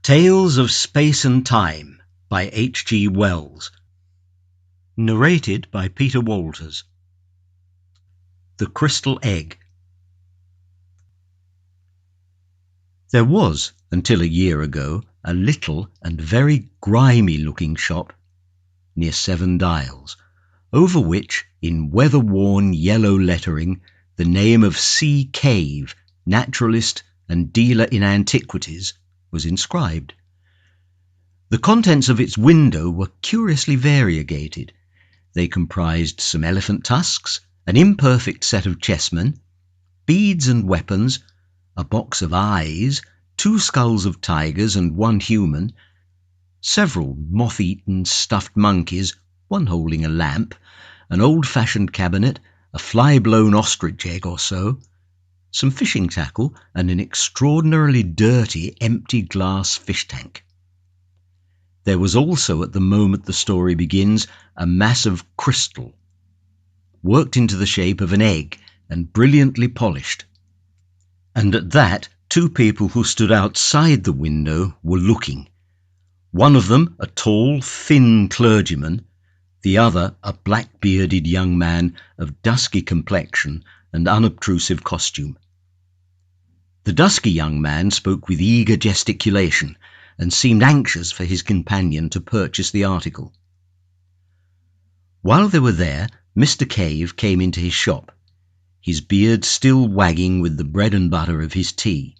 Tales of Space and Time by H.G. Wells. Narrated by Peter Walters. The Crystal Egg. There was, until a year ago, a little and very grimy-looking shop near Seven Dials, over which, in weather-worn yellow lettering, the name of C. Cave, naturalist and dealer in antiquities, was inscribed. The contents of its window were curiously variegated. They comprised some elephant tusks, an imperfect set of chessmen, beads and weapons, a box of eyes, 2 skulls of tigers and 1 human, several moth-eaten stuffed monkeys, one holding a lamp, an old-fashioned cabinet, a fly-blown ostrich egg or so, some fishing tackle, and an extraordinarily dirty, empty glass fish tank. There was also, at the moment the story begins, a mass of crystal, worked into the shape of an egg and brilliantly polished. And at that, 2 people who stood outside the window were looking. One of them, a tall, thin clergyman, the other, a black-bearded young man of dusky complexion and unobtrusive costume. The dusky young man spoke with eager gesticulation and seemed anxious for his companion to purchase the article. While they were there, Mr. Cave came into his shop, his beard still wagging with the bread and butter of his tea.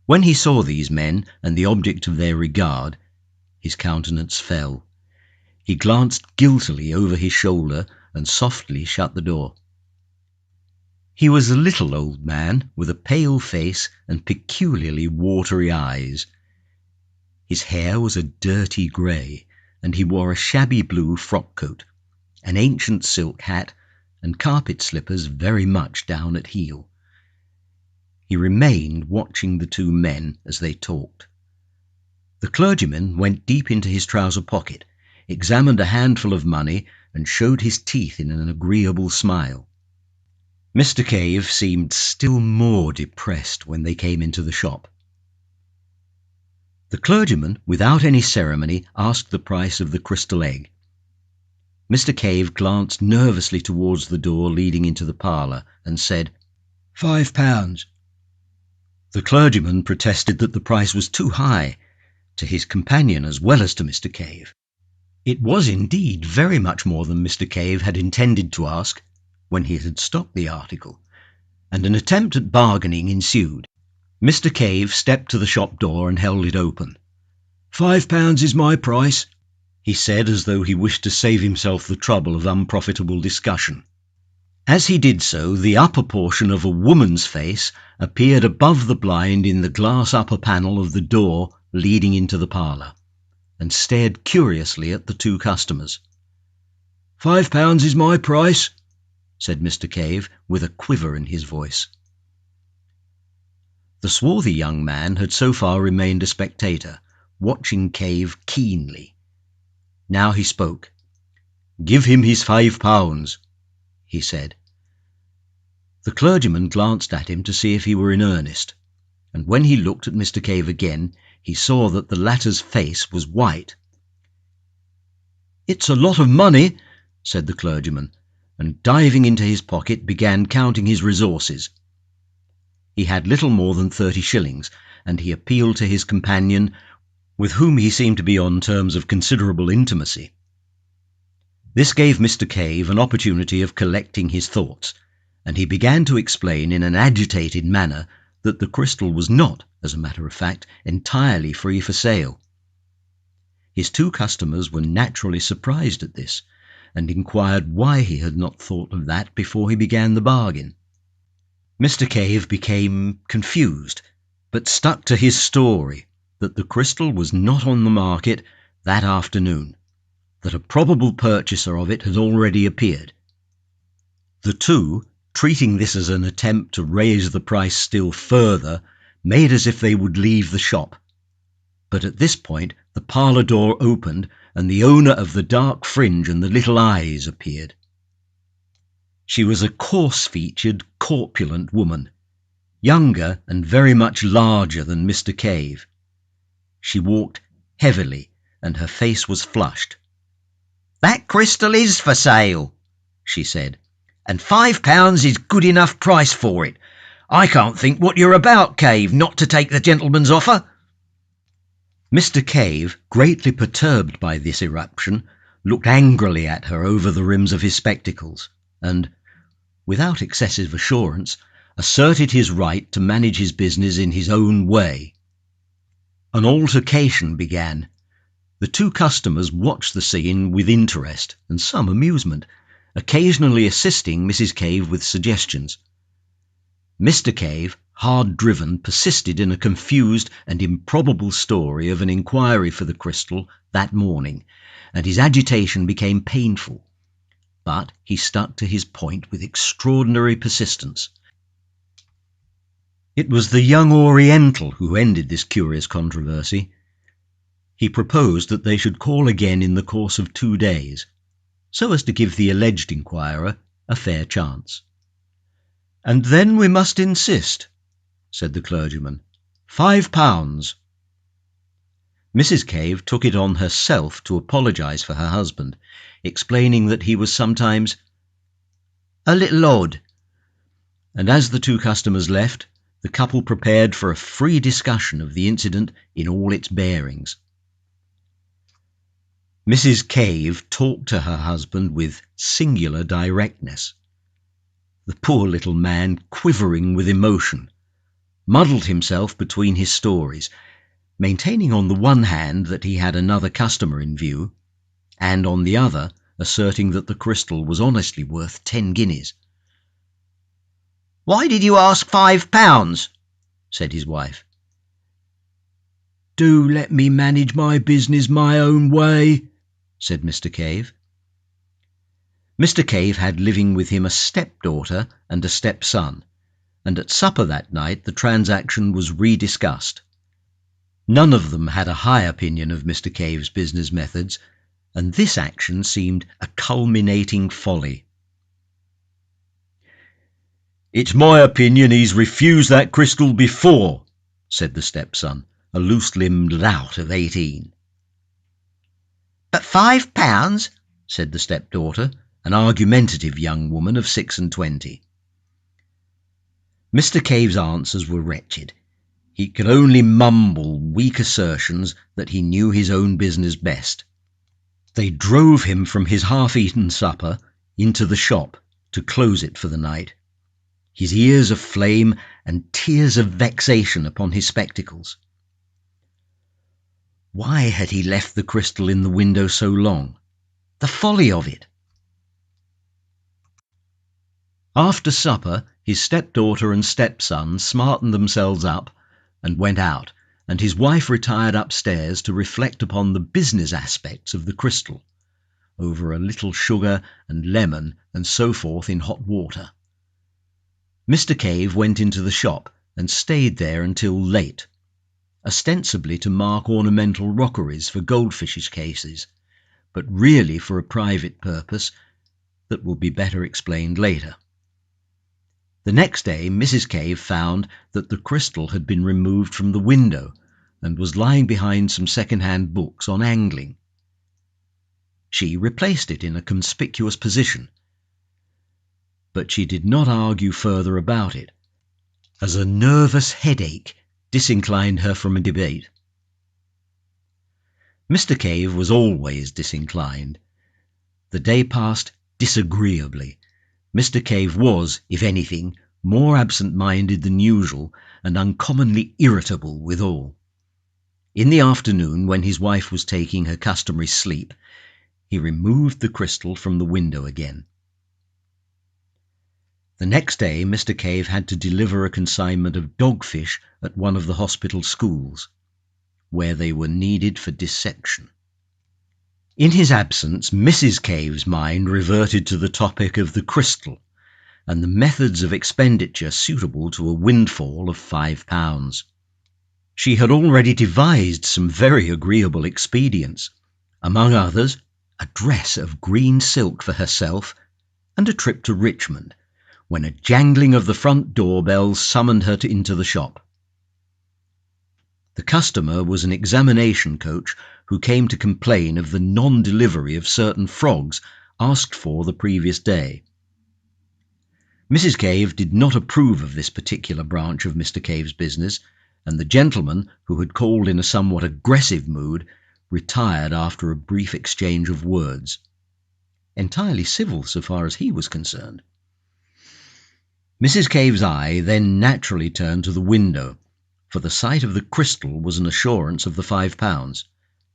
When he saw these men and the object of their regard, his countenance fell. He glanced guiltily over his shoulder and softly shut the door. He was a little old man with a pale face and peculiarly watery eyes. His hair was a dirty grey, and he wore a shabby blue frock coat, an ancient silk hat, and carpet slippers very much down at heel. He remained watching the 2 men as they talked. The clergyman went deep into his trouser pocket, examined a handful of money, and showed his teeth in an agreeable smile. Mr. Cave seemed still more depressed when they came into the shop. The clergyman, without any ceremony, asked the price of the crystal egg. Mr. Cave glanced nervously towards the door leading into the parlour and said, £5. The clergyman protested that the price was too high, to his companion as well as to Mr. Cave. It was indeed very much more than Mr. Cave had intended to ask when he had stopped the article, and an attempt at bargaining ensued. Mr. Cave stepped to the shop door and held it open. £5 is my price, he said, as though he wished to save himself the trouble of unprofitable discussion. As he did so, the upper portion of a woman's face appeared above the blind in the glass upper panel of the door leading into the parlour, and stared curiously at the 2 customers. £5 is my price, said Mr. Cave, with a quiver in his voice. The swarthy young man had so far remained a spectator, watching Cave keenly. Now he spoke. "Give him his £5, he said. The clergyman glanced at him to see if he were in earnest, and when he looked at Mr. Cave again, he saw that the latter's face was white. "It's a lot of money," said the clergyman, and diving into his pocket began counting his resources. He had little more than 30 shillings, and he appealed to his companion, with whom he seemed to be on terms of considerable intimacy. This gave Mr. Cave an opportunity of collecting his thoughts, and he began to explain in an agitated manner that the crystal was not, as a matter of fact, entirely free for sale. His 2 customers were naturally surprised at this, and inquired why he had not thought of that before he began the bargain. Mr. Cave became confused, but stuck to his story that the crystal was not on the market that afternoon, that a probable purchaser of it had already appeared. The 2, treating this as an attempt to raise the price still further, made as if they would leave the shop. But at this point the parlour door opened, and the owner of the dark fringe and the little eyes appeared. She was a coarse-featured, corpulent woman, younger and very much larger than Mr. Cave. She walked heavily, and her face was flushed. "That crystal is for sale," she said, "and £5 is good enough price for it. I can't think what you're about, Cave, not to take the gentleman's offer." Mr. Cave, greatly perturbed by this irruption, looked angrily at her over the rims of his spectacles, and, without excessive assurance, asserted his right to manage his business in his own way. An altercation began. The two customers watched the scene with interest and some amusement, occasionally assisting Mrs. Cave with suggestions. Mr. Cave, hard driven, persisted in a confused and improbable story of an inquiry for the crystal that morning, and his agitation became painful. But he stuck to his point with extraordinary persistence. It was the young Oriental who ended this curious controversy. He proposed that they should call again in the course of 2 days, so as to give the alleged inquirer a fair chance. "And then we must insist," said the clergyman. £5. Mrs. Cave took it on herself to apologize for her husband, explaining that he was sometimes a little odd. And as the two customers left, the couple prepared for a free discussion of the incident in all its bearings. Mrs. Cave talked to her husband with singular directness. The poor little man, quivering with emotion, muddled himself between his stories, maintaining on the one hand that he had another customer in view, and on the other asserting that the crystal was honestly worth 10 guineas. "Why did you ask £5? said his wife. "Do let me manage my business my own way," said Mr. Cave. Mr. Cave had living with him a stepdaughter and a stepson, and at supper that night the transaction was rediscussed. None of them had a high opinion of Mr. Cave's business methods, and this action seemed a culminating folly. "It's my opinion he's refused that crystal before," said the stepson, a loose-limbed lout of 18. "But £5? said the stepdaughter, an argumentative young woman of 26. Mr. Cave's answers were wretched. He could only mumble weak assertions that he knew his own business best. They drove him from his half-eaten supper into the shop to close it for the night, his ears aflame and tears of vexation upon his spectacles. Why had he left the crystal in the window so long? The folly of it! After supper, his stepdaughter and stepson smartened themselves up and went out, and his wife retired upstairs to reflect upon the business aspects of the crystal, over a little sugar and lemon and so forth in hot water. Mr. Cave went into the shop and stayed there until late, ostensibly to mark ornamental rockeries for goldfishes' cases, but really for a private purpose that will be better explained later. The next day Mrs. Cave found that the crystal had been removed from the window and was lying behind some second-hand books on angling. She replaced it in a conspicuous position, but she did not argue further about it, as a nervous headache disinclined her from a debate. Mr. Cave was always disinclined. The day passed disagreeably. Mr. Cave was, if anything, more absent-minded than usual and uncommonly irritable withal. In the afternoon, when his wife was taking her customary sleep, he removed the crystal from the window again. The next day Mr. Cave had to deliver a consignment of dogfish at one of the hospital schools, where they were needed for dissection. In his absence, Mrs. Cave's mind reverted to the topic of the crystal and the methods of expenditure suitable to a windfall of £5. She had already devised some very agreeable expedients, among others a dress of green silk for herself and a trip to Richmond, when a jangling of the front door bell summoned her into the shop. The customer was an examination coach who came to complain of the non-delivery of certain frogs asked for the previous day. Mrs. Cave did not approve of this particular branch of Mr. Cave's business, and the gentleman, who had called in a somewhat aggressive mood, retired after a brief exchange of words. Entirely civil so far as he was concerned. Mrs. Cave's eye then naturally turned to the window, for the sight of the crystal was an assurance of the £5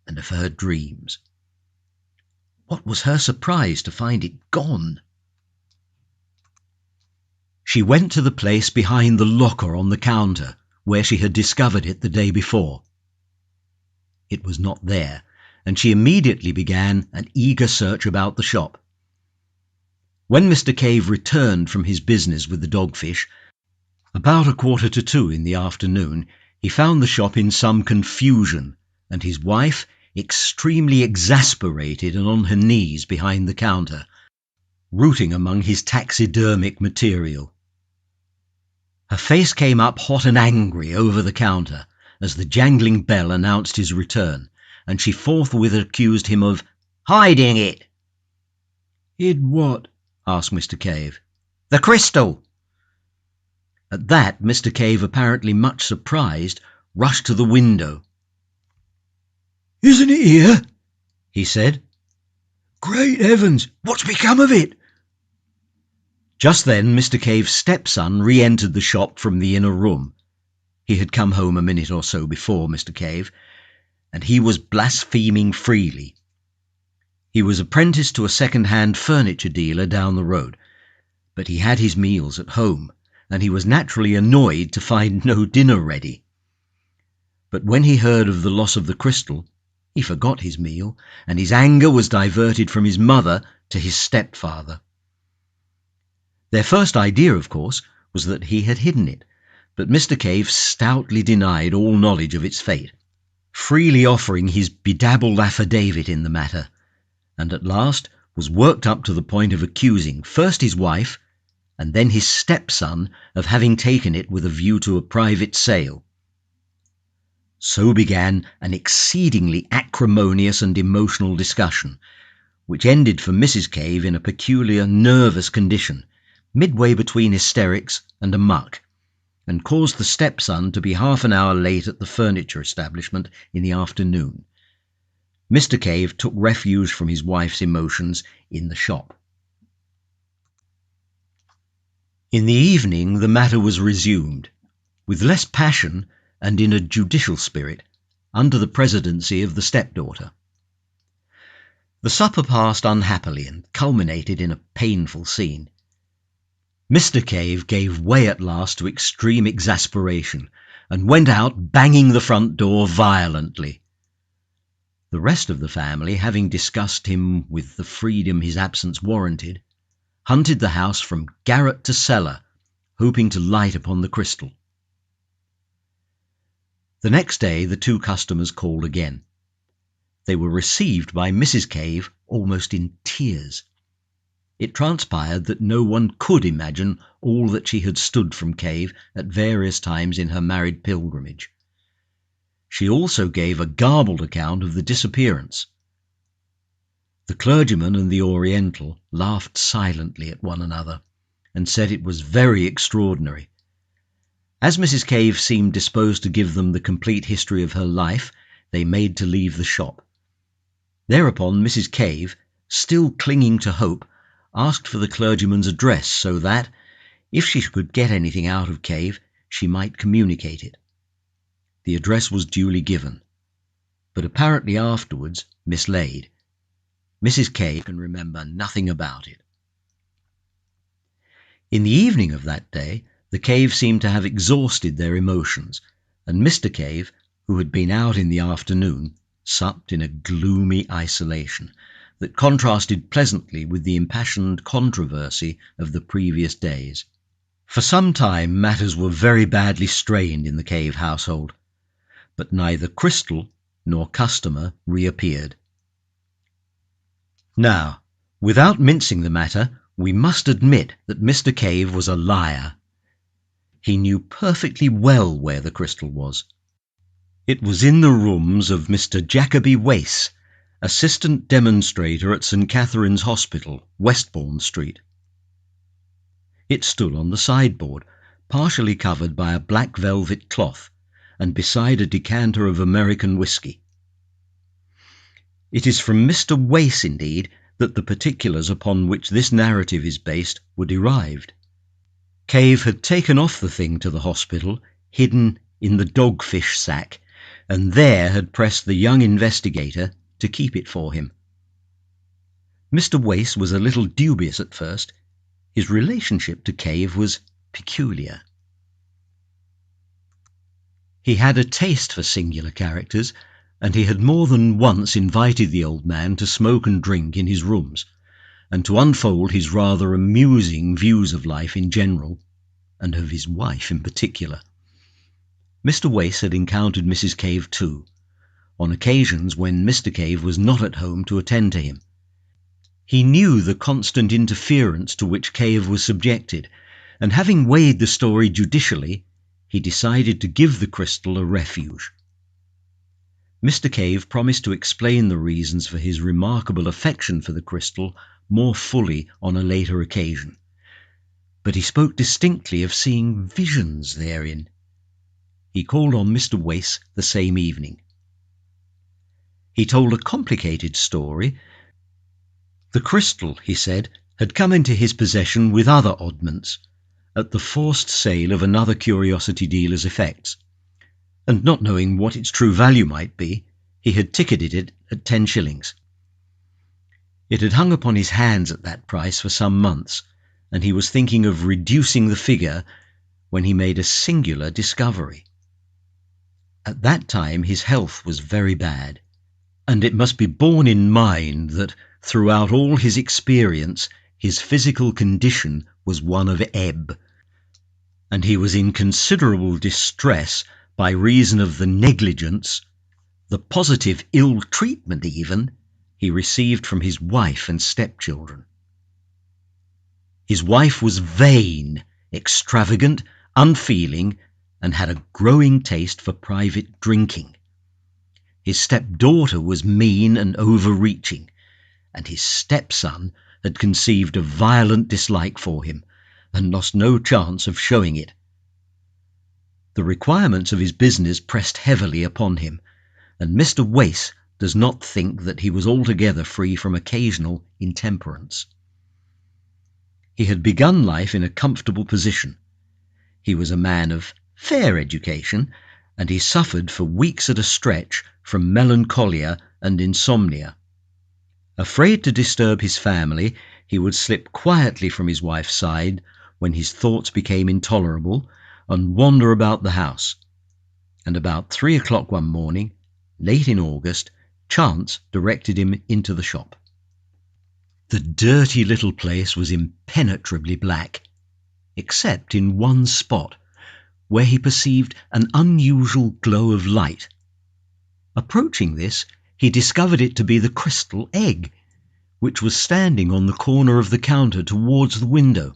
and of her dreams. What was her surprise to find it gone? She went to the place behind the locker on the counter where she had discovered it the day before. It was not there, and she immediately began an eager search about the shop. When Mr. Cave returned from his business with the dogfish, about 1:45 in the afternoon, he found the shop in some confusion, and his wife extremely exasperated and on her knees behind the counter, rooting among his taxidermic material. Her face came up hot and angry over the counter as the jangling bell announced his return, and she forthwith accused him of hiding it. "Hid what?" asked Mr. Cave. "The crystal." At that, Mr. Cave, apparently much surprised, rushed to the window. "Isn't it here?" he said. "Great heavens, what's become of it?" Just then Mr. Cave's stepson re-entered the shop from the inner room. He had come home a minute or so before Mr. Cave, and he was blaspheming freely. He was apprenticed to a second-hand furniture dealer down the road, but he had his meals at home, and he was naturally annoyed to find no dinner ready. But when he heard of the loss of the crystal, he forgot his meal, and his anger was diverted from his mother to his stepfather. Their first idea, of course, was that he had hidden it, but Mr. Cave stoutly denied all knowledge of its fate, freely offering his bedabbled affidavit in the matter, and at last was worked up to the point of accusing first his wife and then his stepson of having taken it with a view to a private sale. So began an exceedingly acrimonious and emotional discussion, which ended for Mrs. Cave in a peculiar nervous condition, midway between hysterics and a muck, and caused the stepson to be half an hour late at the furniture establishment in the afternoon. Mr. Cave took refuge from his wife's emotions in the shop. In the evening the matter was resumed, with less passion and in a judicial spirit, under the presidency of the stepdaughter. The supper passed unhappily and culminated in a painful scene. Mr. Cave gave way at last to extreme exasperation and went out banging the front door violently. The rest of the family, having discussed him with the freedom his absence warranted, hunted the house from garret to cellar, hoping to light upon the crystal. The next day the two customers called again. They were received by Mrs. Cave almost in tears. It transpired that no one could imagine all that she had stood from Cave at various times in her married pilgrimage. She also gave a garbled account of the disappearance. The clergyman and the Oriental laughed silently at one another and said it was very extraordinary. As Mrs. Cave seemed disposed to give them the complete history of her life, they made to leave the shop. Thereupon Mrs. Cave, still clinging to hope, asked for the clergyman's address so that, if she could get anything out of Cave, she might communicate it. The address was duly given, but apparently afterwards mislaid. Mrs. Cave can remember nothing about it. In the evening of that day, the Cave seemed to have exhausted their emotions, and Mr. Cave, who had been out in the afternoon, supped in a gloomy isolation that contrasted pleasantly with the impassioned controversy of the previous days. For some time matters were very badly strained in the Cave household, but neither crystal nor customer reappeared. Now, without mincing the matter, we must admit that Mr. Cave was a liar. He knew perfectly well where the crystal was. It was in the rooms of Mr. Jacoby Wace, assistant demonstrator at St. Catherine's Hospital, Westbourne Street. It stood on the sideboard, partially covered by a black velvet cloth, and beside a decanter of American whisky. It is from Mr. Wace, indeed, that the particulars upon which this narrative is based were derived. Cave had taken off the thing to the hospital, hidden in the dogfish sack, and there had pressed the young investigator to keep it for him. Mr. Wace was a little dubious at first. His relationship to Cave was peculiar. He had a taste for singular characters, and he had more than once invited the old man to smoke and drink in his rooms, and to unfold his rather amusing views of life in general, and of his wife in particular. Mr. Wace had encountered Mrs. Cave too, on occasions when Mr. Cave was not at home to attend to him. He knew the constant interference to which Cave was subjected, and having weighed the story judicially, he decided to give the crystal a refuge. Mr. Cave promised to explain the reasons for his remarkable affection for the crystal more fully on a later occasion, but he spoke distinctly of seeing visions therein. He called on Mr. Wace the same evening. He told a complicated story. The crystal, he said, had come into his possession with other oddments, at the forced sale of another curiosity dealer's effects, and not knowing what its true value might be, he had ticketed it at 10 shillings. It had hung upon his hands at that price for some months, and he was thinking of reducing the figure when he made a singular discovery. At that time his health was very bad, and it must be borne in mind that throughout all his experience his physical condition was one of ebb, and he was in considerable distress by reason of the negligence, the positive ill treatment even, he received from his wife and stepchildren. His wife was vain, extravagant, unfeeling, and had a growing taste for private drinking. His stepdaughter was mean and overreaching, and his stepson had conceived a violent dislike for him, and lost no chance of showing it. The requirements of his business pressed heavily upon him, and Mr. Wace does not think that he was altogether free from occasional intemperance. He had begun life in a comfortable position. He was a man of fair education, and he suffered for weeks at a stretch from melancholia and insomnia. Afraid to disturb his family, he would slip quietly from his wife's side when his thoughts became intolerable, and wander about the house. And about 3 o'clock one morning, late in August, chance directed him into the shop. The dirty little place was impenetrably black, except in one spot, where he perceived an unusual glow of light. Approaching this, he discovered it to be the crystal egg, which was standing on the corner of the counter towards the window.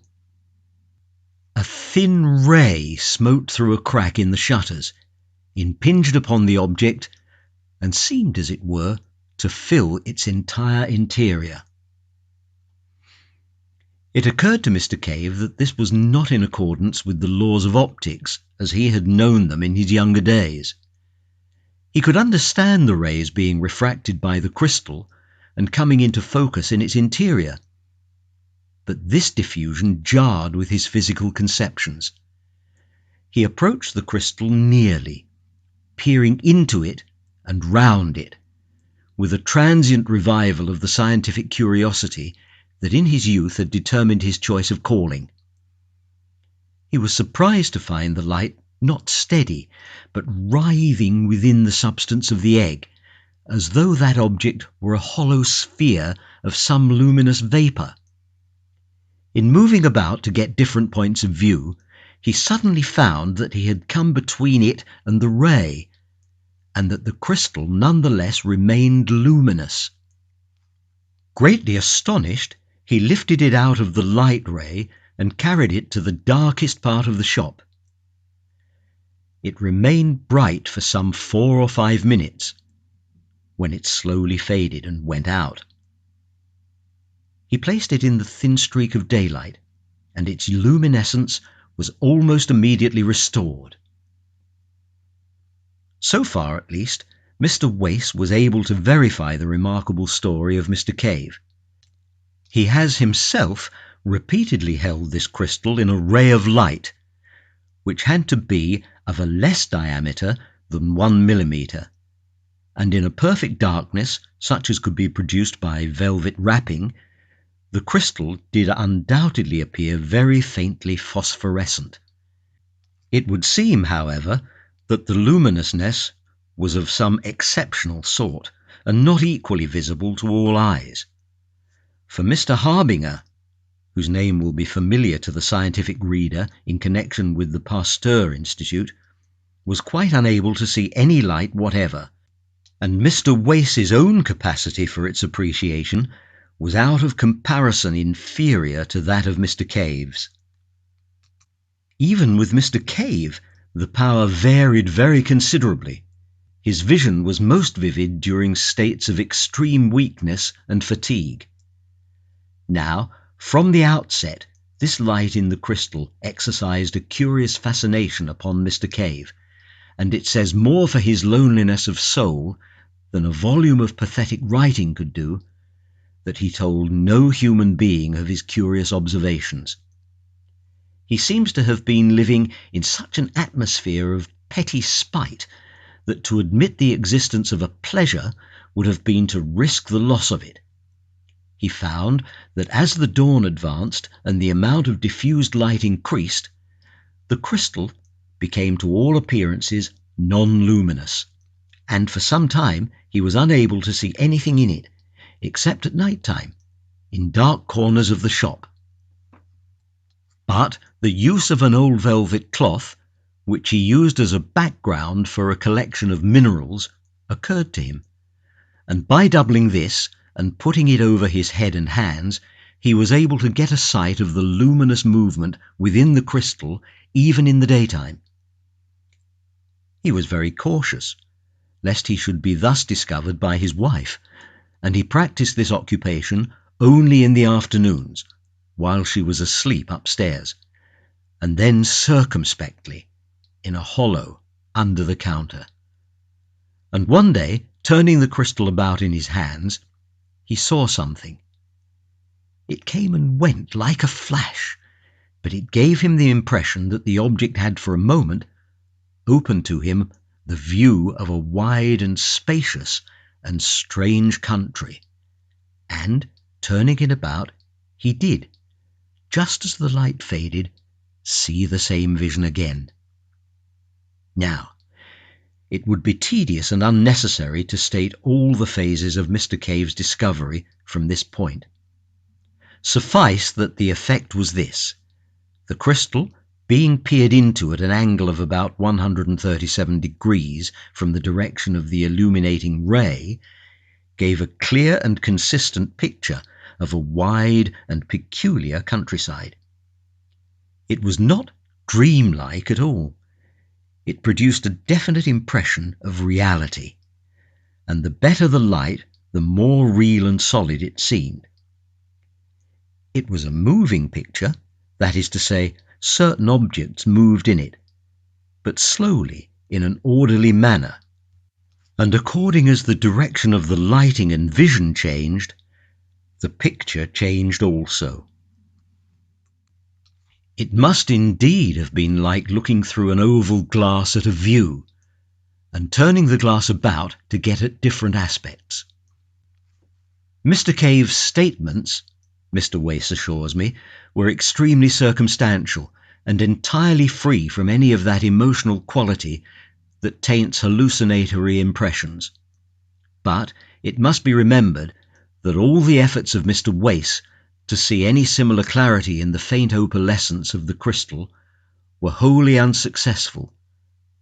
A thin ray smote through a crack in the shutters, impinged upon the object, and seemed, as it were, to fill its entire interior. It occurred to Mr. Cave that this was not in accordance with the laws of optics as he had known them in his younger days. He could understand the rays being refracted by the crystal and coming into focus in its interior, but this diffusion jarred with his physical conceptions. He approached the crystal nearly, peering into it and round it, with a transient revival of the scientific curiosity that in his youth had determined his choice of calling. He was surprised to find the light not steady, but writhing within the substance of the egg, as though that object were a hollow sphere of some luminous vapour. In moving about to get different points of view, he suddenly found that he had come between it and the ray, and that the crystal nonetheless remained luminous. Greatly astonished, he lifted it out of the light ray and carried it to the darkest part of the shop. It remained bright for some 4 or 5 minutes, when it slowly faded and went out. He placed it in the thin streak of daylight, and its luminescence was almost immediately restored. So far, at least, Mr. Wace was able to verify the remarkable story of Mr. Cave. He has himself repeatedly held this crystal in a ray of light, which had to be of a less diameter than 1 millimeter, and in a perfect darkness, such as could be produced by velvet wrapping, the crystal did undoubtedly appear very faintly phosphorescent. It would seem, however, that the luminousness was of some exceptional sort, and not equally visible to all eyes. For Mr. Harbinger, whose name will be familiar to the scientific reader in connection with the Pasteur Institute, was quite unable to see any light whatever, and Mr. Wace's own capacity for its appreciation was out of comparison inferior to that of Mr. Cave's. Even with Mr. Cave, the power varied very considerably. His vision was most vivid during states of extreme weakness and fatigue. Now, from the outset, this light in the crystal exercised a curious fascination upon Mr. Cave, and it says more for his loneliness of soul than a volume of pathetic writing could do, that he told no human being of his curious observations. He seems to have been living in such an atmosphere of petty spite that to admit the existence of a pleasure would have been to risk the loss of it. He found that as the dawn advanced and the amount of diffused light increased, the crystal became to all appearances non-luminous, and for some time he was unable to see anything in it, except at night time, in dark corners of the shop. But the use of an old velvet cloth, which he used as a background for a collection of minerals, occurred to him, and by doubling this and putting it over his head and hands, he was able to get a sight of the luminous movement within the crystal even in the daytime. He was very cautious, lest he should be thus discovered by his wife, and he practiced this occupation only in the afternoons, while she was asleep upstairs, and then circumspectly, in a hollow under the counter. And one day, turning the crystal about in his hands, he saw something. It came and went like a flash, but it gave him the impression that the object had for a moment opened to him the view of a wide and spacious and strange country, and, turning it about, he did, just as the light faded, see the same vision again. Now, it would be tedious and unnecessary to state all the phases of Mr. Cave's discovery from this point. Suffice that the effect was this: the crystal, being peered into at an angle of about 137 degrees from the direction of the illuminating ray, gave a clear and consistent picture of a wide and peculiar countryside. It was not dreamlike at all. It produced a definite impression of reality, and the better the light, the more real and solid it seemed. It was a moving picture, that is to say, certain objects moved in it, but slowly, in an orderly manner, and according as the direction of the lighting and vision changed, the picture changed also. It must indeed have been like looking through an oval glass at a view, and turning the glass about to get at different aspects. Mr. Cave's statements, Mr. Wace assures me, were extremely circumstantial and entirely free from any of that emotional quality that taints hallucinatory impressions. But it must be remembered that all the efforts of Mr. Wace to see any similar clarity in the faint opalescence of the crystal were wholly unsuccessful,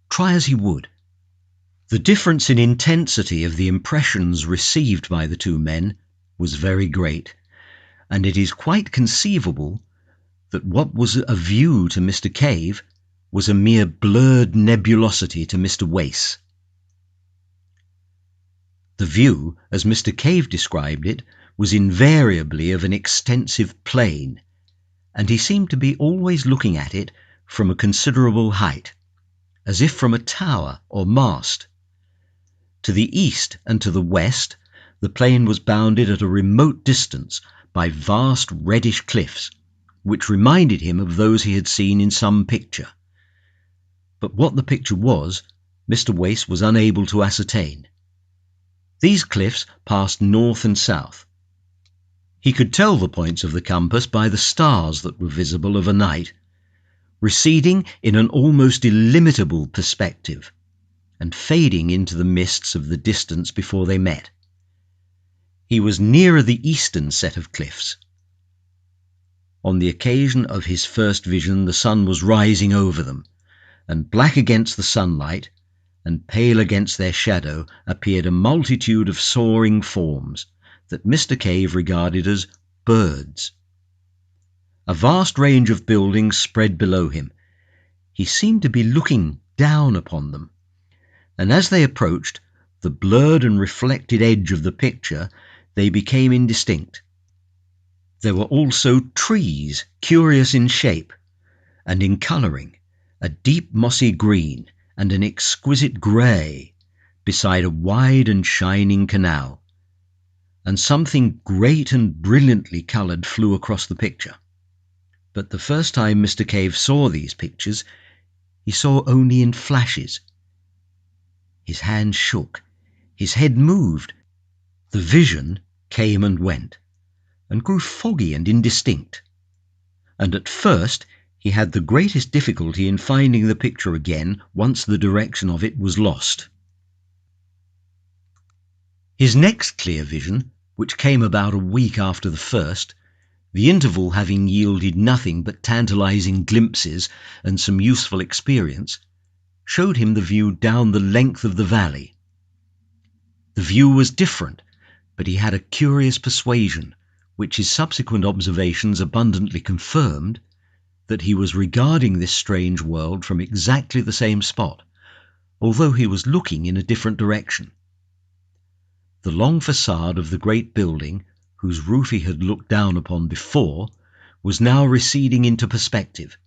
try as he would. The difference in intensity of the impressions received by the two men was very great, and it is quite conceivable that what was a view to Mr. Cave was a mere blurred nebulosity to Mr. Wace. The view, as Mr. Cave described it, was invariably of an extensive plain, and he seemed to be always looking at it from a considerable height, as if from a tower or mast. To the east and to the west, the plain was bounded at a remote distance by vast reddish cliffs, which reminded him of those he had seen in some picture. But what the picture was, Mr. Wace was unable to ascertain. These cliffs passed north and south. He could tell the points of the compass by the stars that were visible of a night, receding in an almost illimitable perspective, and fading into the mists of the distance before they met. He was nearer the eastern set of cliffs. On the occasion of his first vision, the sun was rising over them, and black against the sunlight, and pale against their shadow, appeared a multitude of soaring forms that Mr. Cave regarded as birds. A vast range of buildings spread below him. He seemed to be looking down upon them, and as they approached the blurred and reflected edge of the picture, they became indistinct. There were also trees, curious in shape and in colouring, a deep mossy green and an exquisite grey, beside a wide and shining canal, and something great and brilliantly coloured flew across the picture. But the first time Mr. Cave saw these pictures, he saw only in flashes. His hand shook, his head moved, the vision came and went, and grew foggy and indistinct, and at first he had the greatest difficulty in finding the picture again once the direction of it was lost. His next clear vision, which came about a week after the first, the interval having yielded nothing but tantalizing glimpses and some useful experience, showed him the view down the length of the valley. The view was different, but he had a curious persuasion, which his subsequent observations abundantly confirmed, that he was regarding this strange world from exactly the same spot, although he was looking in a different direction. The long facade of the great building, whose roof he had looked down upon before, was now receding into perspective.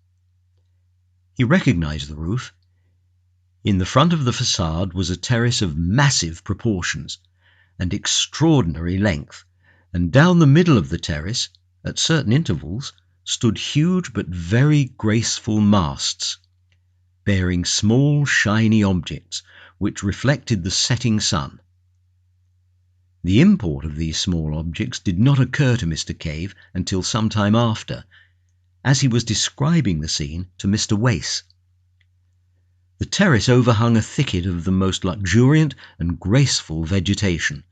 He recognized the roof. In the front of the facade was a terrace of massive proportions and extraordinary length, and down the middle of the terrace, at certain intervals, stood huge but very graceful masts, bearing small shiny objects which reflected the setting sun. The import of these small objects did not occur to Mr. Cave until some time after, as he was describing the scene to Mr. Wace. The terrace overhung a thicket of the most luxuriant and graceful vegetation,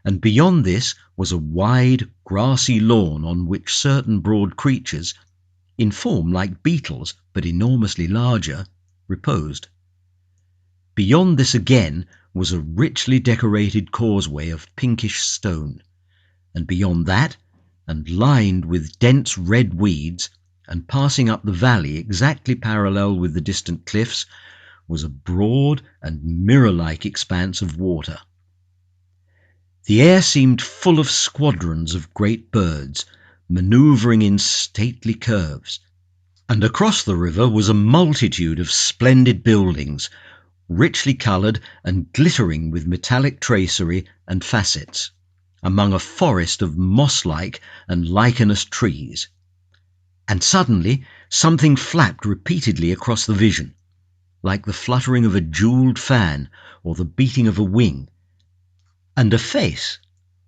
and beyond this was a wide, grassy lawn on which certain broad creatures, in form like beetles but enormously larger, reposed. Beyond this again was a richly decorated causeway of pinkish stone, and beyond that, and lined with dense red weeds, and passing up the valley exactly parallel with the distant cliffs, was a broad and mirror-like expanse of water. The air seemed full of squadrons of great birds, manoeuvring in stately curves, and across the river was a multitude of splendid buildings, richly coloured and glittering with metallic tracery and facets, among a forest of moss-like and lichenous trees. And suddenly something flapped repeatedly across the vision, like the fluttering of a jewelled fan or the beating of a wing, and a face,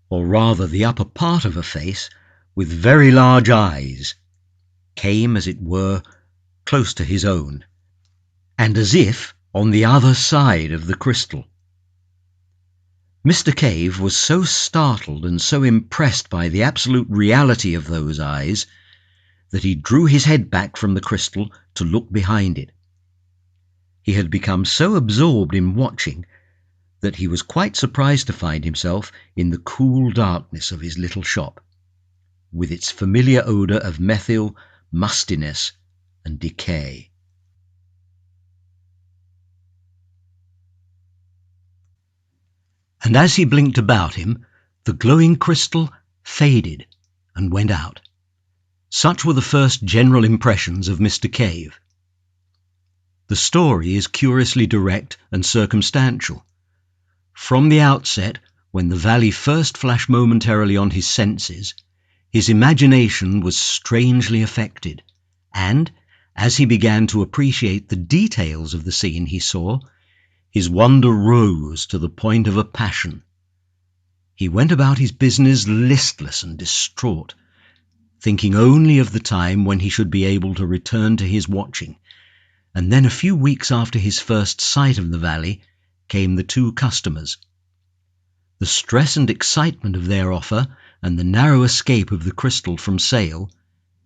or rather the upper part of a face, with very large eyes, came, as it were, close to his own, and as if on the other side of the crystal. Mr. Cave was so startled and so impressed by the absolute reality of those eyes that he drew his head back from the crystal to look behind it. He had become so absorbed in watching that he was quite surprised to find himself in the cool darkness of his little shop, with its familiar odour of methyl, mustiness, and decay. and as he blinked about him, the glowing crystal faded and went out. Such were the first general impressions of Mr. Cave. The story is curiously direct and circumstantial. From the outset, when the valley first flashed momentarily on his senses, his imagination was strangely affected, and, as he began to appreciate the details of the scene he saw, his wonder rose to the point of a passion. He went about his business listless and distraught, thinking only of the time when he should be able to return to his watching. And then a few weeks after his first sight of the valley came the two customers. The stress and excitement of their offer and the narrow escape of the crystal from sale,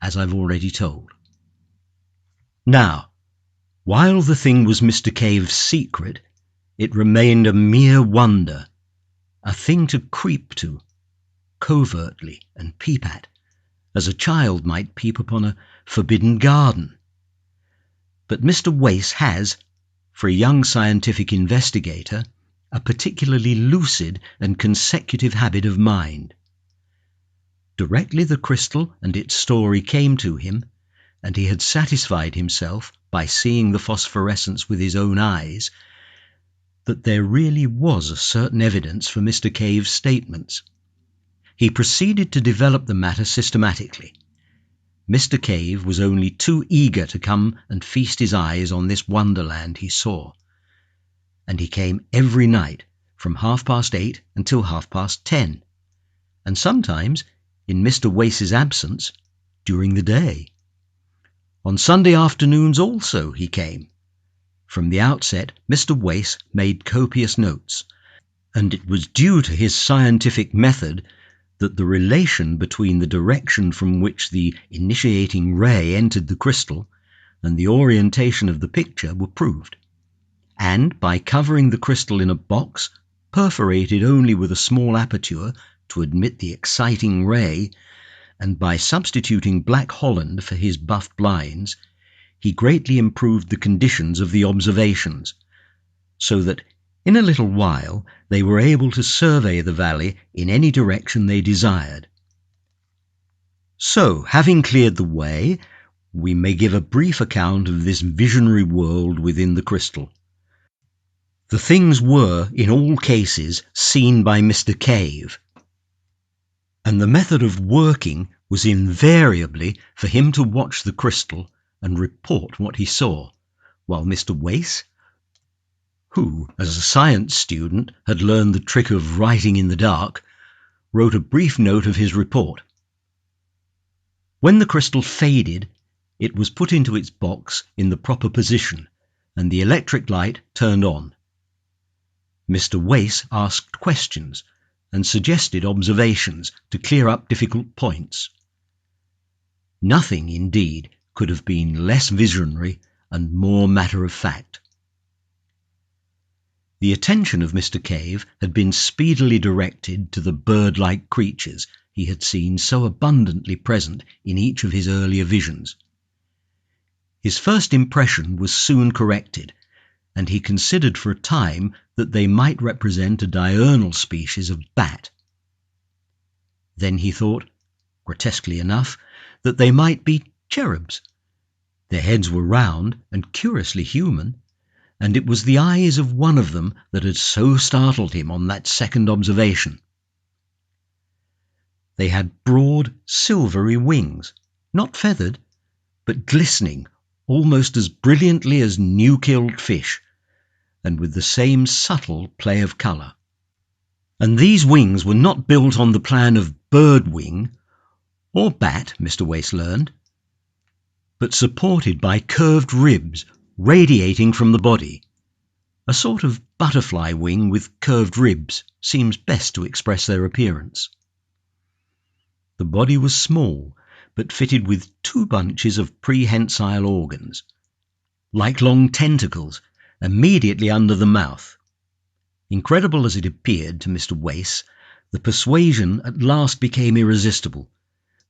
as I've already told. Now, while the thing was Mr. Cave's secret, it remained a mere wonder, a thing to creep to, covertly and peep at, as a child might peep upon a forbidden garden. But Mr. Wace has, for a young scientific investigator, a particularly lucid and consecutive habit of mind. Directly the crystal and its story came to him, and he had satisfied himself, by seeing the phosphorescence with his own eyes, that there really was a certain evidence for Mr. Cave's statements, he proceeded to develop the matter systematically. Mr. Cave was only too eager to come and feast his eyes on this wonderland he saw, and he came every night from 8:30 until 10:30, and sometimes, in Mr. Wace's absence, during the day. On Sunday afternoons also he came. From the outset, Mr. Wace made copious notes, and it was due to his scientific method that the relation between the direction from which the initiating ray entered the crystal and the orientation of the picture were proved. And by covering the crystal in a box, perforated only with a small aperture to admit the exciting ray, and by substituting black holland for his buff blinds, he greatly improved the conditions of the observations, so that in a little while they were able to survey the valley in any direction they desired. So, having cleared the way, we may give a brief account of this visionary world within the crystal. The things were, in all cases, seen by Mr. Cave, and the method of working was invariably for him to watch the crystal and report what he saw, while Mr. Wace, who, as a science student, had learned the trick of writing in the dark, wrote a brief note of his report. When the crystal faded, it was put into its box in the proper position, and the electric light turned on. Mr. Wace asked questions and suggested observations to clear up difficult points. Nothing, indeed, could have been less visionary and more matter-of-fact. The attention of Mr. Cave had been speedily directed to the bird-like creatures he had seen so abundantly present in each of his earlier visions. His first impression was soon corrected, and he considered for a time that they might represent a diurnal species of bat. Then he thought, grotesquely enough, that they might be cherubs. Their heads were round and curiously human, and it was the eyes of one of them that had so startled him on that second observation. They had broad, silvery wings, not feathered, but glistening almost as brilliantly as new-killed fish, and with the same subtle play of colour. And these wings were not built on the plan of bird wing, or bat, Mr. Wace learned, but supported by curved ribs radiating from the body. A sort of butterfly wing with curved ribs seems best to express their appearance. The body was small, but fitted with 2 bunches of prehensile organs, like long tentacles, immediately under the mouth. Incredible as it appeared to Mr. Wace, the persuasion at last became irresistible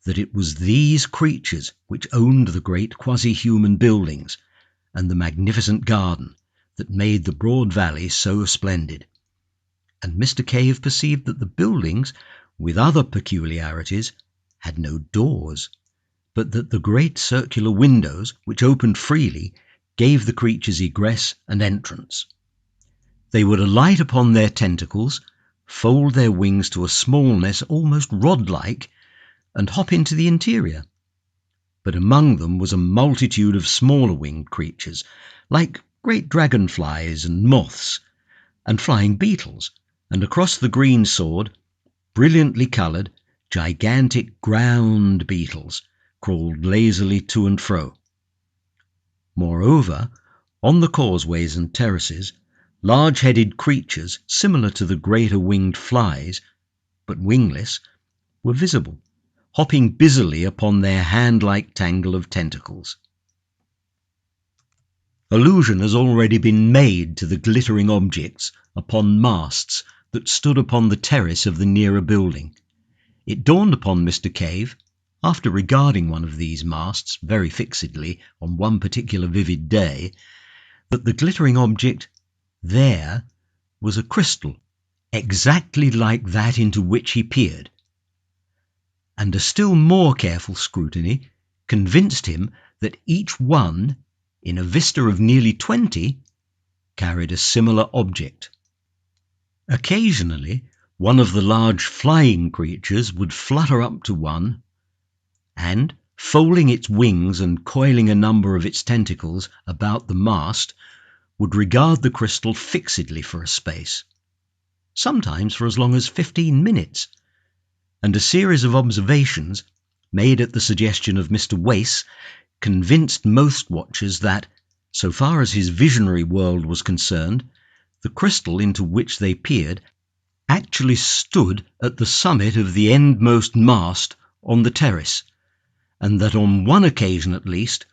that it was these creatures which owned the great quasi-human buildings and the magnificent garden that made the broad valley so splendid. and Mr. Cave perceived that the buildings, with other peculiarities, had no doors, but that the great circular windows, which opened freely, gave the creatures egress and entrance. They would alight upon their tentacles, fold their wings to a smallness almost rod-like, and hop into the interior. But among them was a multitude of smaller winged creatures, like great dragonflies and moths, and flying beetles, and across the green sward, brilliantly coloured, gigantic ground beetles crawled lazily to and fro. Moreover, on the causeways and terraces, large-headed creatures similar to the greater winged flies, but wingless, were visible, hopping busily upon their hand-like tangle of tentacles. Allusion has already been made to the glittering objects upon masts that stood upon the terrace of the nearer building. It dawned upon Mr. Cave, after regarding one of these masts very fixedly on one particular vivid day, that the glittering object there was a crystal exactly like that into which he peered, and a still more careful scrutiny convinced him that each one, in a vista of nearly 20, carried a similar object. Occasionally, one of the large flying creatures would flutter up to one, and, folding its wings and coiling a number of its tentacles about the mast, would regard the crystal fixedly for a space, sometimes for as long as 15 minutes, and a series of observations, made at the suggestion of Mr. Wace, convinced most watchers that, so far as his visionary world was concerned, the crystal into which they peered actually stood at the summit of the endmost mast on the terrace, and that on one occasion at least,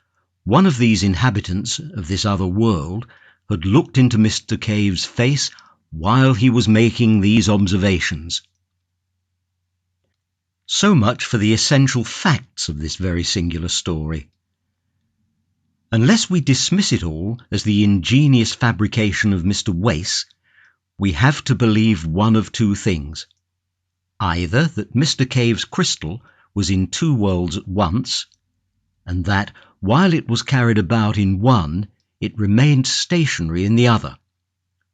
one of these inhabitants of this other world had looked into Mr. Cave's face while he was making these observations. So much for the essential facts of this very singular story. Unless we dismiss it all as the ingenious fabrication of Mr. Wace, we have to believe one of two things. Either that Mr. Cave's crystal was in two worlds at once, and that, while it was carried about in one, it remained stationary in the other,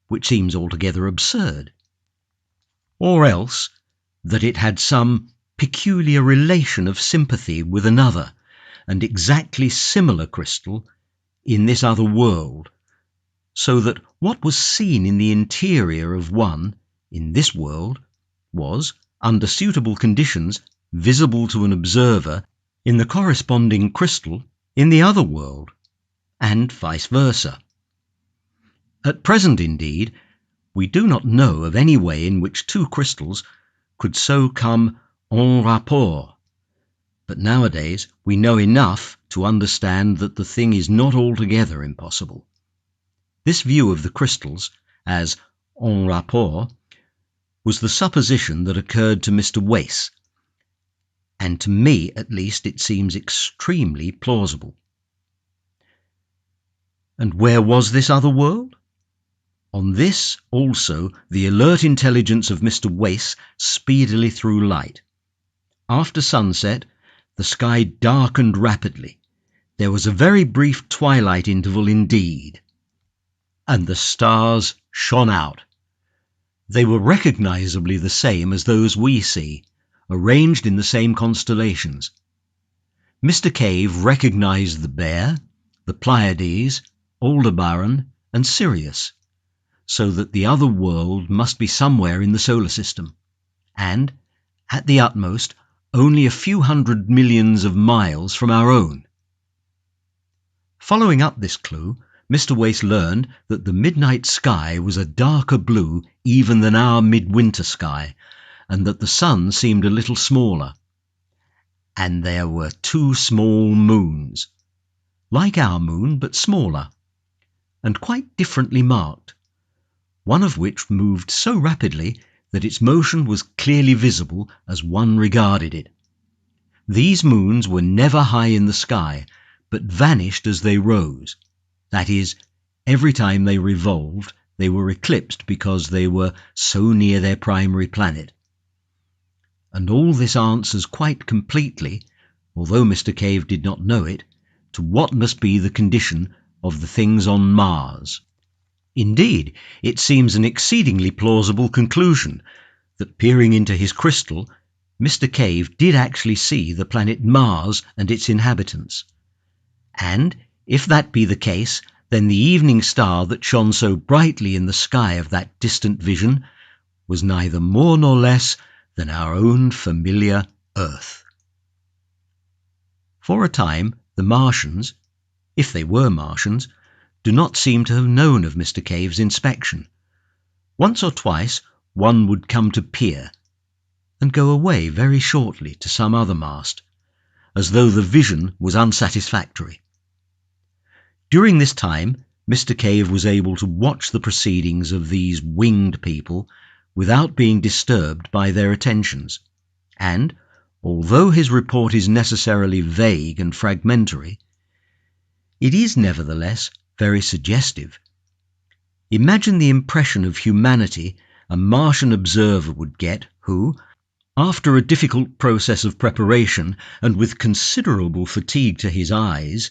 which seems altogether absurd. Or else that it had some peculiar relation of sympathy with another and exactly similar crystal in this other world, so that what was seen in the interior of one in this world was, under suitable conditions, visible to an observer in the corresponding crystal in the other world, and vice versa. At present, indeed, we do not know of any way in which two crystals could so come en rapport, but nowadays we know enough to understand that the thing is not altogether impossible. This view of the crystals as en rapport was the supposition that occurred to Mr. Wace, and to me at least it seems extremely plausible. And where was this other world? On this also the alert intelligence of Mr. Wace speedily threw light. After sunset, the sky darkened rapidly. There was a very brief twilight interval indeed, and the stars shone out. They were recognizably the same as those we see, arranged in the same constellations. Mr. Cave recognized the Bear, the Pleiades, Aldebaran, and Sirius, so that the other world must be somewhere in the solar system, and, at the utmost, only a few hundred millions of miles from our own. Following up this clue, Mr. Wace learned that the midnight sky was a darker blue even than our midwinter sky, and that the sun seemed a little smaller. And there were two small moons, like our moon but smaller, and quite differently marked, one of which moved so rapidly that its motion was clearly visible as one regarded it. These moons were never high in the sky, but vanished as they rose. That is, every time they revolved, they were eclipsed because they were so near their primary planet. And all this answers quite completely, although Mr. Cave did not know it, to what must be the condition of the things on Mars. Indeed, it seems an exceedingly plausible conclusion that, peering into his crystal, Mr. Cave did actually see the planet Mars and its inhabitants. And, if that be the case, then the evening star that shone so brightly in the sky of that distant vision was neither more nor less than our own familiar Earth. For a time, the Martians, if they were Martians, do not seem to have known of Mr. Cave's inspection. Once or twice one would come to peer, and go away very shortly to some other mast, as though the vision was unsatisfactory. During this time, Mr. Cave was able to watch the proceedings of these winged people without being disturbed by their attentions, and, although his report is necessarily vague and fragmentary, it is nevertheless very suggestive. Imagine the impression of humanity a Martian observer would get who, after a difficult process of preparation and with considerable fatigue to his eyes,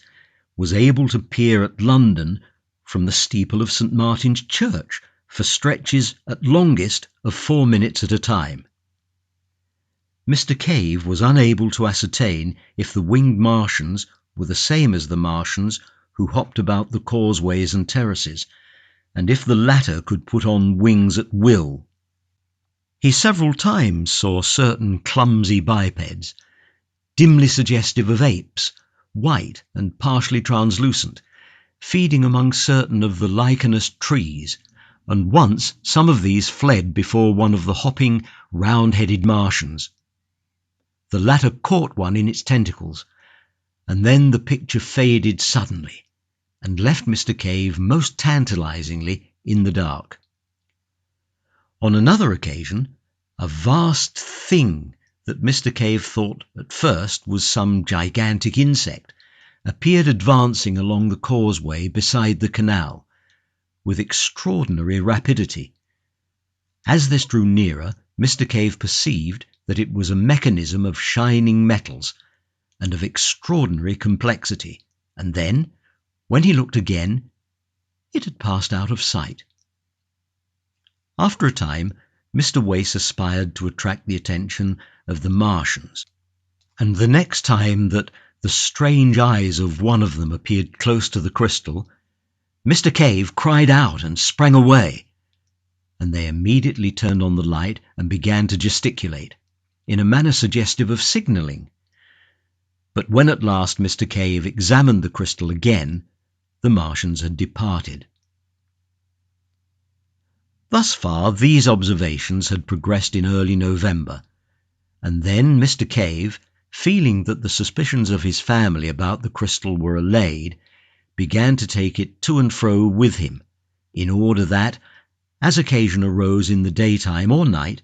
was able to peer at London from the steeple of St. Martin's Church for stretches at longest of 4 minutes at a time. Mr. Cave was unable to ascertain if the winged Martians were the same as the Martians who hopped about the causeways and terraces, and if the latter could put on wings at will. He several times saw certain clumsy bipeds, dimly suggestive of apes, white and partially translucent, feeding among certain of the lichenous trees, and once some of these fled before one of the hopping, round-headed Martians. The latter caught one in its tentacles, and then the picture faded suddenly, and left Mr. Cave most tantalizingly in the dark. On another occasion, a vast thing that Mr. Cave thought at first was some gigantic insect appeared advancing along the causeway beside the canal, with extraordinary rapidity. As this drew nearer, Mr. Cave perceived that it was a mechanism of shining metals and of extraordinary complexity, and then, when he looked again, it had passed out of sight. After a time, Mr. Wace aspired to attract the attention of the Martians, and the next time that the strange eyes of one of them appeared close to the crystal, Mr. Cave cried out and sprang away, and they immediately turned on the light and began to gesticulate, in a manner suggestive of signalling. But when at last Mr. Cave examined the crystal again, the Martians had departed. Thus far, these observations had progressed in early November, and then Mr. Cave, feeling that the suspicions of his family about the crystal were allayed, began to take it to and fro with him, in order that, as occasion arose in the daytime or night,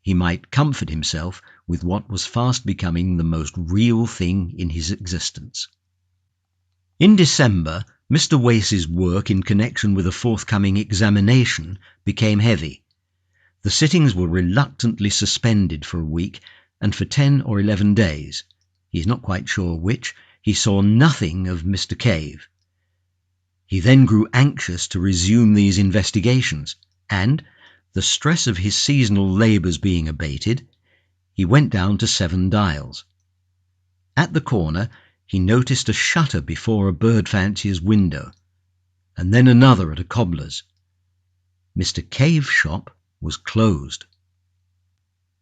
he might comfort himself with what was fast becoming the most real thing in his existence. In December, Mr. Wace's work in connection with a forthcoming examination became heavy. The sittings were reluctantly suspended for a week, and for 10 or 11 days, he is not quite sure which, he saw nothing of Mr. Cave. He then grew anxious to resume these investigations, and, the stress of his seasonal labours being abated, he went down to 7 Dials. At the corner, he noticed a shutter before a bird fancier's window, and then another at a cobbler's. Mr. Cave's shop was closed.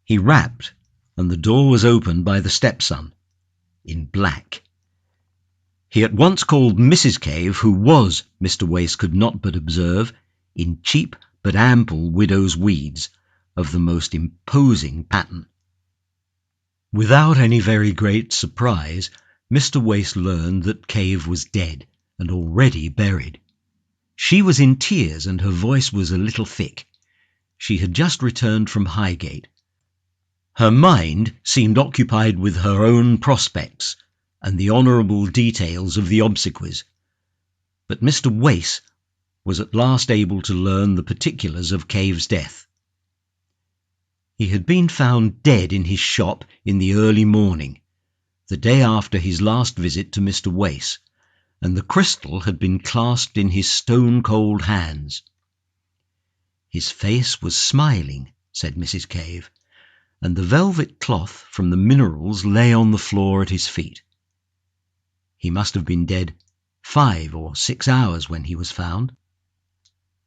He rapped, and the door was opened by the stepson, in black. He at once called Mrs. Cave, who was, Mr. Wace could not but observe, in cheap but ample widow's weeds, of the most imposing pattern. Without any very great surprise, Mr. Wace learned that Cave was dead, and already buried. She was in tears, and her voice was a little thick. She had just returned from Highgate. Her mind seemed occupied with her own prospects and the honourable details of the obsequies. But Mr. Wace was at last able to learn the particulars of Cave's death. He had been found dead in his shop in the early morning, the day after his last visit to Mr. Wace, and the crystal had been clasped in his stone-cold hands. His face was smiling, said Mrs. Cave, and the velvet cloth from the minerals lay on the floor at his feet. He must have been dead 5 or 6 hours when he was found.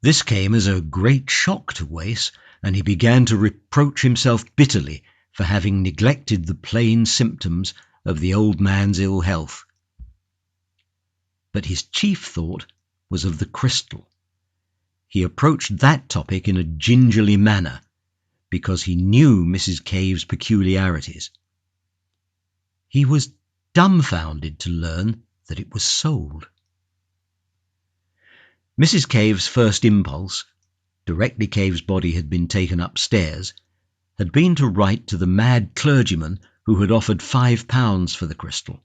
This came as a great shock to Wace, and he began to reproach himself bitterly for having neglected the plain symptoms of the old man's ill health. But his chief thought was of the crystal. He approached that topic in a gingerly manner, because he knew Mrs. Cave's peculiarities. He was dumbfounded to learn that it was sold. Mrs. Cave's first impulse, directly Cave's body had been taken upstairs, had been to write to the mad clergyman who had offered £5 for the crystal,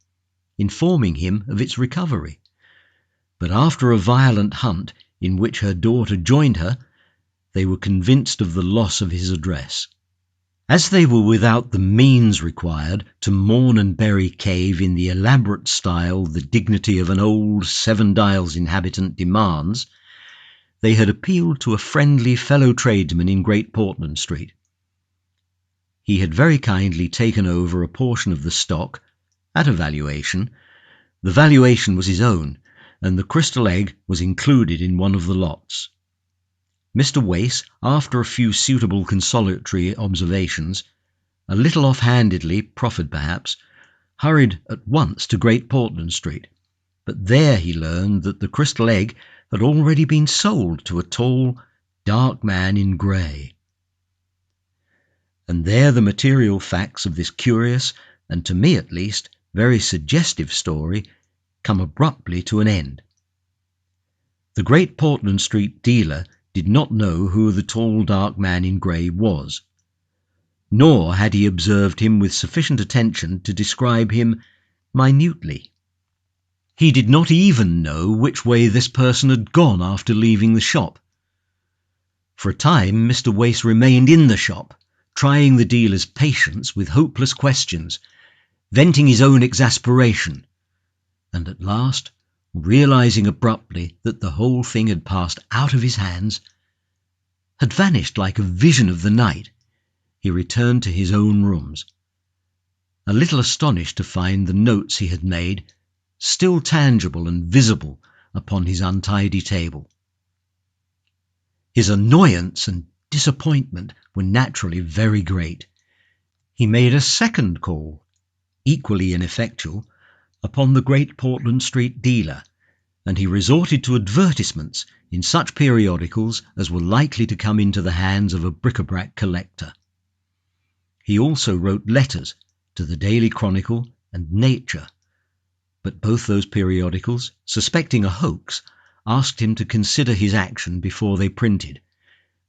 informing him of its recovery. But after a violent hunt, in which her daughter joined her, they were convinced of the loss of his address. As they were without the means required to mourn and bury Cave in the elaborate style the dignity of an old Seven Dials inhabitant demands, they had appealed to a friendly fellow tradesman in Great Portland Street. He had very kindly taken over a portion of the stock at a valuation. The valuation was his own, and the crystal egg was included in one of the lots. Mr. Wace, after a few suitable consolatory observations, a little off-handedly proffered perhaps, hurried at once to Great Portland Street, but there he learned that the crystal egg had already been sold to a tall, dark man in grey. And there the material facts of this curious, and to me at least, very suggestive story come abruptly to an end. The Great Portland Street dealer did not know who the tall dark man in grey was, nor had he observed him with sufficient attention to describe him minutely. He did not even know which way this person had gone after leaving the shop. For a time Mr. Wace remained in the shop, trying the dealer's patience with hopeless questions, venting his own exasperation, and at last, realizing abruptly that the whole thing had passed out of his hands, had vanished like a vision of the night, he returned to his own rooms, a little astonished to find the notes he had made still tangible and visible upon his untidy table. His annoyance and disappointment were naturally very great. He made a second call, equally ineffectual, upon the Great Portland Street dealer, and he resorted to advertisements in such periodicals as were likely to come into the hands of a bric-a-brac collector. He also wrote letters to the Daily Chronicle and Nature, but both those periodicals, suspecting a hoax, asked him to consider his action before they printed,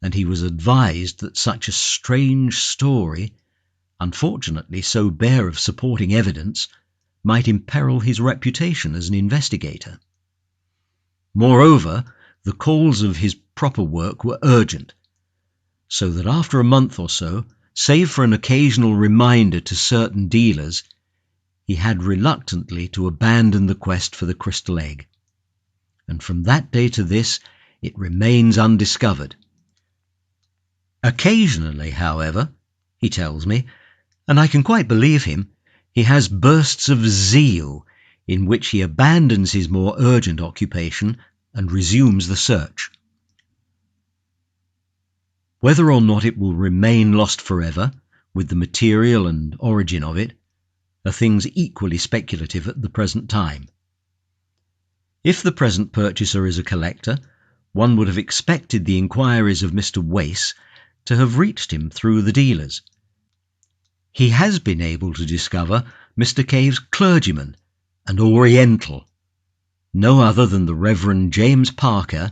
and he was advised that such a strange story, unfortunately so bare of supporting evidence, might imperil his reputation as an investigator. Moreover, the calls of his proper work were urgent, so that after a month or so, save for an occasional reminder to certain dealers, he had reluctantly to abandon the quest for the crystal egg. And from that day to this, it remains undiscovered. Occasionally, however, he tells me, and I can quite believe him, he has bursts of zeal in which he abandons his more urgent occupation and resumes the search. Whether or not it will remain lost forever, with the material and origin of it, are things equally speculative at the present time. If the present purchaser is a collector, one would have expected the inquiries of Mr. Wace to have reached him through the dealers. He has been able to discover Mr. Cave's clergyman and Oriental, no other than the Reverend James Parker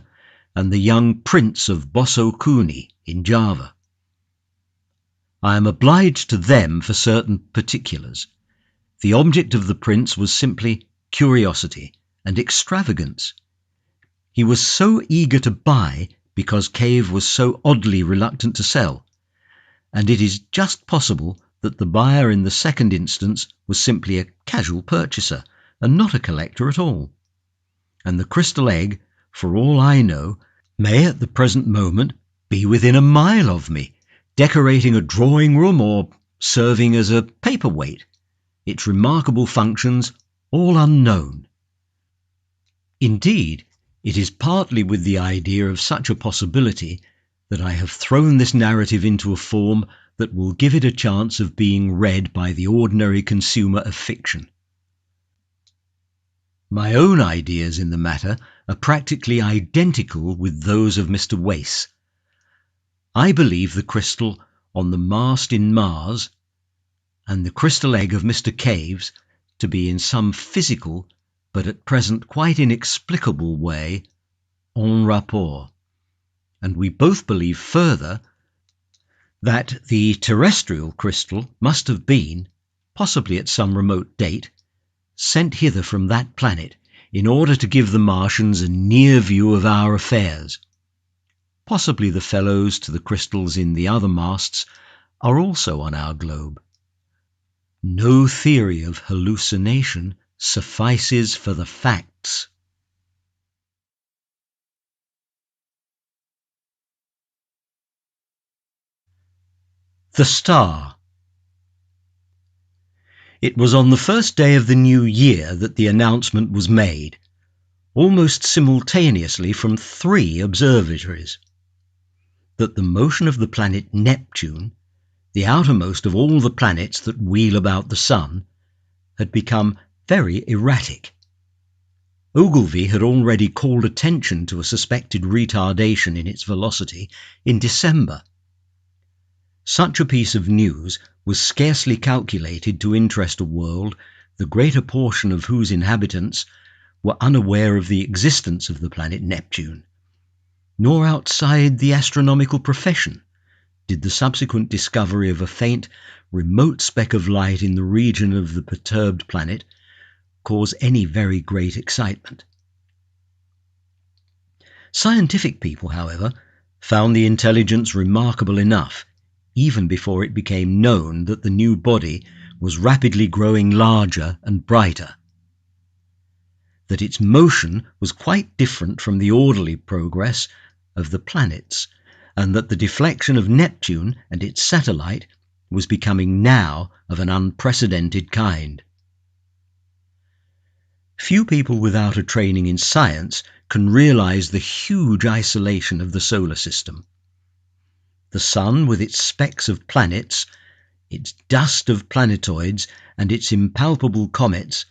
and the young Prince of Bosso Kuni in Java. I am obliged to them for certain particulars. The object of the prince was simply curiosity and extravagance. He was so eager to buy because Cave was so oddly reluctant to sell, and it is just possible that the buyer in the second instance was simply a casual purchaser and not a collector at all. And the crystal egg, for all I know, may at the present moment be within a mile of me, decorating a drawing room or serving as a paperweight, its remarkable functions all unknown. Indeed, it is partly with the idea of such a possibility that I have thrown this narrative into a form that will give it a chance of being read by the ordinary consumer of fiction. My own ideas in the matter are practically identical with those of Mr. Wace. I believe the crystal on the mast in Mars and the crystal egg of Mr. Caves to be in some physical, but at present quite inexplicable way, en rapport. And we both believe further that the terrestrial crystal must have been, possibly at some remote date, sent hither from that planet in order to give the Martians a near view of our affairs. Possibly the fellows to the crystals in the other masts are also on our globe. No theory of hallucination suffices for the facts. The Star. It was on the first day of the new year that the announcement was made, almost simultaneously from 3 observatories, that the motion of the planet Neptune, the outermost of all the planets that wheel about the sun, had become very erratic. Ogilvy had already called attention to a suspected retardation in its velocity in December. Such a piece of news was scarcely calculated to interest a world the greater portion of whose inhabitants were unaware of the existence of the planet Neptune, nor outside the astronomical profession did the subsequent discovery of a faint, remote speck of light in the region of the perturbed planet cause any very great excitement. Scientific people, however, found the intelligence remarkable enough, even before it became known that the new body was rapidly growing larger and brighter, that its motion was quite different from the orderly progress of the planets, and that the deflection of Neptune and its satellite was becoming now of an unprecedented kind. Few people without a training in science can realize the huge isolation of the solar system. The sun, with its specks of planets, its dust of planetoids, and its impalpable comets,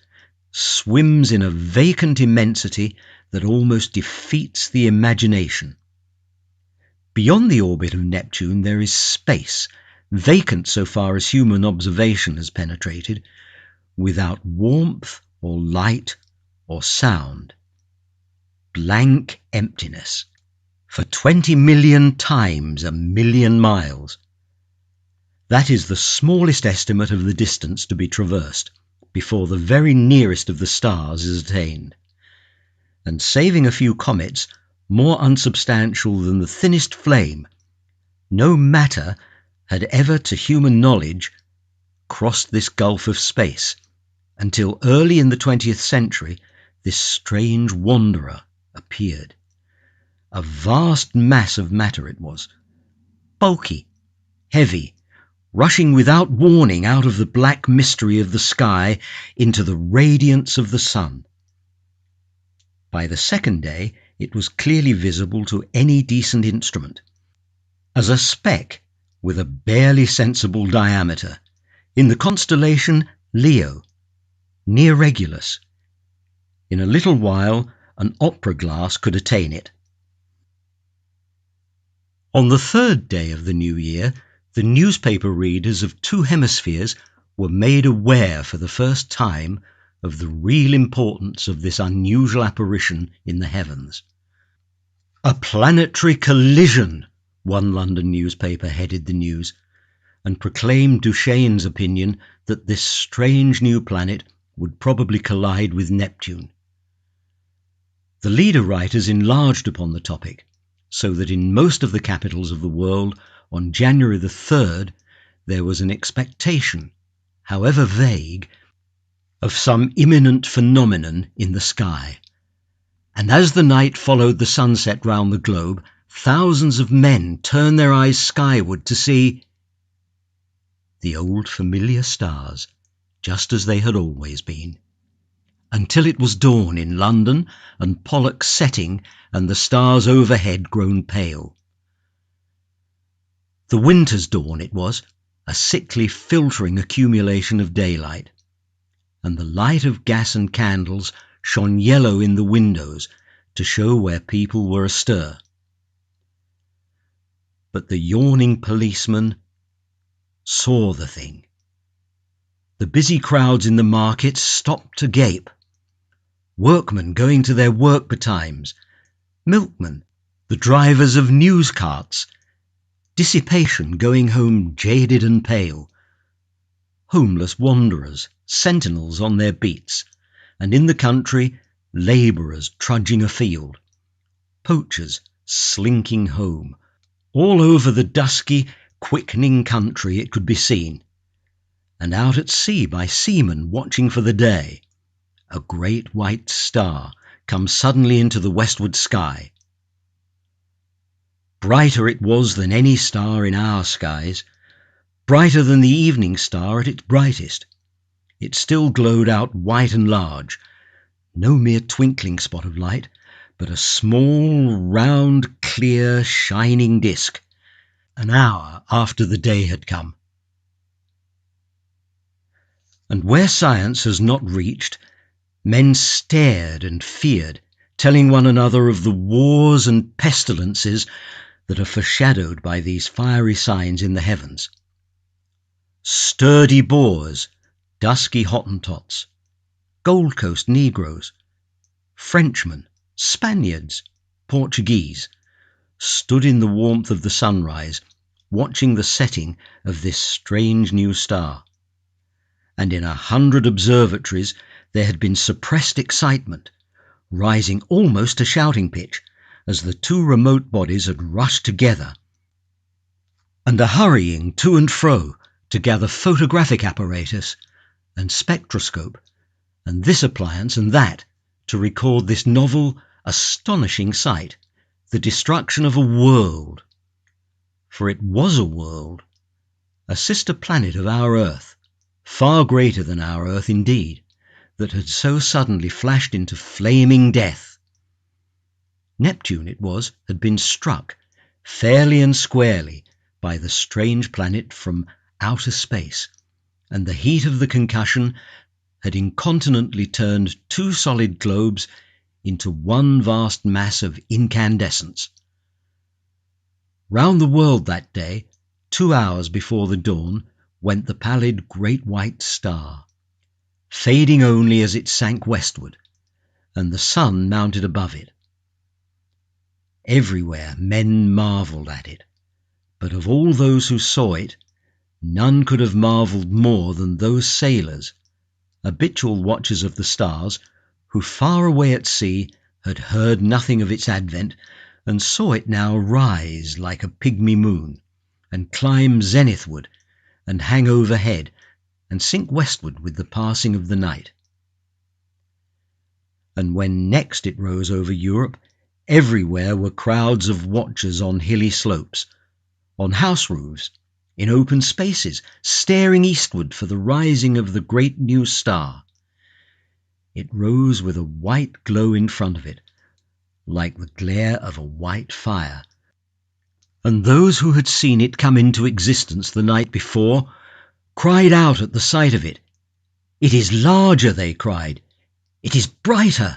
swims in a vacant immensity that almost defeats the imagination. Beyond the orbit of Neptune there is space, vacant so far as human observation has penetrated, without warmth or light or sound. Blank emptiness, for 20 million times a million miles. That is the smallest estimate of the distance to be traversed before the very nearest of the stars is attained. And saving a few comets, more unsubstantial than the thinnest flame, no matter had ever to human knowledge crossed this gulf of space, until early in the 20th century this strange wanderer appeared. A vast mass of matter it was, bulky, heavy, rushing without warning out of the black mystery of the sky into the radiance of the sun. By the second day it was clearly visible to any decent instrument, as a speck with a barely sensible diameter, in the constellation Leo, near Regulus. In a little while an opera glass could attain it. On the 3rd day of the new year, the newspaper readers of 2 hemispheres were made aware for the first time of the real importance of this unusual apparition in the heavens. A planetary collision, one London newspaper headed the news, and proclaimed Duchesne's opinion that this strange new planet would probably collide with Neptune. The leader writers enlarged upon the topic, so that in most of the capitals of the world on January the 3rd there was an expectation, however vague, of some imminent phenomenon in the sky. And as the night followed the sunset round the globe, thousands of men turned their eyes skyward to see the old familiar stars, just as they had always been, until it was dawn in London and Pollux setting and the stars overhead grown pale. The winter's dawn it was, a sickly filtering accumulation of daylight, and the light of gas and candles shone yellow in the windows to show where people were astir. But the yawning policeman saw the thing. The busy crowds in the markets stopped to gape. Workmen going to their work betimes, milkmen, the drivers of news carts, dissipation going home jaded and pale, homeless wanderers, sentinels on their beats, and in the country labourers trudging afield, poachers slinking home. All over the dusky, quickening country it could be seen, and out at sea by seamen watching for the day, a great white star come suddenly into the westward sky. Brighter it was than any star in our skies, brighter than the evening star at its brightest. It still glowed out white and large, no mere twinkling spot of light, but a small, round, clear, shining disk, an hour after the day had come. And where science has not reached, men stared and feared, telling one another of the wars and pestilences that are foreshadowed by these fiery signs in the heavens. Sturdy Boers, dusky Hottentots, Gold Coast Negroes, Frenchmen, Spaniards, Portuguese, stood in the warmth of the sunrise, watching the setting of this strange new star. And in 100 observatories there had been suppressed excitement, rising almost to shouting pitch, as the two remote bodies had rushed together, and a hurrying to and fro to gather photographic apparatus and spectroscope, and this appliance and that, to record this novel, astonishing sight, the destruction of a world. For it was a world, a sister planet of our Earth, far greater than our Earth indeed, that had so suddenly flashed into flaming death. Neptune, it was, had been struck, fairly and squarely, by the strange planet from outer space, and the heat of the concussion had incontinently turned two solid globes into one vast mass of incandescence. Round the world that day, 2 hours before the dawn, went the pallid great white star, fading only as it sank westward, and the sun mounted above it. Everywhere men marvelled at it, but of all those who saw it, none could have marvelled more than those sailors, habitual watchers of the stars, who far away at sea had heard nothing of its advent, and saw it now rise like a pygmy moon, and climb zenithward, and hang overhead, and sink westward with the passing of the night. And when next it rose over Europe, everywhere were crowds of watchers on hilly slopes, on house roofs, in open spaces, staring eastward for the rising of the great new star. It rose with a white glow in front of it, like the glare of a white fire, and those who had seen it come into existence the night before cried out at the sight of it. "It is larger," they cried. "It is brighter."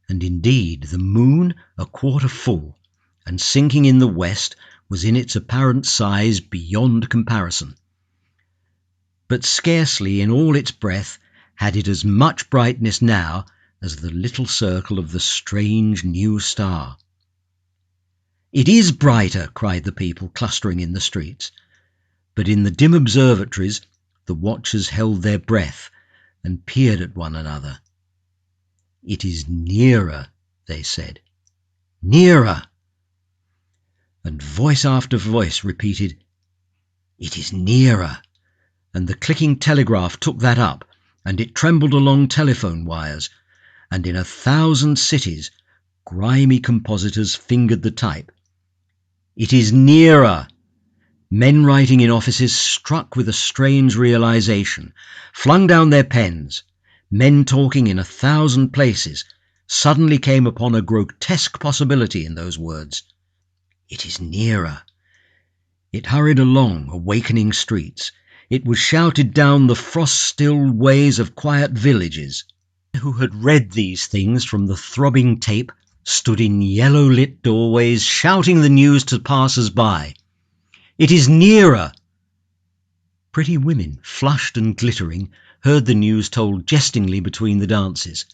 And indeed the moon, a quarter full, and sinking in the west, was in its apparent size beyond comparison. But scarcely in all its breadth had it as much brightness now as the little circle of the strange new star. "It is brighter," cried the people clustering in the streets. But in the dim observatories the watchers held their breath and peered at one another. "It is nearer," they said. "Nearer!" And voice after voice repeated, "It is nearer!" And the clicking telegraph took that up, and it trembled along telephone wires, and in 1,000 cities grimy compositors fingered the type. "It is nearer!" Men writing in offices, struck with a strange realization, flung down their pens. Men talking in 1,000 places suddenly came upon a grotesque possibility in those words. It is nearer. It hurried along awakening streets. It was shouted down the frost-stilled ways of quiet villages. Who had read these things from the throbbing tape stood in yellow-lit doorways shouting the news to passers-by. "It is nearer!" Pretty women, flushed and glittering, heard the news told jestingly between the dances,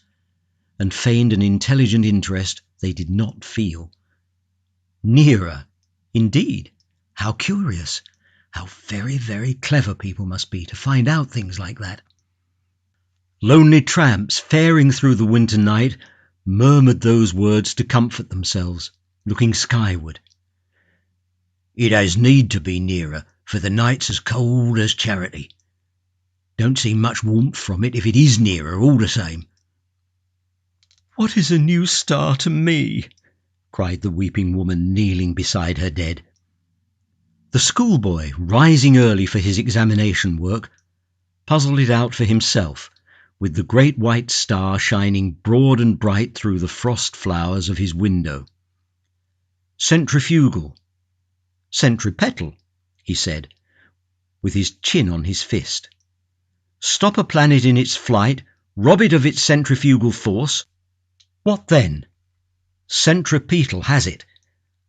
and feigned an intelligent interest they did not feel. Nearer, indeed! How curious! How very, very clever people must be to find out things like that. Lonely tramps faring through the winter night murmured those words to comfort themselves, looking skyward. "It has need to be nearer, for the night's as cold as charity. Don't see much warmth from it if it is nearer all the same." "What is a new star to me?" cried the weeping woman kneeling beside her dead. The schoolboy, rising early for his examination work, puzzled it out for himself, with the great white star shining broad and bright through the frost flowers of his window. "Centrifugal. Centripetal," he said, with his chin on his fist. "Stop a planet in its flight, rob it of its centrifugal force. What then? Centripetal has it,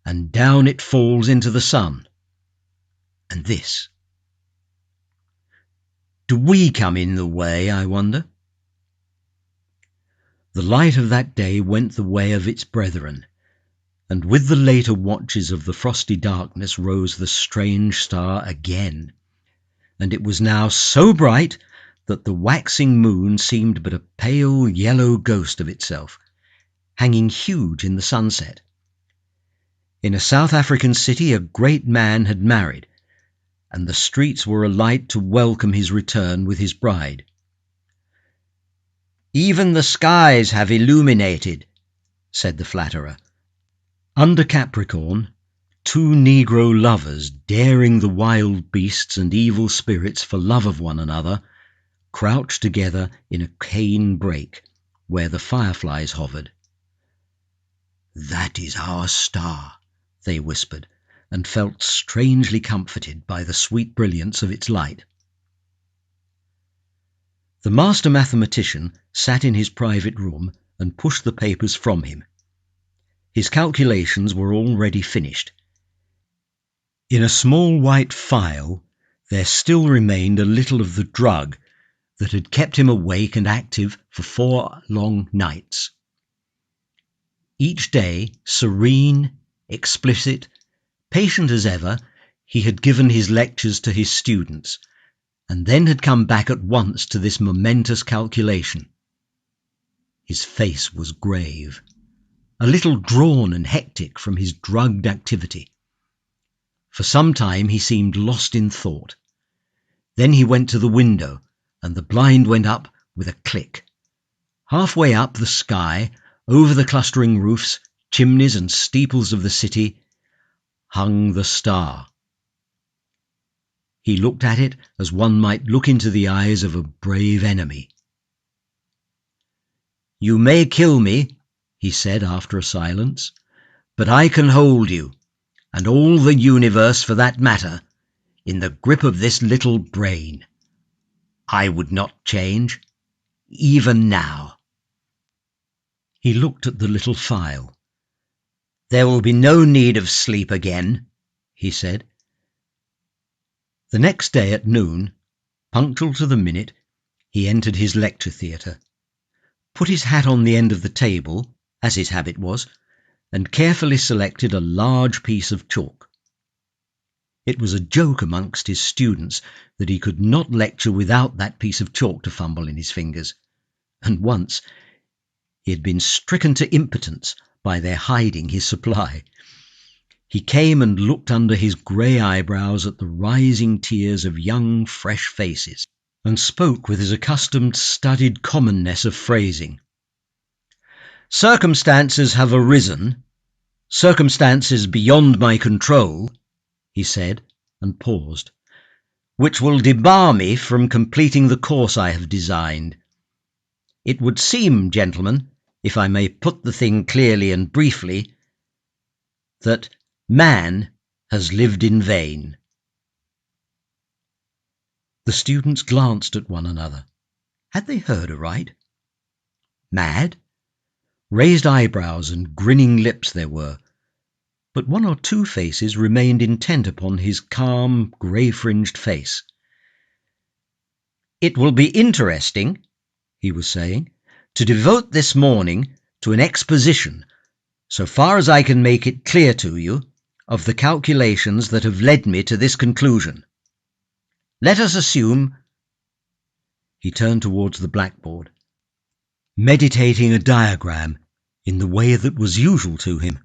and down it falls into the sun. And this. Do we come in the way, I wonder?" The light of that day went the way of its brethren, and with the later watches of the frosty darkness rose the strange star again, and it was now so bright that the waxing moon seemed but a pale yellow ghost of itself, hanging huge in the sunset. In a South African city a great man had married, and the streets were alight to welcome his return with his bride. "Even the skies have illuminated," said the flatterer. Under Capricorn, two Negro lovers, daring the wild beasts and evil spirits for love of one another, crouched together in a cane brake, where the fireflies hovered. "That is our star," they whispered, and felt strangely comforted by the sweet brilliance of its light. The master mathematician sat in his private room and pushed the papers from him. His calculations were already finished. In a small white phial there still remained a little of the drug that had kept him awake and active for 4 long nights. Each day, serene, explicit, patient as ever, he had given his lectures to his students, and then had come back at once to this momentous calculation. His face was grave, a little drawn and hectic from his drugged activity. For some time he seemed lost in thought. Then he went to the window, and the blind went up with a click. Halfway up the sky, over the clustering roofs, chimneys and steeples of the city, hung the star. He looked at it as one might look into the eyes of a brave enemy. "You may kill me," he said after a silence, "but I can hold you, and all the universe for that matter, in the grip of this little brain. I would not change, even now." He looked at the little phial. "There will be no need of sleep again," he said. The next day at noon, punctual to the minute, he entered his lecture theatre, put his hat on the end of the table, as his habit was, and carefully selected a large piece of chalk. It was a joke amongst his students that he could not lecture without that piece of chalk to fumble in his fingers, and once He had been stricken to impotence by their hiding his supply. He came and looked under his grey eyebrows at the rising tiers of young, fresh faces, and spoke with his accustomed studied commonness of phrasing. "Circumstances have arisen, circumstances beyond my control," he said, and paused, "which will debar me from completing the course I have designed. It would seem, gentlemen, if I may put the thing clearly and briefly, that man has lived in vain." The students glanced at one another. Had they heard aright? Mad? Raised eyebrows and grinning lips there were, but one or two faces remained intent upon his calm, grey-fringed face. "It will be interesting," he was saying, "to devote this morning to an exposition, so far as I can make it clear to you, of the calculations that have led me to this conclusion. Let us assume—" He turned towards the blackboard, meditating a diagram in the way that was usual to him.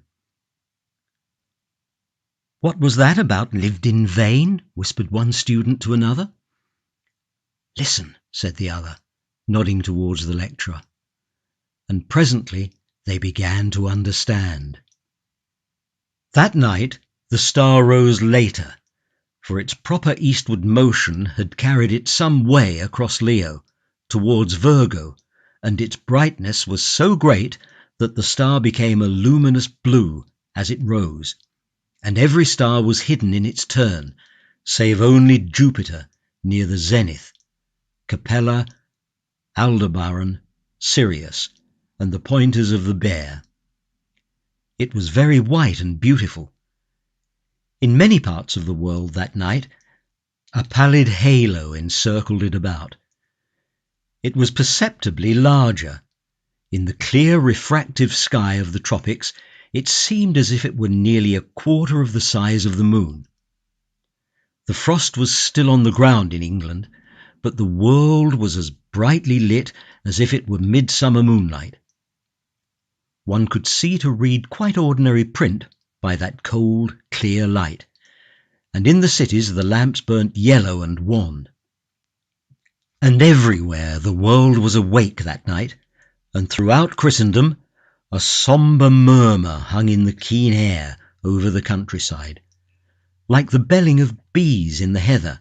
"What was that about lived in vain?" whispered one student to another. "Listen," said the other, nodding towards the lecturer. And presently they began to understand. That night the star rose later, for its proper eastward motion had carried it some way across Leo, towards Virgo, and its brightness was so great that the star became a luminous blue as it rose, and every star was hidden in its turn, save only Jupiter near the zenith, Capella, Aldebaran, Sirius, and the pointers of the Bear. It was very white and beautiful. In many parts of the world that night a pallid halo encircled it about. It was perceptibly larger. In the clear refractive sky of the tropics it seemed as if it were nearly a quarter of the size of the moon. The frost was still on the ground in England, but the world was as brightly lit as if it were midsummer moonlight. One could see to read quite ordinary print by that cold, clear light, and in the cities the lamps burnt yellow and wan. And everywhere the world was awake that night, and throughout Christendom a sombre murmur hung in the keen air over the countryside, like the belling of bees in the heather,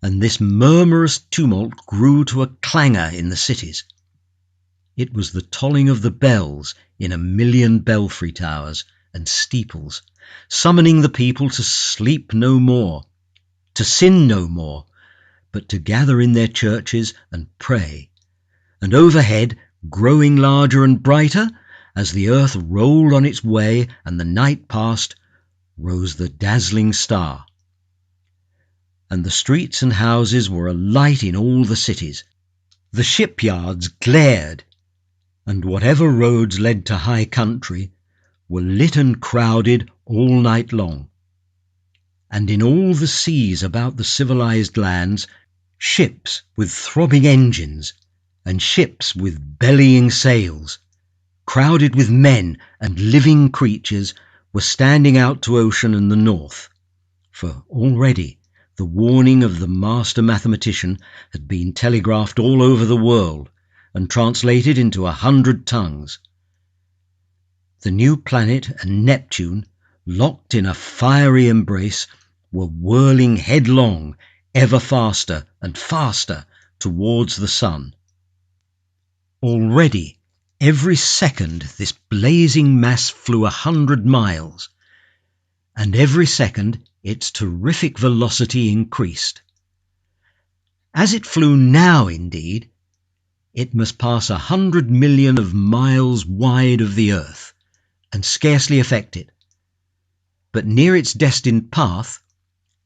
and this murmurous tumult grew to a clangour in the cities. It was the tolling of the bells in 1,000,000 belfry towers and steeples, summoning the people to sleep no more, to sin no more, but to gather in their churches and pray. And overhead, growing larger and brighter, as the earth rolled on its way and the night passed, rose the dazzling star. And the streets and houses were alight in all the cities. The shipyards glared, and whatever roads led to high country were lit and crowded all night long. And in all the seas about the civilized lands, ships with throbbing engines and ships with bellying sails, crowded with men and living creatures, were standing out to ocean and the north, for already the warning of the master mathematician had been telegraphed all over the world and translated into 100 tongues. The new planet and Neptune, locked in a fiery embrace, were whirling headlong, ever faster and faster towards the sun. Already, every second, this blazing mass flew 100 miles, and every second its terrific velocity increased. As it flew now, indeed, it must pass 100 million of miles wide of the earth, and scarcely affect it. But near its destined path,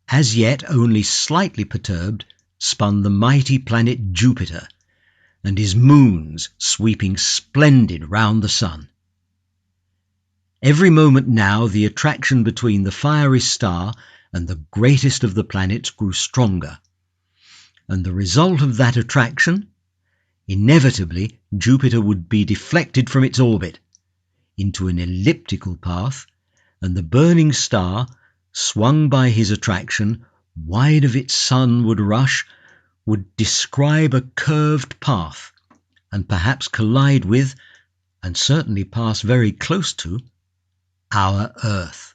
as yet only slightly perturbed, spun the mighty planet Jupiter, and his moons sweeping splendid round the sun. Every moment now the attraction between the fiery star and the greatest of the planets grew stronger, and the result of that attraction, inevitably Jupiter would be deflected from its orbit into an elliptical path, and the burning star, swung by his attraction, wide of its sun would rush, would describe a curved path, and perhaps collide with, and certainly pass very close to, our Earth.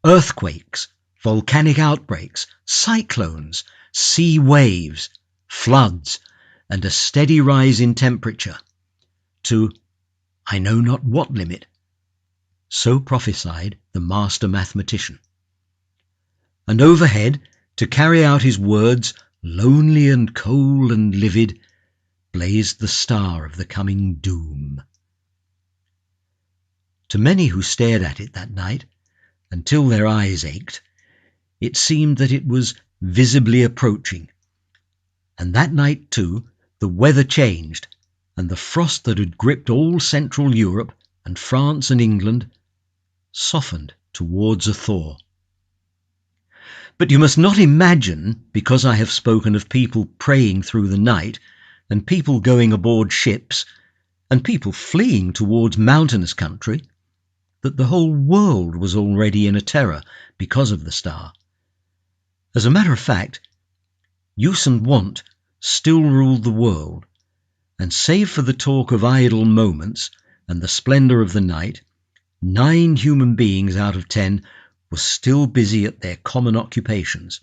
Earthquakes, volcanic outbreaks, cyclones, sea waves, floods, and a steady rise in temperature, to I know not what limit. So prophesied the master mathematician. And overhead, to carry out his words, lonely and cold and livid, blazed the star of the coming doom. To many who stared at it that night, until their eyes ached, it seemed that it was visibly approaching. And that night, too, the weather changed, and the frost that had gripped all Central Europe and France and England softened towards a thaw. But you must not imagine, because I have spoken of people praying through the night, and people going aboard ships, and people fleeing towards mountainous country, that the whole world was already in a terror because of the star. As a matter of fact, use and wont still ruled the world, and save for the talk of idle moments and the splendour of the night, 9 human beings out of 10 were still busy at their common occupations.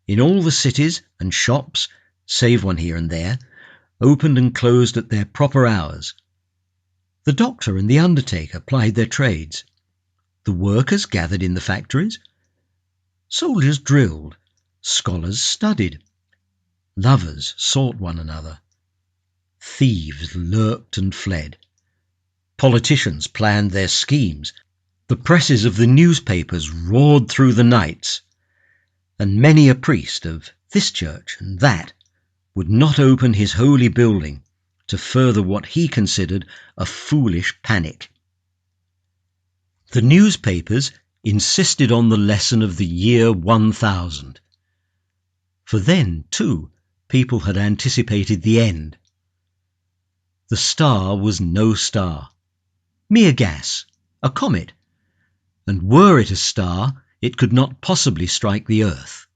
In all the cities and shops, save one here and there, opened and closed at their proper hours. The doctor and the undertaker plied their trades. The workers gathered in the factories. Soldiers drilled. Scholars studied. Lovers sought one another. Thieves lurked and fled. Politicians planned their schemes. The presses of the newspapers roared through the nights. And many a priest of this church and that would not open his holy building to further what he considered a foolish panic. The newspapers insisted on the lesson of the year 1000. For then, too, people had anticipated the end. The star was no star, mere gas, a comet, and were it a star, it could not possibly strike the earth.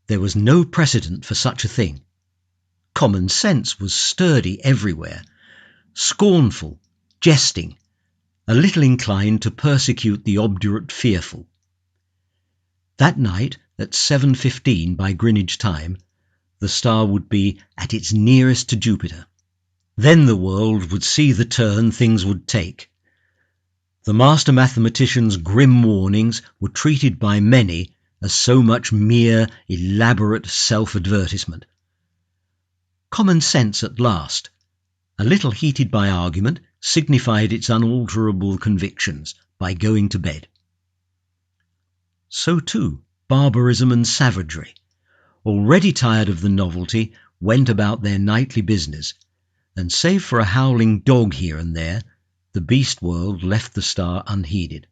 There was no precedent for such a thing. Common sense was sturdy everywhere, scornful, jesting, a little inclined to persecute the obdurate fearful. That night, at 7:15 by Greenwich time, the star would be at its nearest to Jupiter. Then the world would see the turn things would take. The master mathematician's grim warnings were treated by many as so much mere, elaborate self-advertisement. Common sense at last, a little heated by argument, signified its unalterable convictions by going to bed. So too, barbarism and savagery, already tired of the novelty, went about their nightly business, and save for a howling dog here and there, the beast world left the star unheeded.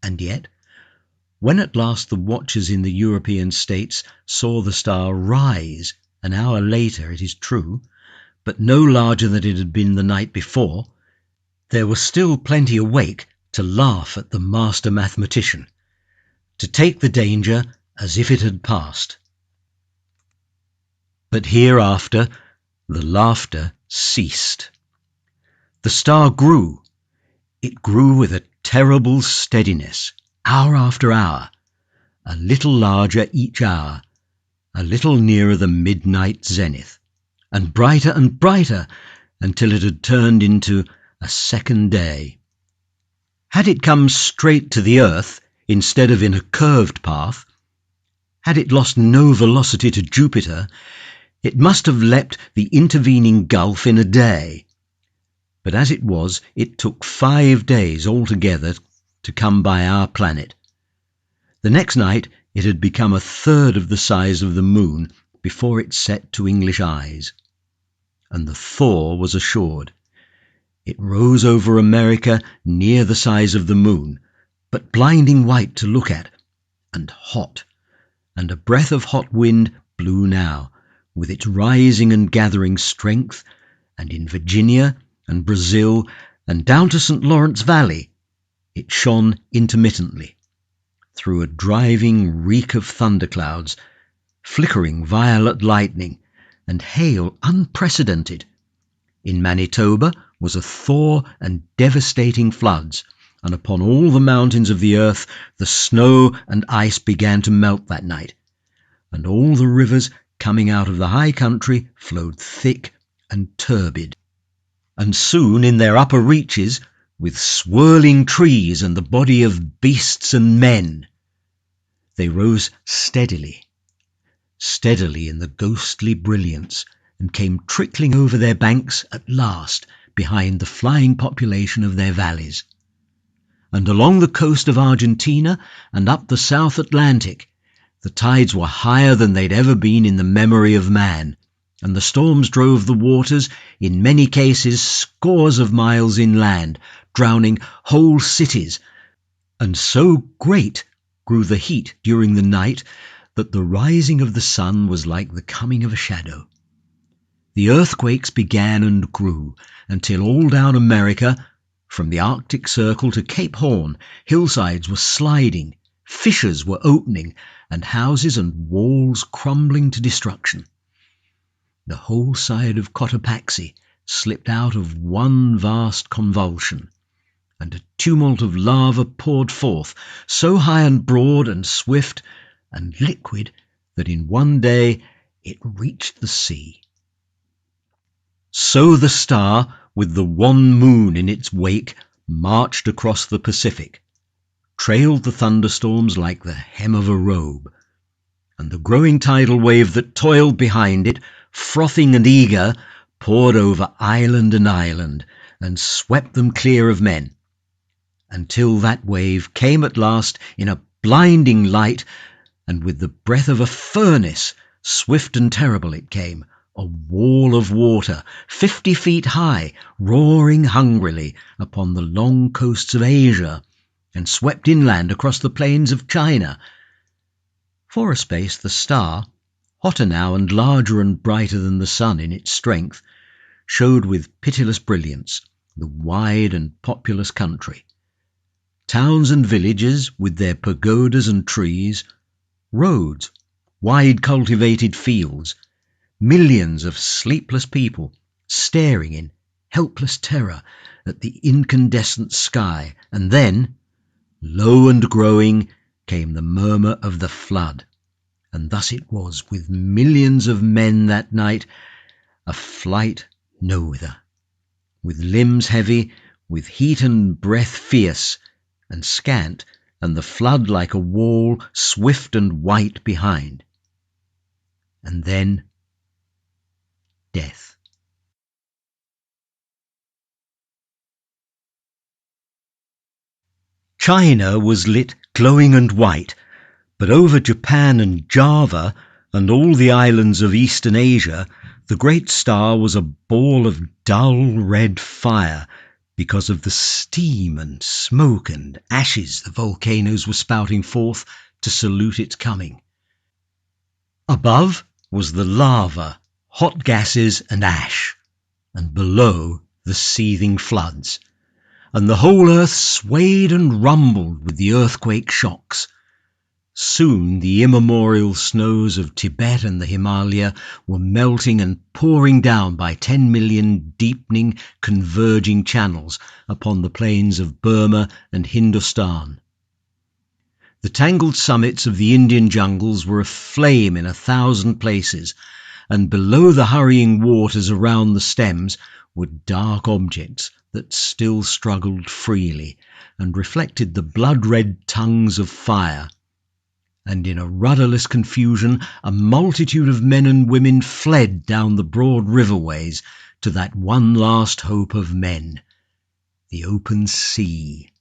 And yet, when at last the watchers in the European states saw the star rise, an hour later it is true, but no larger than it had been the night before, there was still plenty awake to laugh at the master mathematician, to take the danger as if it had passed. But hereafter the laughter ceased. The star grew. It grew with a terrible steadiness, hour after hour, a little larger each hour, a little nearer the midnight zenith, and brighter until it had turned into a second day. Had it come straight to the earth instead of in a curved path, had it lost no velocity to Jupiter, it must have leapt the intervening gulf in a day. But as it was, it took 5 days altogether to come by our planet. The next night it had become a third of the size of the moon before it set to English eyes. And the thaw was assured. It rose over America near the size of the moon, but blinding white to look at, and hot, and a breath of hot wind blew now, with its rising and gathering strength, and in Virginia and Brazil and down to St. Lawrence Valley it shone intermittently, through a driving reek of thunderclouds, flickering violet lightning, and hail unprecedented. In Manitoba was a thaw and devastating floods, and upon all the mountains of the earth the snow and ice began to melt that night, and all the rivers coming out of the high country flowed thick and turbid. And soon in their upper reaches, with swirling trees and the body of beasts and men, they rose steadily in the ghostly brilliance, and came trickling over their banks at last behind the flying population of their valleys. And along the coast of Argentina and up the South Atlantic, the tides were higher than they'd ever been in the memory of man, and the storms drove the waters, in many cases scores of miles inland, drowning whole cities, and so great grew the heat during the night that the rising of the sun was like the coming of a shadow. The earthquakes began and grew, until all down America, from the Arctic Circle to Cape Horn, hillsides were sliding, fissures were opening, and houses and walls crumbling to destruction. The whole side of Cotopaxi slipped out of one vast convulsion, and a tumult of lava poured forth, so high and broad and swift and liquid that in one day it reached the sea. So the Star, with the wan moon in its wake, marched across the Pacific, trailed the thunderstorms like the hem of a robe, and the growing tidal wave that toiled behind it, frothing and eager, poured over island and island, and swept them clear of men, until that wave came at last in a blinding light, and with the breath of a furnace, swift and terrible it came, a wall of water 50 feet high, roaring hungrily upon the long coasts of Asia, and swept inland across the plains of China. For a space the Star, hotter now and larger and brighter than the sun in its strength, showed with pitiless brilliance the wide and populous country. Towns and villages with their pagodas and trees, roads, wide cultivated fields, millions of sleepless people staring in helpless terror at the incandescent sky, and then, low and growing, came the murmur of the flood. And thus it was with millions of men that night, a flight nowhither, with limbs heavy, with heat and breath fierce and scant, and the flood like a wall swift and white behind. And then death. China was lit glowing and white, but over Japan and Java and all the islands of Eastern Asia, the great star was a ball of dull red fire because of the steam and smoke and ashes the volcanoes were spouting forth to salute its coming. Above was the lava, hot gases and ash, and below the seething floods, and the whole earth swayed and rumbled with the earthquake shocks. Soon the immemorial snows of Tibet and the Himalaya were melting and pouring down by 10 million deepening, converging channels upon the plains of Burma and Hindustan. The tangled summits of the Indian jungles were aflame in 1,000 places, and below the hurrying waters around the stems were dark objects that still struggled freely and reflected the blood-red tongues of fire. And in a rudderless confusion a multitude of men and women fled down the broad riverways to that one last hope of men, the open sea.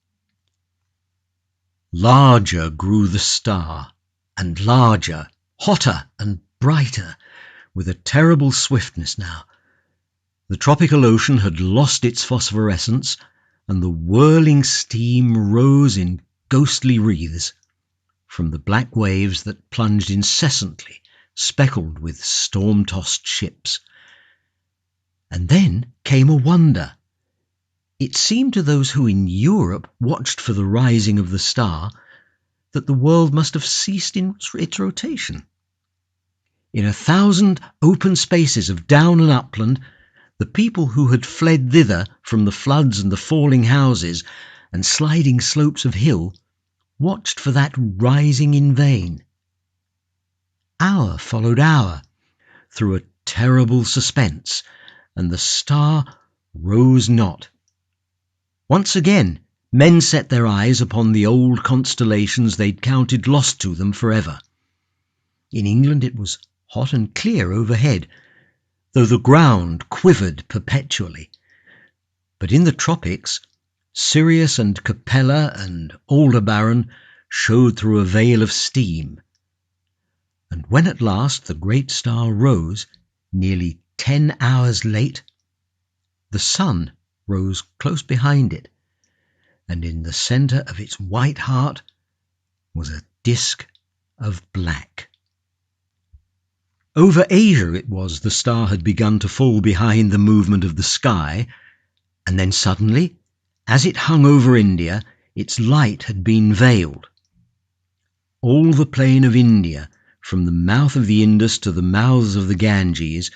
Larger grew the star, and larger, hotter and brighter, with a terrible swiftness now. The tropical ocean had lost its phosphorescence, and the whirling steam rose in ghostly wreaths from the black waves that plunged incessantly speckled with storm-tossed ships. And then came a wonder. It seemed to those who in Europe watched for the rising of the star that the world must have ceased in its rotation. In 1,000 open spaces of down and upland, the people who had fled thither from the floods and the falling houses and sliding slopes of hill watched for that rising in vain. Hour followed hour through a terrible suspense, and the star rose not. Once again, men set their eyes upon the old constellations they'd counted lost to them forever. In England it was hot and clear overhead, though the ground quivered perpetually. But in the tropics, Sirius and Capella and Aldebaran showed through a veil of steam. And when at last the great star rose, nearly 10 hours late, the sun rose close behind it, and in the centre of its white heart was a disk of black. Over Asia it was the star had begun to fall behind the movement of the sky, and then suddenly, as it hung over India, its light had been veiled. All the plain of India, from the mouth of the Indus to the mouths of the Ganges,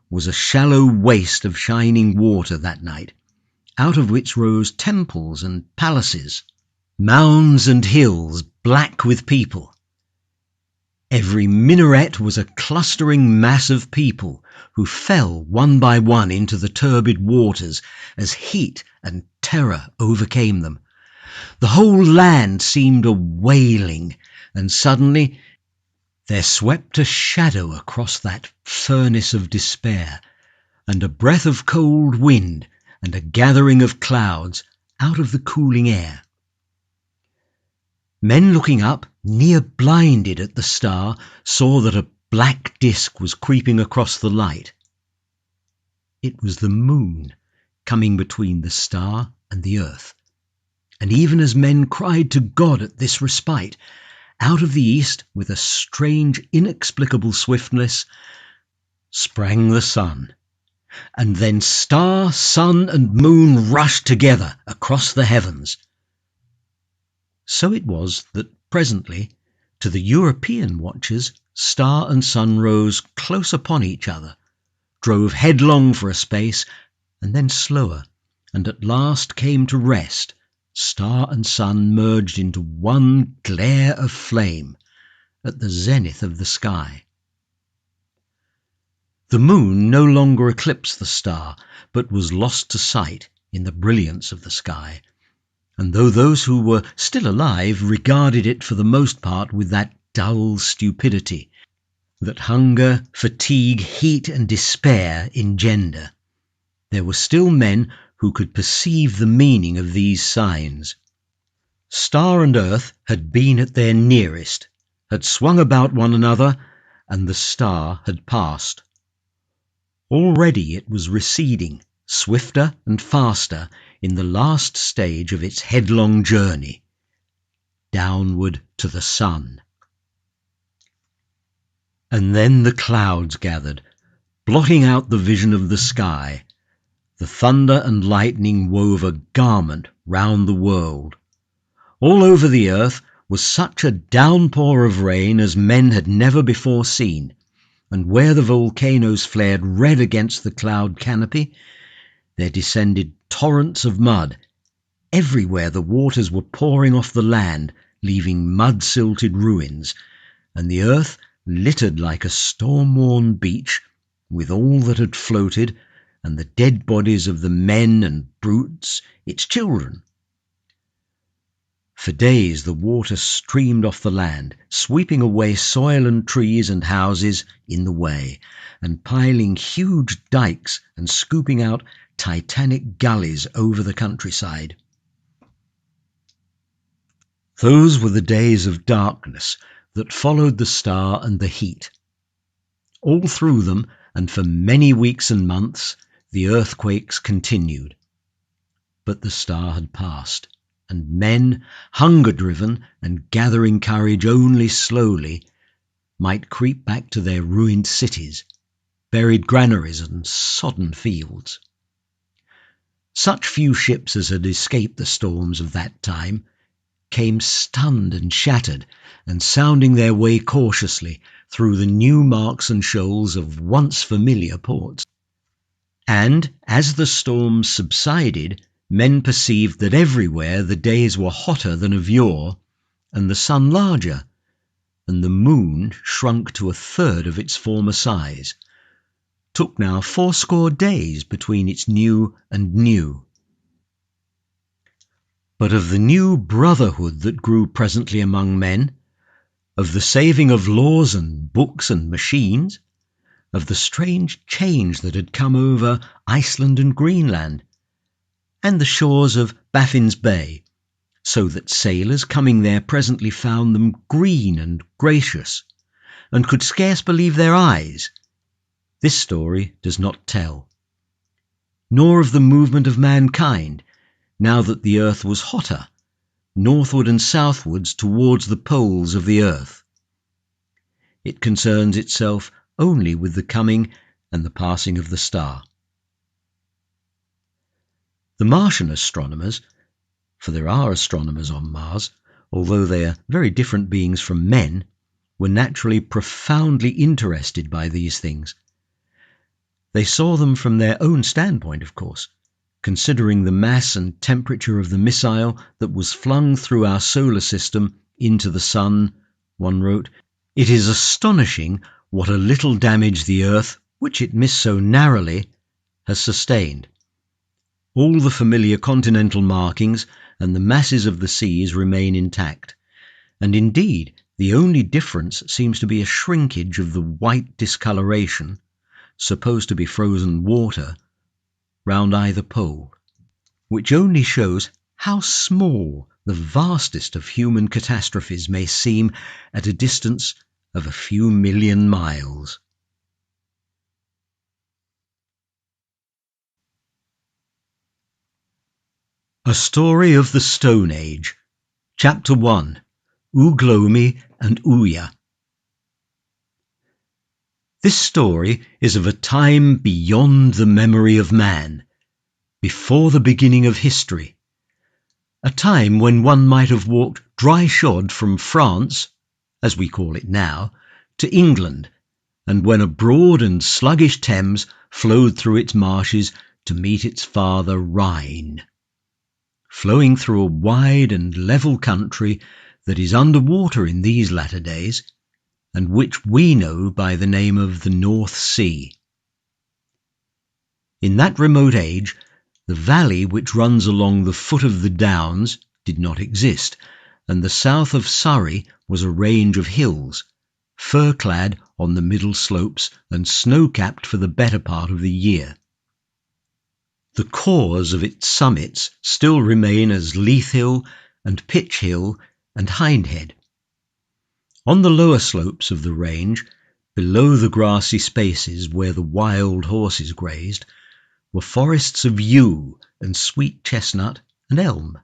was a shallow waste of shining water that night, out of which rose temples and palaces, mounds and hills black with people. Every minaret was a clustering mass of people who fell one by one into the turbid waters as heat and terror overcame them. The whole land seemed a wailing, and suddenly there swept a shadow across that furnace of despair, and a breath of cold wind and a gathering of clouds out of the cooling air. Men looking up, near blinded at the star, saw that a black disk was creeping across the light. It was the moon coming between the star and the earth. And even as men cried to God at this respite, out of the east, with a strange, inexplicable swiftness, sprang the sun. And then star, sun, and moon rushed together across the heavens. So it was that presently, to the European watchers, star and sun rose close upon each other, drove headlong for a space, and then slower, and at last came to rest. Star and sun merged into one glare of flame at the zenith of the sky. The moon no longer eclipsed the star, but was lost to sight in the brilliance of the sky. And though those who were still alive regarded it for the most part with that dull stupidity that hunger, fatigue, heat, and despair engender, there were still men who could perceive the meaning of these signs. Star and earth had been at their nearest, had swung about one another, and the star had passed. Already it was receding, swifter and faster, in the last stage of its headlong journey, downward to the sun. And then the clouds gathered, blotting out the vision of the sky. The thunder and lightning wove a garment round the world. All over the earth was such a downpour of rain as men had never before seen, and where the volcanoes flared red against the cloud canopy, there descended torrents of mud. Everywhere the waters were pouring off the land, leaving mud-silted ruins, and the earth littered like a storm-worn beach with all that had floated, and the dead bodies of the men and brutes, its children. For days the water streamed off the land, sweeping away soil and trees and houses in the way, and piling huge dikes and scooping out titanic gullies over the countryside. Those were the days of darkness that followed the star and the heat. All through them, and for many weeks and months, the earthquakes continued. But the star had passed, and men, hunger-driven and gathering courage only slowly, might creep back to their ruined cities, buried granaries and sodden fields. Such few ships as had escaped the storms of that time came stunned and shattered and sounding their way cautiously through the new marks and shoals of once familiar ports. And as the storms subsided, men perceived that everywhere the days were hotter than of yore, and the sun larger, and the moon shrunk to 1/3 of its former size, took now 80 days between its new and new. But of the new brotherhood that grew presently among men, of the saving of laws and books and machines, of the strange change that had come over Iceland and Greenland, and the shores of Baffin's Bay, so that sailors coming there presently found them green and gracious, and could scarce believe their eyes, this story does not tell. Nor of the movement of mankind, now that the earth was hotter, northward and southwards towards the poles of the earth. It concerns itself only with the coming and the passing of the star. The Martian astronomers, for there are astronomers on Mars, although they are very different beings from men, were naturally profoundly interested by these things. They saw them from their own standpoint, of course, considering the mass and temperature of the missile that was flung through our solar system into the sun. One wrote, "It is astonishing what a little damage the earth, which it missed so narrowly, has sustained. All the familiar continental markings and the masses of the seas remain intact, and indeed the only difference seems to be a shrinkage of the white discoloration, supposed to be frozen water, round either pole, which only shows how small the vastest of human catastrophes may seem at a distance of a few million miles." A Story of the Stone Age, Chapter 1, Uglomi and Uya. This story is of a time beyond the memory of man, before the beginning of history, a time when one might have walked dry-shod from France, as we call it now, to England, and when a broad and sluggish Thames flowed through its marshes to meet its father Rhine, flowing through a wide and level country that is under water in these latter days, and which we know by the name of the North Sea. In that remote age, the valley which runs along the foot of the Downs did not exist, and the south of Surrey was a range of hills, fir-clad on the middle slopes and snow-capped for the better part of the year. The cores of its summits still remain as Leith Hill and Pitch Hill and Hindhead. On the lower slopes of the range, below the grassy spaces where the wild horses grazed, were forests of yew and sweet chestnut and elm,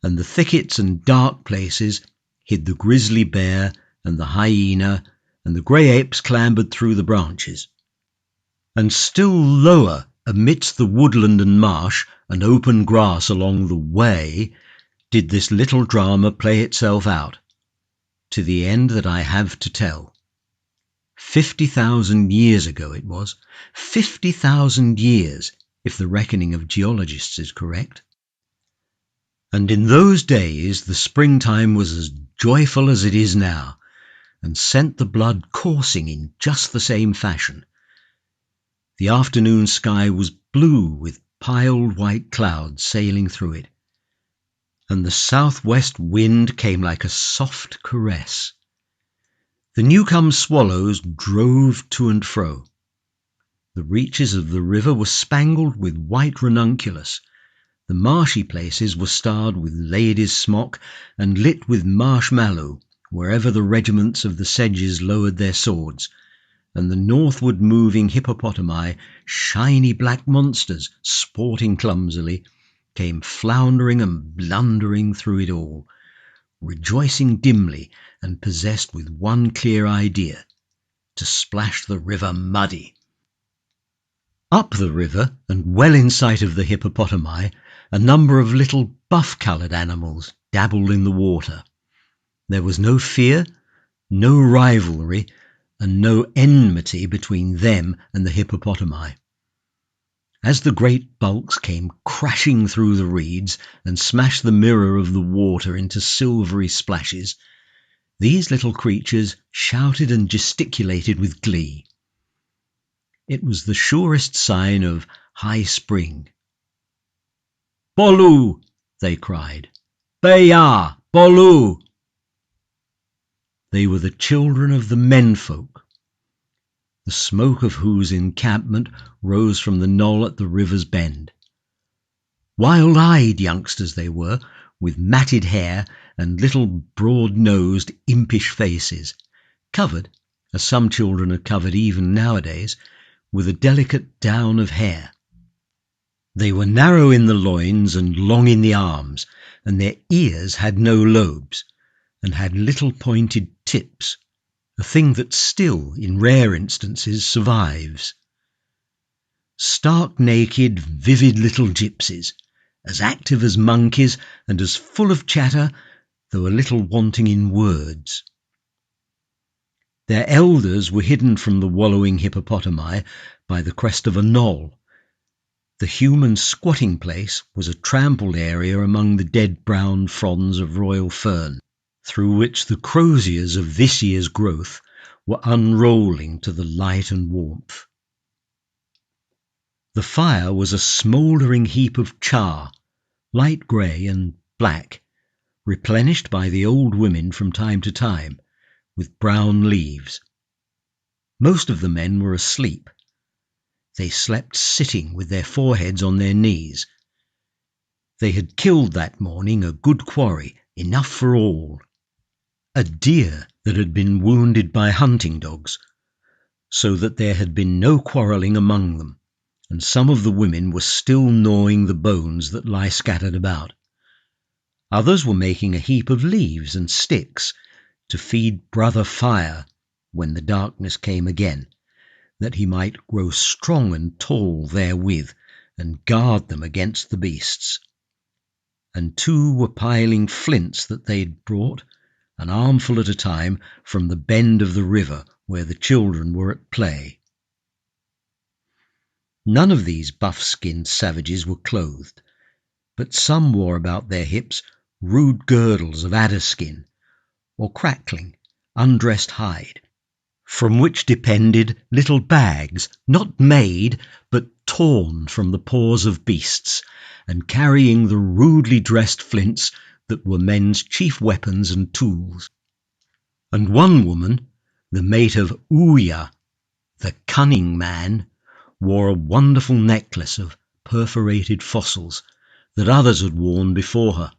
and the thickets and dark places hid the grizzly bear and the hyena, and the grey apes clambered through the branches. And still lower, amidst the woodland and marsh and open grass along the way, did this little drama play itself out, to the end that I have to tell. 50,000 years ago it was, 50,000 years, if the reckoning of geologists is correct. And in those days the springtime was as joyful as it is now, and sent the blood coursing in just the same fashion. The afternoon sky was blue with piled white clouds sailing through it, and the southwest wind came like a soft caress. The new-come swallows drove to and fro. The reaches of the river were spangled with white ranunculus. The marshy places were starred with lady's smock and lit with marshmallow wherever the regiments of the sedges lowered their swords, and the northward moving hippopotami, shiny black monsters sporting clumsily, came floundering and blundering through it all, rejoicing dimly and possessed with one clear idea: to splash the river muddy. Up the river, and well in sight of the hippopotami, a number of little buff-coloured animals dabbled in the water. There was no fear, no rivalry, and no enmity between them and the hippopotami. As the great bulks came crashing through the reeds and smashed the mirror of the water into silvery splashes, these little creatures shouted and gesticulated with glee. It was the surest sign of high spring. "Bolu!" they cried. "Beya! Bolu!" They were the children of the menfolk, the smoke of whose encampment rose from the knoll at the river's bend. Wild-eyed youngsters they were, with matted hair and little broad-nosed, impish faces, covered, as some children are covered even nowadays, with a delicate down of hair. They were narrow in the loins and long in the arms, and their ears had no lobes, and had little pointed tips, a thing that still, in rare instances, survives. Stark naked, vivid little gypsies, as active as monkeys and as full of chatter, though a little wanting in words. Their elders were hidden from the wallowing hippopotami by the crest of a knoll. The human squatting place was a trampled area among the dead brown fronds of royal fern, through which the croziers of this year's growth were unrolling to the light and warmth. The fire was a smouldering heap of char, light grey and black, replenished by the old women from time to time, with brown leaves. Most of the men were asleep. They slept sitting with their foreheads on their knees. They had killed that morning a good quarry, enough for all. A deer that had been wounded by hunting dogs, so that there had been no quarrelling among them, and some of the women were still gnawing the bones that lie scattered about. Others were making a heap of leaves and sticks to feed brother Fire when the darkness came again, that he might grow strong and tall therewith, and guard them against the beasts. And two were piling flints that they had brought, an armful at a time, from the bend of the river where the children were at play. None of these buff-skinned savages were clothed, but some wore about their hips rude girdles of adder skin, or crackling, undressed hide, from which depended little bags, not made, but torn from the paws of beasts, and carrying the rudely dressed flints that were men's chief weapons and tools. And one woman, the mate of Ouya, the cunning man, wore a wonderful necklace of perforated fossils that others had worn before her.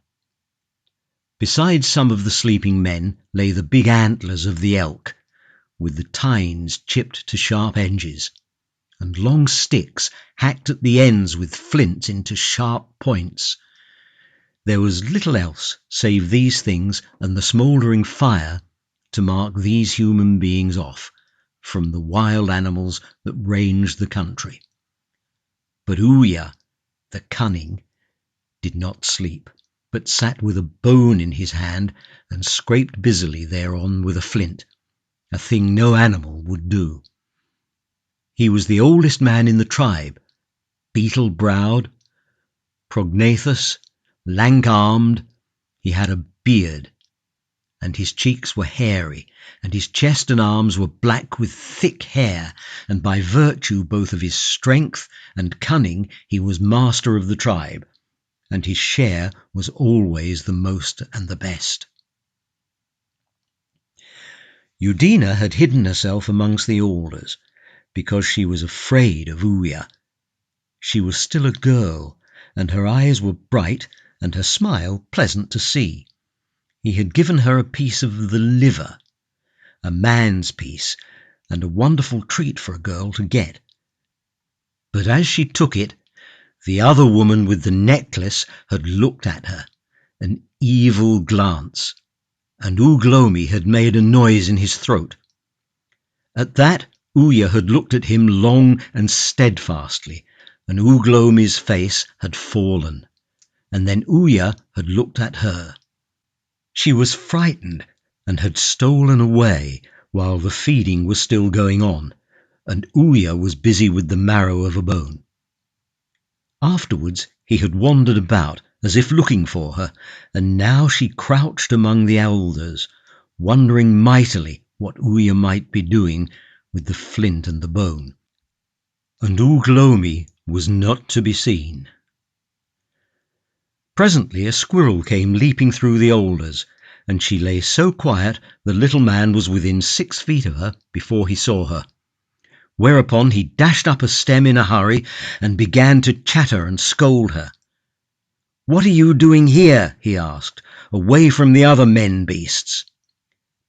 Beside some of the sleeping men lay the big antlers of the elk, with the tines chipped to sharp edges, and long sticks hacked at the ends with flint into sharp points. There was little else save these things and the smouldering fire to mark these human beings off from the wild animals that ranged the country. But Ouya, the cunning, did not sleep, but sat with a bone in his hand and scraped busily thereon with a flint, a thing no animal would do. He was the oldest man in the tribe, beetle-browed, prognathous, lank-armed. He had a beard, and his cheeks were hairy, and his chest and arms were black with thick hair, and by virtue both of his strength and cunning he was master of the tribe, and his share was always the most and the best. Udina had hidden herself amongst the alders, because she was afraid of Ouya. She was still a girl, and her eyes were bright, and her smile pleasant to see. He had given her a piece of the liver, a man's piece, and a wonderful treat for a girl to get. But as she took it, the other woman with the necklace had looked at her, an evil glance, and Uglomi had made a noise in his throat. At that, Uya had looked at him long and steadfastly, and Uglomi's face had fallen, and then Uya had looked at her. She was frightened and had stolen away while the feeding was still going on, and Uya was busy with the marrow of a bone. Afterwards he had wandered about as if looking for her, and now she crouched among the alders, wondering mightily what Uya might be doing with the flint and the bone. And Uglomi was not to be seen. Presently a squirrel came leaping through the alders, and she lay so quiet the little man was within 6 feet of her before he saw her. Whereupon he dashed up a stem in a hurry and began to chatter and scold her. "What are you doing here?" he asked, "away from the other men-beasts?"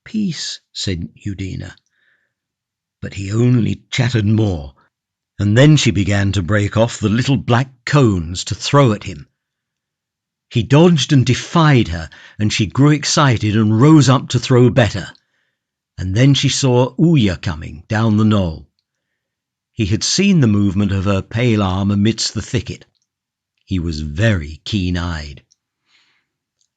"Peace," said Udina. But he only chattered more, and then she began to break off the little black cones to throw at him. He dodged and defied her, and she grew excited and rose up to throw better. And then she saw Uya coming down the knoll. He had seen the movement of her pale arm amidst the thicket. He was very keen-eyed.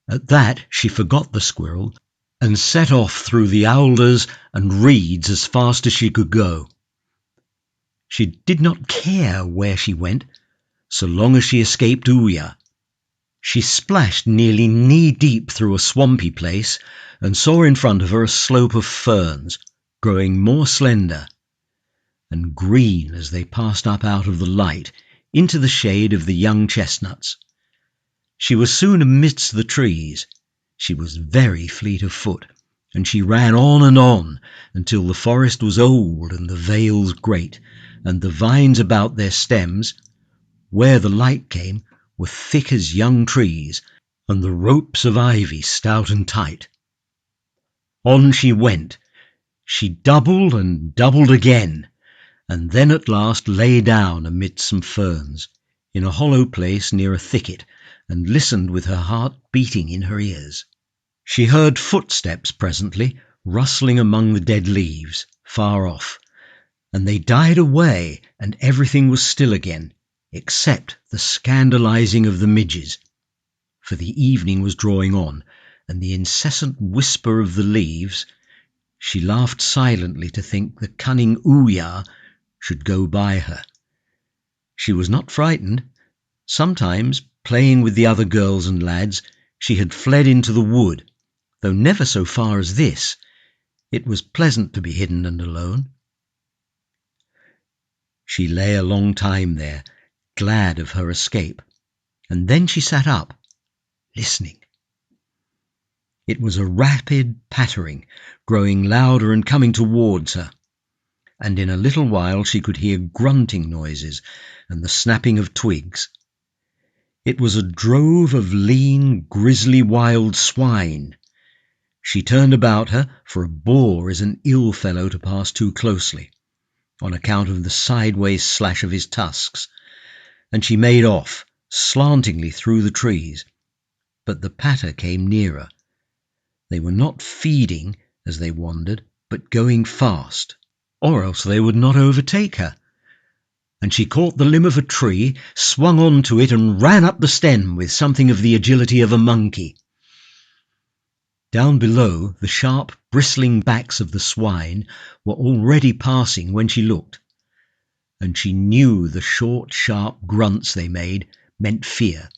At that she forgot the squirrel and set off through the alders and reeds as fast as she could go. She did not care where she went, so long as she escaped Uya. She splashed nearly knee-deep through a swampy place and saw in front of her a slope of ferns, growing more slender and green as they passed up out of the light into the shade of the young chestnuts. She was soon amidst the trees. She was very fleet of foot, and she ran on until the forest was old and the vales great, and the vines about their stems, where the light came, were thick as young trees, and the ropes of ivy stout and tight. On she went. She doubled and doubled again, and then at last lay down amid some ferns, in a hollow place near a thicket, and listened with her heart beating in her ears. She heard footsteps presently, rustling among the dead leaves, far off, and they died away, and everything was still again, except the scandalizing of the midges, for the evening was drawing on, and the incessant whisper of the leaves. She laughed silently to think the cunning Uya should go by her. She was not frightened. Sometimes, playing with the other girls and lads, she had fled into the wood, though never so far as this. It was pleasant to be hidden and alone. She lay a long time there, glad of her escape, and then she sat up, listening. It was a rapid pattering, growing louder and coming towards her, and in a little while she could hear grunting noises and the snapping of twigs. It was a drove of lean, grisly wild swine. She turned about her, for a boar is an ill fellow to pass too closely, on account of the sideways slash of his tusks, and she made off, slantingly through the trees. But the patter came nearer. They were not feeding as they wandered, but going fast, or else they would not overtake her. And she caught the limb of a tree, swung on to it, and ran up the stem with something of the agility of a monkey. Down below, the sharp, bristling backs of the swine were already passing when she looked, and she knew the short, sharp grunts they made meant fear.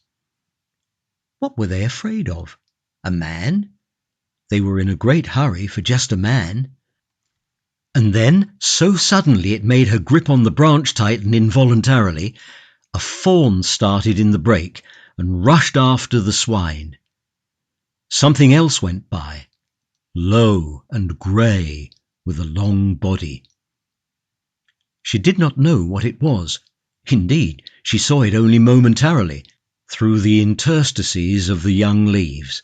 What were they afraid of? A man? They were in a great hurry for just a man. And then, so suddenly it made her grip on the branch tighten involuntarily, a fawn started in the brake and rushed after the swine. Something else went by, low and grey, with a long body. She did not know what it was. Indeed, she saw it only momentarily, through the interstices of the young leaves.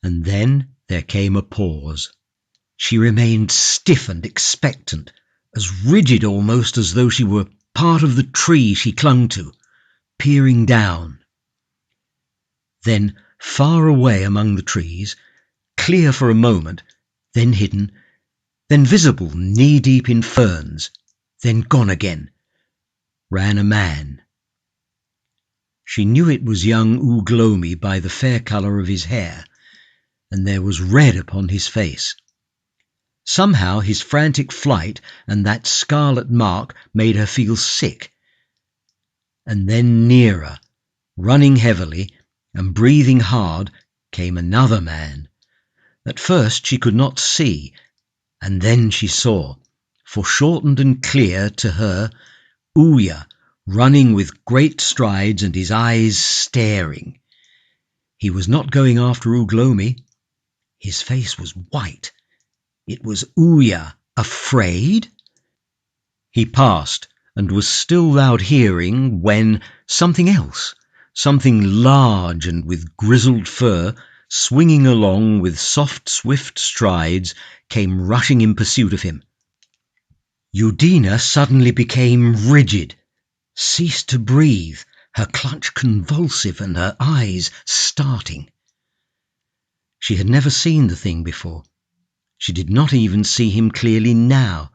And then there came a pause. She remained stiff and expectant, as rigid almost as though she were part of the tree she clung to, peering down. Then, far away among the trees, clear for a moment, then hidden, then visible knee-deep in ferns, then gone again, ran a man. She knew it was young Ugh Lomi by the fair colour of his hair, and there was red upon his face. Somehow his frantic flight and that scarlet mark made her feel sick. And then nearer, running heavily and breathing hard, came another man. At first she could not see, and then she saw, foreshortened and clear to her, Ouya, running with great strides and his eyes staring. He was not going after Ugh Lomi. His face was white. It was Ouya, afraid? He passed, and was still loud hearing when something else, something large and with grizzled fur, swinging along with soft, swift strides, came rushing in pursuit of him. Udina suddenly became rigid, ceased to breathe, her clutch convulsive and her eyes starting. She had never seen the thing before. She did not even see him clearly now,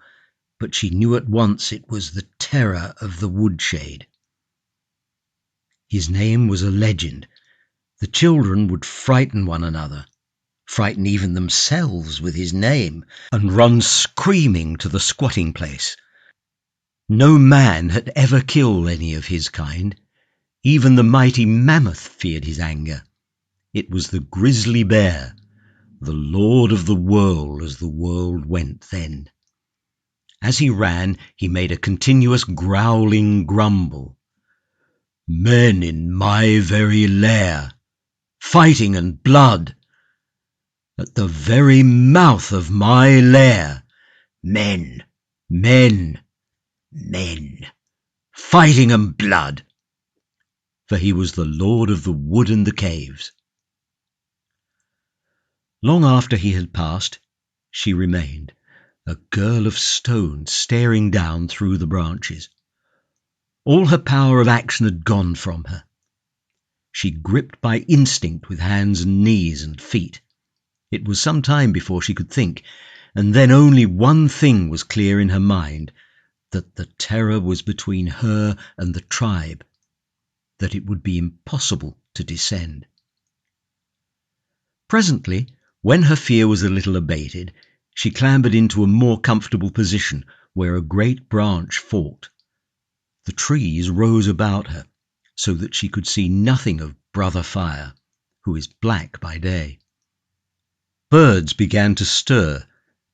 but she knew at once it was the terror of the woodshade. His name was a legend. The children would frighten one another, frighten even themselves with his name, and run screaming to the squatting place. No man had ever killed any of his kind. Even the mighty mammoth feared his anger. It was the grizzly bear, the lord of the world as the world went then. As he ran, he made a continuous growling grumble. Men in my very lair, fighting and blood. At the very mouth of my lair, men, men, men, fighting and blood. For he was the lord of the wood and the caves. Long after he had passed, she remained, a girl of stone staring down through the branches. All her power of action had gone from her. She gripped by instinct with hands and knees and feet. It was some time before she could think, and then only one thing was clear in her mind, that the terror was between her and the tribe, that it would be impossible to descend. Presently, when her fear was a little abated, she clambered into a more comfortable position where a great branch forked. The trees rose about her, so that she could see nothing of Brother Fire, who is black by day. Birds began to stir,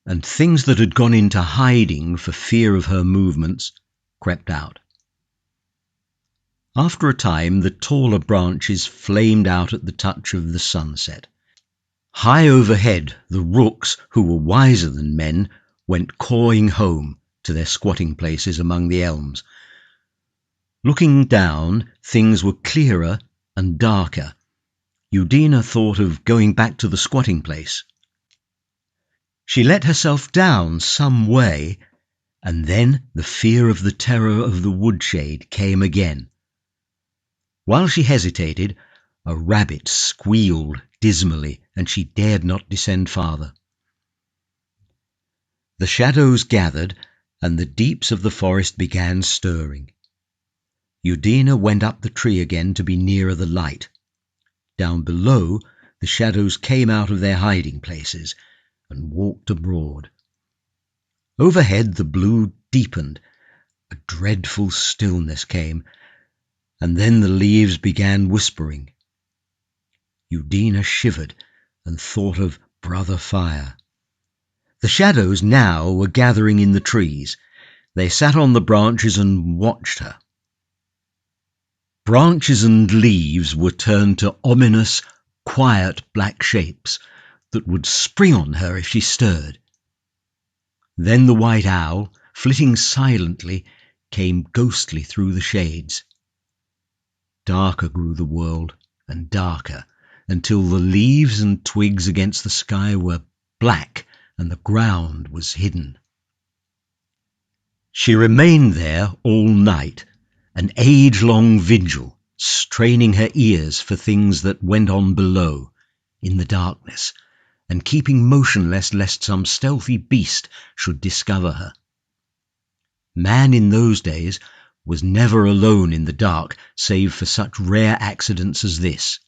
and things that had gone into hiding for fear of her movements crept out. After a time, the taller branches flamed out at the touch of the sunset. High overhead, the rooks, who were wiser than men, went cawing home to their squatting places among the elms. Looking down, things were clearer and darker. Udina thought of going back to the squatting place. She let herself down some way, and then the fear of the terror of the woodshade came again. While she hesitated, a rabbit squealed dismally, and she dared not descend farther. The shadows gathered, and the deeps of the forest began stirring. Udina went up the tree again to be nearer the light. Down below, the shadows came out of their hiding places and walked abroad. Overhead the blue deepened, a dreadful stillness came, and then the leaves began whispering. Udina shivered and thought of Brother Fire. The shadows now were gathering in the trees. They sat on the branches and watched her. Branches and leaves were turned to ominous, quiet black shapes that would spring on her if she stirred. Then the white owl, flitting silently, came ghostly through the shades. Darker grew the world, and darker, until the leaves and twigs against the sky were black and the ground was hidden. She remained there all night, an age-long vigil, straining her ears for things that went on below, in the darkness, and keeping motionless lest some stealthy beast should discover her. Man in those days was never alone in the dark, save for such rare accidents as this.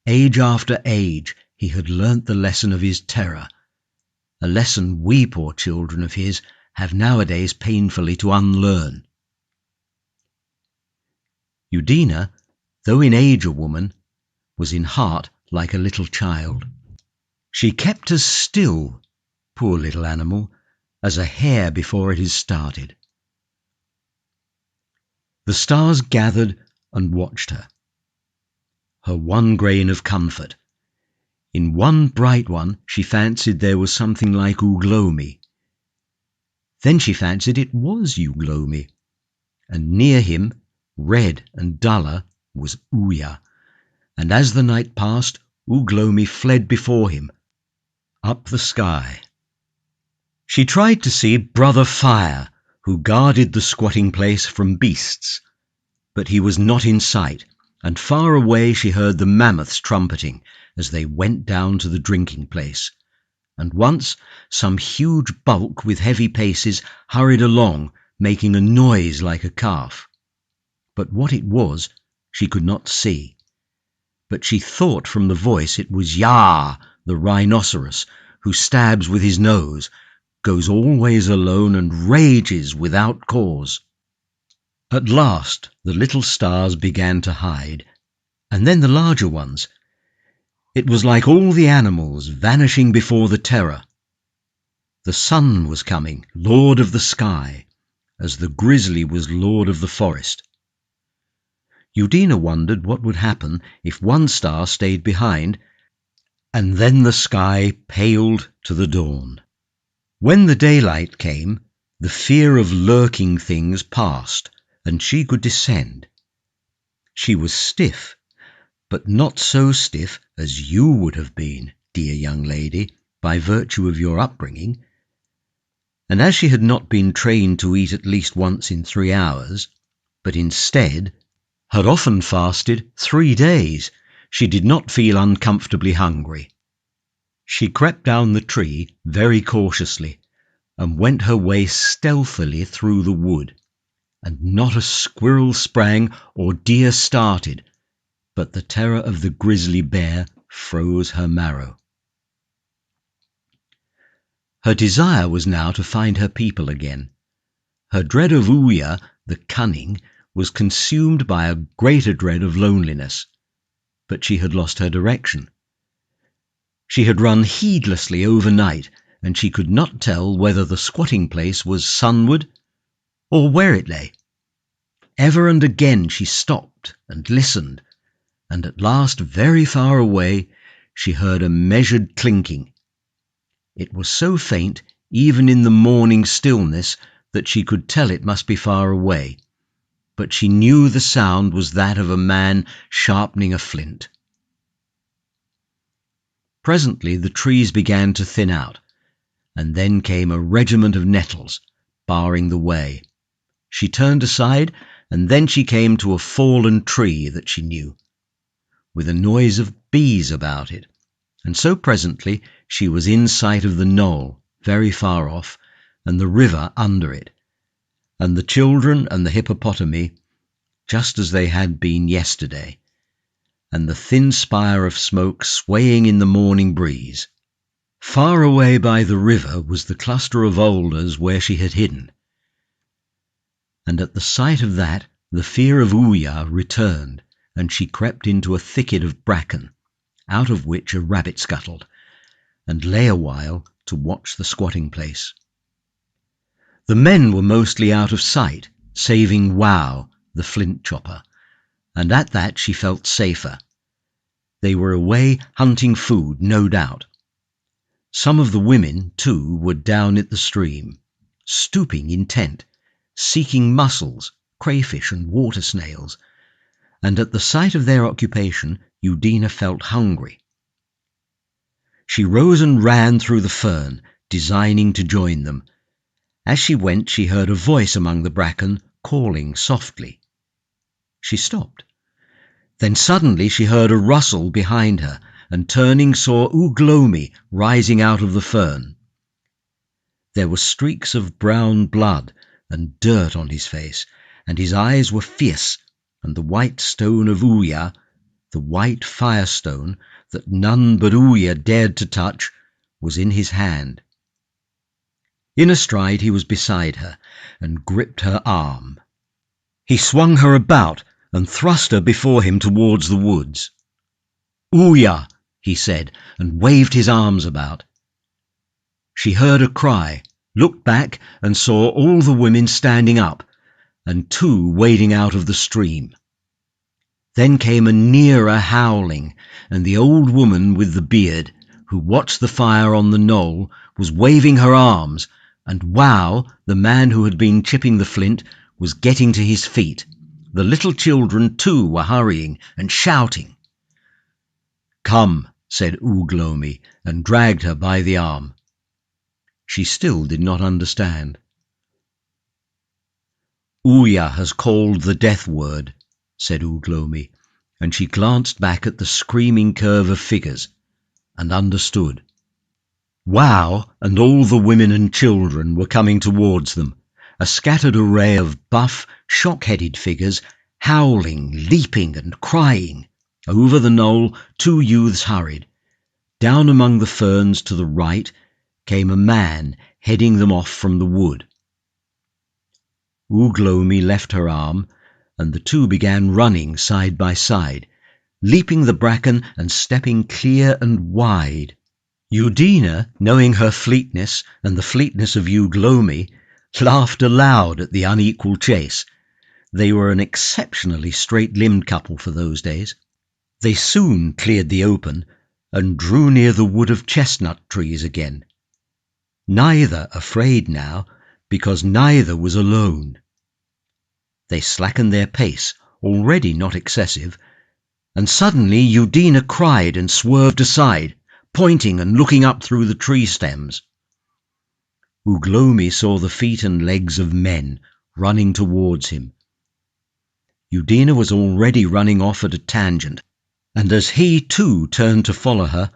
Age after age he had learnt the lesson of his terror, a lesson we poor children of his have nowadays painfully to unlearn. Udina, though in age a woman, was in heart like a little child. She kept as still, poor little animal, as a hare before it is started. The stars gathered and watched her. Her one grain of comfort. In one bright one she fancied there was something like Uglomi. Then she fancied it was Uglomi, and near him, red and duller, was Uya, and as the night passed, Uglomi fled before him, up the sky. She tried to see Brother Fire, who guarded the squatting place from beasts, but he was not in sight, and far away she heard the mammoths trumpeting as they went down to the drinking place, and once some huge bulk with heavy paces hurried along, making a noise like a calf. But what it was she could not see, but she thought from the voice it was Yah, the rhinoceros, who stabs with his nose, goes always alone, and rages without cause. At last the little stars began to hide, and then the larger ones. It was like all the animals vanishing before the terror. The sun was coming, lord of the sky, as the grizzly was lord of the forest. Udina wondered what would happen if one star stayed behind, and then the sky paled to the dawn. When the daylight came, the fear of lurking things passed, and she could descend. She was stiff, but not so stiff as you would have been, dear young lady, by virtue of your upbringing. And as she had not been trained to eat at least once in 3 hours, but instead had often fasted 3 days, she did not feel uncomfortably hungry. She crept down the tree very cautiously, and went her way stealthily through the wood, and not a squirrel sprang or deer started, but the terror of the grizzly bear froze her marrow. Her desire was now to find her people again. Her dread of Uya, the cunning, was consumed by a greater dread of loneliness, but she had lost her direction. She had run heedlessly overnight, and she could not tell whether the squatting place was sunward or where it lay. Ever and again she stopped and listened, and at last, very far away, she heard a measured clinking. It was so faint, even in the morning stillness, that she could tell it must be far away, but she knew the sound was that of a man sharpening a flint. Presently the trees began to thin out, and then came a regiment of nettles, barring the way. She turned aside, and then she came to a fallen tree that she knew, with a noise of bees about it, and so presently she was in sight of the knoll, very far off, and the river under it, and the children and the hippopotami, just as they had been yesterday, and the thin spire of smoke swaying in the morning breeze. Far away by the river was the cluster of alders where she had hidden, and at the sight of that the fear of Uya returned, and she crept into a thicket of bracken, out of which a rabbit scuttled, and lay a while to watch the squatting place. The men were mostly out of sight, saving Wow, the flint chopper, and at that she felt safer. They were away hunting food, no doubt. Some of the women, too, were down at the stream, stooping intent, seeking mussels, crayfish and water snails, and at the sight of their occupation Udina felt hungry. She rose and ran through the fern, designing to join them. As she went she heard a voice among the bracken calling softly. She stopped. Then suddenly she heard a rustle behind her, and turning saw Ugh Lomi rising out of the fern. There were streaks of brown blood and dirt on his face, and his eyes were fierce, and the white stone of Ouya, the white firestone that none but Ouya dared to touch, was in his hand. In a stride he was beside her, and gripped her arm. He swung her about, and thrust her before him towards the woods. "Ouya," he said, and waved his arms about. She heard a cry, looked back, and saw all the women standing up, and 2 wading out of the stream. Then came a nearer howling, and the old woman with the beard, who watched the fire on the knoll, was waving her arms, and Wow, the man who had been chipping the flint, was getting to his feet. The little children too were hurrying and shouting. "Come," said Ugh Lomi, and dragged her by the arm. She still did not understand. "Ouya has called the death word," said Ugh Lomi, and she glanced back at the screaming curve of figures, and understood. Wow and all the women and children were coming towards them, a scattered array of buff, shock-headed figures, howling, leaping and crying. Over the knoll 2 youths hurried. Down among the ferns to the right came a man heading them off from the wood. Ugh Lomi left her arm, and the 2 began running side by side, leaping the bracken and stepping clear and wide. Udina, knowing her fleetness and the fleetness of Ugh Lomi, laughed aloud at the unequal chase. They were an exceptionally straight-limbed couple for those days. They soon cleared the open and drew near the wood of chestnut trees again. Neither afraid now, because neither was alone. They slackened their pace, already not excessive, and suddenly Udina cried and swerved aside, pointing and looking up through the tree stems. Ugh Lomi saw the feet and legs of men running towards him. Udina was already running off at a tangent, and as he too turned to follow her,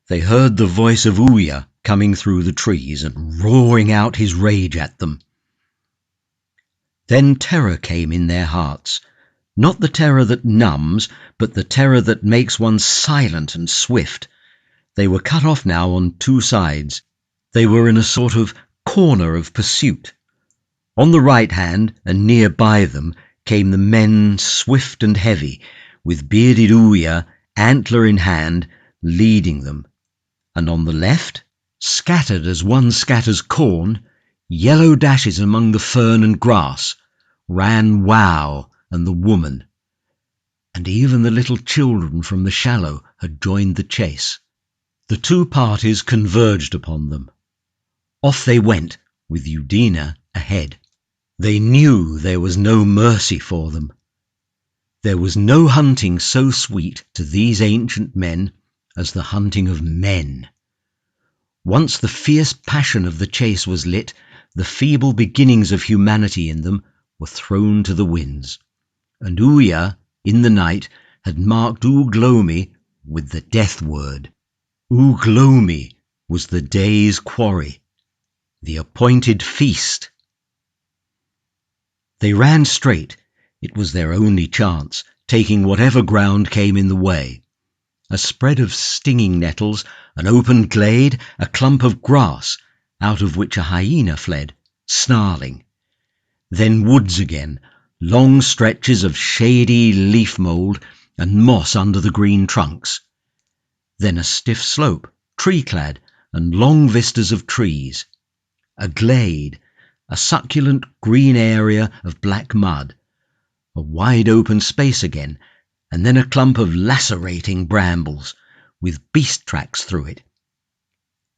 they heard the voice of Ouya coming through the trees and roaring out his rage at them. Then terror came in their hearts, not the terror that numbs, but the terror that makes one silent and swift. They were cut off now on 2 sides. They were in a sort of corner of pursuit. On the right hand, and near by them, came the men swift and heavy, with bearded Ouya, antler in hand, leading them. And on the left, scattered as one scatters corn, yellow dashes among the fern and grass, ran Wow and the woman. And even the little children from the shallow had joined the chase. The 2 parties converged upon them. Off they went, with Udina ahead. They knew there was no mercy for them. There was no hunting so sweet to these ancient men as the hunting of men. Once the fierce passion of the chase was lit, the feeble beginnings of humanity in them were thrown to the winds. And Ouya, in the night, had marked Ugh Lomi with the death word. Ugh Lomi was the day's quarry, the appointed feast. They ran straight. It was their only chance, taking whatever ground came in the way. A spread of stinging nettles, an open glade, a clump of grass, out of which a hyena fled, snarling. Then woods again, long stretches of shady leaf mould and moss under the green trunks. Then a stiff slope, tree-clad, and long vistas of trees. A glade, a succulent green area of black mud. A wide open space again, and then a clump of lacerating brambles, with beast tracks through it.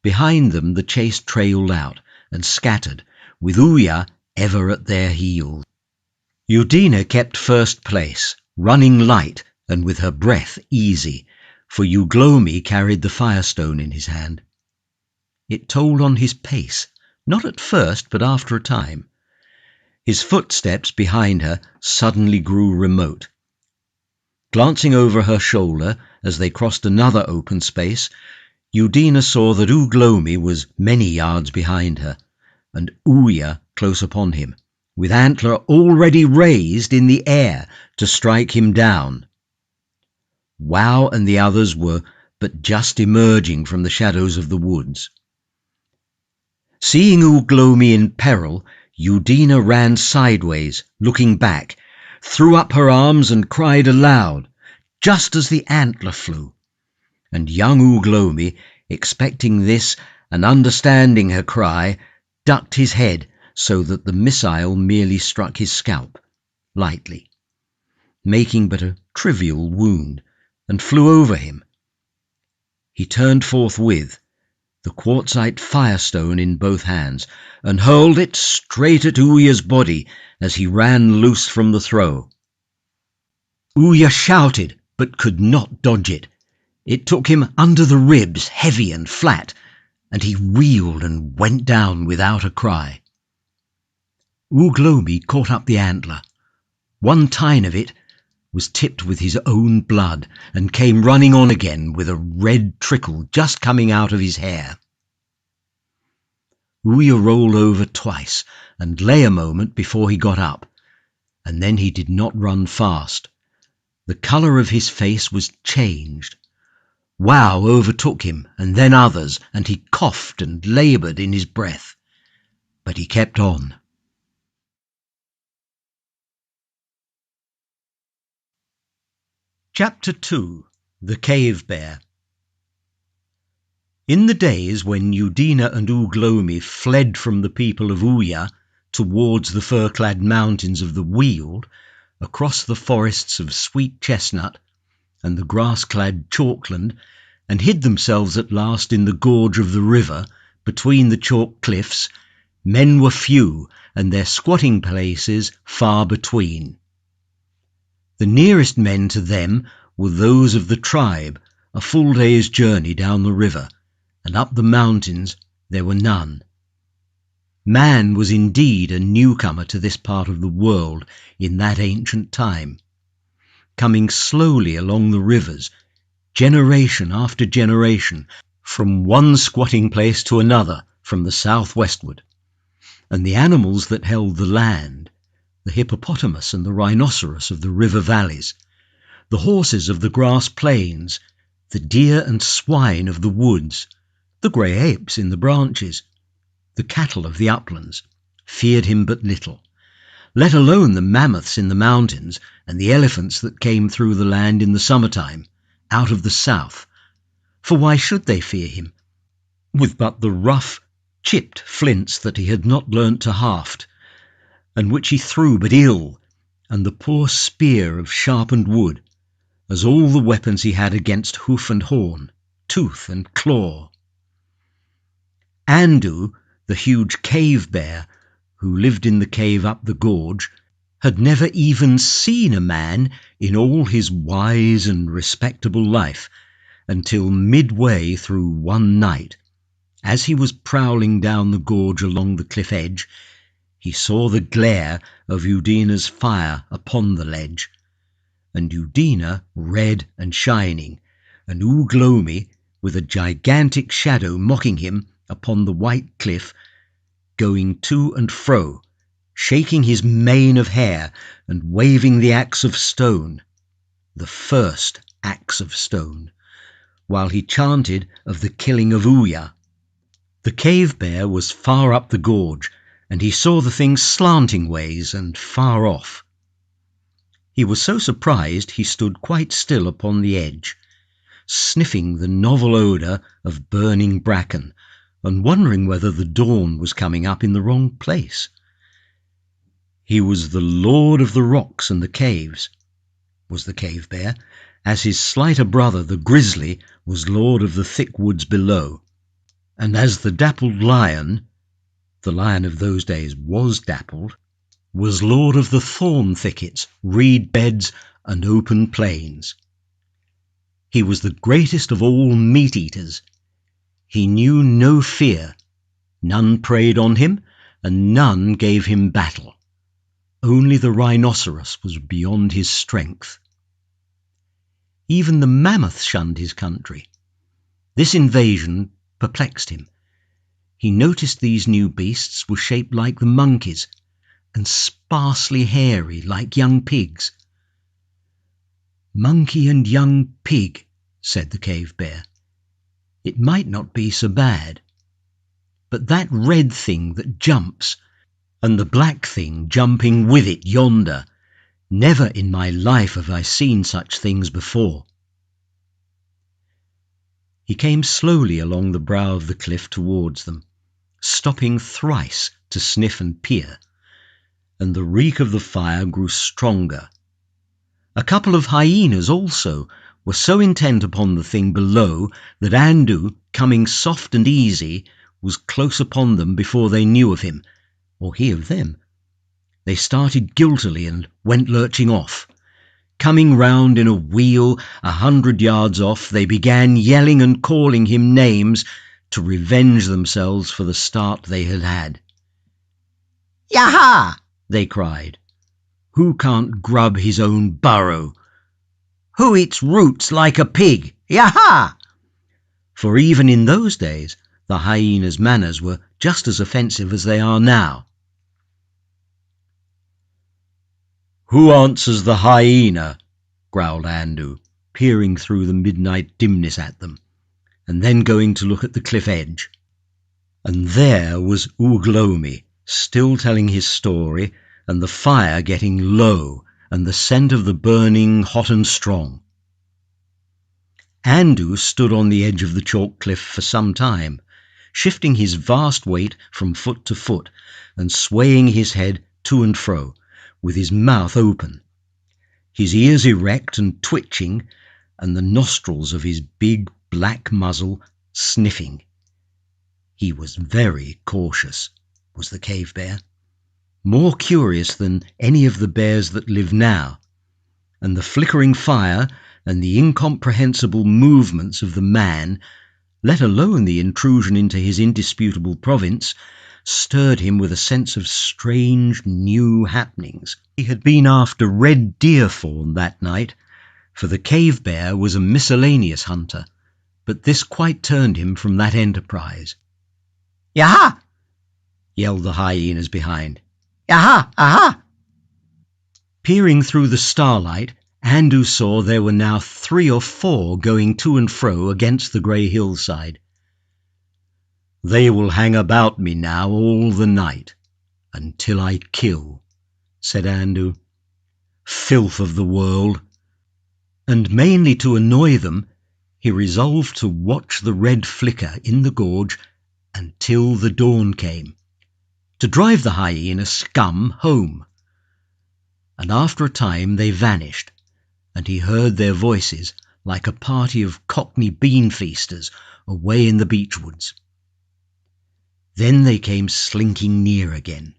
Behind them the chase trailed out and scattered, with Ouya ever at their heels. Udina kept first place, running light and with her breath easy, for Ugh Lomi carried the firestone in his hand. It told on his pace, not at first, but after a time. His footsteps behind her suddenly grew remote. Glancing over her shoulder as they crossed another open space, Eudina saw that Ugh Lomi was many yards behind her, and Ouya close upon him, with antler already raised in the air to strike him down. Wow and the others were but just emerging from the shadows of the woods. Seeing Ugh Lomi in peril, Eudina ran sideways, looking back, threw up her arms and cried aloud, just as the antler flew. And young Ugh Lomi, expecting this and understanding her cry, ducked his head so that the missile merely struck his scalp, lightly, making but a trivial wound, and flew over him. He turned forthwith, the quartzite firestone in both hands, and hurled it straight at Ouya's body as he ran loose from the throw. Ouya shouted, but could not dodge it. It took him under the ribs, heavy and flat, and he reeled and went down without a cry. Ugh Lomi caught up the antler. One tine of it was tipped with his own blood, and came running on again with a red trickle just coming out of his hair. Ouya rolled over twice, and lay a moment before he got up, and then he did not run fast. The colour of his face was changed. Wow overtook him, and then others, and he coughed and laboured in his breath. But he kept on. Chapter 2. The Cave Bear. In the days when Eudina and Ugh Lomi fled from the people of Ouya towards the fir-clad mountains of the Weald, across the forests of sweet chestnut and the grass-clad chalkland, and hid themselves at last in the gorge of the river between the chalk cliffs, men were few and their squatting places far between. The nearest men to them were those of the tribe, a full day's journey down the river, and up the mountains there were none. Man was indeed a newcomer to this part of the world in that ancient time, coming slowly along the rivers, generation after generation, from one squatting place to another from the south-westward, and the animals that held the land, the hippopotamus and the rhinoceros of the river valleys, the horses of the grass plains, the deer and swine of the woods, the grey apes in the branches, the cattle of the uplands, feared him but little, let alone the mammoths in the mountains and the elephants that came through the land in the summertime, out of the south. For why should they fear him, with but the rough, chipped flints that he had not learnt to haft, and which he threw but ill, and the poor spear of sharpened wood, as all the weapons he had against hoof and horn, tooth and claw. Andu, the huge cave bear, who lived in the cave up the gorge, had never even seen a man in all his wise and respectable life, until midway through one night, as he was prowling down the gorge along the cliff edge, he saw the glare of Eudina's fire upon the ledge, and Eudina red and shining, and Ugh Lomi, with a gigantic shadow mocking him upon the white cliff, going to and fro, shaking his mane of hair and waving the axe of stone, the first axe of stone, while he chanted of the killing of Ouya. The cave bear was far up the gorge, and he saw the thing slanting ways and far off. He was so surprised he stood quite still upon the edge, sniffing the novel odour of burning bracken, and wondering whether the dawn was coming up in the wrong place. He was the lord of the rocks and the caves, was the cave bear, as his slighter brother the grizzly was lord of the thick woods below, and as the dappled lion, the lion of those days was dappled, was lord of the thorn thickets, reed beds, and open plains. He was the greatest of all meat-eaters. He knew no fear, none preyed on him, and none gave him battle. Only the rhinoceros was beyond his strength. Even the mammoth shunned his country. This invasion perplexed him. He noticed these new beasts were shaped like the monkeys and sparsely hairy like young pigs. "Monkey and young pig," said the cave bear. "It might not be so bad. But that red thing that jumps, and the black thing jumping with it yonder, never in my life have I seen such things before." He came slowly along the brow of the cliff towards them, stopping thrice to sniff and peer, and the reek of the fire grew stronger. A couple of hyenas also were so intent upon the thing below that Andu, coming soft and easy, was close upon them before they knew of him, or he of them. They started guiltily and went lurching off. Coming round in a wheel 100 yards off, they began yelling and calling him names to revenge themselves for the start they had had. "Yaha!" they cried. "Who can't grub his own burrow? Who eats roots like a pig? Yaha!" For even in those days the hyena's manners were just as offensive as they are now. "Who answers the hyena?" growled Andu, peering through the midnight dimness at them, and then going to look at the cliff edge. And there was Uglomi, still telling his story, and the fire getting low, and the scent of the burning hot and strong. Andu stood on the edge of the chalk cliff for some time, shifting his vast weight from foot to foot, and swaying his head to and fro, with his mouth open, his ears erect and twitching, and the nostrils of his big black muzzle sniffing. He was very cautious, was the cave bear, more curious than any of the bears that live now, and the flickering fire and the incomprehensible movements of the man, let alone the intrusion into his indisputable province, stirred him with a sense of strange new happenings. He had been after red deer fawn that night, for the cave bear was a miscellaneous hunter, but this quite turned him from that enterprise. "Yaha!" yelled the hyenas behind. "Yaha! Aha!" Peering through the starlight, Andu saw there were now 3 or 4 going to and fro against the grey hillside. "They will hang about me now all the night, until I kill," said Andu. "Filth of the world." And mainly to annoy them, he resolved to watch the red flicker in the gorge until the dawn came, to drive the hyena scum home. And after a time they vanished, and he heard their voices like a party of Cockney bean feasters away in the beechwoods. Then they came slinking near again.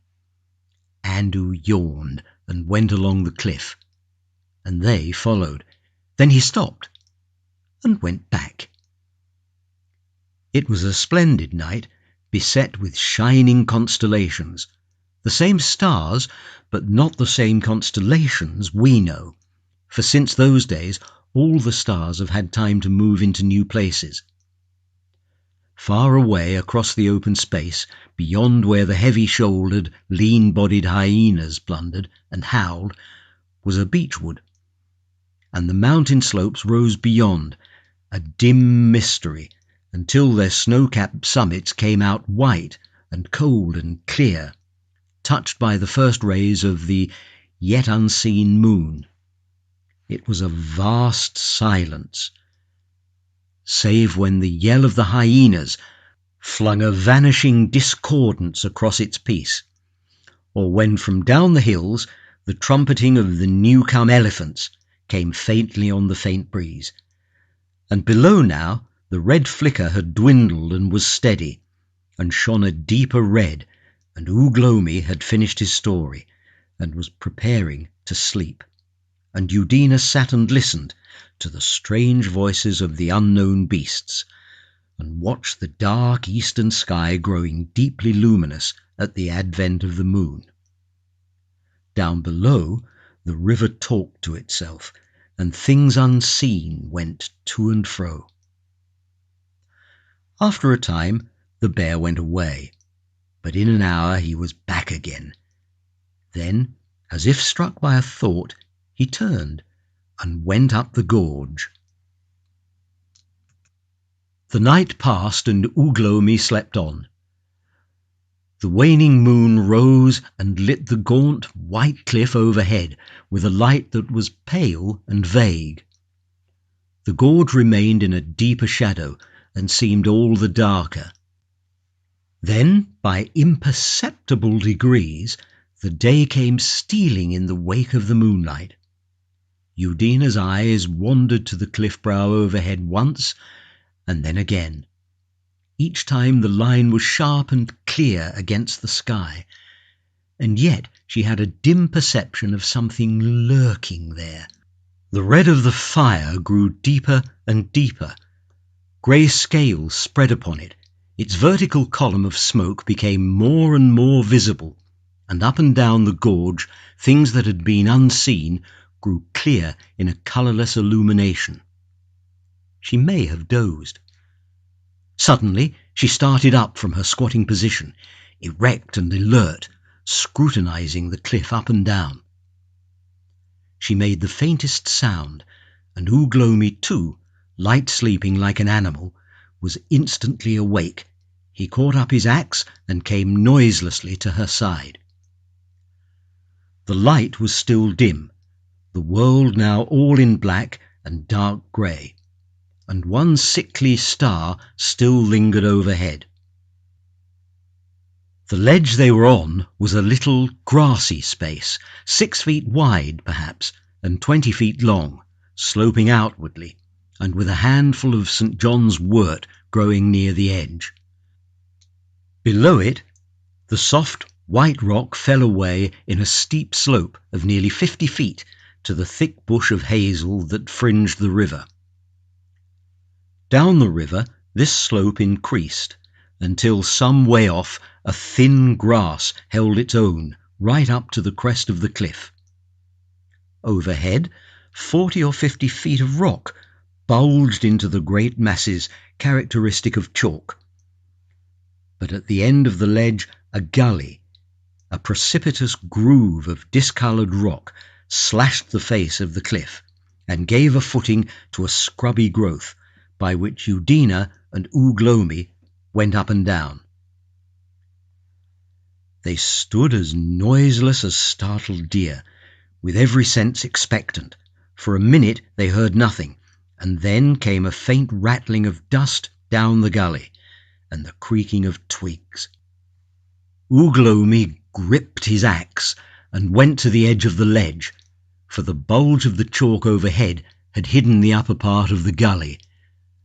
Andu yawned and went along the cliff, and they followed. Then he stopped and went back. It was a splendid night, beset with shining constellations, the same stars, but not the same constellations we know, for since those days all the stars have had time to move into new places. Far away across the open space, beyond where the heavy-shouldered, lean-bodied hyenas blundered and howled, was a beechwood, and the mountain slopes rose beyond, a dim mystery, until their snow-capped summits came out white and cold and clear, touched by the first rays of the yet unseen moon. It was a vast silence, save when the yell of the hyenas flung a vanishing discordance across its peace, or when from down the hills the trumpeting of the new-come elephants came faintly on the faint breeze. And below now the red flicker had dwindled and was steady, and shone a deeper red, and Uglomi had finished his story, and was preparing to sleep, and Udina sat and listened to the strange voices of the unknown beasts, and watched the dark eastern sky growing deeply luminous at the advent of the moon. Down below, the river talked to itself, and things unseen went to and fro. After a time the bear went away, but in an hour he was back again. Then, as if struck by a thought, he turned and went up the gorge. The night passed and Uglomi slept on. The waning moon rose and lit the gaunt white cliff overhead with a light that was pale and vague. The gorge remained in a deeper shadow and seemed all the darker. Then, by imperceptible degrees, the day came stealing in the wake of the moonlight. Udina's eyes wandered to the cliff brow overhead once, and then again. Each time the line was sharp and clear against the sky, and yet she had a dim perception of something lurking there. The red of the fire grew deeper and deeper. Grey scales spread upon it. Its vertical column of smoke became more and more visible, and up and down the gorge things that had been unseen grew clear in a colourless illumination. She may have dozed. Suddenly she started up from her squatting position, erect and alert, scrutinizing the cliff up and down. She made the faintest sound, and Uglomi too, light sleeping like an animal, was instantly awake. He caught up his axe and came noiselessly to her side. The light was still dim, the world now all in black and dark grey, and one sickly star still lingered overhead. The ledge they were on was a little grassy space, 6 feet wide perhaps, and 20 feet long, sloping outwardly, and with a handful of St. John's wort growing near the edge. Below it, the soft white rock fell away in a steep slope of nearly 50 feet to the thick bush of hazel that fringed the river. Down the river this slope increased, until some way off a thin grass held its own right up to the crest of the cliff. Overhead, 40 or 50 feet of rock bulged into the great masses characteristic of chalk. But at the end of the ledge a gully, a precipitous groove of discoloured rock, slashed the face of the cliff and gave a footing to a scrubby growth, by which Udina and Uglomi went up and down. They stood as noiseless as startled deer, with every sense expectant. For a minute they heard nothing, and then came a faint rattling of dust down the gully, and the creaking of twigs. Uglomi gripped his axe and went to the edge of the ledge, for the bulge of the chalk overhead had hidden the upper part of the gully,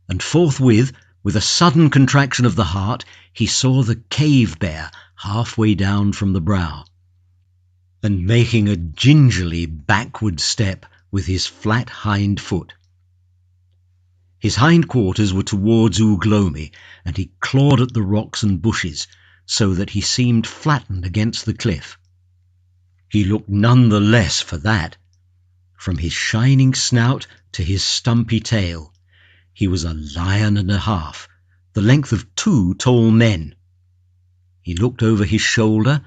and forthwith, with a sudden contraction of the heart, he saw the cave bear halfway down from the brow, and making a gingerly backward step with his flat hind foot. His hind quarters were towards Uglomi, and he clawed at the rocks and bushes, so that he seemed flattened against the cliff. He looked none the less for that. From his shining snout to his stumpy tail, he was a lion and a half, the length of 2 tall men. He looked over his shoulder,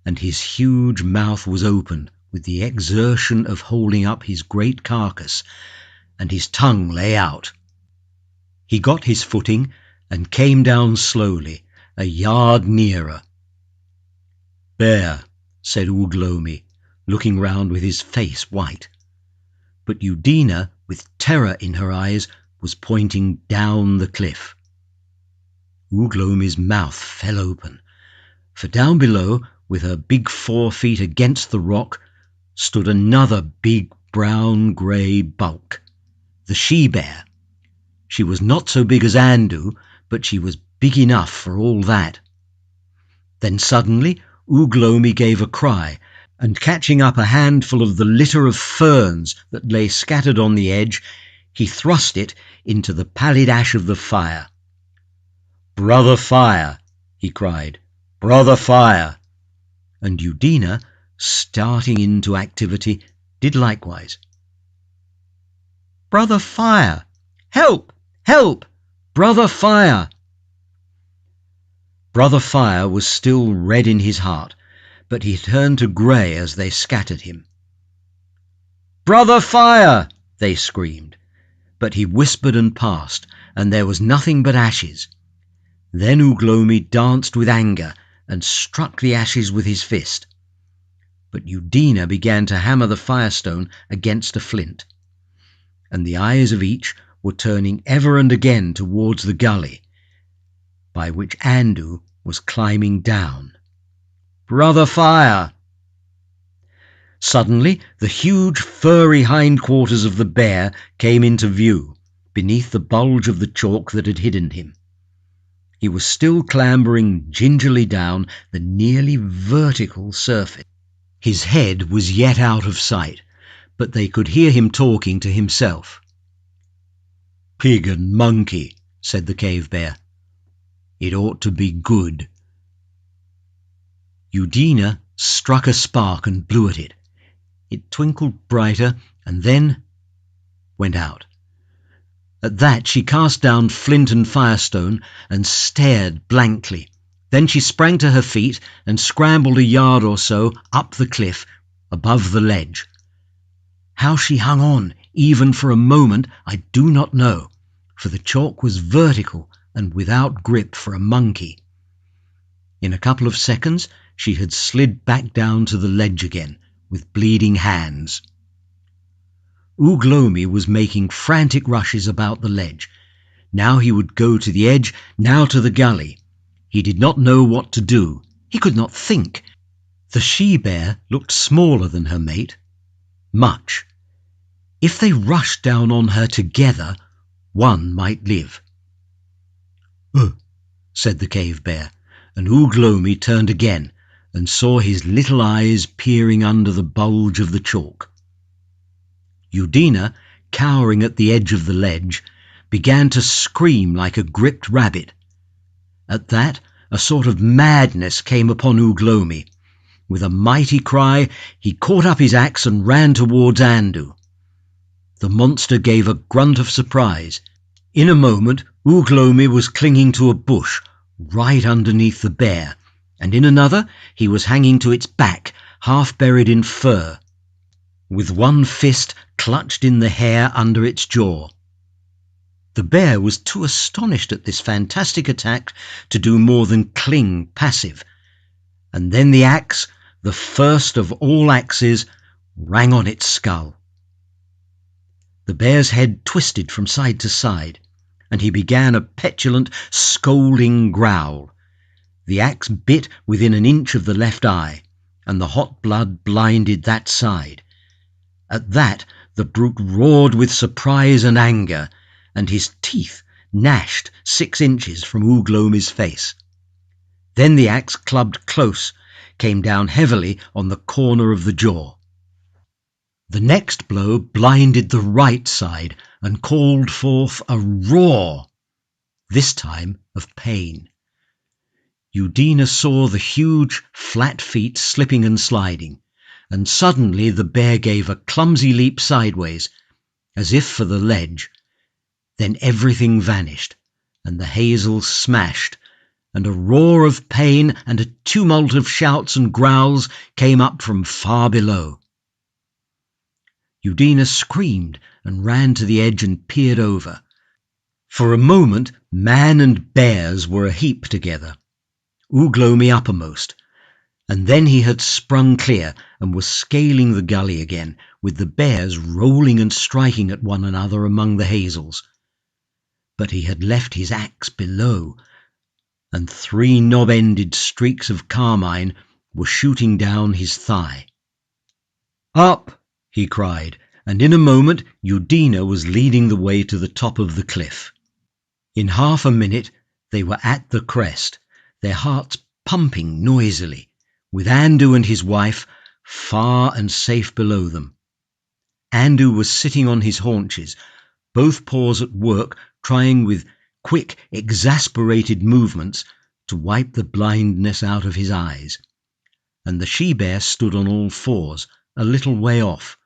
and his huge mouth was open with the exertion of holding up his great carcass, and his tongue lay out. He got his footing and came down slowly, a yard nearer. "Bear," said Uglomi, looking round with his face white. But Udina, with terror in her eyes, was pointing down the cliff. Uglomi's mouth fell open, for down below, with her big 4 feet against the rock, stood another big brown-grey bulk, the she-bear. She was not so big as Andu, but she was big enough for all that. Then suddenly Uglomi gave a cry, and catching up a handful of the litter of ferns that lay scattered on the edge, he thrust it into the pallid ash of the fire. "Brother Fire!" he cried. "Brother Fire!" And Udina, starting into activity, did likewise. Brother Fire! Help! Help! Brother Fire! Brother Fire was still red in his heart, but he turned to grey as they scattered him. Brother Fire! They screamed, but he whispered and passed, and there was nothing but ashes. Then Uglomi danced with anger and struck the ashes with his fist. But Udina began to hammer the firestone against a flint, and the eyes of each were turning ever and again towards the gully, by which Andu was climbing down. Brother Fire! Suddenly the huge furry hindquarters of the bear came into view, beneath the bulge of the chalk that had hidden him. He was still clambering gingerly down the nearly vertical surface. His head was yet out of sight, but they could hear him talking to himself. "Pig and monkey," said the cave bear. "It ought to be good." Udina struck a spark and blew at it. It twinkled brighter and then went out. At that she cast down flint and firestone and stared blankly. Then she sprang to her feet and scrambled a yard or so up the cliff above the ledge. How she hung on, even for a moment, I do not know, for the chalk was vertical and without grip for a monkey. In a couple of seconds she had slid back down to the ledge again, with bleeding hands. Uglomi was making frantic rushes about the ledge. Now he would go to the edge, now to the gully. He did not know what to do. He could not think. The she-bear looked smaller than her mate. Much. If they rushed down on her together, one might live. Said the cave bear, and Uglomi turned again and saw his little eyes peering under the bulge of the chalk. Udina, cowering at the edge of the ledge, began to scream like a gripped rabbit. At that, a sort of madness came upon Uglomi. With a mighty cry, he caught up his axe and ran towards Andu. The monster gave a grunt of surprise. In a moment, Uglomi was clinging to a bush right underneath the bear, and in another he was hanging to its back, half buried in fur, with one fist clutched in the hair under its jaw. The bear was too astonished at this fantastic attack to do more than cling passive, and then the axe, the first of all axes, rang on its skull. The bear's head twisted from side to side, and he began a petulant, scolding growl. The axe bit within an inch of the left eye, and the hot blood blinded that side. At that the brute roared with surprise and anger, and his teeth gnashed 6 inches from Uglomi's face. Then the axe clubbed close, came down heavily on the corner of the jaw. The next blow blinded the right side and called forth a roar, this time of pain. Udina saw the huge, flat feet slipping and sliding, and suddenly the bear gave a clumsy leap sideways, as if for the ledge. Then everything vanished, and the hazel smashed, and a roar of pain and a tumult of shouts and growls came up from far below. Udina screamed and ran to the edge and peered over. For a moment man and bears were a heap together, Uglomi uppermost, and then he had sprung clear and was scaling the gully again, with the bears rolling and striking at one another among the hazels. But he had left his axe below, and 3 knob-ended streaks of carmine were shooting down his thigh. "Up!" he cried, and in a moment Udina was leading the way to the top of the cliff. In half a minute they were at the crest, their hearts pumping noisily, with Andu and his wife far and safe below them. Andu was sitting on his haunches, both paws at work, trying with quick, exasperated movements to wipe the blindness out of his eyes, and the she-bear stood on all fours, a little way off,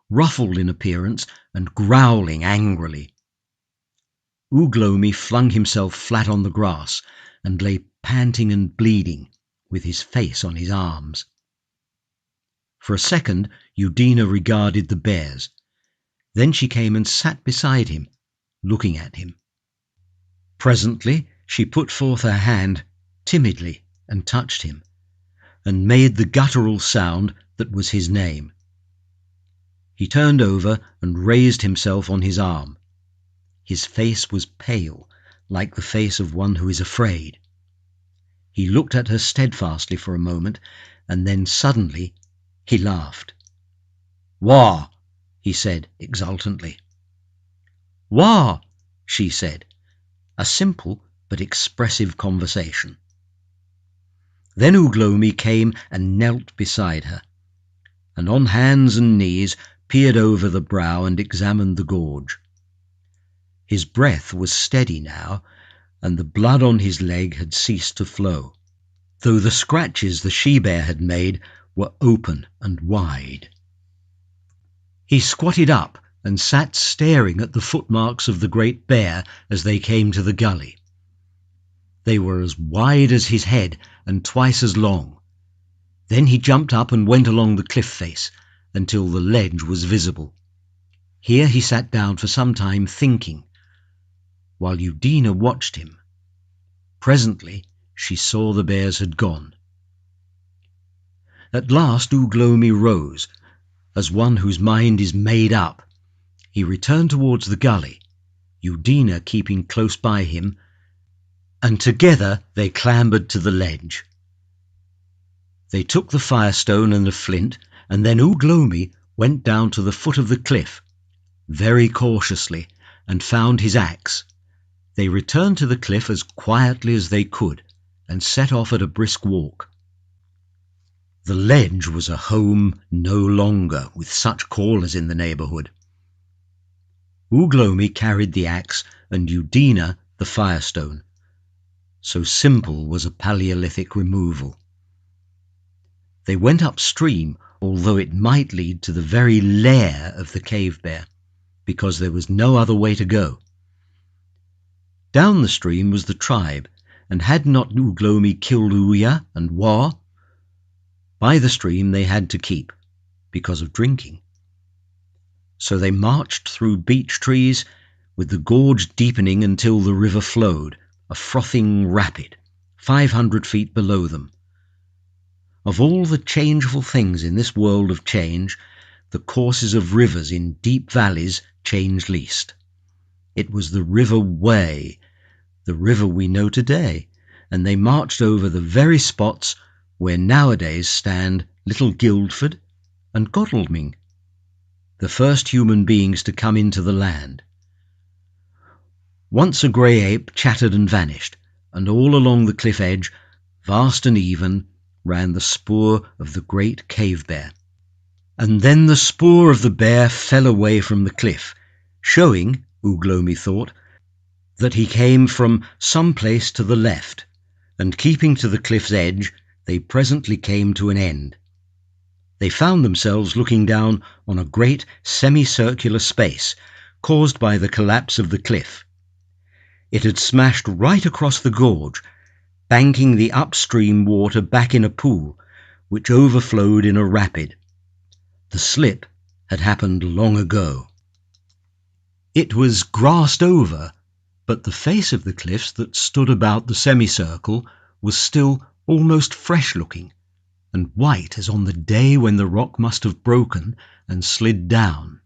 ruffled in appearance and growling angrily. Uglomi flung himself flat on the grass and lay panting and bleeding, with his face on his arms. For a second Udina regarded the bears. Then she came and sat beside him, looking at him. Presently she put forth her hand timidly and touched him, and made the guttural sound that was his name. He turned over and raised himself on his arm. His face was pale, like the face of one who is afraid. He looked at her steadfastly for a moment, and then suddenly he laughed. "Wah!" he said exultantly. "Wah!" she said, a simple but expressive conversation. Then Uglomi came and knelt beside her, and on hands and knees peered over the brow and examined the gorge. His breath was steady now, and the blood on his leg had ceased to flow, though the scratches the she-bear had made were open and wide. He squatted up and sat staring at the footmarks of the great bear as they came to the gully. They were as wide as his head and twice as long. Then he jumped up and went along the cliff face until the ledge was visible. Here he sat down for some time thinking, while Udina watched him. Presently she saw the bears had gone. At last Uglomi rose, as one whose mind is made up. He returned towards the gully, Udina keeping close by him, and together they clambered to the ledge. They took the firestone and the flint, and then Uglomi went down to the foot of the cliff, very cautiously, and found his axe. They returned to the cliff as quietly as they could, and set off at a brisk walk. The ledge was a home no longer, with such callers in the neighbourhood. Uglomi carried the axe and Udina the firestone. So simple was a Paleolithic removal. They went upstream, although it might lead to the very lair of the cave bear, because there was no other way to go. Down the stream was the tribe, and had not Uglomi killed Uya and Wa? By the stream they had to keep, because of drinking. So they marched through beech trees, with the gorge deepening until the river flowed, a frothing rapid, 500 feet below them. Of all the changeful things in this world of change, the courses of rivers in deep valleys change least. It was the river Wey, the river we know today, and they marched over the very spots where nowadays stand Little Guildford and Godalming, the first human beings to come into the land. Once a grey ape chattered and vanished, and all along the cliff edge, vast and even, ran the spoor of the great cave bear. And then the spoor of the bear fell away from the cliff, showing, Uglomi thought, that he came from some place to the left, and keeping to the cliff's edge, they presently came to an end. They found themselves looking down on a great semicircular space caused by the collapse of the cliff. It had smashed right across the gorge, banking the upstream water back in a pool, which overflowed in a rapid. The slip had happened long ago. It was grassed over, but the face of the cliffs that stood about the semicircle was still almost fresh-looking, and white as on the day when the rock must have broken and slid down.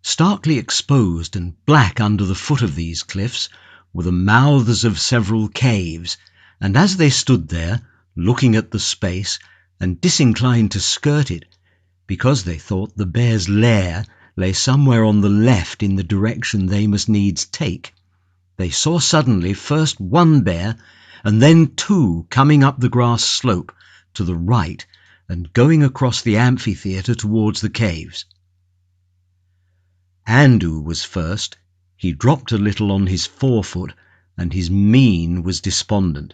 Starkly exposed and black under the foot of these cliffs were the mouths of several caves, and as they stood there, looking at the space, and disinclined to skirt it, because they thought the bear's lair lay somewhere on the left in the direction they must needs take, they saw suddenly first one bear, and then two coming up the grass slope to the right and going across the amphitheatre towards the caves. Andu was first. He dropped a little on his forefoot, and his mien was despondent.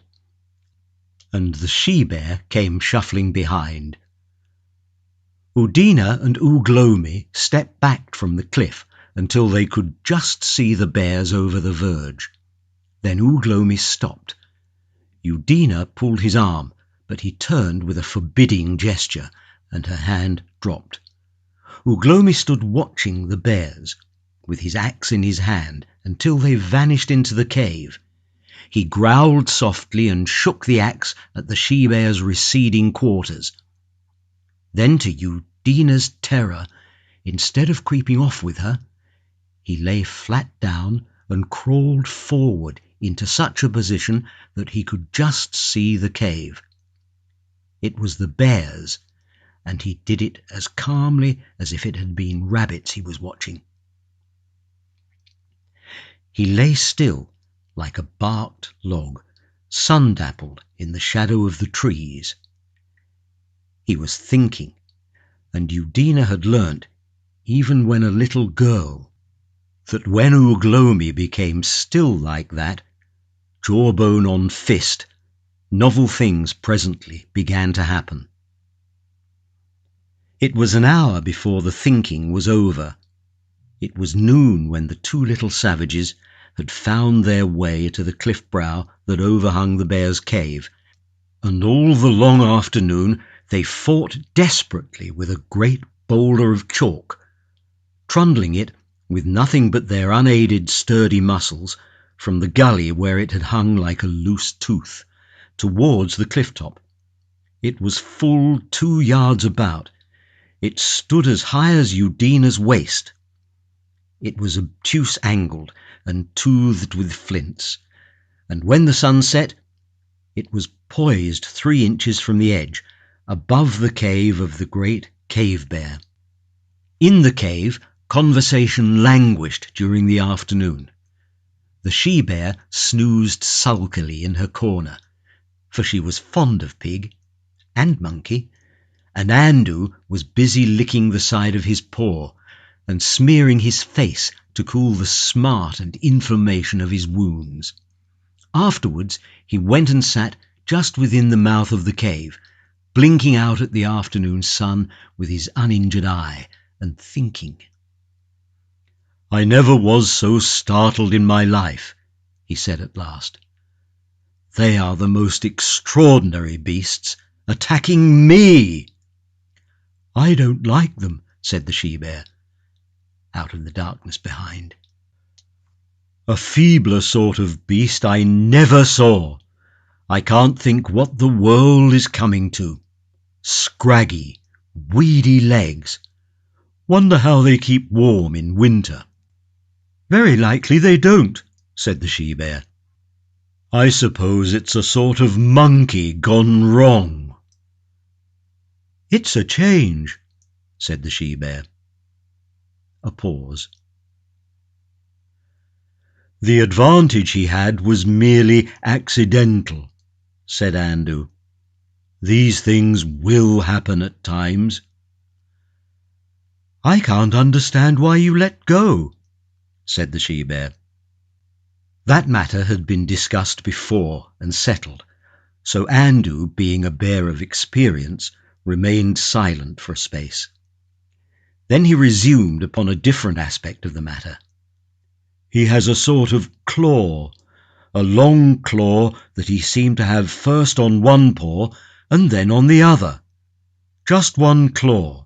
And the she-bear came shuffling behind. Udina and Uglomi stepped back from the cliff until they could just see the bears over the verge. Then Uglomi stopped. Udina pulled his arm, but he turned with a forbidding gesture, and her hand dropped. Uglomi stood watching the bears, with his axe in his hand, until they vanished into the cave. He growled softly and shook the axe at the she-bear's receding quarters. Then, to Udina's terror, instead of creeping off with her, he lay flat down and crawled forward into such a position that he could just see the cave. It was the bears, and he did it as calmly as if it had been rabbits he was watching. He lay still, like a barked log, sun-dappled in the shadow of the trees. He was thinking, and Udina had learnt, even when a little girl, that when Uglomi became still like that, jawbone on fist, novel things presently began to happen. It was an hour before the thinking was over. It was noon when the two little savages had found their way to the cliff brow that overhung the bear's cave, and all the long afternoon they fought desperately with a great boulder of chalk, trundling it, with nothing but their unaided sturdy muscles, from the gully where it had hung like a loose tooth, towards the cliff top. It was full 2 yards about. It stood as high as Udina's waist. It was obtuse angled and toothed with flints, and when the sun set, it was poised 3 inches from the edge, above the cave of the great cave bear. In the cave, conversation languished during the afternoon. The she-bear snoozed sulkily in her corner, for she was fond of pig and monkey, and Andu was busy licking the side of his paw and smearing his face to cool the smart and inflammation of his wounds. Afterwards he went and sat just within the mouth of the cave, blinking out at the afternoon sun with his uninjured eye, and thinking. "I never was so startled in my life," he said at last. "They are the most extraordinary beasts, attacking me." "I don't like them," said the she-bear, out of the darkness behind. "A feebler sort of beast I never saw. I can't think what the world is coming to. Scraggy, weedy legs. Wonder how they keep warm in winter." "Very likely they don't," said the she-bear. "I suppose it's a sort of monkey gone wrong." "It's a change," said the she-bear. A pause. "The advantage he had was merely accidental," said Andu. "These things will happen at times." "I can't understand why you let go," said the she-bear. That matter had been discussed before and settled, so Andu, being a bear of experience, remained silent for a space. Then he resumed upon a different aspect of the matter. "He has a sort of claw, a long claw that he seemed to have first on one paw and then on the other. Just one claw.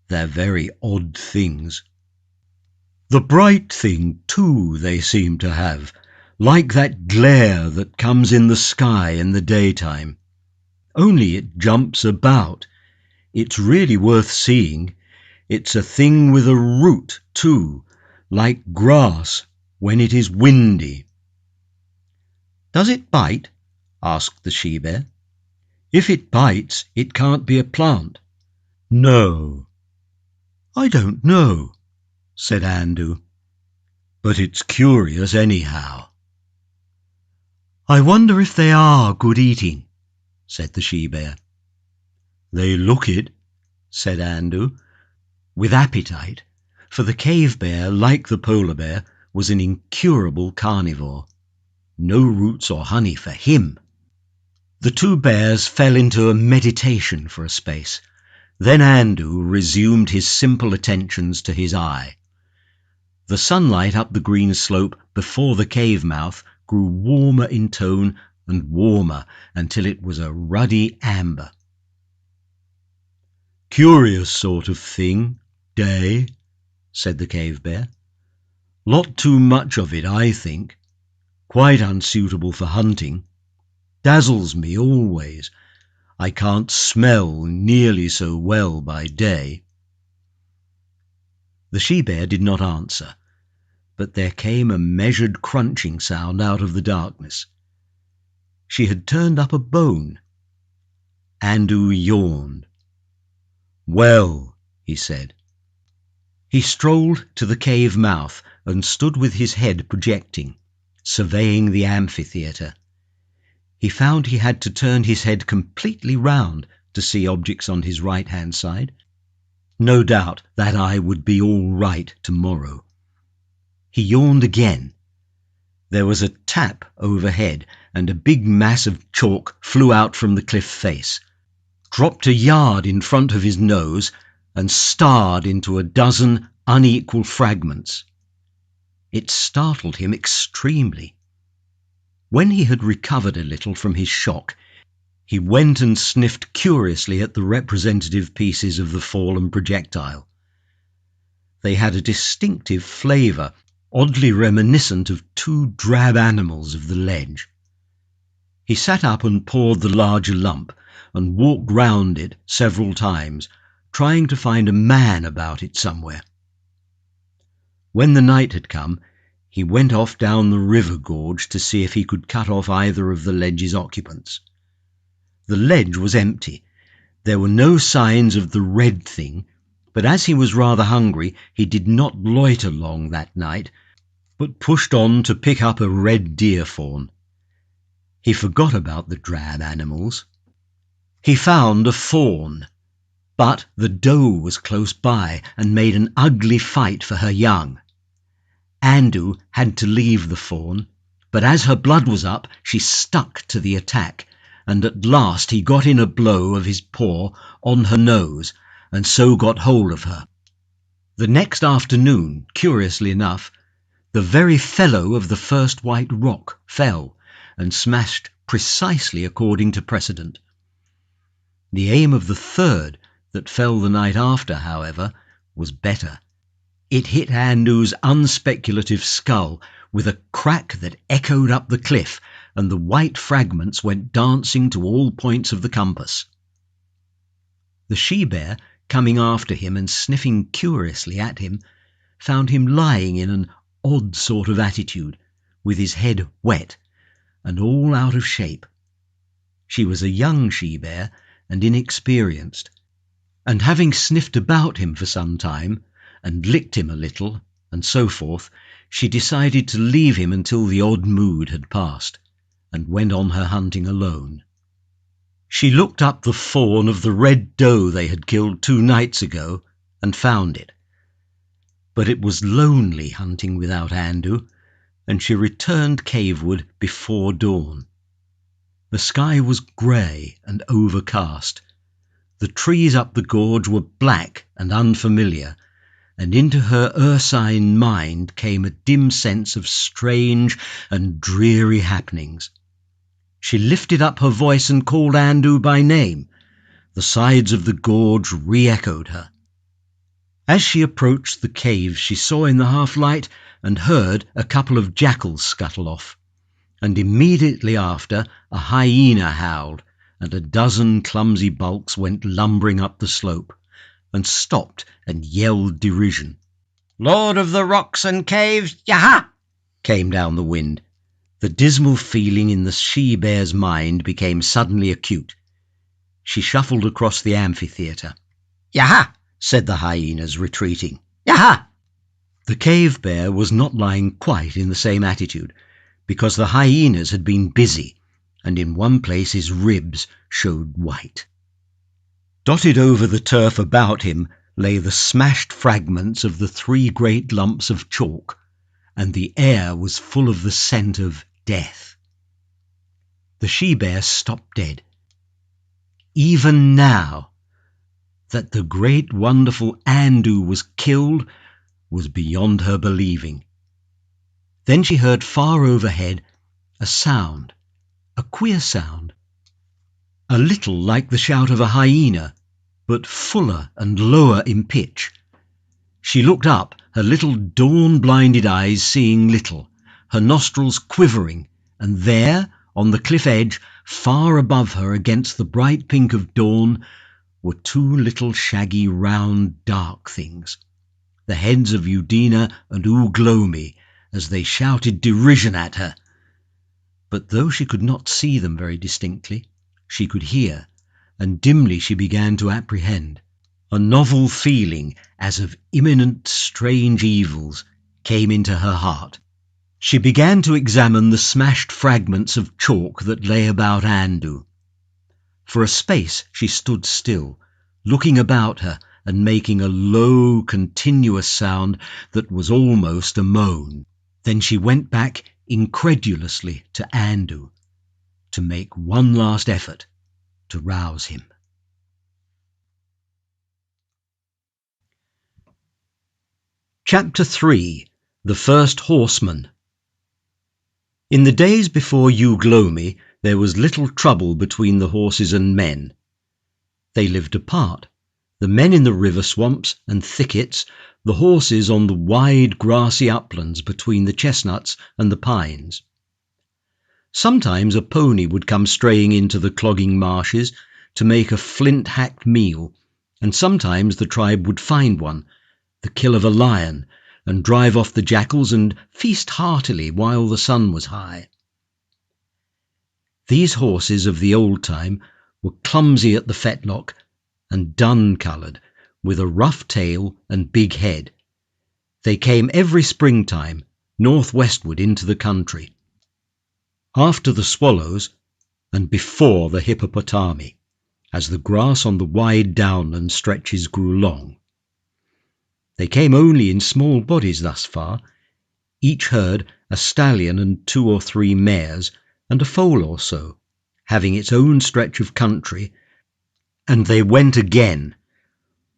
They're very odd things. The bright thing, too, they seem to have, like that glare that comes in the sky in the daytime. Only it jumps about. It's really worth seeing. It's a thing with a root, too, like grass when it is windy." "Does it bite?" asked the she-bear. "If it bites, it can't be a plant." "No." "I don't know," said Andu. "But it's curious anyhow." "I wonder if they are good eating," said the she-bear. "They look it," said Andu, with appetite, for the cave bear, like the polar bear, was an incurable carnivore. No roots or honey for him. The two bears fell into a meditation for a space. Then Andu resumed his simple attentions to his eye. The sunlight up the green slope before the cave mouth grew warmer in tone and warmer until it was a ruddy amber. "Curious sort of thing, day," said the cave bear. "Lot too much of it, I think. Quite unsuitable for hunting. Dazzles me always. I can't smell nearly so well by day." The she-bear did not answer, but there came a measured crunching sound out of the darkness. She had turned up a bone. Andu yawned. "Well," he said. He strolled to the cave mouth and stood with his head projecting, surveying the amphitheatre. He found he had to turn his head completely round to see objects on his right-hand side. No doubt that eye would be all right tomorrow. He yawned again. There was a tap overhead, and a big mass of chalk flew out from the cliff face, dropped a yard in front of his nose, and starred into a dozen unequal fragments. It startled him extremely. When he had recovered a little from his shock, he went and sniffed curiously at the representative pieces of the fallen projectile. They had a distinctive flavour, oddly reminiscent of two drab animals of the ledge. He sat up and pawed the larger lump, and walked round it several times, trying to find a man about it somewhere. When the night had come, he went off down the river gorge to see if he could cut off either of the ledge's occupants. The ledge was empty. There were no signs of the red thing, but as he was rather hungry, he did not loiter long that night, but pushed on to pick up a red deer fawn. He forgot about the drab animals. He found a fawn, but the doe was close by and made an ugly fight for her young. Andu had to leave the fawn, but as her blood was up, she stuck to the attack, and at last he got in a blow of his paw on her nose, and so got hold of her. The next afternoon, curiously enough, the very fellow of the first white rock fell, and smashed precisely according to precedent. The aim of the third, that fell the night after, however, was better. It hit Andu's unspeculative skull with a crack that echoed up the cliff, and the white fragments went dancing to all points of the compass. The she-bear, coming after him and sniffing curiously at him, found him lying in an odd sort of attitude, with his head wet, and all out of shape. She was a young she-bear and inexperienced, and having sniffed about him for some time, and licked him a little, and so forth, she decided to leave him until the odd mood had passed, and went on her hunting alone. She looked up the fawn of the red doe they had killed 2 nights ago, and found it. But it was lonely hunting without Andu, and she returned caveward before dawn. The sky was grey and overcast. The trees up the gorge were black and unfamiliar, and into her ursine mind came a dim sense of strange and dreary happenings. She lifted up her voice and called Andu by name. The sides of the gorge re-echoed her. As she approached the cave, she saw in the half-light and heard a couple of jackals scuttle off, and immediately after a hyena howled, and a dozen clumsy bulks went lumbering up the slope, and stopped and yelled derision. "Lord of the rocks and caves, yaha!" came down the wind. The dismal feeling in the she-bear's mind became suddenly acute. She shuffled across the amphitheatre. "Yaha!" said the hyenas, retreating. "Yaha!" The cave bear was not lying quite in the same attitude, because the hyenas had been busy, and in one place his ribs showed white. Dotted over the turf about him lay the smashed fragments of the 3 great lumps of chalk, and the air was full of the scent of death. The she-bear stopped dead. Even now, that the great wonderful Andu was killed was beyond her believing. Then she heard far overhead a sound, a queer sound, a little like the shout of a hyena, but fuller and lower in pitch. She looked up, her little dawn-blinded eyes seeing little, her nostrils quivering, and there, on the cliff edge, far above her against the bright pink of dawn, were two little shaggy round dark things, the heads of Eudina and Ugh Lomi, as they shouted derision at her. But though she could not see them very distinctly, she could hear, and dimly she began to apprehend. A novel feeling, as of imminent strange evils, came into her heart. She began to examine the smashed fragments of chalk that lay about Andu. For a space she stood still, looking about her and making a low, continuous sound that was almost a moan. Then she went back incredulously to Andu, to make one last effort to rouse him. Chapter 3. The First Horseman. In the days before Ugh Lomi, there was little trouble between the horses and men. They lived apart, the men in the river swamps and thickets, the horses on the wide grassy uplands between the chestnuts and the pines. Sometimes a pony would come straying into the clogging marshes to make a flint-hacked meal, and sometimes the tribe would find one, the kill of a lion, and drive off the jackals and feast heartily while the sun was high. These horses of the old time were clumsy at the fetlock and dun-coloured, with a rough tail and big head. They came every springtime northwestward into the country, after the swallows and before the hippopotami, as the grass on the wide downland stretches grew long. They came only in small bodies thus far, each herd a stallion and 2 or 3 mares, and a foal or so, having its own stretch of country, and they went again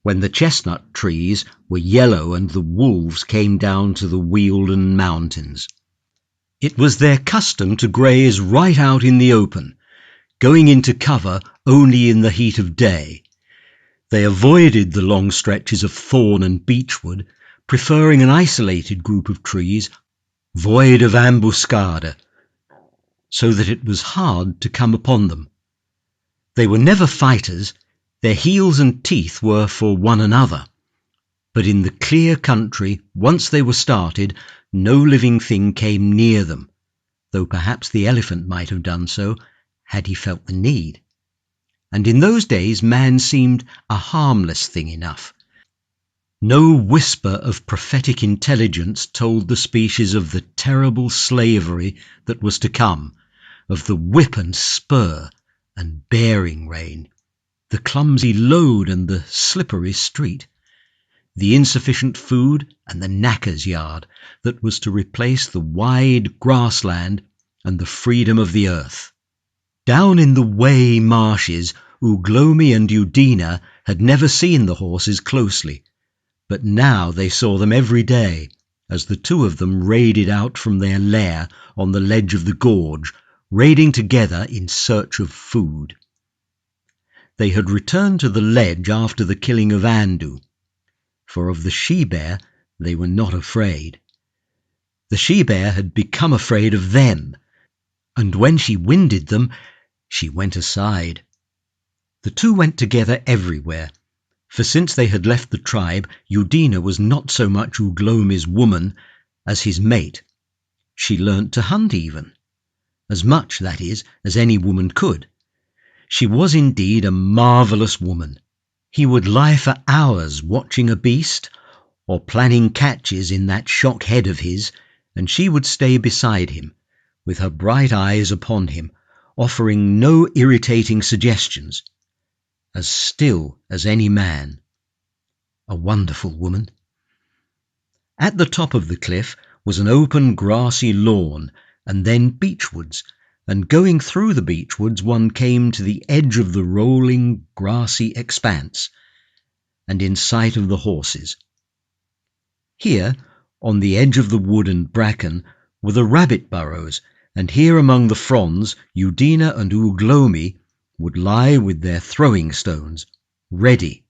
when the chestnut trees were yellow and the wolves came down to the Wealden mountains. It was their custom to graze right out in the open, going into cover only in the heat of day. They avoided the long stretches of thorn and beechwood, preferring an isolated group of trees, void of ambuscade, so that it was hard to come upon them. They were never fighters, their heels and teeth were for one another. But in the clear country, once they were started, no living thing came near them, though perhaps the elephant might have done so, had he felt the need. And in those days man seemed a harmless thing enough. No whisper of prophetic intelligence told the species of the terrible slavery that was to come, of the whip and spur and bearing rein, the clumsy load and the slippery street, the insufficient food and the knacker's yard that was to replace the wide grassland and the freedom of the earth. Down in the Wey marshes, Ugh Lomi and Eudina had never seen the horses closely, but now they saw them every day, as the two of them raided out from their lair on the ledge of the gorge, raiding together in search of food. They had returned to the ledge after the killing of Andu, for of the she-bear they were not afraid. The she-bear had become afraid of them, and when she winded them, she went aside. The two went together everywhere, for since they had left the tribe, Eudina was not so much Ugh Lomi's woman as his mate. She learnt to hunt even, as much, that is, as any woman could. She was indeed a marvellous woman. He would lie for hours watching a beast, or planning catches in that shock head of his, and she would stay beside him, with her bright eyes upon him, offering no irritating suggestions, as still as any man. A wonderful woman. At the top of the cliff was an open grassy lawn, and then beechwoods, and going through the beechwoods one came to the edge of the rolling grassy expanse, and in sight of the horses. Here, on the edge of the wood and bracken, were the rabbit burrows, and here among the fronds Eudina and Ugh Lomi would lie with their throwing stones, ready,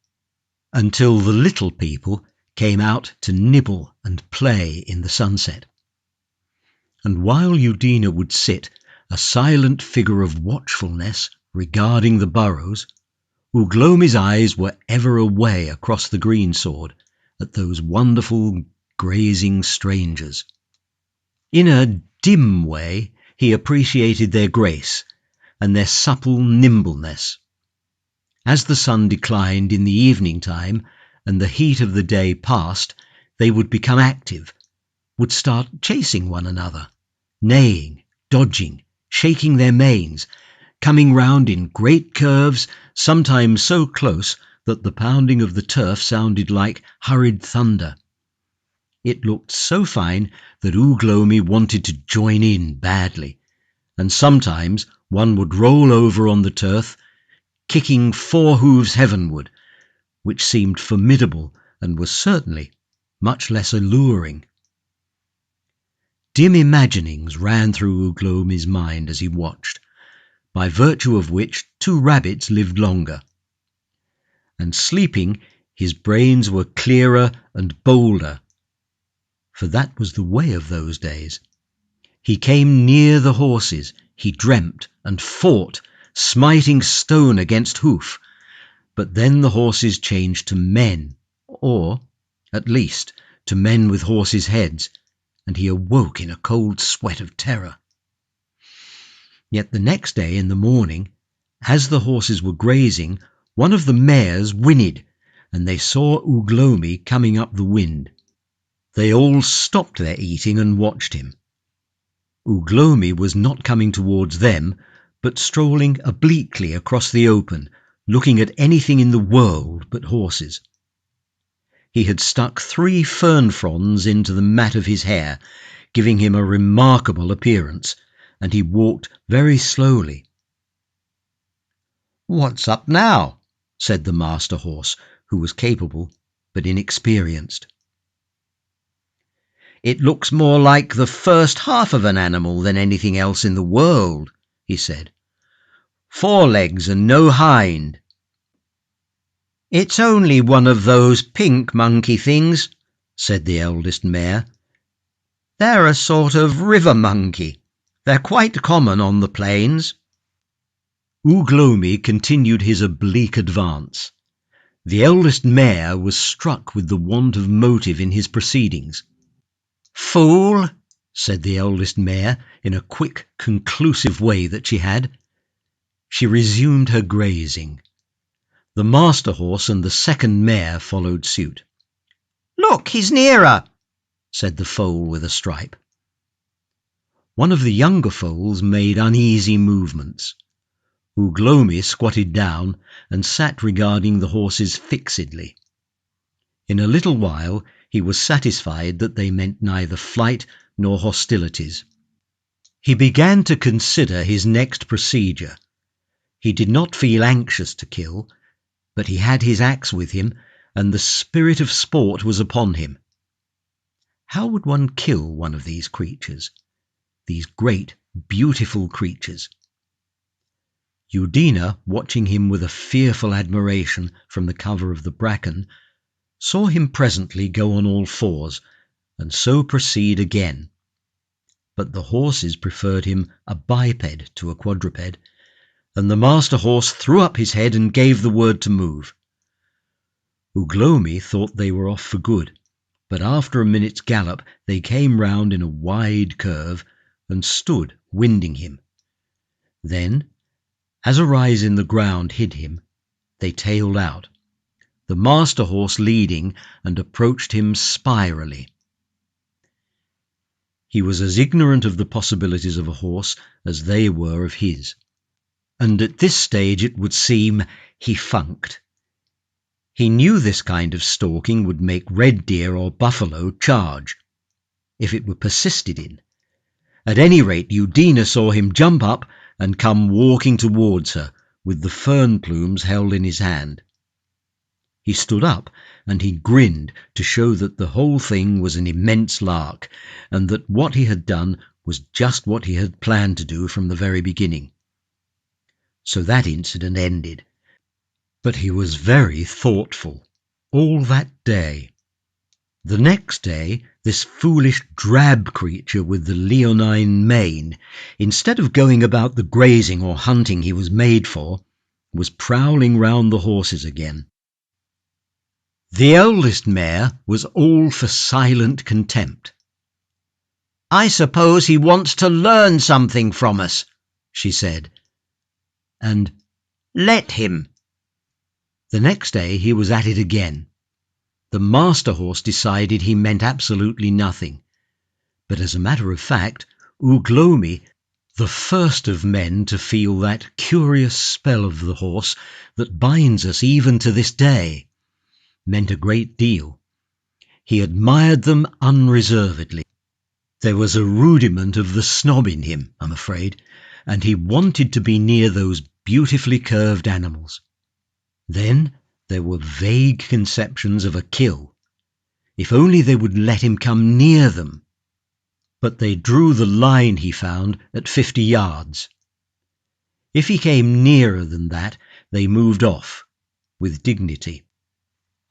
until the little people came out to nibble and play in the sunset. And while Eudina would sit, a silent figure of watchfulness, regarding the burrows, Ugh Lomi's eyes were ever away across the greensward at those wonderful grazing strangers. In a dim way he appreciated their grace and their supple nimbleness. As the sun declined in the evening time and the heat of the day passed, they would become active, would start chasing one another, neighing, dodging, shaking their manes, coming round in great curves, sometimes so close that the pounding of the turf sounded like hurried thunder. It looked so fine that Ugh Lomi wanted to join in badly, and sometimes one would roll over on the turf, kicking 4 hooves heavenward, which seemed formidable and was certainly much less alluring. Dim imaginings ran through Ugh Lomi's mind as he watched, by virtue of which 2 rabbits lived longer. And sleeping, his brains were clearer and bolder, for that was the way of those days. He came near the horses, he dreamt and fought, smiting stone against hoof, but then the horses changed to men, or, at least, to men with horses' heads, and he awoke in a cold sweat of terror. Yet the next day in the morning, as the horses were grazing, one of the mares whinnied, and they saw Ugh Lomi coming up the wind. They all stopped their eating and watched him. Ugh Lomi was not coming towards them, but strolling obliquely across the open, looking at anything in the world but horses. He had stuck 3 fern fronds into the mat of his hair, giving him a remarkable appearance, and he walked very slowly. "What's up now?" said the master horse, who was capable but inexperienced. "It looks more like the first half of an animal than anything else in the world," he said. "4 legs and no hind." "It's only one of those pink monkey things," said the eldest mare. "They're a sort of river monkey. They're quite common on the plains." Ugh Lomi continued his oblique advance. The eldest mare was struck with the want of motive in his proceedings. "Fool," said the eldest mare, in a quick, conclusive way that she had. She resumed her grazing. The master horse and the second mare followed suit. "Look, he's nearer," said the foal with a stripe. One of the younger foals made uneasy movements. Ugh Lomi squatted down and sat regarding the horses fixedly. In a little while he was satisfied that they meant neither flight nor hostilities. He began to consider his next procedure. He did not feel anxious to kill, but he had his axe with him, and the spirit of sport was upon him. How would one kill one of these creatures, these great, beautiful creatures? Eudina, watching him with a fearful admiration from the cover of the bracken, saw him presently go on all 4s, and so proceed again. But the horses preferred him a biped to a quadruped, and the master horse threw up his head and gave the word to move. Ugh Lomi thought they were off for good, but after a minute's gallop they came round in a wide curve and stood winding him. Then, as a rise in the ground hid him, they tailed out, the master horse leading, and approached him spirally. He was as ignorant of the possibilities of a horse as they were of his, and at this stage it would seem he funked. He knew this kind of stalking would make red deer or buffalo charge, if it were persisted in. At any rate, Eudina saw him jump up and come walking towards her, with the fern plumes held in his hand. He stood up and he grinned to show that the whole thing was an immense lark, and that what he had done was just what he had planned to do from the very beginning. So that incident ended. But he was very thoughtful all that day. The next day, this foolish drab creature with the leonine mane, instead of going about the grazing or hunting he was made for, was prowling round the horses again. The eldest mare was all for silent contempt. "I suppose he wants to learn something from us," she said. And "Let him." The next day he was at it again. The master horse decided he meant absolutely nothing. But as a matter of fact, Uglomi, the first of men to feel that curious spell of the horse that binds us even to this day, meant a great deal. He admired them unreservedly. There was a rudiment of the snob in him, I'm afraid, and he wanted to be near those beautifully curved animals. Then there were vague conceptions of a kill. If only they would let him come near them. But they drew the line, he found, at 50 yards. If he came nearer than that, they moved off, with dignity.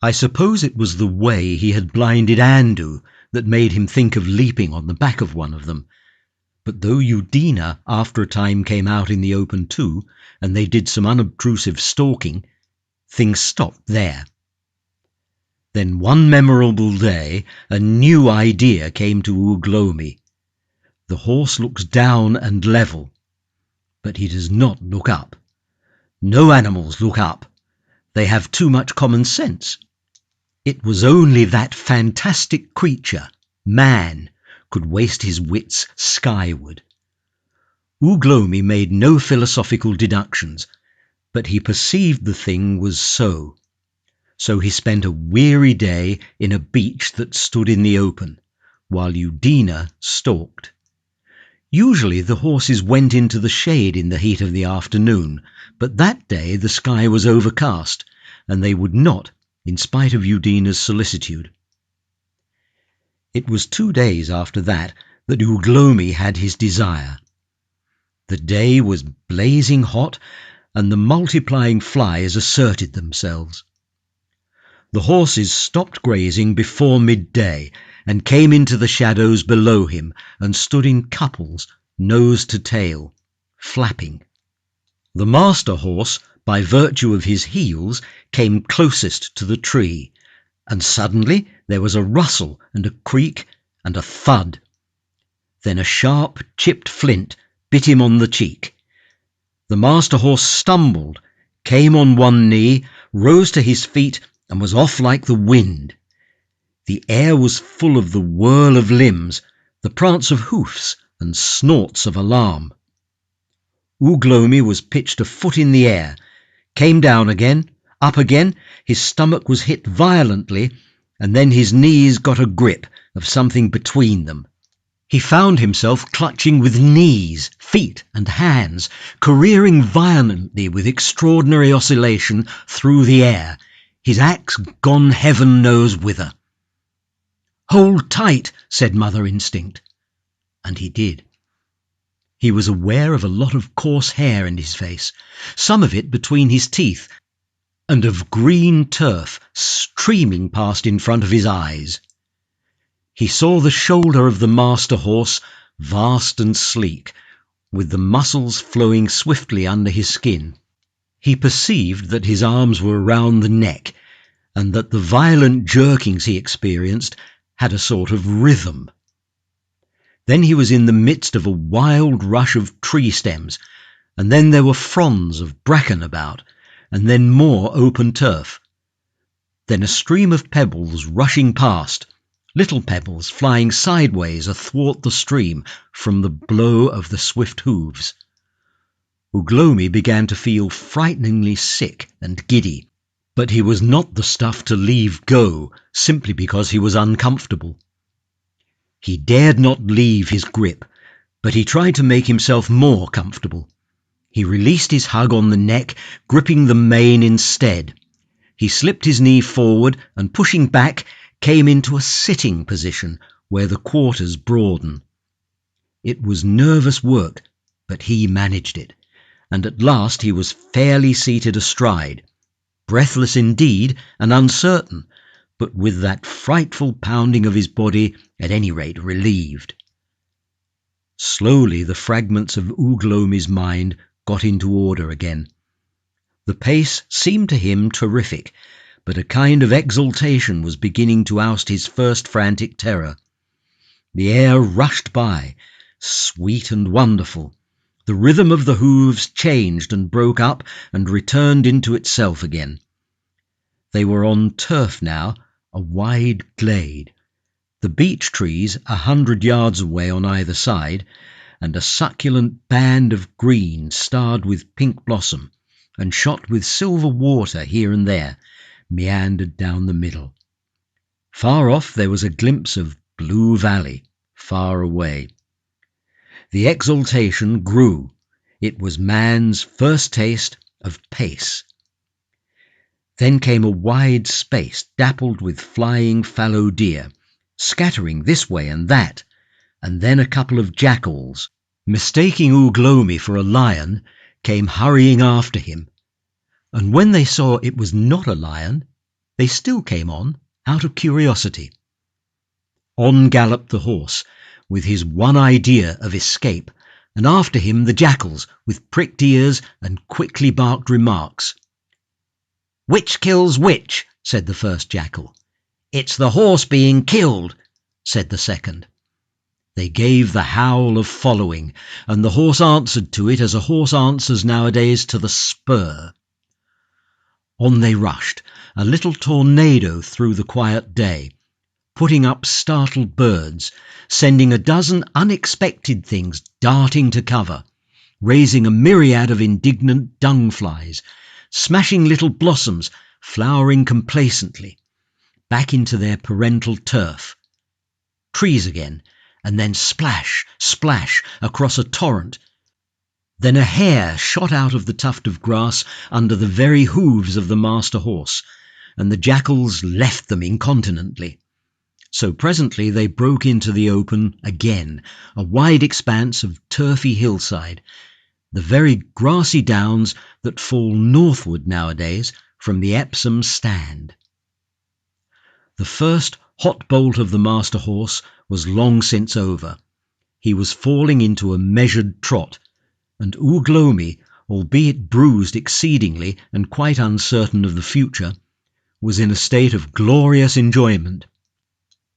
I suppose it was the way he had blinded Andu that made him think of leaping on the back of one of them. But though Udina after a time came out in the open too, and they did some unobtrusive stalking, things stopped there. Then one memorable day a new idea came to Uglomi. The horse looks down and level, but he does not look up. No animals look up. They have too much common sense. It was only that fantastic creature, man, could waste his wits skyward. Uglomi made no philosophical deductions, but he perceived the thing was so. So he spent a weary day in a beach that stood in the open, while Udina stalked. Usually the horses went into the shade in the heat of the afternoon, but that day the sky was overcast, and they would not, in spite of Udina's solicitude. It was 2 days after that Uglomi had his desire. The day was blazing hot, and the multiplying flies asserted themselves. The horses stopped grazing before midday, and came into the shadows below him, and stood in couples, nose to tail, flapping. The master horse, by virtue of his heels, came closest to the tree, and suddenly there was a rustle and a creak and a thud. Then a sharp, chipped flint bit him on the cheek. The master horse stumbled, came on one knee, rose to his feet, and was off like the wind. The air was full of the whirl of limbs, the prance of hoofs, and snorts of alarm. Uglomi was pitched a foot in the air, came down again, up again, his stomach was hit violently, and then his knees got a grip of something between them. He found himself clutching with knees, feet, and hands, careering violently with extraordinary oscillation through the air, his axe gone heaven knows whither. "Hold tight," said Mother Instinct. And he did. He was aware of a lot of coarse hair in his face, some of it between his teeth, and of green turf streaming past in front of his eyes. He saw the shoulder of the master horse, vast and sleek, with the muscles flowing swiftly under his skin. He perceived that his arms were round the neck, and that the violent jerkings he experienced had a sort of rhythm. Then he was in the midst of a wild rush of tree stems, and then there were fronds of bracken about, and then more open turf. Then a stream of pebbles rushing past, little pebbles flying sideways athwart the stream from the blow of the swift hooves. Uglomi began to feel frighteningly sick and giddy, but he was not the stuff to leave go simply because he was uncomfortable. He dared not leave his grip, but he tried to make himself more comfortable. He released his hug on the neck, gripping the mane instead. He slipped his knee forward and, pushing back, came into a sitting position where the quarters broaden. It was nervous work, but he managed it, and at last he was fairly seated astride, breathless indeed and uncertain, but with that frightful pounding of his body at any rate relieved. Slowly the fragments of Ugh Lomi's mind got into order again. The pace seemed to him terrific, but a kind of exultation was beginning to oust his first frantic terror. The air rushed by, sweet and wonderful. The rhythm of the hooves changed and broke up and returned into itself again. They were on turf now, a wide glade. The beech trees 100 yards away on either side, and a succulent band of green starred with pink blossom, and shot with silver water here and there, meandered down the middle. Far off there was a glimpse of blue valley, far away. The exultation grew. It was man's first taste of pace. Then came a wide space dappled with flying fallow deer, scattering this way and that, and then a couple of jackals, mistaking Ugh Lomi for a lion, came hurrying after him. And when they saw it was not a lion, they still came on, out of curiosity. On galloped the horse, with his one idea of escape, and after him the jackals, with pricked ears and quickly barked remarks. "Which kills which?" said the first jackal. "It's the horse being killed," said the second. They gave the howl of following, and the horse answered to it as a horse answers nowadays to the spur. On they rushed, a little tornado through the quiet day, putting up startled birds, sending a dozen unexpected things darting to cover, raising a myriad of indignant dung-flies, smashing little blossoms, flowering complacently, back into their parental turf. Trees again, and then splash, splash across a torrent. Then a hare shot out of the tuft of grass under the very hooves of the master horse, and the jackals left them incontinently. So presently they broke into the open again, a wide expanse of turfy hillside, the very grassy downs that fall northward nowadays from the Epsom stand. The first hot bolt of the master horse was long since over. He was falling into a measured trot, and Ugh Lomi, albeit bruised exceedingly and quite uncertain of the future, was in a state of glorious enjoyment.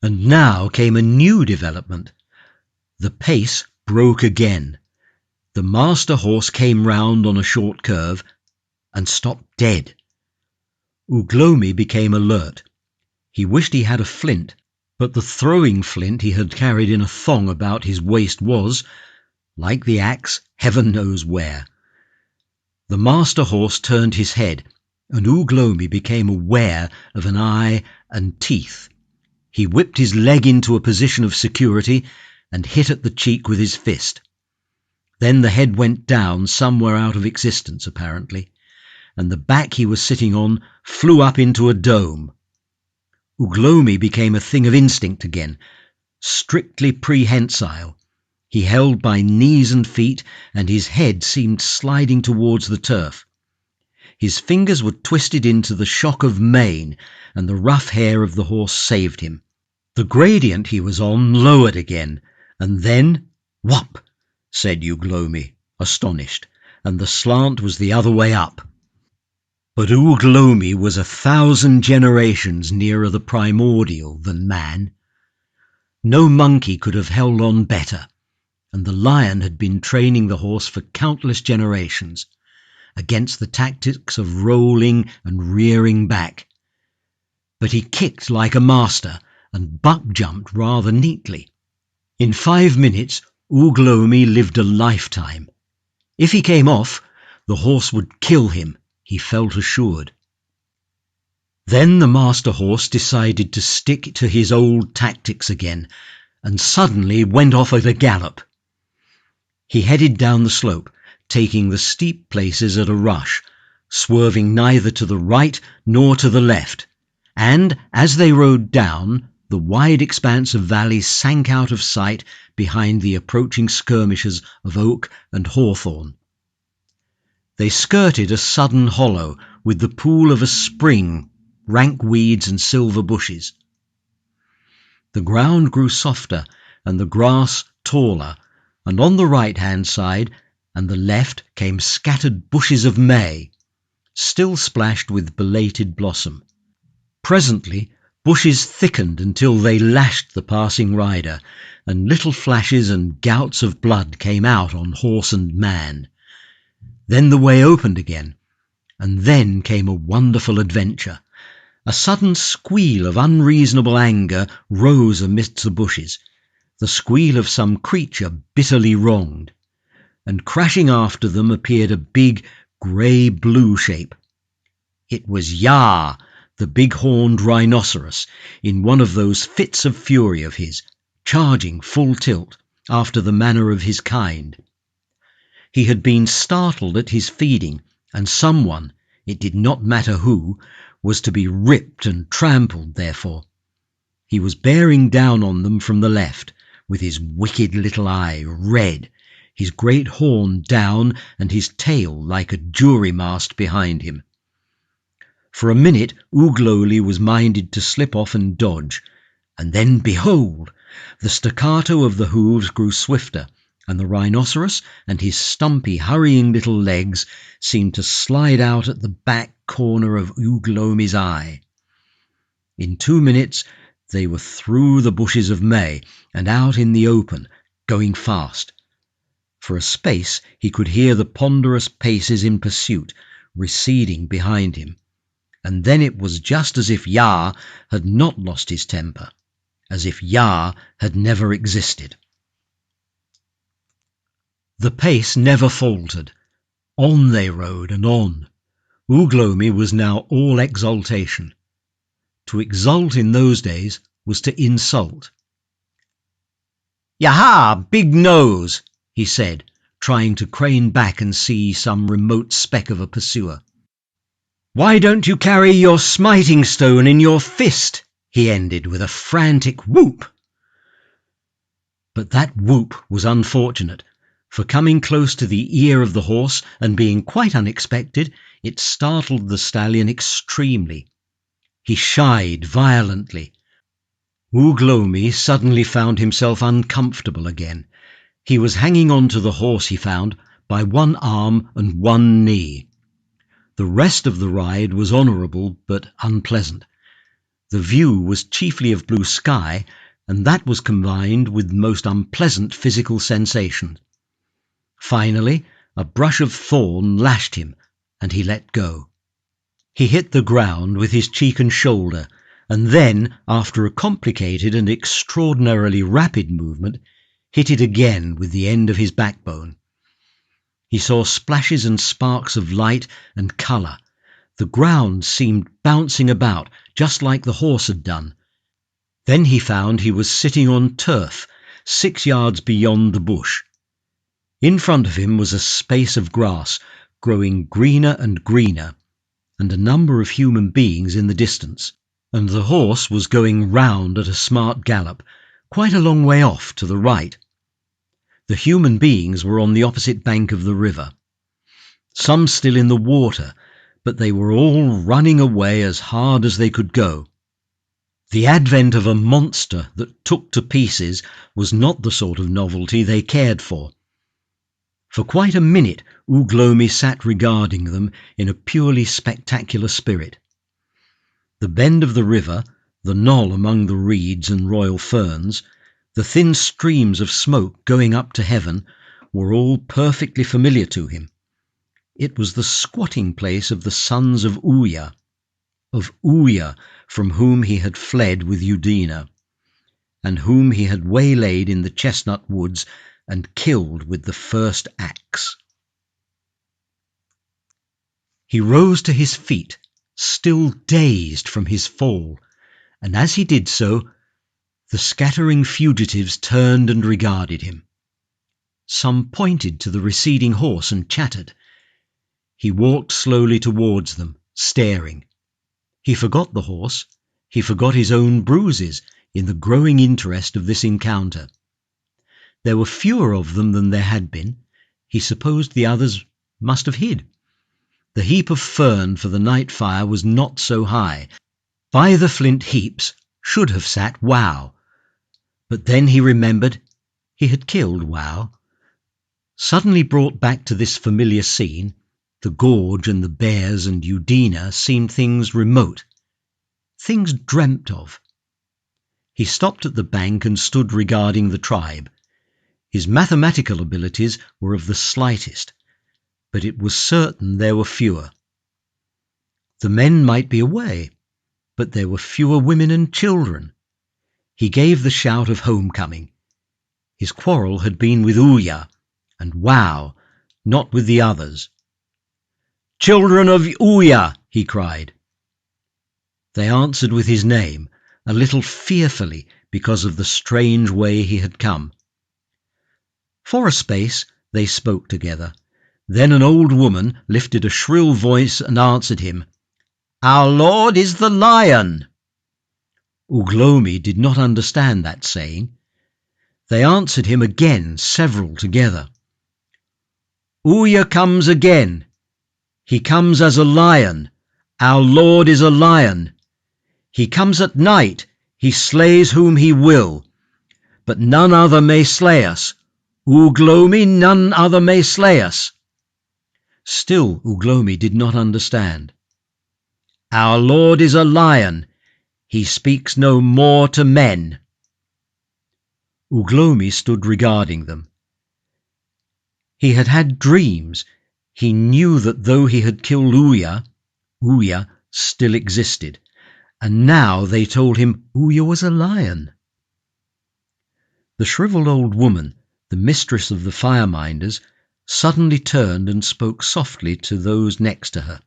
And now came a new development. The pace broke again. The master horse came round on a short curve and stopped dead. Ugh Lomi became alert. He wished he had a flint, but the throwing flint he had carried in a thong about his waist was, like the axe, heaven knows where. The master horse turned his head, and Ugh Lomi became aware of an eye and teeth. He whipped his leg into a position of security and hit at the cheek with his fist. Then the head went down somewhere out of existence, apparently, and the back he was sitting on flew up into a dome. Ugh Lomi became a thing of instinct again, strictly prehensile. He held by knees and feet, and his head seemed sliding towards the turf. His fingers were twisted into the shock of mane, and the rough hair of the horse saved him. The gradient he was on lowered again, and then, whop, said Ugh Lomi, astonished, and the slant was the other way up. But Ugh Lomi was 1,000 generations nearer the primordial than man. No monkey could have held on better, and the lion had been training the horse for countless generations, against the tactics of rolling and rearing back. But he kicked like a master, and buck-jumped rather neatly. In 5 minutes, Ugh Lomi lived a lifetime. If he came off, the horse would kill him, he felt assured. Then the master horse decided to stick to his old tactics again, and suddenly went off at a gallop. He headed down the slope, taking the steep places at a rush, swerving neither to the right nor to the left, and as they rode down, the wide expanse of valley sank out of sight behind the approaching skirmishes of oak and hawthorn. They skirted a sudden hollow with the pool of a spring, rank weeds and silver bushes. The ground grew softer and the grass taller, and on the right-hand side and the left came scattered bushes of may, still splashed with belated blossom. Presently bushes thickened until they lashed the passing rider, and little flashes and gouts of blood came out on horse and man. Then the way opened again, and then came a wonderful adventure. A sudden squeal of unreasonable anger rose amidst the bushes, the squeal of some creature bitterly wronged, and crashing after them appeared a big grey-blue shape. It was Yar, the big-horned rhinoceros, in one of those fits of fury of his, charging full tilt, after the manner of his kind. He had been startled at his feeding, and someone, it did not matter who, was to be ripped and trampled therefore. He was bearing down on them from the left, with his wicked little eye red, his great horn down, and his tail like a jury-mast behind him. For a minute Ugolini was minded to slip off and dodge, and then behold! The staccato of the hooves grew swifter, and the rhinoceros and his stumpy, hurrying little legs seemed to slide out at the back corner of Ugolini's eye. In 2 minutes they were through the bushes of may and out in the open, going fast. For a space he could hear the ponderous paces in pursuit receding behind him, and then it was just as if Yar had not lost his temper, as if Yar had never existed. The pace never faltered. On they rode and on. Ugolini was now all exultation. To exult in those days was to insult. "Yaha, big nose!" he said, trying to crane back and see some remote speck of a pursuer. "Why don't you carry your smiting stone in your fist?" he ended with a frantic whoop. But that whoop was unfortunate, for coming close to the ear of the horse and being quite unexpected, it startled the stallion extremely. He shied violently. Ugolini suddenly found himself uncomfortable again. He was hanging on to the horse, he found, by one arm and one knee. The rest of the ride was honourable but unpleasant. The view was chiefly of blue sky, and that was combined with most unpleasant physical sensations. Finally, a brush of thorn lashed him, and he let go. He hit the ground with his cheek and shoulder, and then, after a complicated and extraordinarily rapid movement, hit it again with the end of his backbone. He saw splashes and sparks of light and colour. The ground seemed bouncing about, just like the horse had done. Then he found he was sitting on turf, 6 yards beyond the bush. In front of him was a space of grass, growing greener and greener, and a number of human beings in the distance, and the horse was going round at a smart gallop, quite a long way off to the right. The human beings were on the opposite bank of the river, some still in the water, but they were all running away as hard as they could go. The advent of a monster that took to pieces was not the sort of novelty they cared for. For quite a minute Ugolini sat regarding them in a purely spectacular spirit. The bend of the river, the knoll among the reeds and royal ferns, the thin streams of smoke going up to heaven, were all perfectly familiar to him. It was the squatting place of the sons of Uya from whom he had fled with Udina, and whom he had waylaid in the chestnut woods and killed with the first axe. He rose to his feet, still dazed from his fall, and as he did so, the scattering fugitives turned and regarded him. Some pointed to the receding horse and chattered. He walked slowly towards them, staring. He forgot the horse. He forgot his own bruises in the growing interest of this encounter. There were fewer of them than there had been. He supposed the others must have hid. The heap of fern for the night fire was not so high. By the flint heaps should have sat Wow. But then he remembered he had killed Wow. Suddenly brought back to this familiar scene, the gorge and the bears and Udina seemed things remote, things dreamt of. He stopped at the bank and stood regarding the tribe. His mathematical abilities were of the slightest, but it was certain there were fewer. The men might be away, but there were fewer women and children. He gave the shout of homecoming. His quarrel had been with Ouya and Wow, not with the others. "Children of Ouya!" he cried. They answered with his name, a little fearfully because of the strange way he had come. For a space they spoke together. Then an old woman lifted a shrill voice and answered him, "Our Lord is the lion." Uglomi did not understand that saying. They answered him again, several together. "Ouya comes again. He comes as a lion. Our Lord is a lion. He comes at night. He slays whom he will. But none other may slay us. Uglomi, none other may slay us." Still Uglomi did not understand. "Our Lord is a lion. He speaks no more to men." Uglomi stood regarding them. He had had dreams. He knew that though he had killed Ouya, Ouya still existed. And now they told him Ouya was a lion. The shriveled old woman, the mistress of the fire-minders, suddenly turned and spoke softly to those next to her.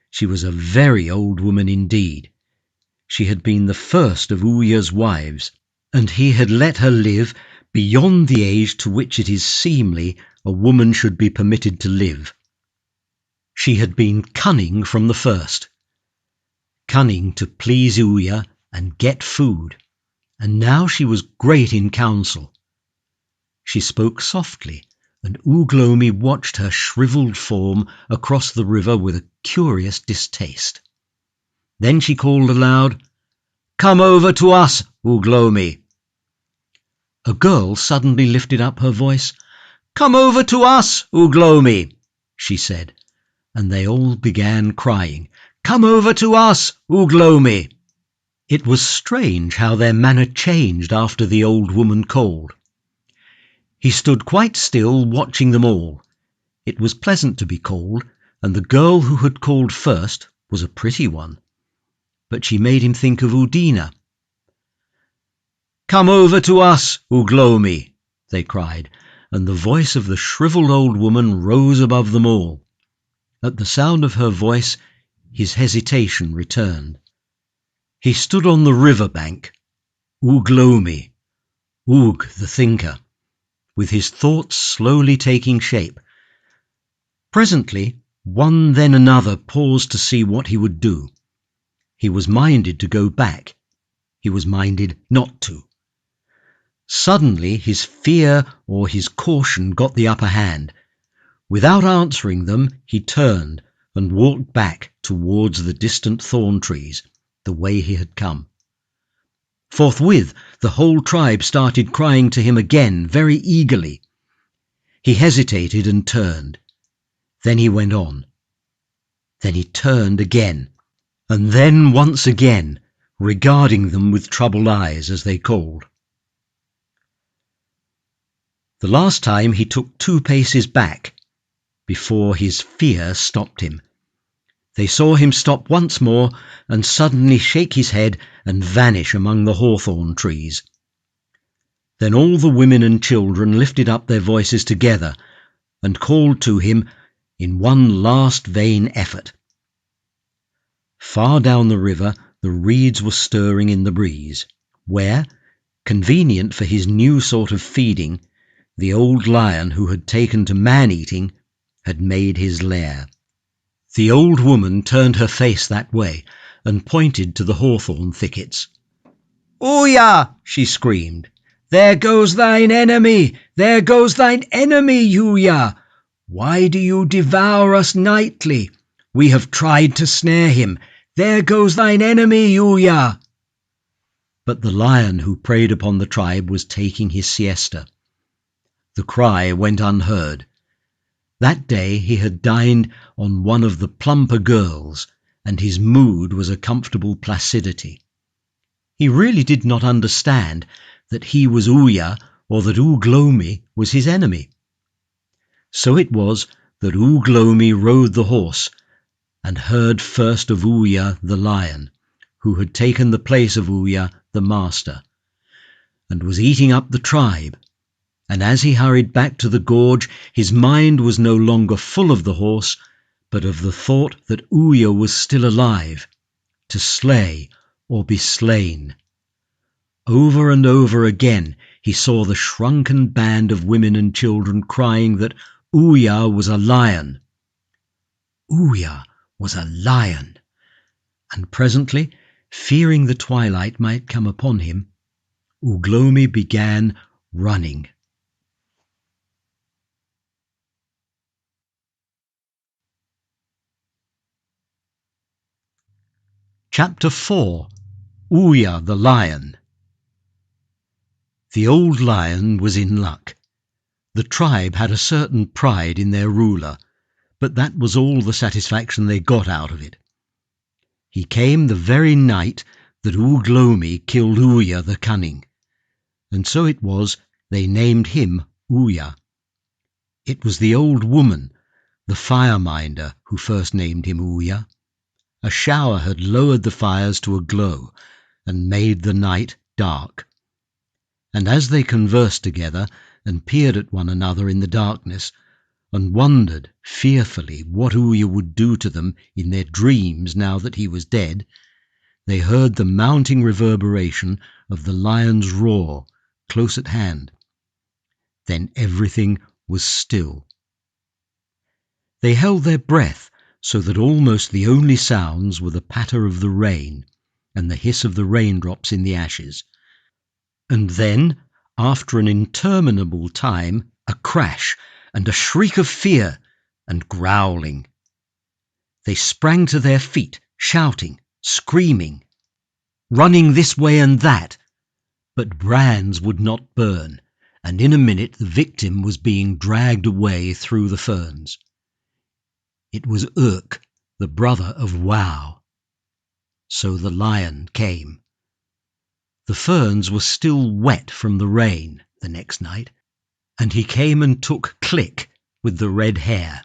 She was a very old woman indeed. She had been the first of Ouya's wives, and he had let her live beyond the age to which it is seemly a woman should be permitted to live. She had been cunning from the first, cunning to please Ouya and get food, and now she was great in counsel. She spoke softly, and Uglomi watched her shriveled form across the river with a curious distaste. Then she called aloud, "Come over to us, Uglomi." A girl suddenly lifted up her voice. "Come over to us, Uglomi," she said, and they all began crying, "Come over to us, Uglomi." It was strange how their manner changed after the old woman called. He stood quite still, watching them all. It was pleasant to be called, and the girl who had called first was a pretty one. But she made him think of Udina. "Come over to us, Uglomi," they cried, and the voice of the shriveled old woman rose above them all. At the sound of her voice, his hesitation returned. He stood on the river bank, Uglomi, Ug the thinker, with his thoughts slowly taking shape. Presently, one then another paused to see what he would do. He was minded to go back. He was minded not to. Suddenly his fear or his caution got the upper hand. Without answering them, he turned and walked back towards the distant thorn trees, the way he had come. Forthwith the whole tribe started crying to him again very eagerly. He hesitated and turned. Then he went on. Then he turned again, and then once again, regarding them with troubled eyes as they called. The last time he took 2 paces back, before his fear stopped him. They saw him stop once more and suddenly shake his head and vanish among the hawthorn trees. Then all the women and children lifted up their voices together and called to him in one last vain effort. Far down the river the reeds were stirring in the breeze, where, convenient for his new sort of feeding, the old lion who had taken to man-eating had made his lair. The old woman turned her face that way and pointed to the hawthorn thickets. "Ouya!" she screamed. "There goes thine enemy! There goes thine enemy, Ouya! Why do you devour us nightly? We have tried to snare him. There goes thine enemy, Ouya!" But the lion who preyed upon the tribe was taking his siesta. The cry went unheard. That day he had dined on one of the plumper girls, and his mood was a comfortable placidity. He really did not understand that he was Ouya or that Ugh Lomi was his enemy. So it was that Ugh Lomi rode the horse and heard first of Ouya the lion, who had taken the place of Ouya the master, and was eating up the tribe. And as he hurried back to the gorge, his mind was no longer full of the horse, but of the thought that Ouya was still alive, to slay or be slain. Over and over again he saw the shrunken band of women and children crying that Ouya was a lion. Ouya was a lion. And presently, fearing the twilight might come upon him, Ugh Lomi began running. Chapter 4. Ouya the Lion. The old lion was in luck. The tribe had a certain pride in their ruler, but that was all the satisfaction they got out of it. He came the very night that Ugh Lomi killed Ouya the Cunning, and so it was they named him Ouya. It was the old woman, the fireminder, who first named him Ouya. A shower had lowered the fires to a glow and made the night dark. And as they conversed together and peered at one another in the darkness, and wondered fearfully what Ouya would do to them in their dreams now that he was dead, they heard the mounting reverberation of the lion's roar close at hand. Then everything was still. They held their breath, so that almost the only sounds were the patter of the rain and the hiss of the raindrops in the ashes. And then, after an interminable time, a crash and a shriek of fear and growling. They sprang to their feet, shouting, screaming, running this way and that, but brands would not burn, and in a minute the victim was being dragged away through the ferns. It was Urk, the brother of Wow. So the lion came. The ferns were still wet from the rain the next night, and he came and took Click with the red hair.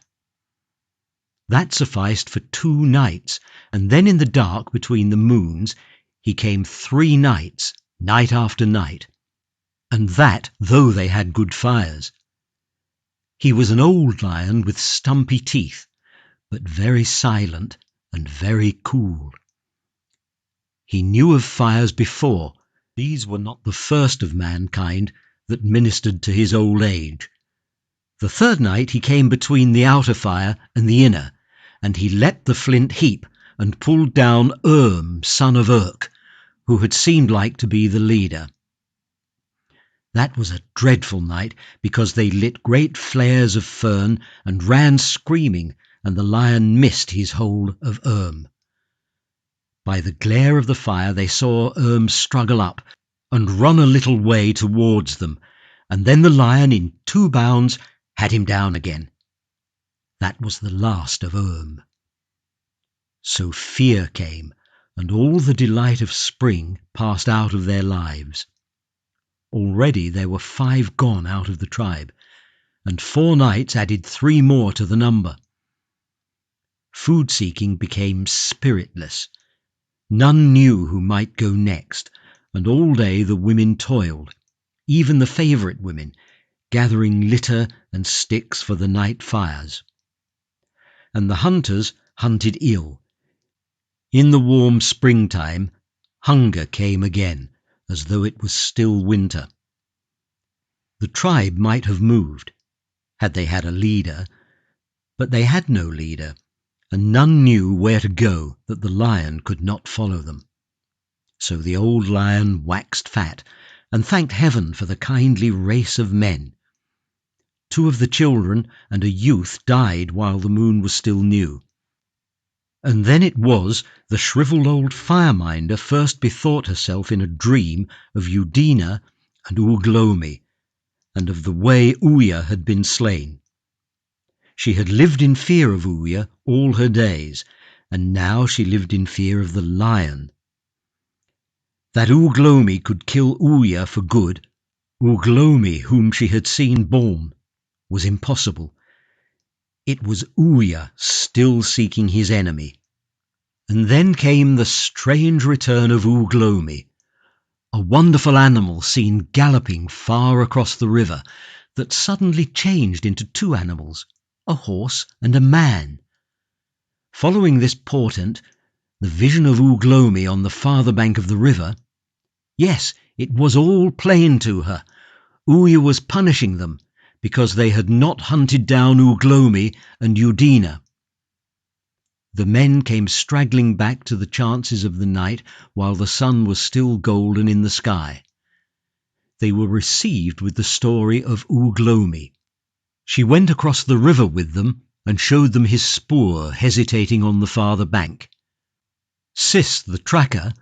That sufficed for 2 nights, and then in the dark between the moons he came 3 nights, night after night, and that though they had good fires. He was an old lion with stumpy teeth, but very silent and very cool. He knew of fires before. These were not the first of mankind that ministered to his old age. The 3rd night he came between the outer fire and the inner, and he leapt the flint heap and pulled down son of Urk, who had seemed like to be the leader. That was a dreadful night, because they lit great flares of fern and ran screaming, and the lion missed his hold of By the glare of the fire they saw struggle up and run a little way towards them, and then the lion in 2 bounds had him down again. That was the last of So fear came, and all the delight of spring passed out of their lives. Already there were 5 gone out of the tribe, and 4 nights added 3 more to the number. Food-seeking became spiritless. None knew who might go next, and all day the women toiled, even the favourite women, gathering litter and sticks for the night fires. And the hunters hunted ill. In the warm springtime, hunger came again, as though it was still winter. The tribe might have moved, had they had a leader, But they had no leader, and none knew where to go that the lion could not follow them. So the old lion waxed fat, and thanked heaven for the kindly race of men. 2 of the children and a youth died while the moon was still new. And then it was the shrivelled old fireminder first bethought herself in a dream of Eudina and Ugh Lomi, and of the way Ouya had been slain. She had lived in fear of Ouya all her days, and now she lived in fear of the lion. That Ugh Lomi could kill Ouya for good, Ugh Lomi whom she had seen born, was impossible. It was Ouya still seeking his enemy. And then came the strange return of Ugh Lomi, a wonderful animal seen galloping far across the river, that suddenly changed into 2 animals, a horse and a man. Following this portent, the vision of Ugh Lomi on the farther bank of the river, yes, it was all plain to her. Ouya was punishing them because they had not hunted down Ugh Lomi and Eudina. The men came straggling back to the chances of the night while the sun was still golden in the sky. They were received with the story of Ugh Lomi. She went across the river with them and showed them his spoor hesitating on the farther bank. Sis, the tracker,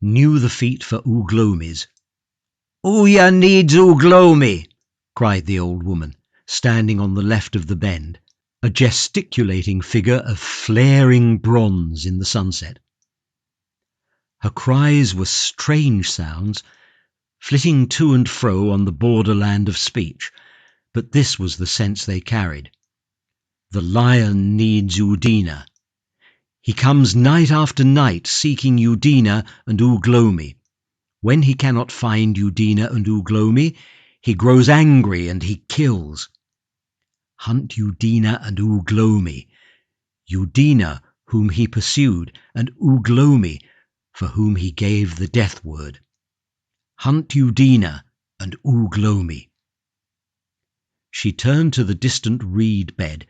knew the feet for Ugh Lomi's. "Ouya needs Ugh Lomi," cried the old woman, standing on the left of the bend, a gesticulating figure of flaring bronze in the sunset. Her cries were strange sounds, flitting to and fro on the borderland of speech, but this was the sense they carried. The lion needs Eudina. He comes night after night seeking Eudina and Ugh Lomi. When he cannot find Eudina and Ugh Lomi, he grows angry and he kills. Hunt Eudina and Ugh Lomi, Eudina whom he pursued, and Ugh Lomi for whom he gave the death word. Hunt Eudina and Ugh Lomi. She turned to the distant reed bed,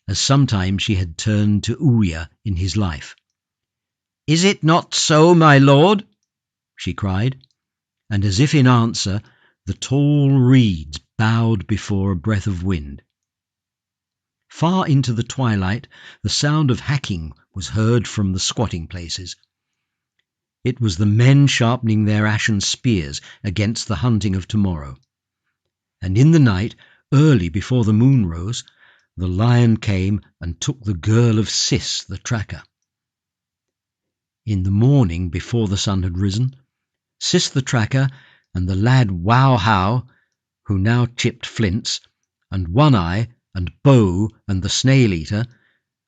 as sometimes she had turned to Ouya in his life. "Is it not so, my lord?" she cried, and as if in answer, the tall reeds bowed before a breath of wind. Far into the twilight the sound of hacking was heard from the squatting places. It was the men sharpening their ashen spears against the hunting of tomorrow. And in the night, early before the moon rose, the lion came and took the girl of Sis, the tracker. In the morning, before the sun had risen, Sis the tracker and the lad Wow How, who now chipped flints, and One Eye and Bo and the snail-eater,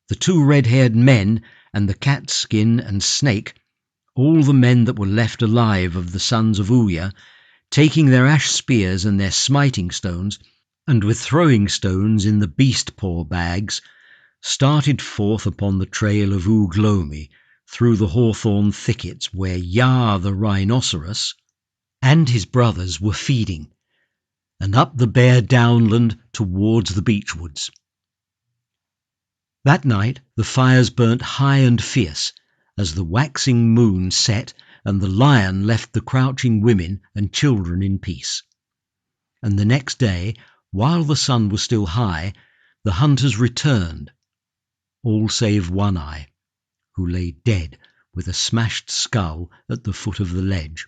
the 2 red-haired men and the cat-skin and snake, all the men that were left alive of the sons of Ouya, taking their ash spears and their smiting stones, and with throwing stones in the beast-paw bags, started forth upon the trail of Ugh Lomi through the hawthorn thickets where Yar the rhinoceros and his brothers were feeding, and up the bare downland towards the beechwoods. That night the fires burnt high and fierce as the waxing moon set, and the lion left the crouching women and children in peace. And the next day, while the sun was still high, the hunters returned, all save One Eye, who lay dead with a smashed skull at the foot of the ledge.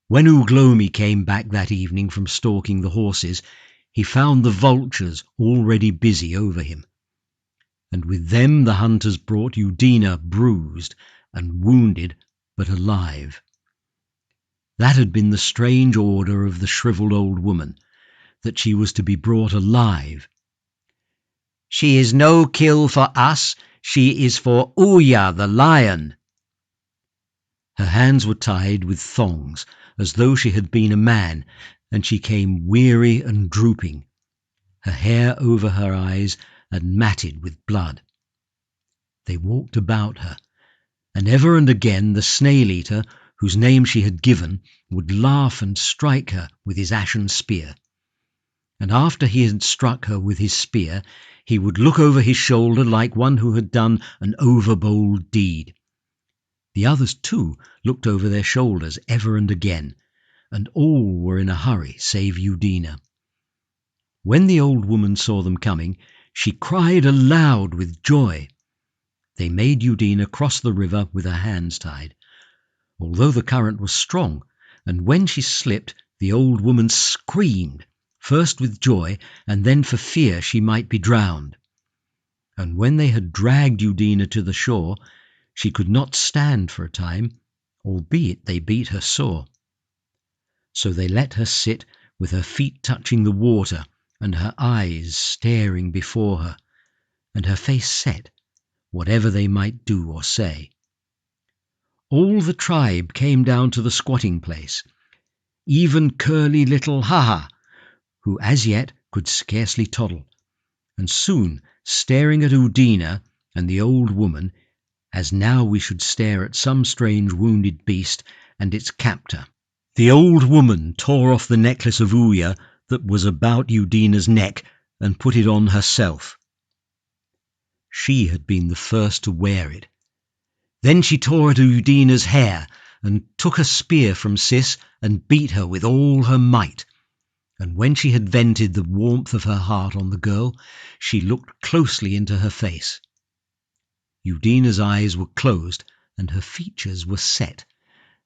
When Ugh Lomi came back that evening from stalking the horses, he found the vultures already busy over him, and with them the hunters brought Eudina bruised and wounded but alive. That had been the strange order of the shrivelled old woman, that she was to be brought alive. "She is no kill for us, she is for Ouya the lion." Her hands were tied with thongs, as though she had been a man, and she came weary and drooping, her hair over her eyes and matted with blood. They walked about her, and ever and again the snail-eater, whose name she had given, would laugh and strike her with his ashen spear. and after he had struck her with his spear, he would look over his shoulder like one who had done an overbold deed. The others too looked over their shoulders ever and again, and all were in a hurry save Eudina. When the old woman saw them coming, she cried aloud with joy. They made Eudina cross the river with her hands tied, although the current was strong, and when she slipped, the old woman screamed, first with joy, and then for fear she might be drowned. And when they had dragged Eudina to the shore, she could not stand for a time, albeit they beat her sore. So they let her sit with her feet touching the water, and her eyes staring before her, and her face set, whatever they might do or say. All the tribe came down to the squatting place, even curly little Ha-Ha, who as yet could scarcely toddle, and soon staring at Eudina and the old woman, as now we should stare at some strange wounded beast and its captor. The old woman tore off the necklace of Ouya that was about Eudina's neck and put it on herself. She had been the first to wear it. Then she tore at Eudina's hair and took a spear from Sis and beat her with all her might. And when she had vented the warmth of her heart on the girl, she looked closely into her face. Eudina's eyes were closed and her features were set,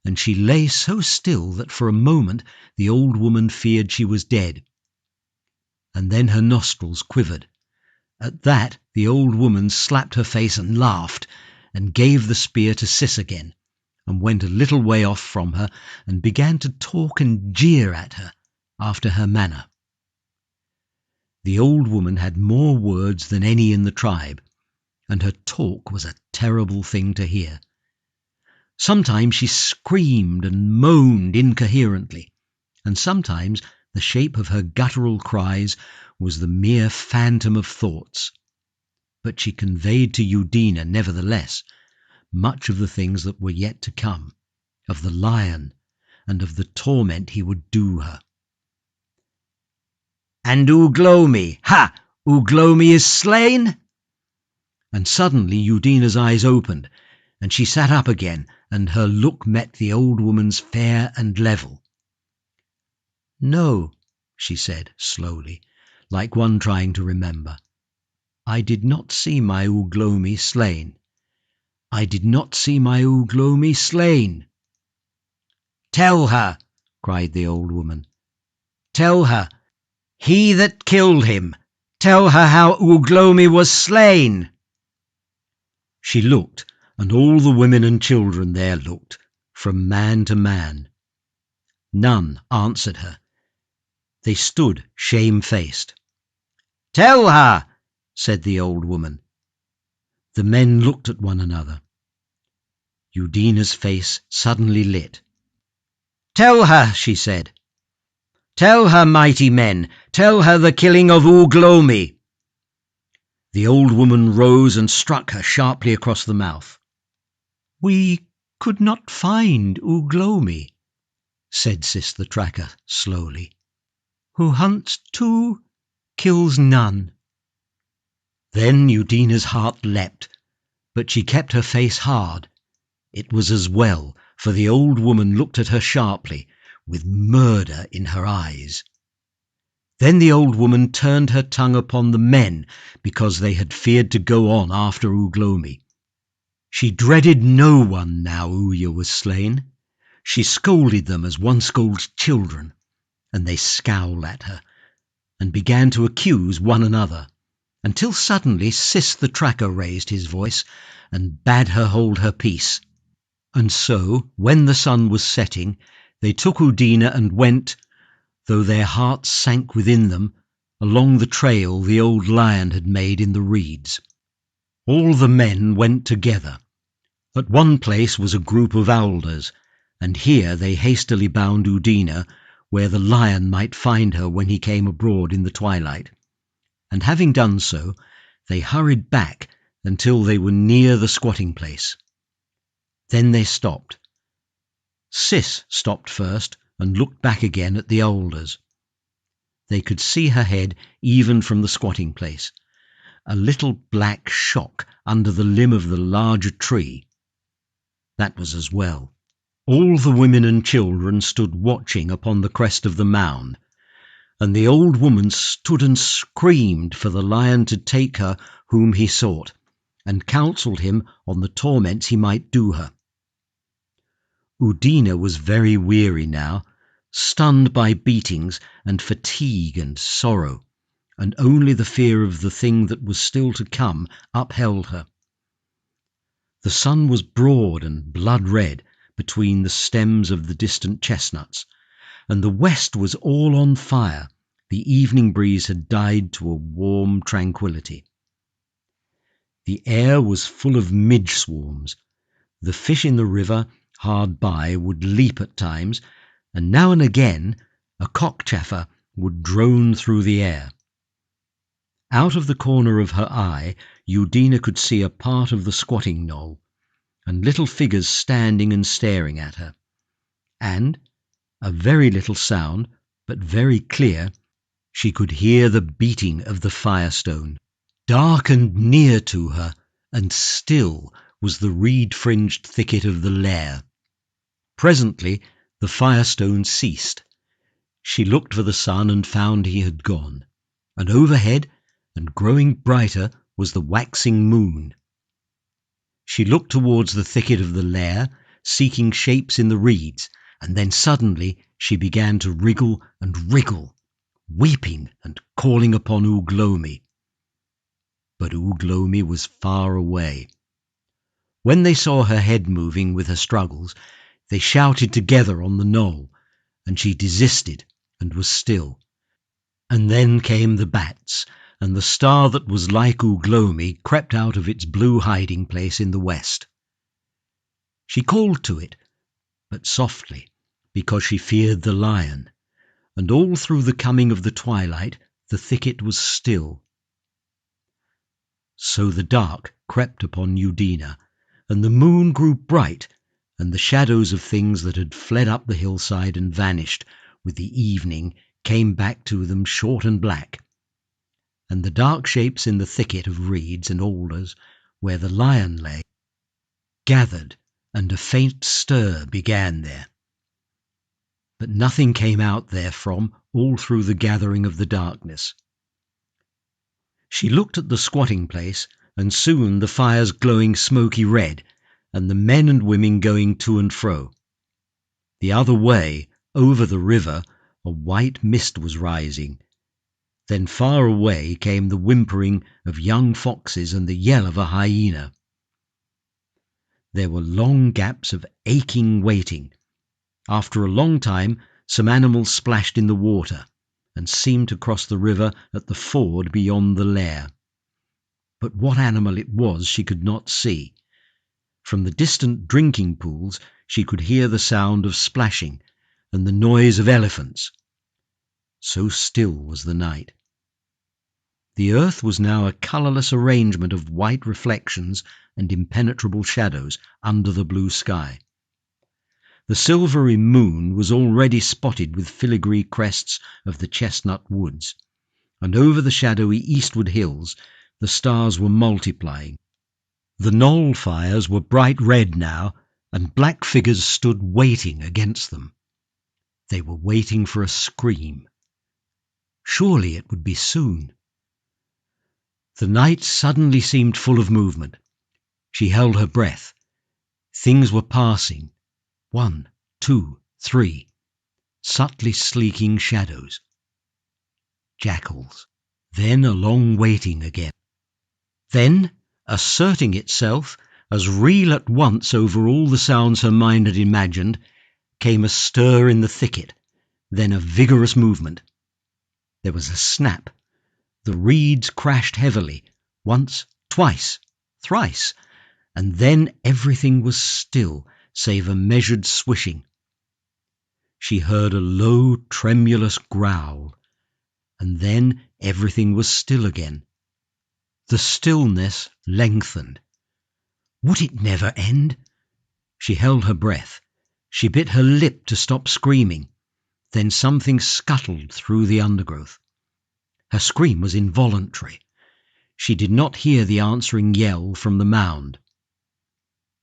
and she lay so still that for a moment the old woman feared she was dead. And then her nostrils quivered. At that the old woman slapped her face and laughed, and gave the spear to Sis again, and went a little way off from her, and began to talk and jeer at her, after her manner. The old woman had more words than any in the tribe, and her talk was a terrible thing to hear. Sometimes she screamed and moaned incoherently, and sometimes the shape of her guttural cries was the mere phantom of thoughts. But she conveyed to Eudina, nevertheless, much of the things that were yet to come, of the lion, and of the torment he would do her. "And Uglomi, ha! Uglomi is slain?" And suddenly Eudina's eyes opened, and she sat up again, and her look met the old woman's fair and level. "No," she said slowly, like one trying to remember. "I did not see my Uglomi slain. I did not see my Uglomi slain." "Tell her," cried the old woman. "Tell her, he that killed him. Tell her how Uglomi was slain." She looked, and all the women and children there looked, from man to man. None answered her. They stood shamefaced. "Tell her," said the old woman. The men looked at one another. Eudina's face suddenly lit. "Tell her," she said. "Tell her, mighty men. Tell her the killing of Uglomi." The old woman rose and struck her sharply across the mouth. "We could not find Uglomi," said Sis the Tracker slowly. "Who hunts two, kills none." Then Eudina's heart leapt, but she kept her face hard. It was as well, for the old woman looked at her sharply, with murder in her eyes. Then the old woman turned her tongue upon the men, because they had feared to go on after Uglomi. She dreaded no one now Ouya was slain. She scolded them as one scolds children, and they scowled at her, and began to accuse one another, until suddenly Sis the Tracker raised his voice, and bade her hold her peace. And so, when the sun was setting, they took Eudina and went, though their hearts sank within them, along the trail the old lion had made in the reeds. All the men went together. At one place was a group of alders, and here they hastily bound Eudina, where the lion might find her when he came abroad in the twilight. And having done so, they hurried back until they were near the squatting place. Then they stopped. Sis stopped first and looked back again at the alders. They could see her head even from the squatting place, a little black shock under the limb of the larger tree. That was as well. All the women and children stood watching upon the crest of the mound, and the old woman stood and screamed for the lion to take her whom he sought, and counselled him on the torments he might do her. Udina was very weary now, stunned by beatings and fatigue and sorrow, and only the fear of the thing that was still to come upheld her. The sun was broad and blood-red between the stems of the distant chestnuts, and the west was all on fire. The evening breeze had died to a warm tranquillity. The air was full of midge swarms. The fish in the river hard by would leap at times, and now and again a cockchafer would drone through the air. Out of the corner of her eye, Udina could see a part of the squatting knoll, and little figures standing and staring at her. And, a very little sound, but very clear, she could hear the beating of the firestone. Dark and near to her, and still, was the reed-fringed thicket of the lair. Presently the firestone ceased. She looked for the sun and found he had gone, and overhead, and growing brighter, was the waxing moon. She looked towards the thicket of the lair, seeking shapes in the reeds, and then suddenly she began to wriggle and wriggle, weeping and calling upon Uglomi. But Uglomi was far away. When they saw her head moving with her struggles, they shouted together on the knoll, and she desisted and was still. And then came the bats, and the star that was like Uglomi crept out of its blue hiding place in the west. She called to it, but softly, because she feared the lion, and all through the coming of the twilight the thicket was still. So the dark crept upon Udina, and the moon grew bright, and the shadows of things that had fled up the hillside and vanished with the evening came back to them short and black, and the dark shapes in the thicket of reeds and alders where the lion lay gathered, and a faint stir began there. But nothing came out therefrom all through the gathering of the darkness. She looked at the squatting place, and soon the fires glowing smoky red, and the men and women going to and fro. The other way, over the river, a white mist was rising. Then far away came the whimpering of young foxes and the yell of a hyena. There were long gaps of aching waiting. After a long time some animals splashed in the water, and seemed to cross the river at the ford beyond the lair. But what animal it was she could not see. From the distant drinking pools she could hear the sound of splashing and the noise of elephants. So still was the night. The earth was now a colourless arrangement of white reflections and impenetrable shadows under the blue sky. The silvery moon was already spotted with filigree crests of the chestnut woods, and over the shadowy eastward hills the stars were multiplying. The knoll fires were bright red now, and black figures stood waiting against them. They were waiting for a scream. Surely it would be soon. The night suddenly seemed full of movement. She held her breath. Things were passing. 1, 2, 3. Subtly sleeking shadows. Jackals. Then a long waiting again. Then, asserting itself as real at once over all the sounds her mind had imagined, came a stir in the thicket, then a vigorous movement. There was a snap. The reeds crashed heavily, once, twice, thrice, and then everything was still, save a measured swishing. She heard a low, tremulous growl, and then everything was still again. The stillness lengthened. Would it never end? She held her breath. She bit her lip to stop screaming. Then something scuttled through the undergrowth. Her scream was involuntary. She did not hear the answering yell from the mound.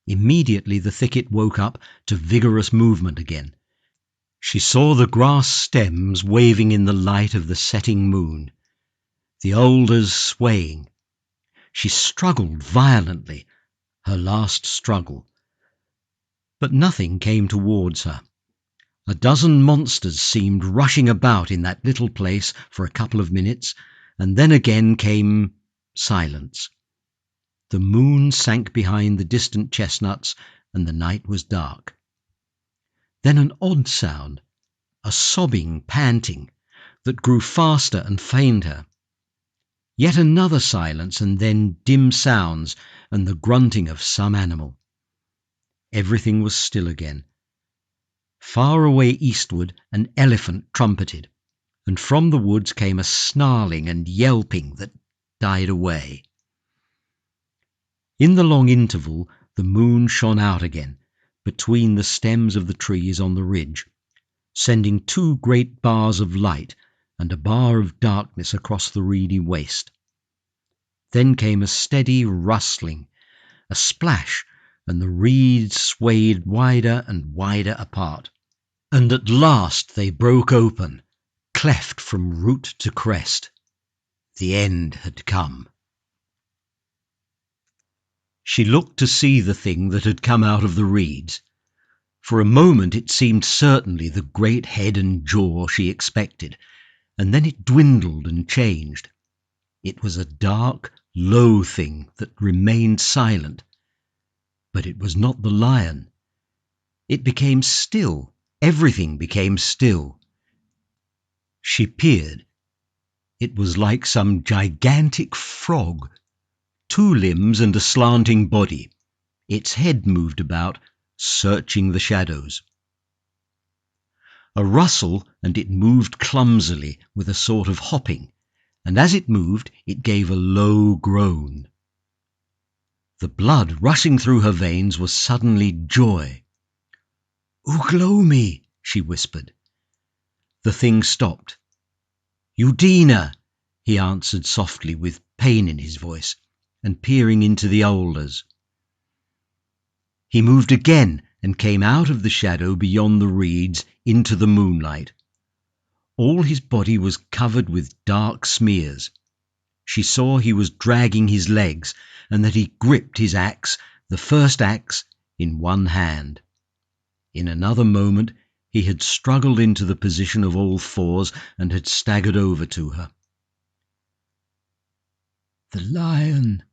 Immediately the thicket woke up to vigorous movement again. She saw the grass stems waving in the light of the setting moon, the alders swaying. She struggled violently, her last struggle. But nothing came towards her. A dozen monsters seemed rushing about in that little place for a couple of minutes, and then again came silence. The moon sank behind the distant chestnuts, and the night was dark. Then an odd sound, a sobbing panting, that grew faster and fainter. Yet another silence, and then dim sounds and the grunting of some animal. Everything was still again. Far away eastward an elephant trumpeted, and from the woods came a snarling and yelping that died away. In the long interval the moon shone out again between the stems of the trees on the ridge, sending two great bars of light and a bar of darkness across the reedy waste. Then came a steady rustling, a splash, and the reeds swayed wider and wider apart. And at last they broke open, cleft from root to crest. The end had come. She looked to see the thing that had come out of the reeds. For a moment it seemed certainly the great head and jaw she expected, and then it dwindled and changed. It was a dark, low thing that remained silent. But it was not the lion. It became still. Everything became still. She peered. It was like some gigantic frog, 2 limbs and a slanting body. Its head moved about, searching the shadows. A rustle, and it moved clumsily with a sort of hopping, and as it moved it gave a low groan. The blood rushing through her veins was suddenly joy. "Uglomi," she whispered. The thing stopped. "Udina," he answered softly with pain in his voice, and peering into the alders. He moved again and came out of the shadow beyond the reeds into the moonlight. All his body was covered with dark smears. She saw he was dragging his legs, and that he gripped his axe, the first axe, in one hand. In another moment he had struggled into the position of all fours and had staggered over to her. "The lion,"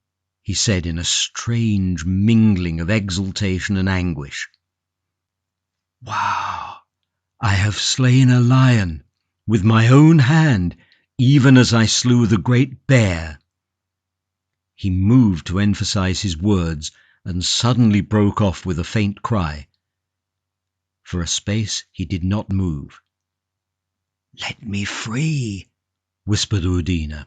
he said in a strange mingling of exultation and anguish. "Wow! I have slain a lion with my own hand, even as I slew the great bear." He moved to emphasize his words and suddenly broke off with a faint cry. For a space he did not move. "Let me free," whispered Udina.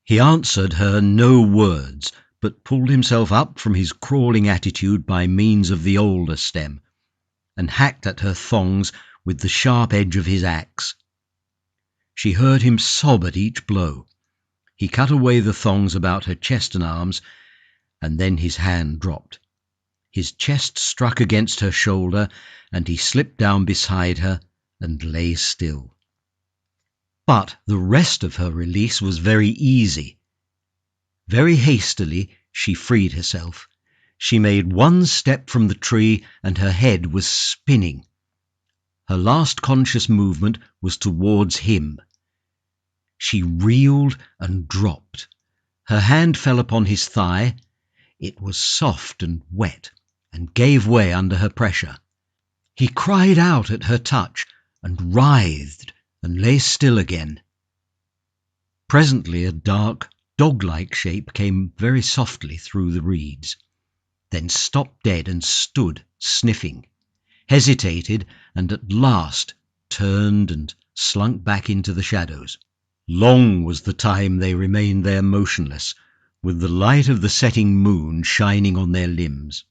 He answered her no words, but pulled himself up from his crawling attitude by means of the alder stem, and hacked at her thongs with the sharp edge of his axe. She heard him sob at each blow. He cut away the thongs about her chest and arms, and then his hand dropped. His chest struck against her shoulder, and he slipped down beside her and lay still. But the rest of her release was very easy. Very hastily she freed herself. She made one step from the tree, and her head was spinning. Her last conscious movement was towards him. She reeled and dropped. Her hand fell upon his thigh. It was soft and wet, and gave way under her pressure. He cried out at her touch, and writhed, and lay still again. Presently a dark, dog-like shape came very softly through the reeds, then stopped dead and stood sniffing, hesitated, and at last turned and slunk back into the shadows. Long was the time they remained there motionless, with the light of the setting moon shining on their limbs.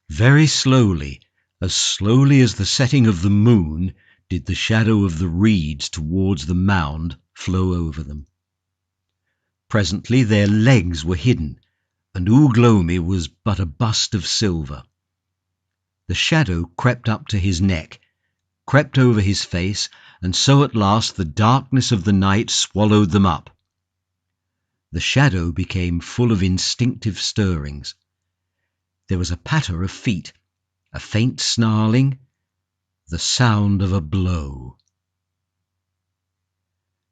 Very slowly, as slowly as the setting of the moon, did the shadow of the reeds towards the mound flow over them. Presently their legs were hidden, and Uglomi was but a bust of silver. The shadow crept up to his neck, crept over his face, and so at last the darkness of the night swallowed them up. The shadow became full of instinctive stirrings. There was a patter of feet, a faint snarling, the sound of a blow.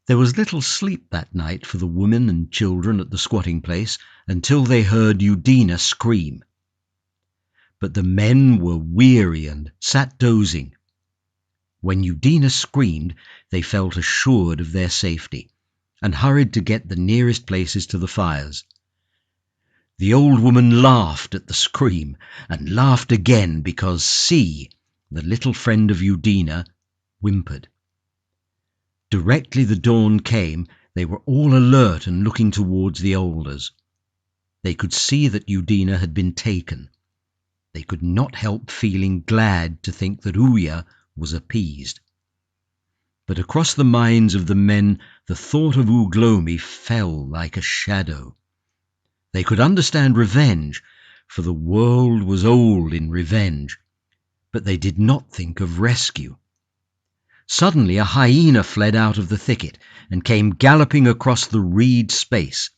There was little sleep that night for the women and children at the squatting place until they heard Udina scream. But the men were weary and sat dozing. When Udina screamed, they felt assured of their safety, and hurried to get the nearest places to the fires. The old woman laughed at the scream, and laughed again because C, the little friend of Udina, whimpered. Directly the dawn came, they were all alert and looking towards the alders. They could see that Udina had been taken. They could not help feeling glad to think that Uya was appeased. But across the minds of the men the thought of Uglomi fell like a shadow. They could understand revenge, for the world was old in revenge, but they did not think of rescue. Suddenly a hyena fled out of the thicket and came galloping across the reed space.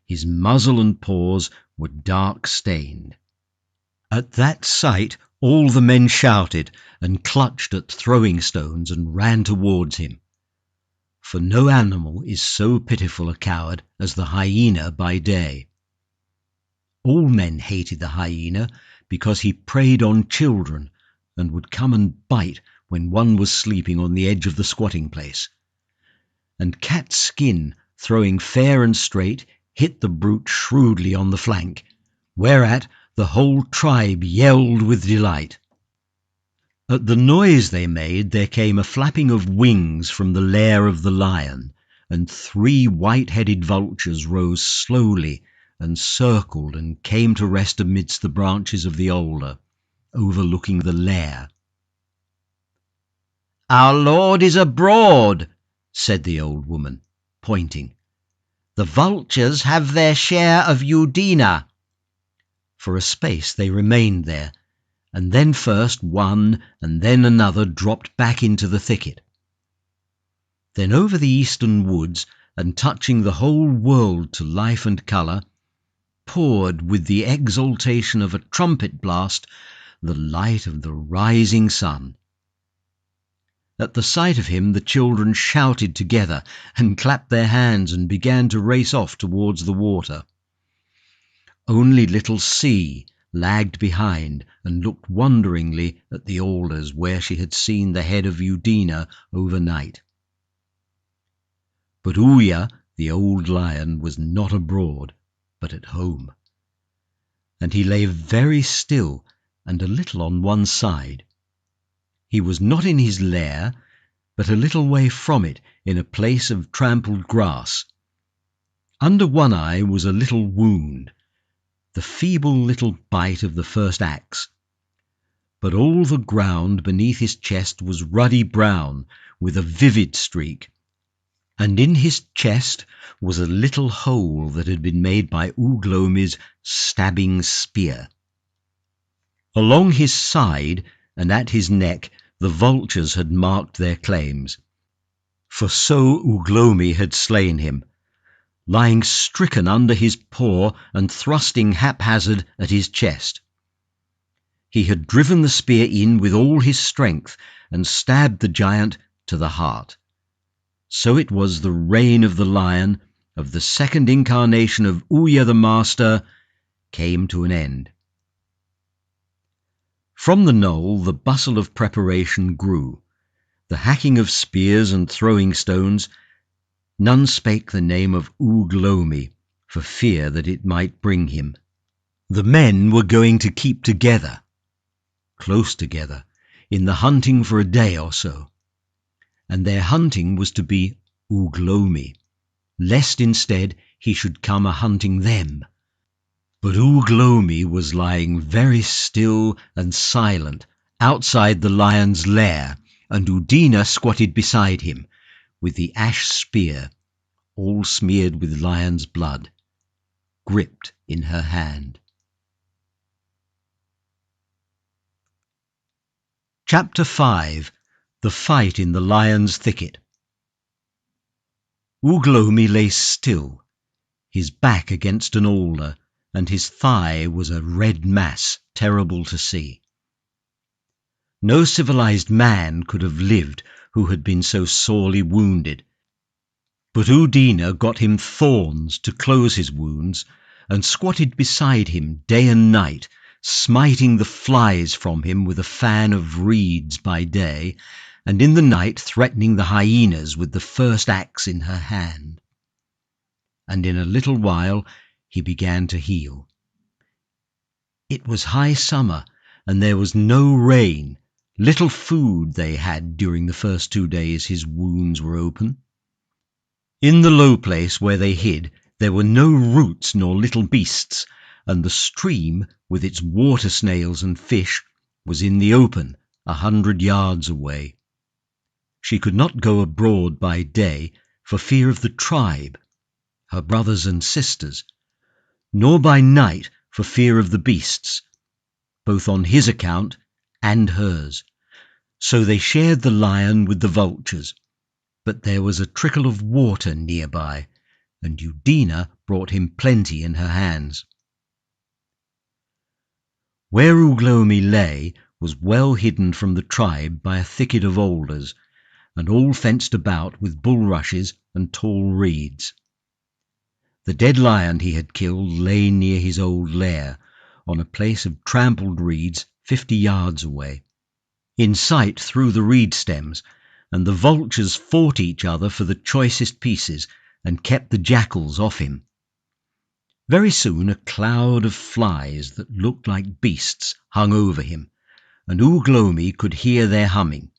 His muzzle and paws were dark-stained. At that sight all the men shouted and clutched at throwing stones and ran towards him. For no animal is so pitiful a coward as the hyena by day. All men hated the hyena because he preyed on children and would come and bite when one was sleeping on the edge of the squatting place. And Cat's skin, throwing fair and straight, hit the brute shrewdly on the flank, whereat the whole tribe yelled with delight. At the noise they made there came a flapping of wings from the lair of the lion, and 3 white-headed vultures rose slowly and circled and came to rest amidst the branches of the alder, overlooking the lair. "Our Lord is abroad," said the old woman, pointing. "The vultures have their share of Udina." For a space they remained there, and then first one and then another dropped back into the thicket. Then over the eastern woods, and touching the whole world to life and colour, poured with the exultation of a trumpet blast the light of the rising sun. At the sight of him the children shouted together and clapped their hands and began to race off towards the water. Only little C lagged behind and looked wonderingly at the alders where she had seen the head of Udina overnight. But Uya, the old lion, was not abroad, but at home. And he lay very still and a little on one side. He was not in his lair, but a little way from it, in a place of trampled grass. Under one eye was a little wound, the feeble little bite of the first axe. But all the ground beneath his chest was ruddy brown, with a vivid streak, and in his chest was a little hole that had been made by Uglomi's stabbing spear. Along his side and at his neck the vultures had marked their claims, for so Uglomi had slain him, lying stricken under his paw and thrusting haphazard at his chest. He had driven the spear in with all his strength and stabbed the giant to the heart. So it was the reign of the lion, of the second incarnation of Uya the Master, came to an end. From the knoll the bustle of preparation grew, the hacking of spears and throwing stones. None spake the name of Uglomi, for fear that it might bring him. The men were going to keep together, close together, in the hunting for a day or so, and their hunting was to be Uglomi, lest instead he should come a-hunting them. But Uglomi was lying very still and silent outside the lion's lair, and Udina squatted beside him, with the ash spear, all smeared with lion's blood, gripped in her hand. Chapter 5. The Fight in the Lion's Thicket. Uglomi lay still, his back against an alder, and his thigh was a red mass, terrible to see. No civilized man could have lived who had been so sorely wounded, but Udina got him thorns to close his wounds, and squatted beside him day and night, smiting the flies from him with a fan of reeds by day, and in the night threatening the hyenas with the first axe in her hand. And in a little while he began to heal. It was high summer, and there was no rain. Little food they had during the first 2 days his wounds were open. In the low place where they hid there were no roots nor little beasts, and the stream, with its water snails and fish, was in the open 100 yards away. She could not go abroad by day for fear of the tribe, her brothers and sisters, nor by night for fear of the beasts, both on his account and hers. So they shared the lion with the vultures, but there was a trickle of water nearby, and Udina brought him plenty in her hands. Where Uglomi lay was well hidden from the tribe by a thicket of alders, and all fenced about with bulrushes and tall reeds. The dead lion he had killed lay near his old lair, on a place of trampled reeds 50 yards away, in sight through the reed stems, and the vultures fought each other for the choicest pieces, and kept the jackals off him. Very soon a cloud of flies that looked like beasts hung over him, and Uglomi could hear their humming.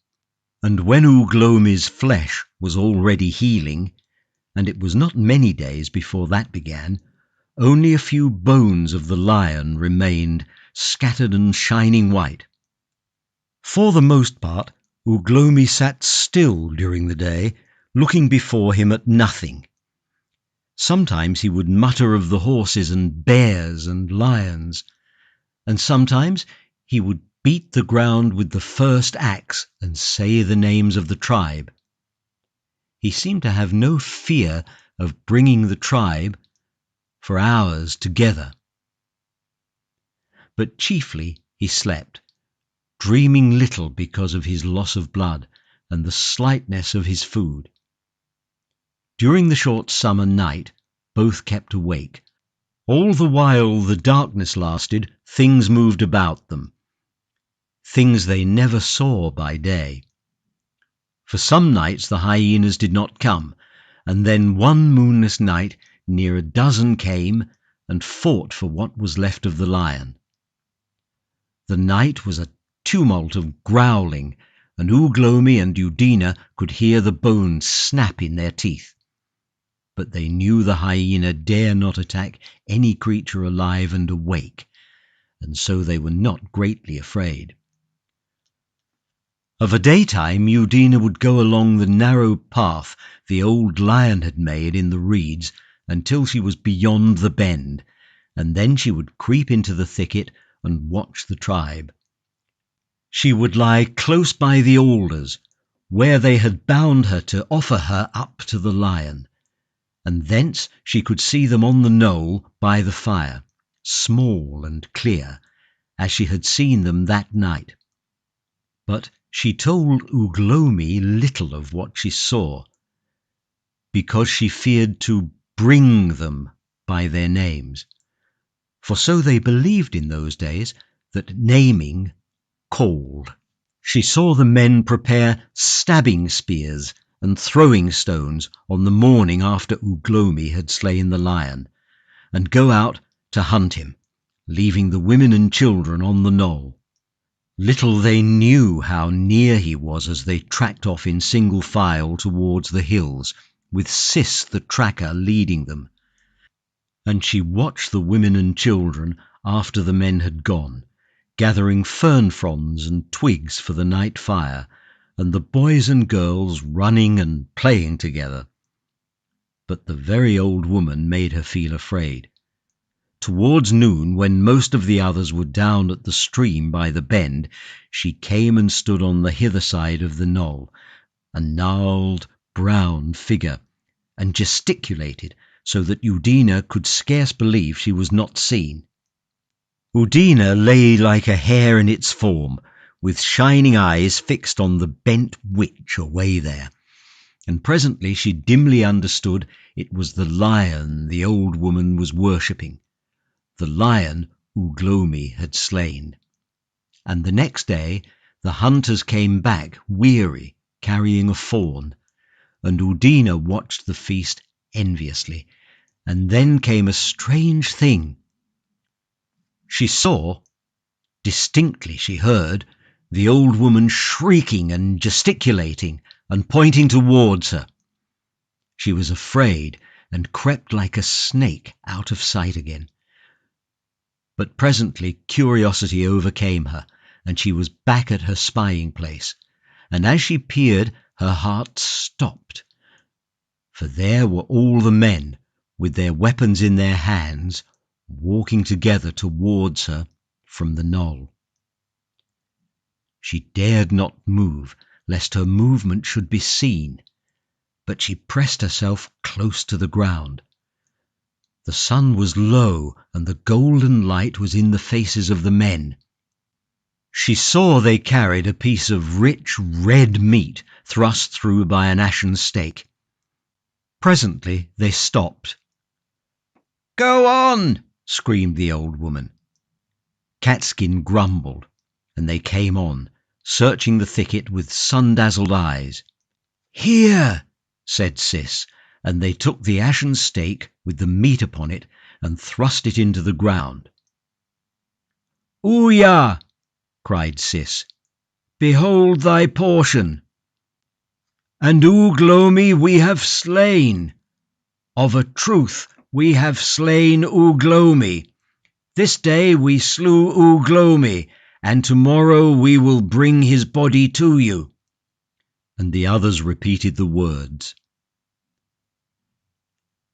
And when Uglomi's flesh was already healing, and it was not many days before that began, only a few bones of the lion remained, scattered and shining white. For the most part, Uglomi sat still during the day, looking before him at nothing. Sometimes he would mutter of the horses and bears and lions, and sometimes he would beat the ground with the first axe and say the names of the tribe. He seemed to have no fear of bringing the tribe for hours together. But chiefly he slept, dreaming little because of his loss of blood and the slightness of his food. During the short summer night both kept awake. All the while the darkness lasted, things moved about them, things they never saw by day. For some nights the hyenas did not come, and then one moonless night near a dozen came and fought for what was left of the lion. The night was a tumult of growling, and Uglomi and Udina could hear the bones snap in their teeth. But they knew the hyena dare not attack any creature alive and awake, and so they were not greatly afraid. Of a daytime Udina would go along the narrow path the old lion had made in the reeds until she was beyond the bend, and then she would creep into the thicket and watch the tribe. She would lie close by the alders, where they had bound her to offer her up to the lion, and thence she could see them on the knoll by the fire, small and clear, as she had seen them that night. But she told Uglomi little of what she saw, because she feared to bring them by their names, for so they believed in those days, that naming called. She saw the men prepare stabbing spears and throwing stones on the morning after Uglomi had slain the lion, and go out to hunt him, leaving the women and children on the knoll. Little they knew how near he was as they tracked off in single file towards the hills, with Sis the tracker leading them. And she watched the women and children after the men had gone, gathering fern fronds and twigs for the night fire, and the boys and girls running and playing together. But the very old woman made her feel afraid. Towards noon, when most of the others were down at the stream by the bend, she came and stood on the hither side of the knoll, a gnarled brown figure, and gesticulated so that Udina could scarce believe she was not seen. Udina lay like a hare in its form, with shining eyes fixed on the bent witch away there, and presently she dimly understood it was the lion the old woman was worshipping, the lion Uglomi had slain. And the next day the hunters came back weary, carrying a fawn, and Udina watched the feast enviously. And then came a strange thing. She saw, distinctly she heard, the old woman shrieking and gesticulating and pointing towards her. She was afraid and crept like a snake out of sight again. But presently curiosity overcame her, and she was back at her spying place, and as she peered her heart stopped, for there were all the men, with their weapons in their hands, walking together towards her from the knoll. She dared not move, lest her movement should be seen, but she pressed herself close to the ground. The sun was low, and the golden light was in the faces of the men. She saw they carried a piece of rich red meat thrust through by an ashen stake. Presently they stopped. "Go on!" screamed the old woman. Catskin grumbled, and they came on, searching the thicket with sun-dazzled eyes. "Here!" said Sis, and they took the ashen stake with the meat upon it and thrust it into the ground. "Ouya!" cried Sis. "Behold thy portion! And Uglomi we have slain. Of a truth we have slain Uglomi. This day we slew Uglomi, and tomorrow we will bring his body to you." And the others repeated the words.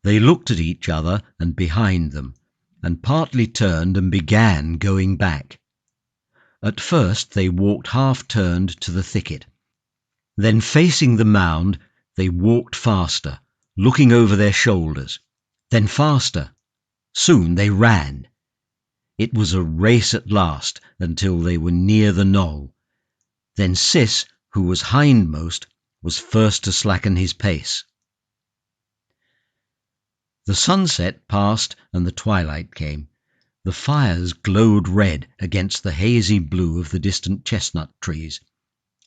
They looked at each other and behind them, and partly turned and began going back. At first they walked half-turned to the thicket. Then, facing the mound, they walked faster, looking over their shoulders. Then faster. Soon they ran. It was a race at last, until they were near the knoll. Then Sis, who was hindmost, was first to slacken his pace. The sunset passed and the twilight came. The fires glowed red against the hazy blue of the distant chestnut trees,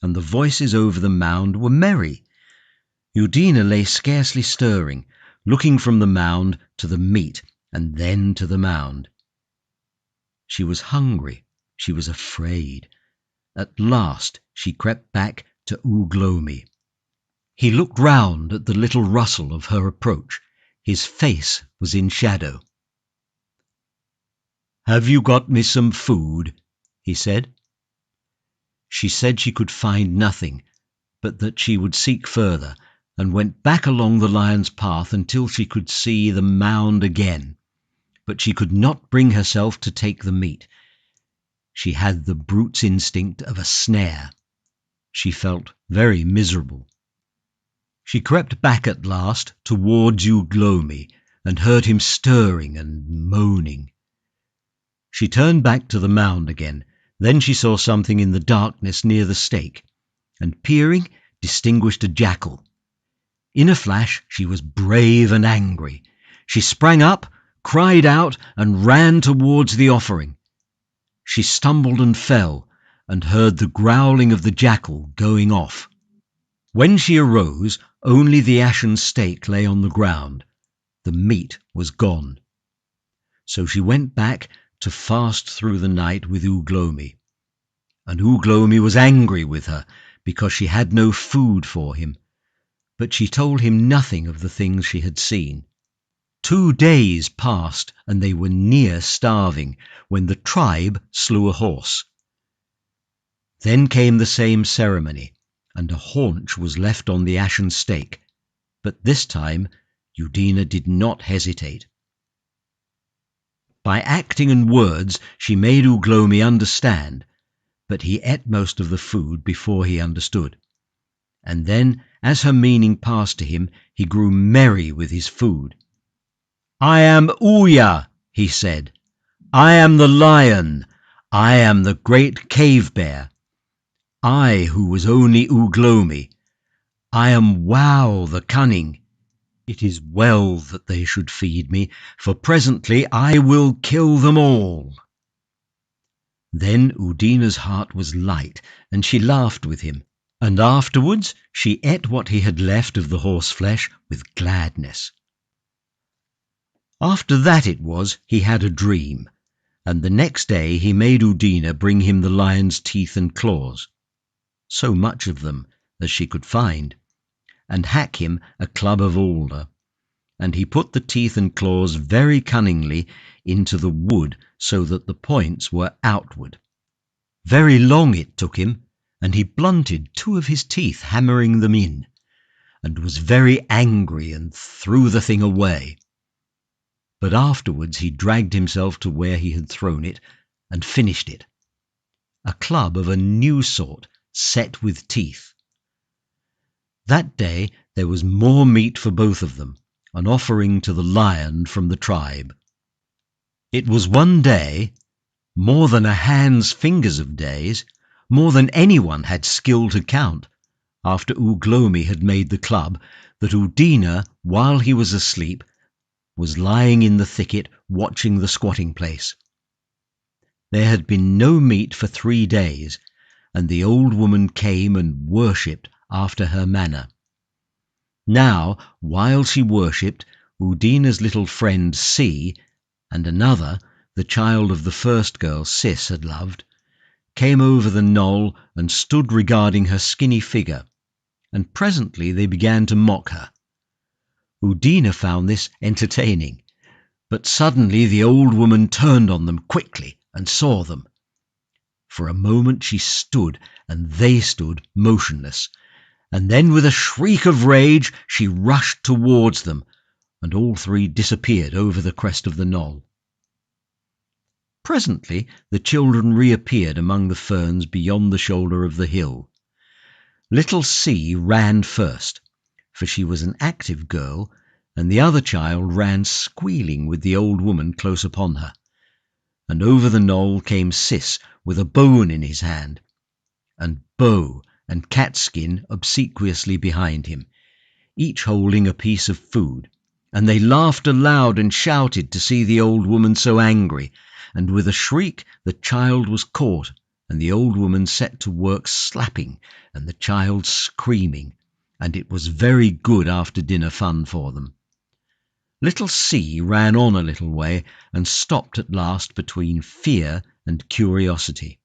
and the voices over the mound were merry. Udina lay scarcely stirring, looking from the mound to the meat and then to the mound. She was hungry, she was afraid. At last she crept back to Uglomi. He looked round at the little rustle of her approach. His face was in shadow. "Have you got me some food?" he said. She said she could find nothing, but that she would seek further, and went back along the lion's path until she could see the mound again. But she could not bring herself to take the meat. She had the brute's instinct of a snare. She felt very miserable. She crept back at last towards Uglomi, and heard him stirring and moaning. She turned back to the mound again. Then she saw something in the darkness near the stake, and peering, distinguished a jackal. In a flash she was brave and angry. She sprang up, cried out, and ran towards the offering. She stumbled and fell, and heard the growling of the jackal going off. When she arose, only the ashen stake lay on the ground. The meat was gone. So she went back to fast through the night with Uglomi. And Uglomi was angry with her because she had no food for him. But she told him nothing of the things she had seen. 2 days passed, and they were near starving, when the tribe slew a horse. Then came the same ceremony, and a haunch was left on the ashen stake. But this time Udina did not hesitate. By acting and words she made Uglomi understand, but he ate most of the food before he understood. And then, as her meaning passed to him, he grew merry with his food. "I am Ouya," he said. "I am the lion. I am the great cave bear. I who was only Uglomi. I am Wow the cunning. It is well that they should feed me, for presently I will kill them all." Then Udina's heart was light, and she laughed with him, and afterwards she ate what he had left of the horseflesh with gladness. After that it was he had a dream, and the next day he made Udina bring him the lion's teeth and claws, so much of them as she could find, and hack him a club of alder. And he put the teeth and claws very cunningly into the wood so that the points were outward. Very long it took him, and he blunted 2 of his teeth hammering them in, and was very angry and threw the thing away. But afterwards he dragged himself to where he had thrown it and finished it. A club of a new sort, set with teeth. That day there was more meat for both of them, an offering to the lion from the tribe. It was one day, more than a hand's fingers of days, more than anyone had skill to count, after Uglomi had made the club, that Udina, while he was asleep, was lying in the thicket watching the squatting place. There had been no meat for 3 days, and the old woman came and worshipped after her manner. Now, while she worshipped, Udina's little friend C, and another, the child of the first girl Sis had loved, came over the knoll and stood regarding her skinny figure, and presently they began to mock her. Udina found this entertaining, but suddenly the old woman turned on them quickly and saw them. For a moment she stood, and they stood motionless, and then with a shriek of rage she rushed towards them, and all 3 disappeared over the crest of the knoll. Presently the children reappeared among the ferns beyond the shoulder of the hill. Little C ran first, for she was an active girl, and the other child ran squealing with the old woman close upon her. And over the knoll came Sis with a bone in his hand, and Bo and Catskin obsequiously behind him, each holding a piece of food, and they laughed aloud and shouted to see the old woman so angry, and with a shriek the child was caught, and the old woman set to work slapping, and the child screaming, and it was very good after dinner fun for them. Little C ran on a little way and stopped at last between fear and curiosity.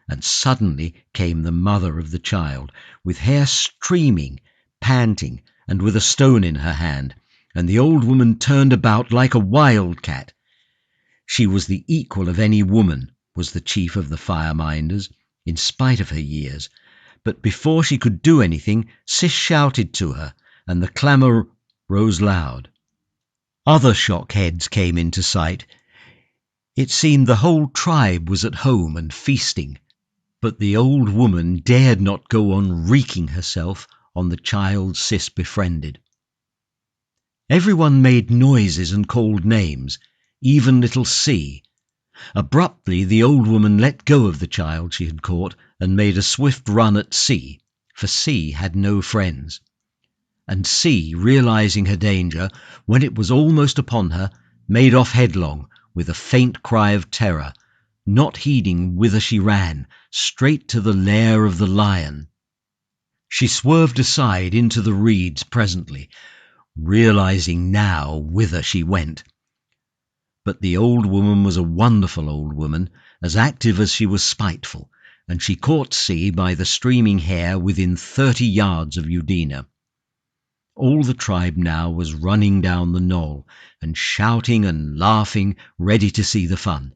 And suddenly came the mother of the child, with hair streaming, panting, and with a stone in her hand, and the old woman turned about like a wildcat. She was the equal of any woman, was the chief of the fire-minders, in spite of her years, but before she could do anything, Sis shouted to her, and the clamour rose loud. Other shock-heads came into sight. It seemed the whole tribe was at home and feasting, but the old woman dared not go on wreaking herself on the child Sis befriended. Everyone made noises and called names, even little C. Abruptly the old woman let go of the child she had caught and made a swift run at C, for C had no friends. And C, realizing her danger, when it was almost upon her, made off headlong with a faint cry of terror, not heeding whither she ran, straight to the lair of the lion. She swerved aside into the reeds presently, realizing now whither she went. But the old woman was a wonderful old woman, as active as she was spiteful, and she caught C by the streaming hair within 30 yards of Udina. All the tribe now was running down the knoll, and shouting and laughing, ready to see the fun.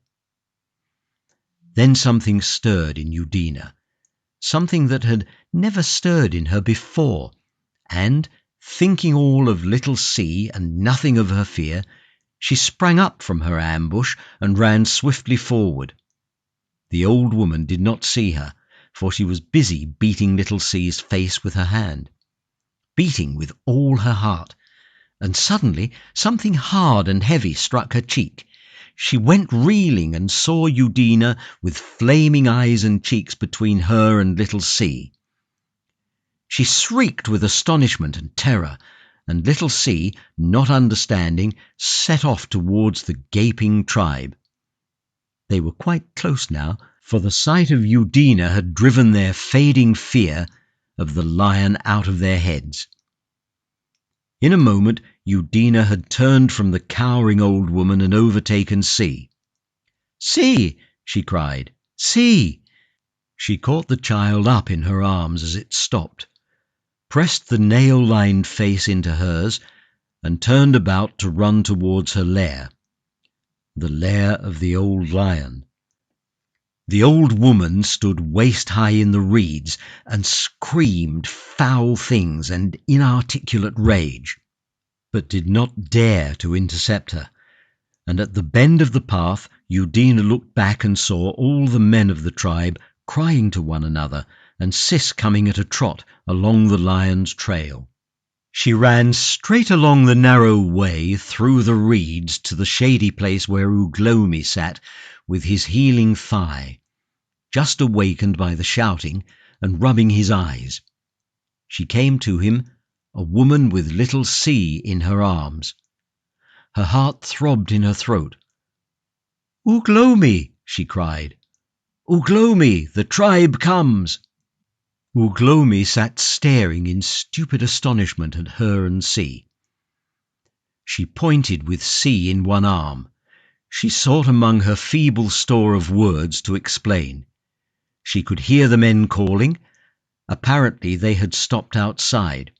Then something stirred in Udina, something that had never stirred in her before, and, thinking all of little C and nothing of her fear, she sprang up from her ambush and ran swiftly forward. The old woman did not see her, for she was busy beating little C's face with her hand, beating with all her heart, and suddenly something hard and heavy struck her cheek. She went reeling and saw Eudina with flaming eyes and cheeks between her and little C. She shrieked with astonishment and terror, and little C, not understanding, set off towards the gaping tribe. They were quite close now, for the sight of Eudina had driven their fading fear of the lion out of their heads. In a moment Eudina had turned from the cowering old woman and overtaken C. "See!" she cried. "See!" She caught the child up in her arms as it stopped, pressed the nail-lined face into hers, and turned about to run towards her lair, the lair of the old lion. The old woman stood waist-high in the reeds and screamed foul things and inarticulate rage, but did not dare to intercept her, and at the bend of the path Eudina looked back and saw all the men of the tribe crying to one another, and Sis coming at a trot along the lion's trail. She ran straight along the narrow way through the reeds to the shady place where Uglomi sat with his healing thigh, just awakened by the shouting, and rubbing his eyes. She came to him, a woman with little C in her arms. Her heart throbbed in her throat. "Uglomi!" she cried. "Uglomi, the tribe comes!" Uglomi sat staring in stupid astonishment at her and C. She pointed with C in one arm. She sought among her feeble store of words to explain. She could hear the men calling. Apparently they had stopped outside.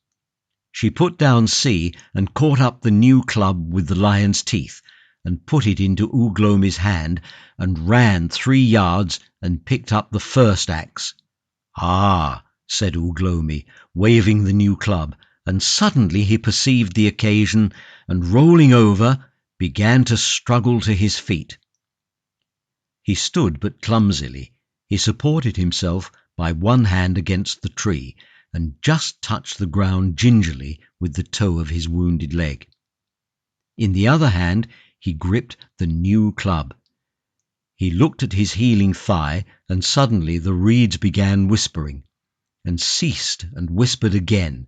She put down C and caught up the new club with the lion's teeth and put it into Uglomi's hand and ran 3 yards and picked up the first axe. "Ah," said Uglomi, waving the new club, and suddenly he perceived the occasion and, rolling over, began to struggle to his feet. He stood but clumsily. He supported himself by one hand against the tree and just touched the ground gingerly with the toe of his wounded leg. In the other hand he gripped the new club. He looked at his healing thigh, and suddenly the reeds began whispering, and ceased and whispered again,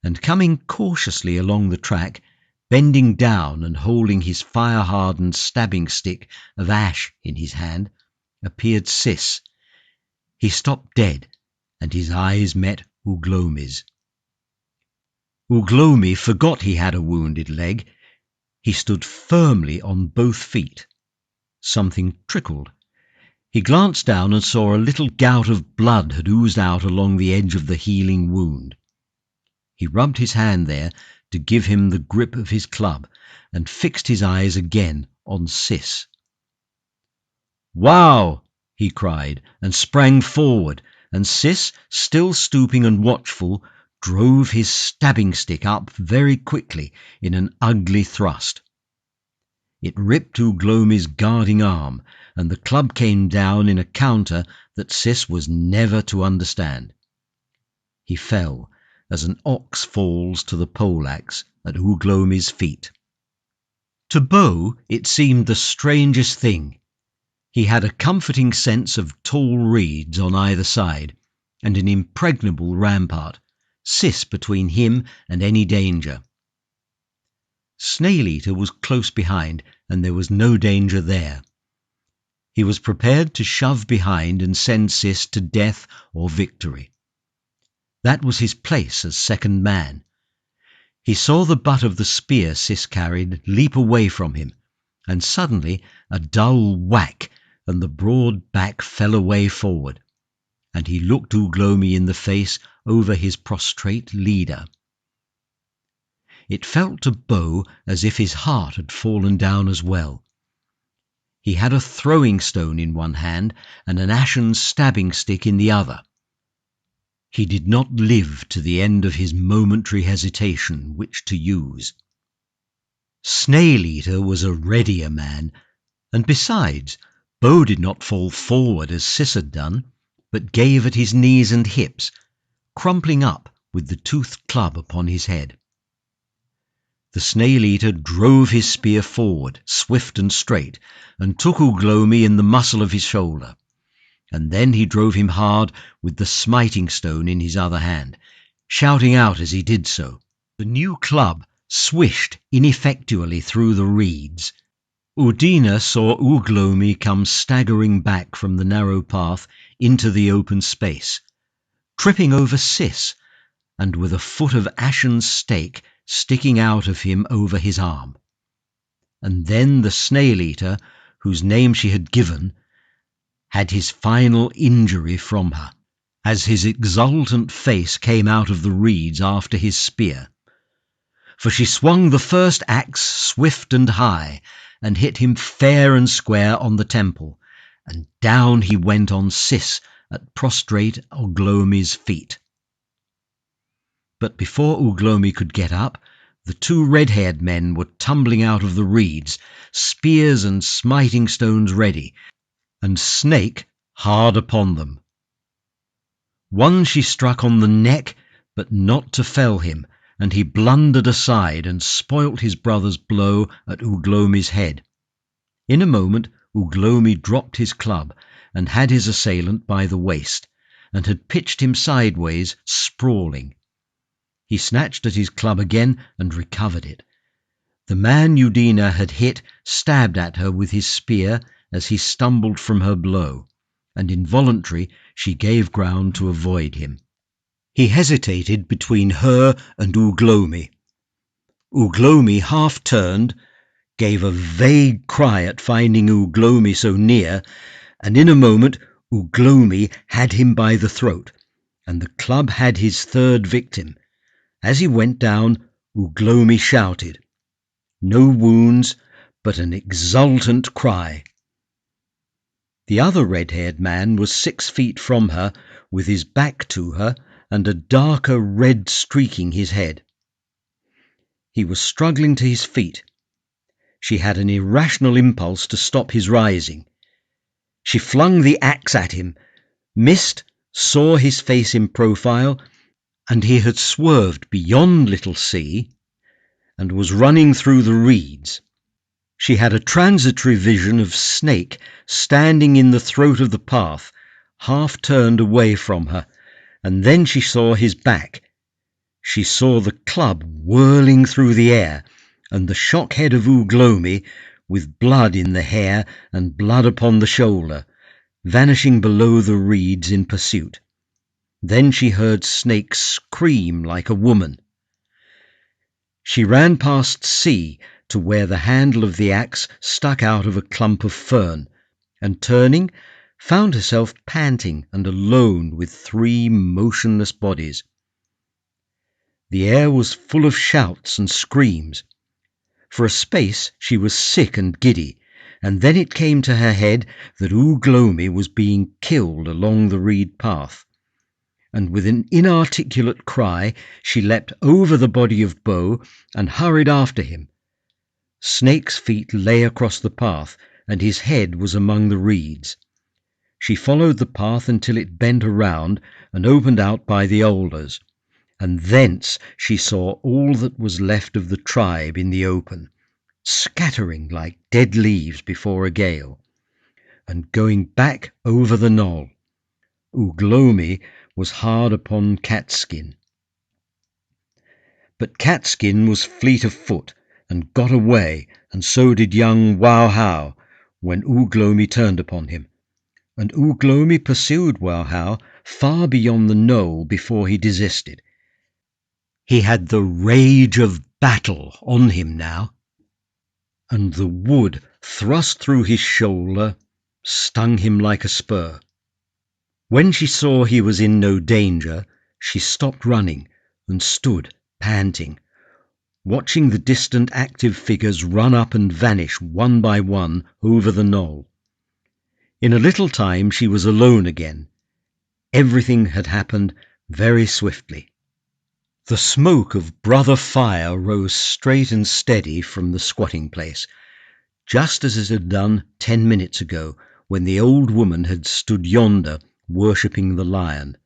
and coming cautiously along the track, bending down and holding his fire-hardened stabbing stick of ash in his hand, appeared Sis. He stopped dead, and his eyes met Uglomi's. Uglomi forgot he had a wounded leg. He stood firmly on both feet. Something trickled. He glanced down and saw a little gout of blood had oozed out along the edge of the healing wound. He rubbed his hand there to give him the grip of his club, and fixed his eyes again on Sis. "Wow!" he cried, and sprang forward, and Sis, still stooping and watchful, drove his stabbing stick up very quickly in an ugly thrust. It ripped Uglomi's guarding arm, and the club came down in a counter that Sis was never to understand. He fell, as an ox falls to the poleaxe at Uglomi's feet. To Bo it seemed the strangest thing. He had a comforting sense of tall reeds on either side, and an impregnable rampart, Sis between him and any danger. Snail-eater was close behind, and there was no danger there. He was prepared to shove behind and send Sis to death or victory. That was his place as second man. He saw the butt of the spear Sis carried leap away from him, and suddenly a dull whack, and the broad back fell away forward, and he looked Uglomi in the face over his prostrate leader. It felt to Bo as if his heart had fallen down as well. He had a throwing stone in one hand and an ashen stabbing stick in the other. He did not live to the end of his momentary hesitation which to use. Snail-eater was a readier man, and besides, Bo did not fall forward as Sis had done, but gave at his knees and hips, crumpling up with the toothed club upon his head. The snail-eater drove his spear forward, swift and straight, and took Uglomi in the muscle of his shoulder. And then he drove him hard with the smiting stone in his other hand, shouting out as he did so. The new club swished ineffectually through the reeds. Udina saw Uglomi come staggering back from the narrow path into the open space, tripping over Sis, and with a foot of ashen stake sticking out of him over his arm. And then the snail-eater, whose name she had given, had his final injury from her, as his exultant face came out of the reeds after his spear. For she swung the first axe swift and high, and hit him fair and square on the temple, and down he went on Sis at prostrate Uglomi's feet. But before Uglomi could get up, the two red-haired men were tumbling out of the reeds, spears and smiting stones ready, and Snake hard upon them. One she struck on the neck, but not to fell him, and he blundered aside and spoilt his brother's blow at Uglomi's head. In a moment Uglomi dropped his club and had his assailant by the waist, and had pitched him sideways, sprawling. He snatched at his club again and recovered it. The man Udina had hit stabbed at her with his spear as he stumbled from her blow, and involuntarily she gave ground to avoid him. He hesitated between her and Uglomi. Uglomi half turned, gave a vague cry at finding Uglomi so near, and in a moment Uglomi had him by the throat, and the club had his third victim. As he went down, Uglomi shouted. No wounds, but an exultant cry. The other red-haired man was 6 feet from her, with his back to her, and a darker red streaking his head. He was struggling to his feet. She had an irrational impulse to stop his rising. She flung the axe at him, missed, saw his face in profile, and he had swerved beyond Little Sea and was running through the reeds. She had a transitory vision of Snake standing in the throat of the path, half turned away from her, and then she saw his back. She saw the club whirling through the air, and the shock head of Uglomi, with blood in the hair and blood upon the shoulder, vanishing below the reeds in pursuit. Then she heard Snake scream like a woman. She ran past C to where the handle of the axe stuck out of a clump of fern, and turning, found herself panting and alone with 3 motionless bodies. The air was full of shouts and screams. For a space she was sick and giddy, and then it came to her head that Uglomi was being killed along the reed path. And with an inarticulate cry she leapt over the body of Bo and hurried after him. Snake's feet lay across the path, and his head was among the reeds. She followed the path until it bent around and opened out by the alders, and thence she saw all that was left of the tribe in the open, scattering like dead leaves before a gale, and going back over the knoll. Uglomi was hard upon Catskin. But Catskin was fleet of foot, and got away, and so did young Wauhau, when Uglomi turned upon him. And Uglomi pursued Wauhau far beyond the knoll before he desisted. He had the rage of battle on him now, and the wood thrust through his shoulder stung him like a spur. When she saw he was in no danger, she stopped running and stood panting, watching the distant active figures run up and vanish one by one over the knoll. In a little time she was alone again. Everything had happened very swiftly. The smoke of brother fire rose straight and steady from the squatting place, just as it had done 10 minutes ago, when the old woman had stood yonder worshipping the lion.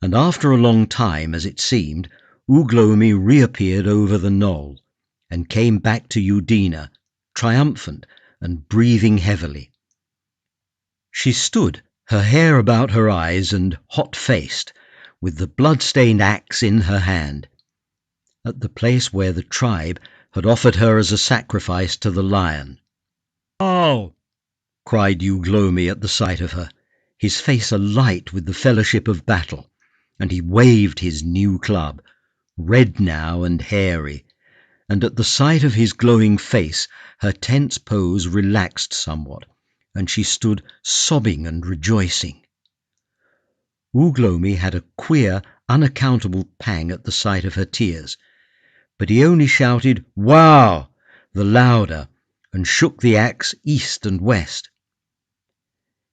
And after a long time, as it seemed, Ugh Lomi reappeared over the knoll, and came back to Eudina, triumphant and breathing heavily. She stood, her hair about her eyes and hot-faced, with the blood-stained axe in her hand, at the place where the tribe had offered her as a sacrifice to the lion. "Oh!" cried Ugh Lomi at the sight of her, his face alight with the fellowship of battle, and he waved his new club, red now and hairy, and at the sight of his glowing face her tense pose relaxed somewhat, and she stood sobbing and rejoicing. Ugh Lomi had a queer, unaccountable pang at the sight of her tears, but he only shouted "Wow!" the louder, and shook the axe east and west.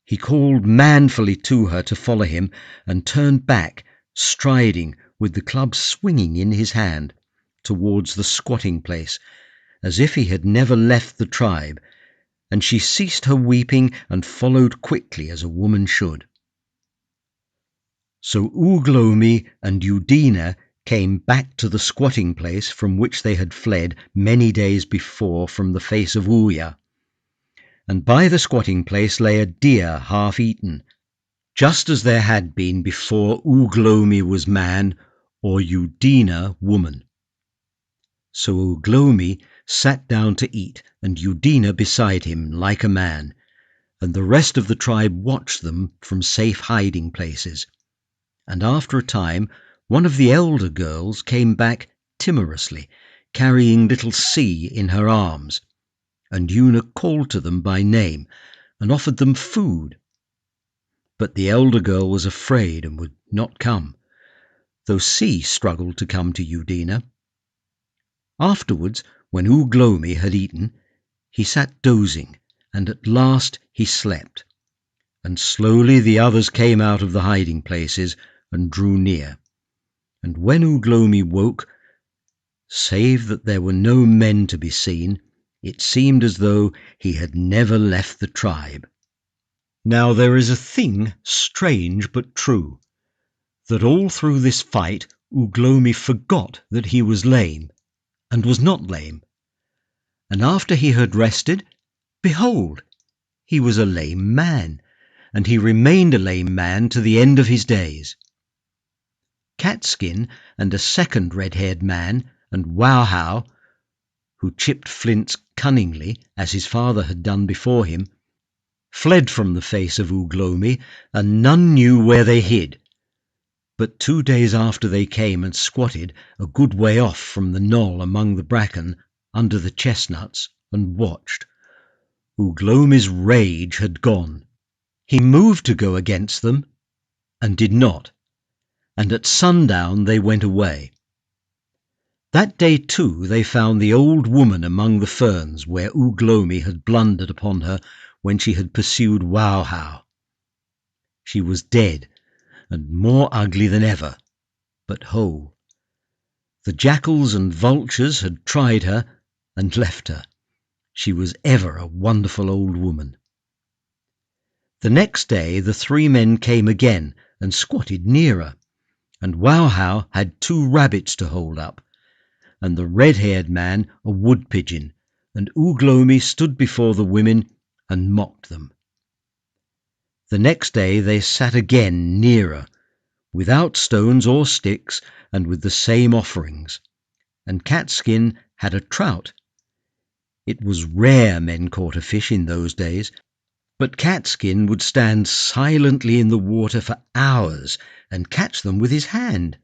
He called manfully to her to follow him, and turned back, striding, with the club swinging in his hand, towards the squatting place, as if he had never left the tribe, and she ceased her weeping and followed quickly as a woman should. So Ugh Lomi and Eudina came back to the squatting place from which they had fled many days before from the face of Ouya. And by the squatting place lay a deer half eaten, just as there had been before Ugh Lomi was man, or Eudina woman. So Ugh Lomi sat down to eat, and Eudina beside him like a man, and the rest of the tribe watched them from safe hiding places. And after a time one of the elder girls came back timorously, carrying little C in her arms, and Una called to them by name and offered them food. But the elder girl was afraid and would not come, though C struggled to come to Eudina. Afterwards, when Ugh Lomi had eaten, he sat dozing, and at last he slept, and slowly the others came out of the hiding places and drew near. And when Ugh Lomi woke, save that there were no men to be seen, it seemed as though he had never left the tribe. Now there is a thing strange but true, that all through this fight Ugh Lomi forgot that he was lame, and was not lame. And after he had rested, behold, he was a lame man, and he remained a lame man to the end of his days. Catskin and a second red-haired man, and Wowhow, who chipped flints cunningly, as his father had done before him, fled from the face of Ugh Lomi, and none knew where they hid. But 2 days after they came and squatted a good way off from the knoll among the bracken, under the chestnuts, and watched. Ugh Lomi's rage had gone. He moved to go against them, and did not, and at sundown they went away. That day too they found the old woman among the ferns where Ugh Lomi had blundered upon her when she had pursued Wowhow. She was dead, and more ugly than ever, but whole. The jackals and vultures had tried her and left her. She was ever a wonderful old woman. The next day the 3 men came again and squatted nearer, and Wowhow had 2 rabbits to hold up, and the red-haired man a wood-pigeon, and Ugh Lomi stood before the women and mocked them. The next day they sat again nearer, without stones or sticks, and with the same offerings, and Catskin had a trout. It was rare men caught a fish in those days, but Catskin would stand silently in the water for hours and catch them with his hand.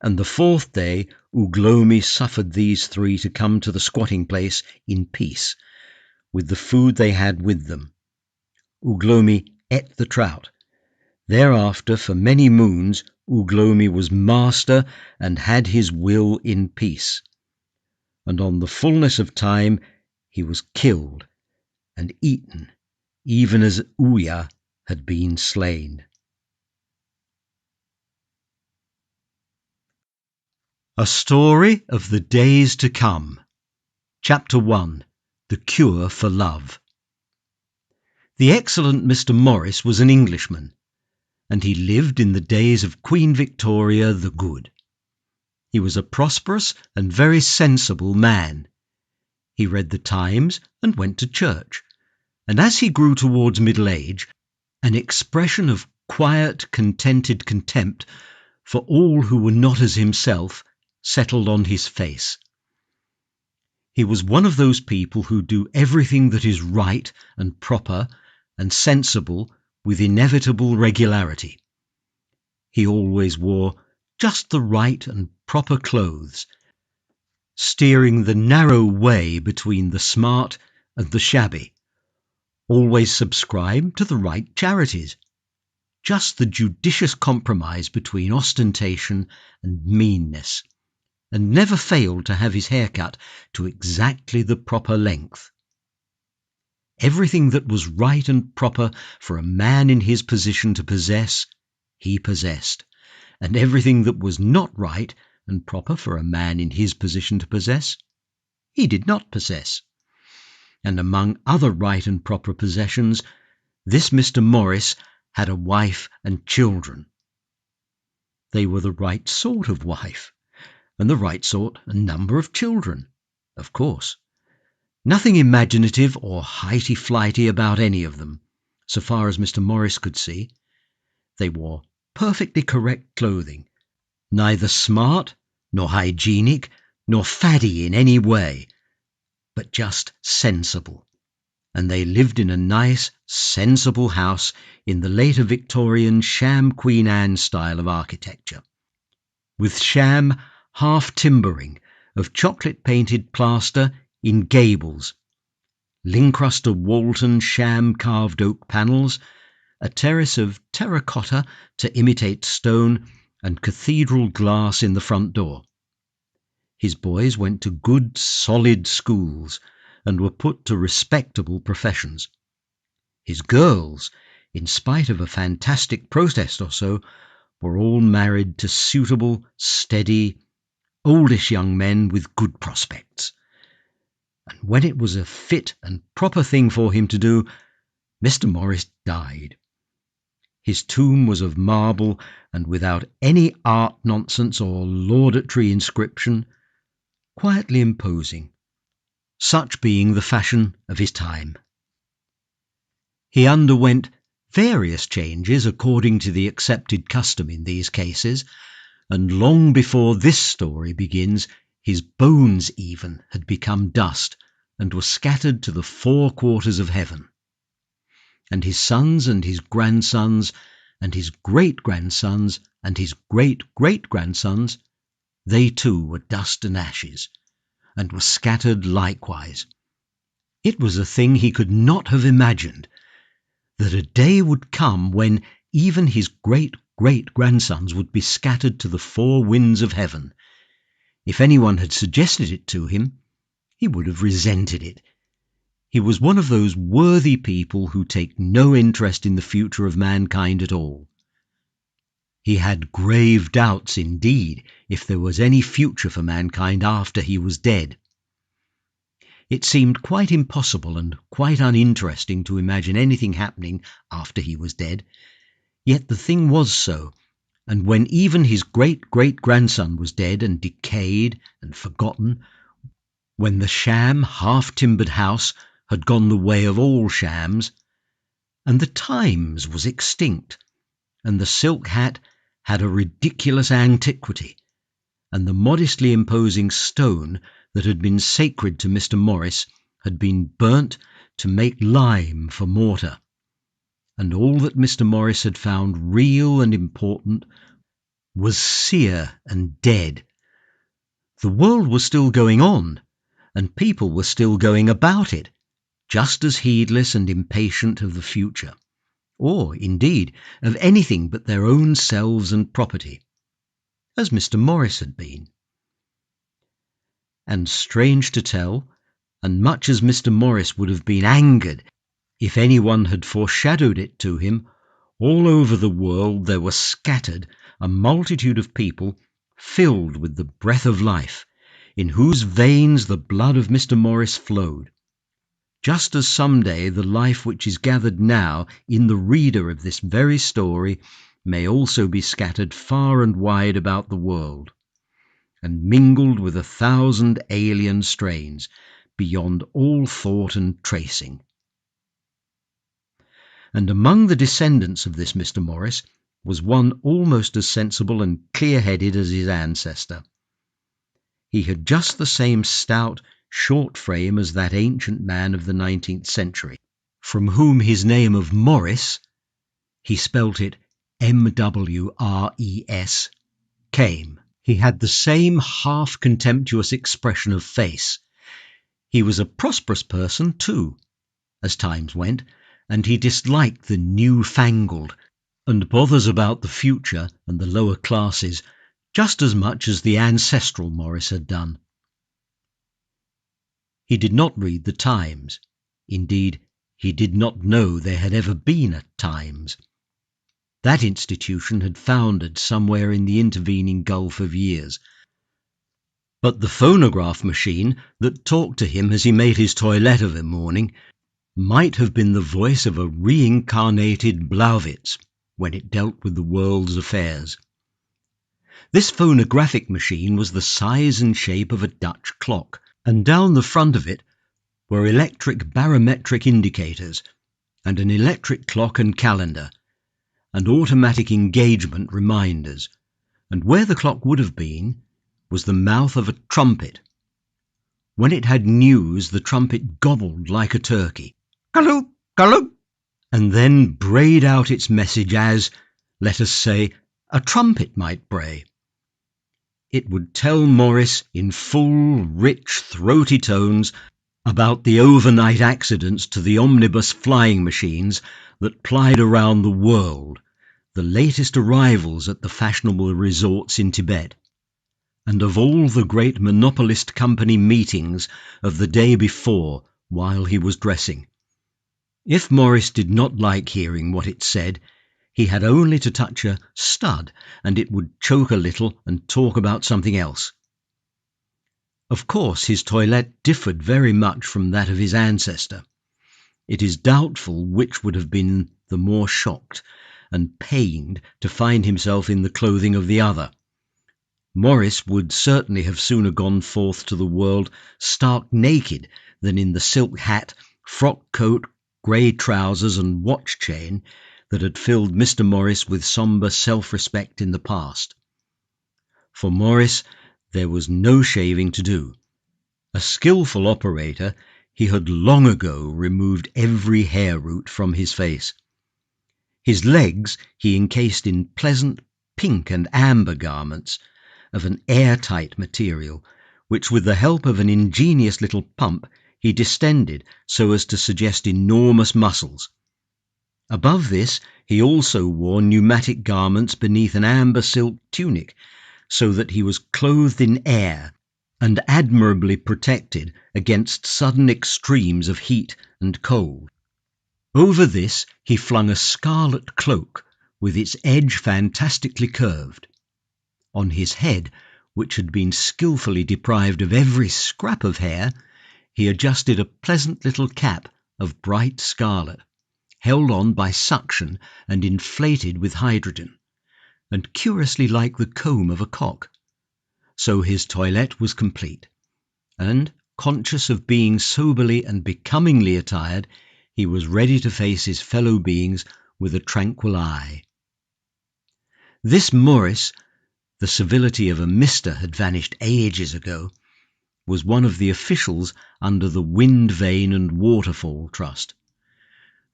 And the 4th day Ugh Lomi suffered these 3 to come to the squatting place in peace, with the food they had with them. Ugh Lomi ate the trout. Thereafter for many moons Ugh Lomi was master and had his will in peace. And on the fullness of time he was killed and eaten, even as Ouya had been slain. A Story of the Days to Come. Chapter 1. The Cure for Love. The excellent Mr. Morris was an Englishman, and he lived in the days of Queen Victoria the Good. He was a prosperous and very sensible man. He read the Times and went to church, and as he grew towards middle age, an expression of quiet, contented contempt for all who were not as himself settled on his face. He was one of those people who do everything that is right and proper and sensible with inevitable regularity. He always wore just the right and proper clothes, steering the narrow way between the smart and the shabby, always subscribed to the right charities, just the judicious compromise between ostentation and meanness, and never failed to have his hair cut to exactly the proper length. Everything that was right and proper for a man in his position to possess, he possessed, and everything that was not right and proper for a man in his position to possess, he did not possess. And among other right and proper possessions, this Mr. Morris had a wife and children. They were the right sort of wife, and the right sort and number of children, of course. Nothing imaginative or highty-flighty about any of them, so far as Mr. Morris could see. They wore perfectly correct clothing, neither smart, nor hygienic, nor faddy in any way, but just sensible. And they lived in a nice, sensible house in the later Victorian sham Queen Anne style of architecture, with sham half-timbering of chocolate-painted plaster in gables, Lincruster Walton sham carved oak panels, a terrace of terracotta to imitate stone, and cathedral glass in the front door. His boys went to good, solid schools and were put to respectable professions. His girls, in spite of a fantastic protest or so, were all married to suitable, steady, oldish young men with good prospects. And when it was a fit and proper thing for him to do, Mr. Morris died. His tomb was of marble and without any art nonsense or laudatory inscription, quietly imposing, such being the fashion of his time. He underwent various changes according to the accepted custom in these cases, and long before this story begins, his bones even had become dust and were scattered to the four quarters of heaven. And his sons and his grandsons and his great-grandsons and his great-great-grandsons, they too were dust and ashes, and were scattered likewise. It was a thing he could not have imagined, that a day would come when even his great-great-grandsons would be scattered to the four winds of heaven. If anyone had suggested it to him, he would have resented it. He was one of those worthy people who take no interest in the future of mankind at all. He had grave doubts indeed if there was any future for mankind after he was dead. It seemed quite impossible and quite uninteresting to imagine anything happening after he was dead, yet the thing was so, and when even his great-great-grandson was dead and decayed and forgotten, when the sham half-timbered house had gone the way of all shams, and the Times was extinct, and the silk hat had a ridiculous antiquity, and the modestly imposing stone that had been sacred to Mr. Morris had been burnt to make lime for mortar, and all that Mr. Morris had found real and important was sere and dead. The world was still going on, and people were still going about it, just as heedless and impatient of the future, or, indeed, of anything but their own selves and property, as Mr. Morris had been. And strange to tell, and much as Mr. Morris would have been angered if anyone had foreshadowed it to him, all over the world there were scattered a multitude of people filled with the breath of life, in whose veins the blood of Mr. Morris flowed, just as some day the life which is gathered now in the reader of this very story may also be scattered far and wide about the world, and mingled with 1,000 alien strains beyond all thought and tracing. And among the descendants of this Mr. Morris was one almost as sensible and clear-headed as his ancestor. He had just the same stout, short frame as that ancient man of the 19th century, from whom his name of Morris, he spelt it M-W-R-E-S, came. He had the same half-contemptuous expression of face. He was a prosperous person, too, as times went, and he disliked the new-fangled, and bothers about the future and the lower classes just as much as the ancestral Morris had done. He did not read the Times. Indeed, he did not know there had ever been a Times. That institution had foundered somewhere in the intervening gulf of years. But the phonograph machine that talked to him as he made his toilette of a morning might have been the voice of a reincarnated Blauvitz when it dealt with the world's affairs. This phonographic machine was the size and shape of a Dutch clock, and down the front of it were electric barometric indicators, and an electric clock and calendar, and automatic engagement reminders, and where the clock would have been was the mouth of a trumpet. When it had news, the trumpet gobbled like a turkey, "Callooh, callooh," and then brayed out its message as, let us say, a trumpet might bray. It would tell Morris in full, rich, throaty tones about the overnight accidents to the omnibus flying machines that plied around the world, the latest arrivals at the fashionable resorts in Tibet, and of all the great monopolist company meetings of the day before while he was dressing. If Morris did not like hearing what it said, he had only to touch a stud and it would choke a little and talk about something else. Of course, his toilette differed very much from that of his ancestor. It is doubtful which would have been the more shocked and pained to find himself in the clothing of the other. Morris would certainly have sooner gone forth to the world stark naked than in the silk hat, frock coat, grey trousers and watch chain that had filled Mr. Morris with sombre self-respect in the past. For Morris there was no shaving to do. A skilful operator, he had long ago removed every hair root from his face. His legs he encased in pleasant pink and amber garments of an airtight material, which with the help of an ingenious little pump he distended so as to suggest enormous muscles. Above this he also wore pneumatic garments beneath an amber silk tunic, so that he was clothed in air and admirably protected against sudden extremes of heat and cold. Over this he flung a scarlet cloak with its edge fantastically curved. On his head, which had been skilfully deprived of every scrap of hair, he adjusted a pleasant little cap of bright scarlet, held on by suction and inflated with hydrogen, and curiously like the comb of a cock. So his toilette was complete, and, conscious of being soberly and becomingly attired, he was ready to face his fellow beings with a tranquil eye. This Morris, the civility of a Mr. had vanished ages ago, was one of the officials under the Wind Vane and Waterfall Trust,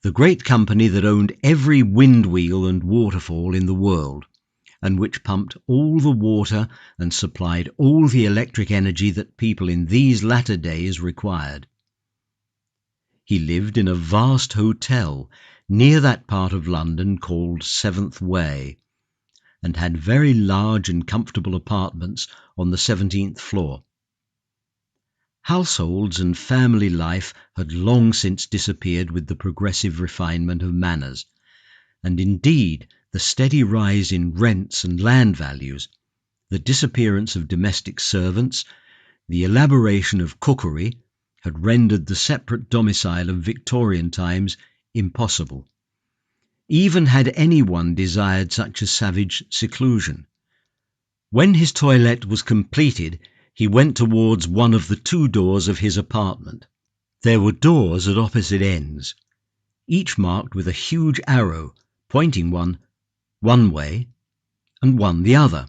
the great company that owned every wind wheel and waterfall in the world, and which pumped all the water and supplied all the electric energy that people in these latter days required. He lived in a vast hotel near that part of London called Seventh Way, and had very large and comfortable apartments on the 17th floor. Households and family life had long since disappeared with the progressive refinement of manners, and indeed the steady rise in rents and land values, The disappearance of domestic servants, the elaboration of cookery, had rendered the separate domicile of Victorian times impossible, even had anyone desired such a savage seclusion. When his toilette was completed, he went towards one of the two doors of his apartment. There were doors at opposite ends, each marked with a huge arrow pointing one way and one the other.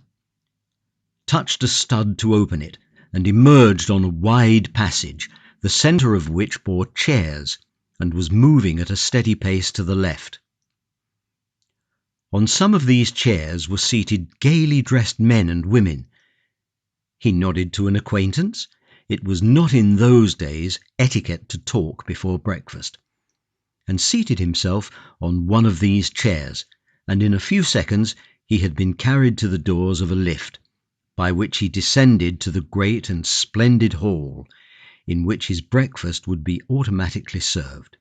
Touched a stud to open it, and emerged on a wide passage, the centre of which bore chairs and was moving at a steady pace to the left. On some of these chairs were seated gaily dressed men and women. He nodded to an acquaintance. It was not in those days etiquette to talk before breakfast, and seated himself on one of these chairs, and in a few seconds he had been carried to the doors of a lift, by which he descended to the great and splendid hall, in which his breakfast would be automatically served.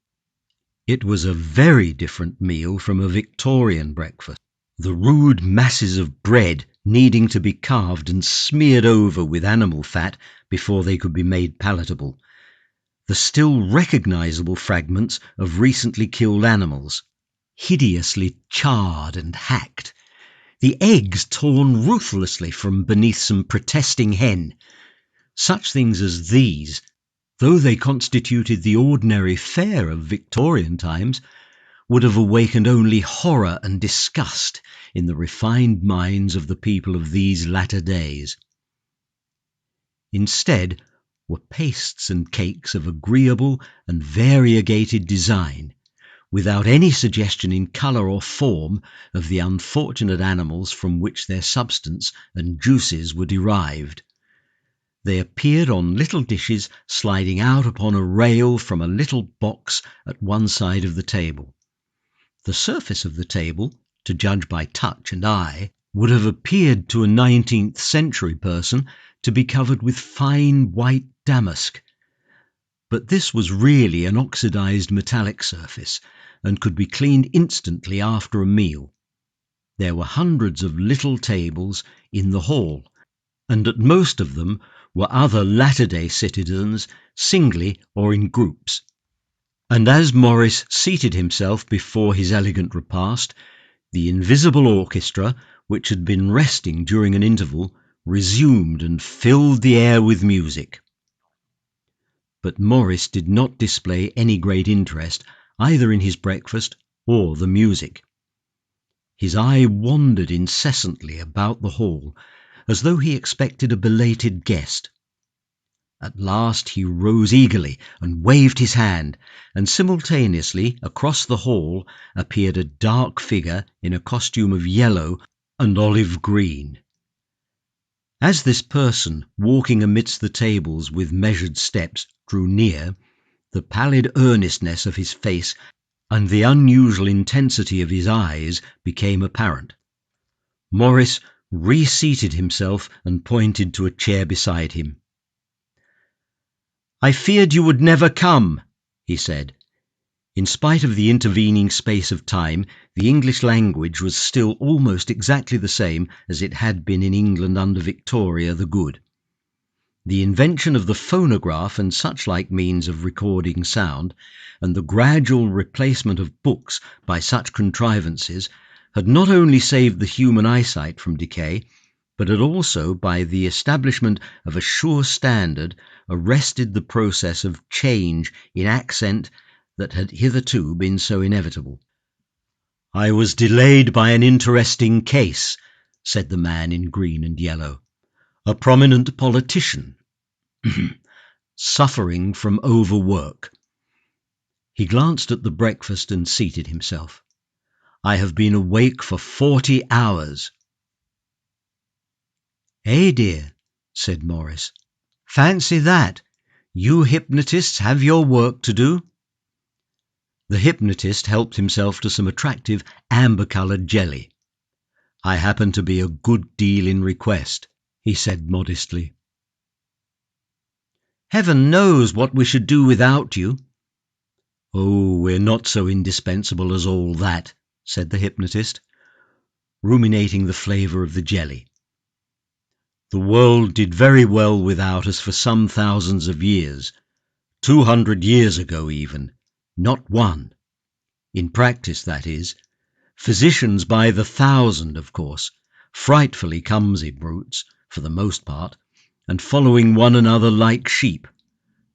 It was a very different meal from a Victorian breakfast, the rude masses of bread needing to be carved and smeared over with animal fat before they could be made palatable, the still recognizable fragments of recently killed animals, hideously charred and hacked, the eggs torn ruthlessly from beneath some protesting hen. Such things as these, though they constituted the ordinary fare of Victorian times, would have awakened only horror and disgust in the refined minds of the people of these latter days. Instead were pastes and cakes of agreeable and variegated design, without any suggestion in colour or form of the unfortunate animals from which their substance and juices were derived. They appeared on little dishes sliding out upon a rail from a little box at one side of the table. The surface of the table, to judge by touch and eye, would have appeared to a 19th century person to be covered with fine white damask. But this was really an oxidized metallic surface, and could be cleaned instantly after a meal. There were hundreds of little tables in the hall, and at most of them were other latter-day citizens, singly or in groups. And as Morris seated himself before his elegant repast, the invisible orchestra, which had been resting during an interval, resumed and filled the air with music. But Morris did not display any great interest either in his breakfast or the music. His eye wandered incessantly about the hall, as though he expected a belated guest. At last he rose eagerly and waved his hand, and simultaneously across the hall appeared a dark figure in a costume of yellow and olive green. As this person, walking amidst the tables with measured steps, drew near, the pallid earnestness of his face and the unusual intensity of his eyes became apparent. Morris reseated himself and pointed to a chair beside him. "I feared you would never come," he said. In spite of the intervening space of time, the English language was still almost exactly the same as it had been in England under Victoria the Good. The invention of the phonograph and such-like means of recording sound, and the gradual replacement of books by such contrivances, had not only saved the human eyesight from decay, but had also, by the establishment of a sure standard, arrested the process of change in accent that had hitherto been so inevitable. "I was delayed by an interesting case," said the man in green and yellow. "A prominent politician, suffering from overwork." He glanced at the breakfast and seated himself. "I have been awake for 40 hours. "Eh, dear," said Morris. "Fancy that! You hypnotists have your work to do." The hypnotist helped himself to some attractive amber-coloured jelly. "I happen to be a good deal in request," he said modestly. "Heaven knows what we should do without you." "Oh, we're not so indispensable as all that," said the hypnotist, ruminating the flavour of the jelly. The world did very well without us for some thousands of years, 200 years ago even, not one. In practice, that is. Physicians by the thousand, of course, frightfully clumsy brutes, for the most part, and following one another like sheep.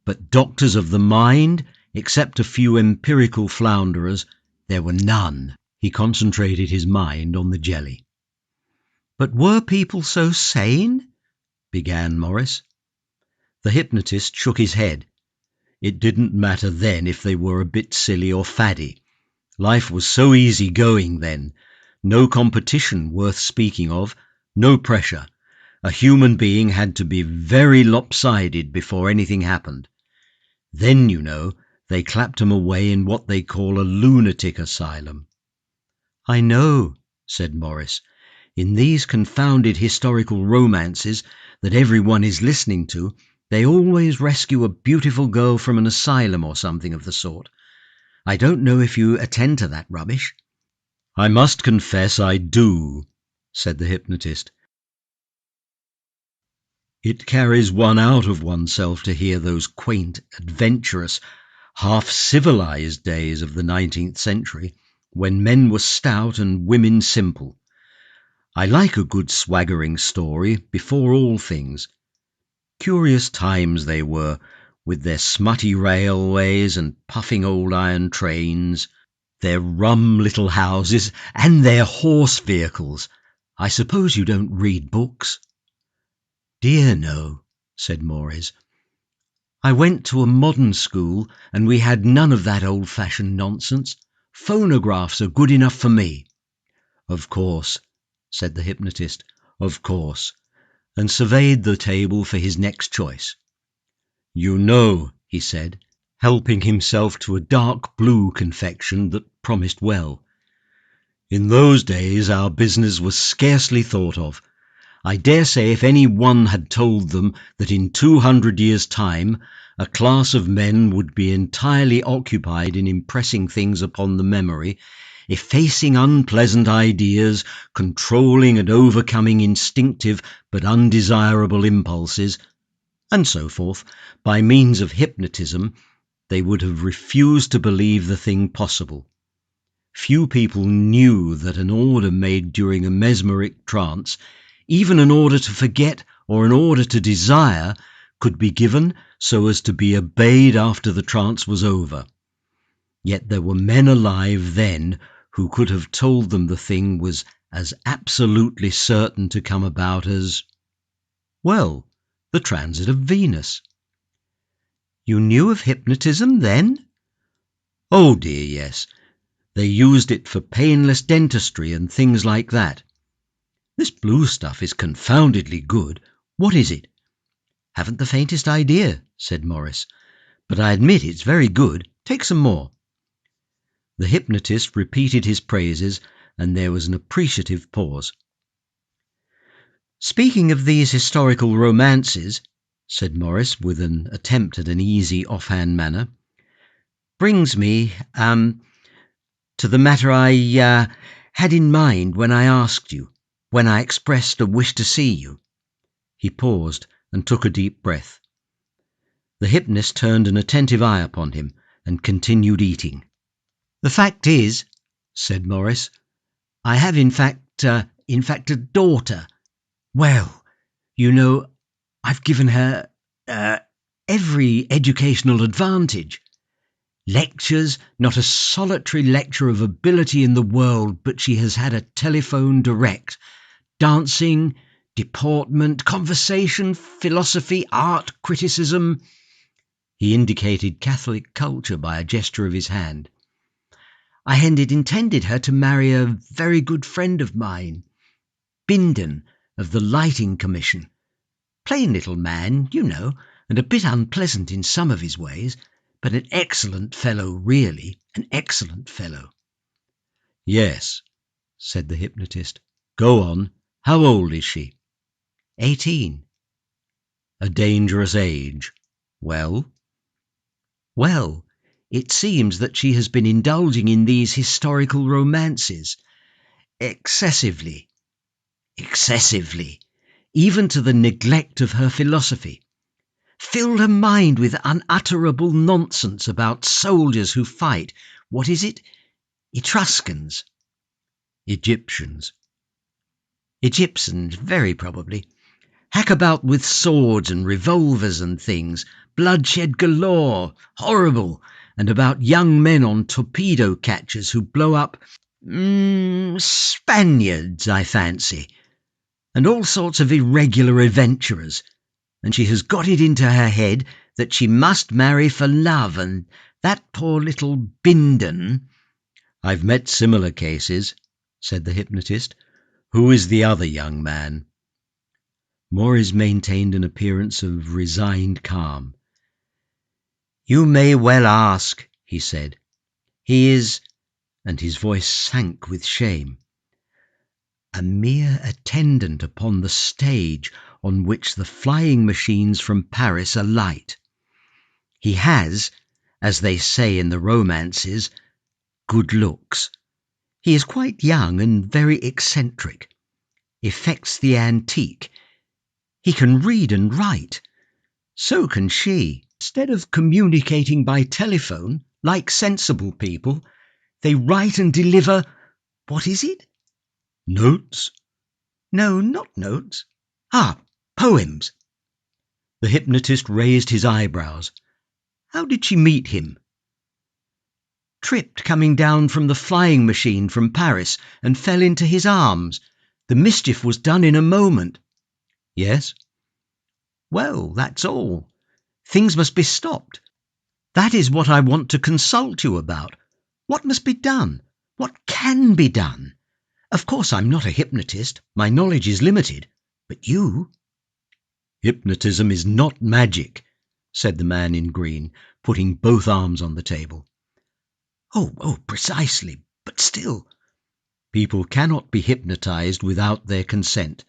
But doctors of the mind, except a few empirical flounderers, there were none. He concentrated his mind on the jelly. But were people so sane? Began Morris. The hypnotist shook his head. It didn't matter then if they were a bit silly or faddy. Life was so easy going then. No competition worth speaking of, no pressure. A human being had to be very lopsided before anything happened. Then, you know, they clapped 'em away in what they call a lunatic asylum. I know, said Morris. In these confounded historical romances that everyone is listening to, they always rescue a beautiful girl from an asylum or something of the sort. I don't know if you attend to that rubbish. I must confess I do, said the hypnotist. It carries one out of oneself to hear those quaint, adventurous, half-civilized days of the 19th century, when men were stout and women simple. I like a good swaggering story before all things. Curious times they were, with their smutty railways and puffing old iron trains, their rum little houses, and their horse vehicles. I suppose you don't read books? Dear no, said Morris. I went to a modern school, and we had none of that old-fashioned nonsense. Phonographs are good enough for me. Of course, said the hypnotist, of course, and surveyed the table for his next choice. You know, he said, helping himself to a dark blue confection that promised well. In those days our business was scarcely thought of. I dare say if any one had told them that in 200 years' time a class of men would be entirely occupied in impressing things upon the memory, effacing unpleasant ideas, controlling and overcoming instinctive but undesirable impulses, and so forth, by means of hypnotism, they would have refused to believe the thing possible. Few people knew that an order made during a mesmeric trance, even an order to forget or an order to desire, could be given so as to be obeyed after the trance was over. Yet there were men alive then who could have told them the thing was as absolutely certain to come about as, well, the transit of Venus. You knew of hypnotism then? Oh dear, yes. They used it for painless dentistry and things like that. This blue stuff is confoundedly good. What is it? Haven't the faintest idea, said Morris, but I admit it's very good. Take some more. The hypnotist repeated his praises, and there was an appreciative pause. Speaking of these historical romances, said Morris, with an attempt at an easy offhand manner, brings me to the matter I had in mind when I asked you, when I expressed a wish to see you. He paused and took a deep breath. The hypnotist turned an attentive eye upon him and continued eating. The fact is, said Morris, I have in fact a daughter. Well, you know, I've given her every educational advantage. Lectures, not a solitary lecture of ability in the world, but she has had a telephone direct. Dancing, deportment, conversation, philosophy, art, criticism. He indicated Catholic culture by a gesture of his hand. I had intended her to marry a very good friend of mine, Bindon, of the Lighting Commission. Plain little man, you know, and a bit unpleasant in some of his ways, but an excellent fellow, really, an excellent fellow. Yes, said the hypnotist. Go on. How old is she? 18. A dangerous age. Well? Well, it seems that she has been indulging in these historical romances. Excessively. even to the neglect of her philosophy, filled her mind with unutterable nonsense about soldiers who fight, what is it? Etruscans. Egyptians. Egyptians, very probably. Hack about with swords and revolvers and things, bloodshed galore, horrible, and about young men on torpedo catchers who blow up Spaniards, I fancy, and all sorts of irregular adventurers, and she has got it into her head that she must marry for love, and that poor little Bindon— "I've met similar cases," said the hypnotist. "Who is the other young man?" Morris maintained an appearance of resigned calm. "You may well ask," he said. "He is—" and his voice sank with shame— "a mere attendant upon the stage on which the flying machines from Paris alight. He has, as they say in the romances, good looks. He is quite young and very eccentric. Affects the antique. He can read and write. So can she. Instead of communicating by telephone, like sensible people, they write and deliver— what is it? Notes? No, not notes. Poems." The hypnotist raised his eyebrows. "How did she meet him?" "Tripped coming down from the flying machine from Paris and fell into his arms. The mischief was done in a moment." "Yes?" "Well, that's all. Things must be stopped. That is what I want to consult you about. What must be done? What can be done? Of course, I'm not a hypnotist. My knowledge is limited. But you—" "Hypnotism is not magic," said the man in green, putting both arms on the table. Oh, precisely. But still— "People cannot be hypnotized without their consent.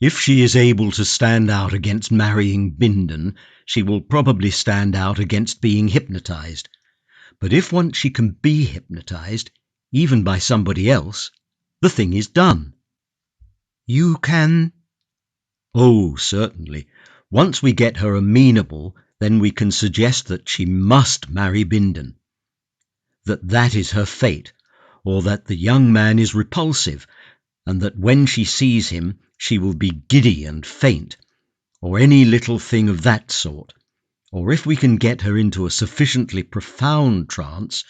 If she is able to stand out against marrying Bindon, she will probably stand out against being hypnotized. But if once she can be hypnotized, even by somebody else, the thing is done." "You can—" "Oh, certainly. Once we get her amenable, then we can suggest that she must marry Bindon. That is her fate, or that the young man is repulsive, and that when she sees him she will be giddy and faint, or any little thing of that sort. Or if we can get her into a sufficiently profound trance,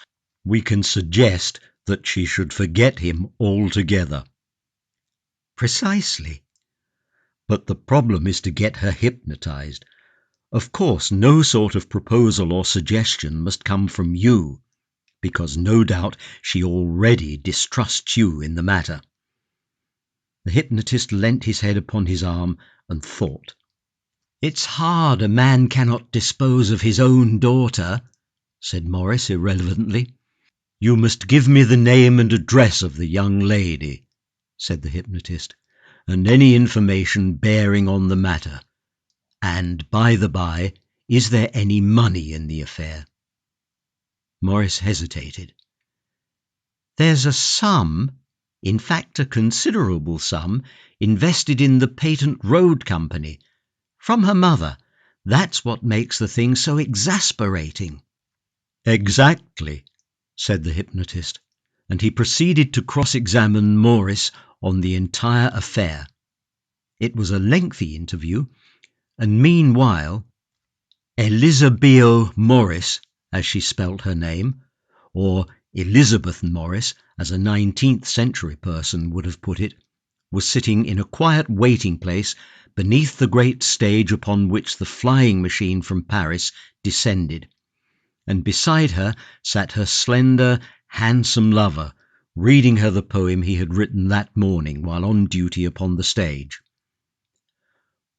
we can suggest that she should forget him altogether." "Precisely." "But the problem is to get her hypnotized. Of course, no sort of proposal or suggestion must come from you, because no doubt she already distrusts you in the matter." The hypnotist leant his head upon his arm and thought. "It's hard a man cannot dispose of his own daughter," said Morris irrelevantly. "You must give me the name and address of the young lady," said the hypnotist, "and any information bearing on the matter. And, by the by, is there any money in the affair?" Morris hesitated. "There's a sum, in fact a considerable sum, invested in the Patent Road Company, from her mother. That's what makes the thing so exasperating." "Exactly," said the hypnotist, and he proceeded to cross-examine Morris on the entire affair. It was a lengthy interview, and meanwhile Elizabeth Morris, as she spelt her name, or Elizabeth Morris, as a 19th century person would have put it, was sitting in a quiet waiting place beneath the great stage upon which the flying machine from Paris descended, and beside her sat her slender, handsome lover, reading her the poem he had written that morning while on duty upon the stage.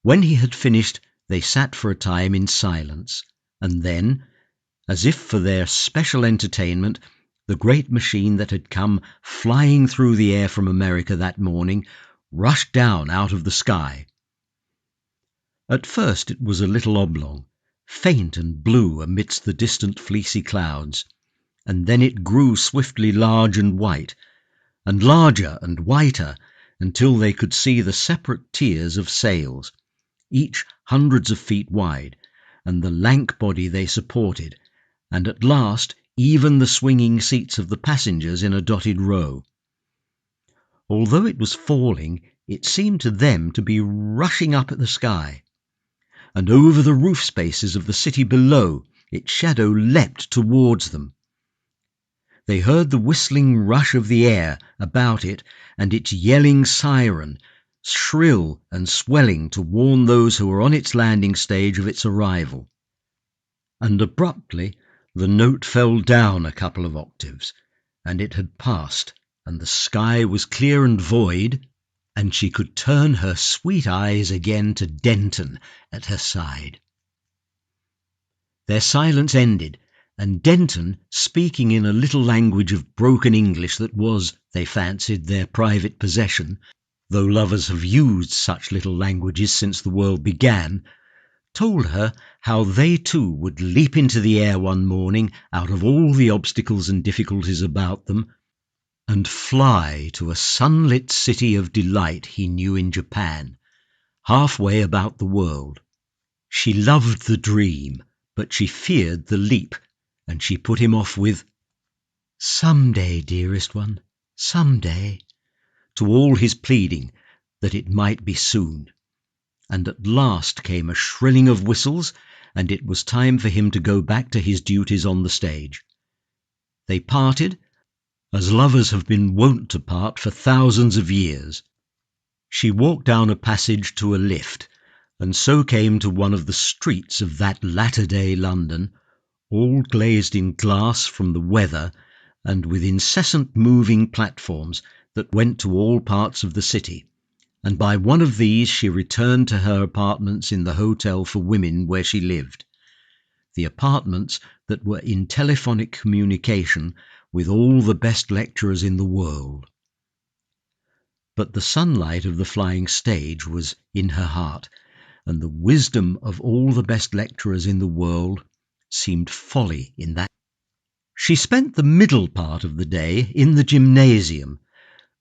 When he had finished, they sat for a time in silence, and then, as if for their special entertainment, the great machine that had come flying through the air from America that morning rushed down out of the sky. At first it was a little oblong, faint and blue amidst the distant fleecy clouds, and then it grew swiftly large and white, and larger and whiter, until they could see the separate tiers of sails, each hundreds of feet wide, and the lank body they supported, and at last even the swinging seats of the passengers in a dotted row. Although it was falling, it seemed to them to be rushing up at the sky, and over the roof spaces of the city below its shadow leapt towards them. They heard the whistling rush of the air about it and its yelling siren, shrill and swelling to warn those who were on its landing stage of its arrival. And abruptly the note fell down a couple of octaves, and it had passed, and the sky was clear and void, and she could turn her sweet eyes again to Denton at her side. Their silence ended, and Denton, speaking in a little language of broken English that was, they fancied, their private possession, though lovers have used such little languages since the world began, told her how they too would leap into the air one morning out of all the obstacles and difficulties about them, and fly to a sunlit city of delight he knew in Japan, halfway about the world. She loved the dream, but she feared the leap, and she put him off with, "Some day, dearest one, some day," to all his pleading that it might be soon. And at last came a shrilling of whistles, and it was time for him to go back to his duties on the stage. They parted, as lovers have been wont to part for thousands of years. She walked down a passage to a lift, and so came to one of the streets of that latter-day London, all glazed in glass from the weather, and with incessant moving platforms that went to all parts of the city, and by one of these she returned to her apartments in the hotel for women where she lived, the apartments that were in telephonic communication with all the best lecturers in the world. But the sunlight of the flying stage was in her heart, and the wisdom of all the best lecturers in the world seemed folly in that. She spent the middle part of the day in the gymnasium,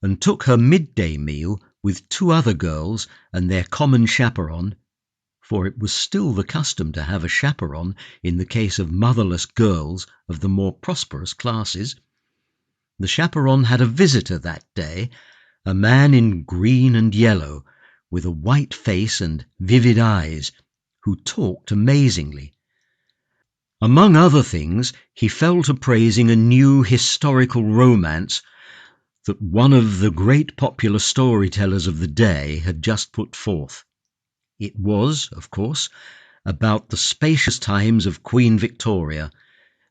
and took her midday meal with two other girls and their common chaperon, for it was still the custom to have a chaperon in the case of motherless girls of the more prosperous classes. The chaperon had a visitor that day, a man in green and yellow, with a white face and vivid eyes, who talked amazingly. Among other things, he fell to praising a new historical romance that one of the great popular storytellers of the day had just put forth. It was, of course, about the spacious times of Queen Victoria,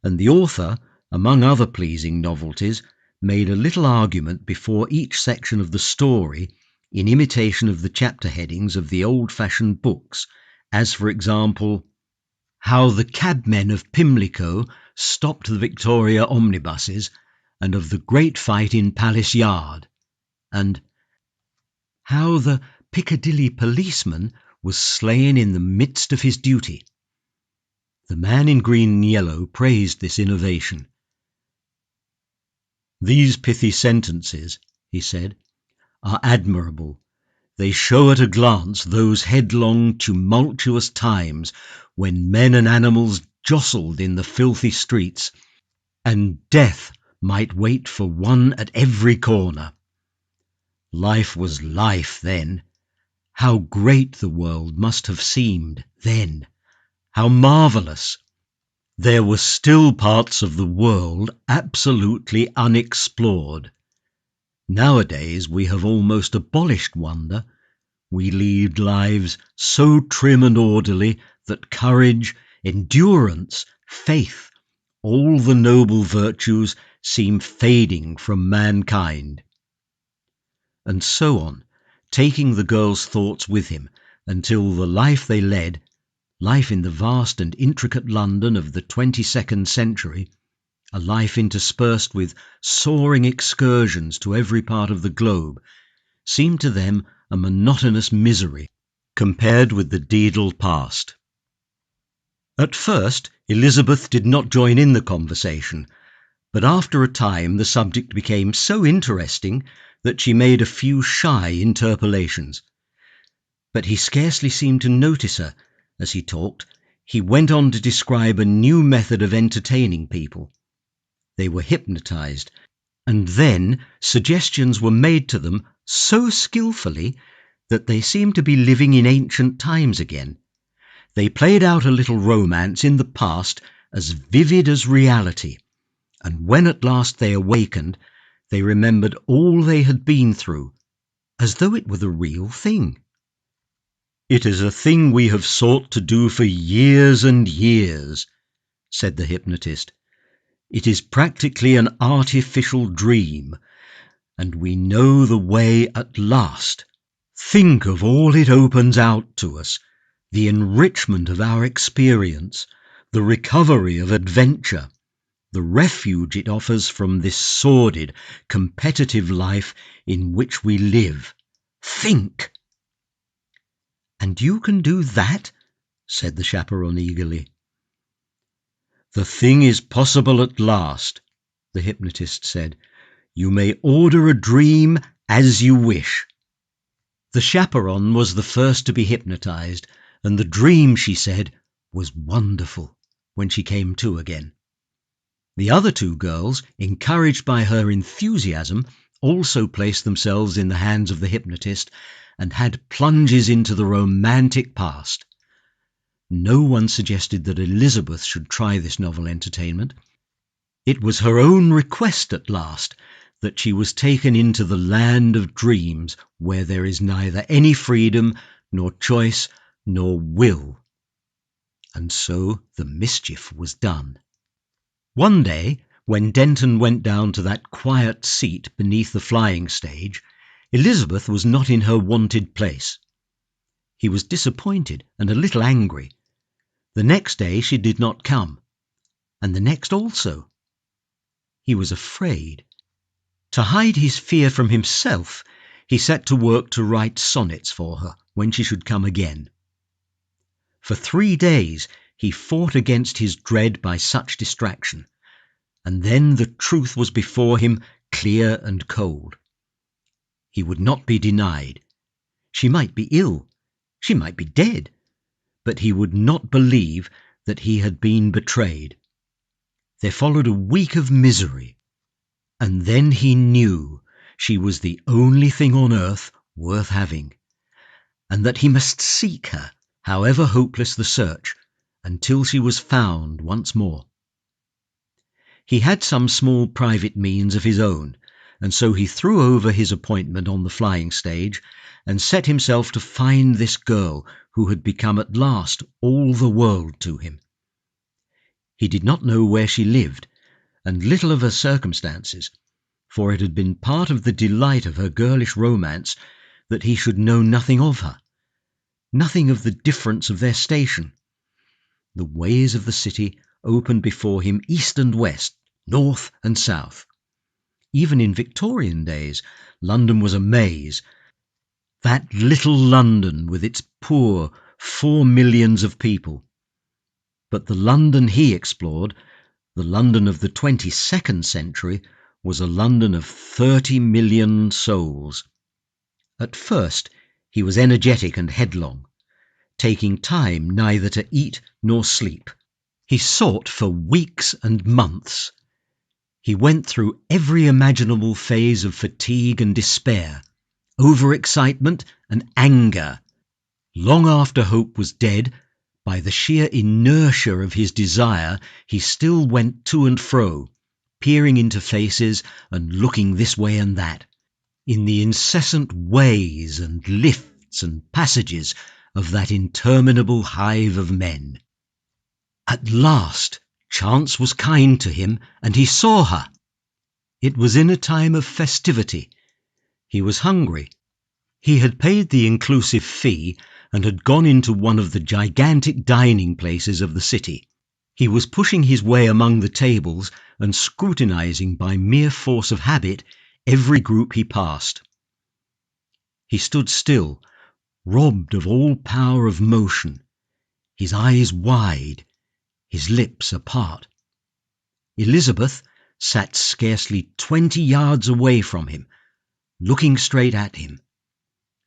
and the author, among other pleasing novelties, made a little argument before each section of the story in imitation of the chapter headings of the old-fashioned books, as, for example, how the cabmen of Pimlico stopped the Victoria omnibuses, and of the great fight in Palace Yard, and how the Piccadilly policeman was slain in the midst of his duty. The man in green and yellow praised this innovation. "These pithy sentences," he said, "are admirable. They show at a glance those headlong, tumultuous times when men and animals jostled in the filthy streets, and death might wait for one at every corner. Life was life then. How great the world must have seemed then! How marvellous! There were still parts of the world absolutely unexplored. Nowadays we have almost abolished wonder. We lead lives so trim and orderly that courage, endurance, faith, all the noble virtues seem fading from mankind." And so on, taking the girl's thoughts with him, until the life they led, life in the vast and intricate London of the 22nd century, a life interspersed with soaring excursions to every part of the globe, seemed to them a monotonous misery compared with the daedal past. At first Elizabeth did not join in the conversation, but after a time the subject became so interesting that she made a few shy interpolations. But he scarcely seemed to notice her. As he talked, he went on to describe a new method of entertaining people. They were hypnotized, and then suggestions were made to them so skillfully that they seemed to be living in ancient times again. They played out a little romance in the past as vivid as reality, and when at last they awakened, they remembered all they had been through, as though it were the real thing. "It is a thing we have sought to do for years and years," said the hypnotist. "It is practically an artificial dream, and we know the way at last. Think of all it opens out to us, the enrichment of our experience, the recovery of adventure, the refuge it offers from this sordid, competitive life in which we live. Think!" "And you can do that?" said the chaperone eagerly. "The thing is possible at last," the hypnotist said. "You may order a dream as you wish." The chaperone was the first to be hypnotized, and the dream, she said, was wonderful when she came to again. The other two girls, encouraged by her enthusiasm, also placed themselves in the hands of the hypnotist and had plunges into the romantic past. No one suggested that Elizabeth should try this novel entertainment. It was her own request at last that she was taken into the land of dreams, where there is neither any freedom, nor choice, nor will. And so the mischief was done. One day, when Denton went down to that quiet seat beneath the flying stage, Elizabeth was not in her wonted place. He was disappointed and a little angry. The next day she did not come, and the next also. He was afraid. To hide his fear from himself, he set to work to write sonnets for her when she should come again. For 3 days he fought against his dread by such distraction, and then the truth was before him, clear and cold. He would not be denied. She might be ill, she might be dead, but he would not believe that he had been betrayed. There followed a week of misery, and then he knew she was the only thing on earth worth having, and that he must seek her, however hopeless the search, until she was found once more. He had some small private means of his own, and so he threw over his appointment on the flying stage and set himself to find this girl who had become at last all the world to him. He did not know where she lived, and little of her circumstances, for it had been part of the delight of her girlish romance that he should know nothing of her, nothing of the difference of their station. The ways of the city opened before him east and west, north and south. Even in Victorian days, London was a maze. That little London with its poor 4 millions of people. But the London he explored, the London of the 22nd century, was a London of 30 million souls. At first he was energetic and headlong, taking time neither to eat nor sleep. He sought for weeks and months. He went through every imaginable phase of fatigue and despair, overexcitement and anger. Long after hope was dead, by the sheer inertia of his desire, he still went to and fro, peering into faces and looking this way and that, in the incessant ways and lifts and passages of that interminable hive of men. At last chance was kind to him, and he saw her. It was in a time of festivity. He was hungry. He had paid the inclusive fee and had gone into one of the gigantic dining places of the city. He was pushing his way among the tables and scrutinizing by mere force of habit every group he passed. He stood still, robbed of all power of motion, his eyes wide, his lips apart. Elizabeth sat scarcely 20 yards away from him, looking straight at him.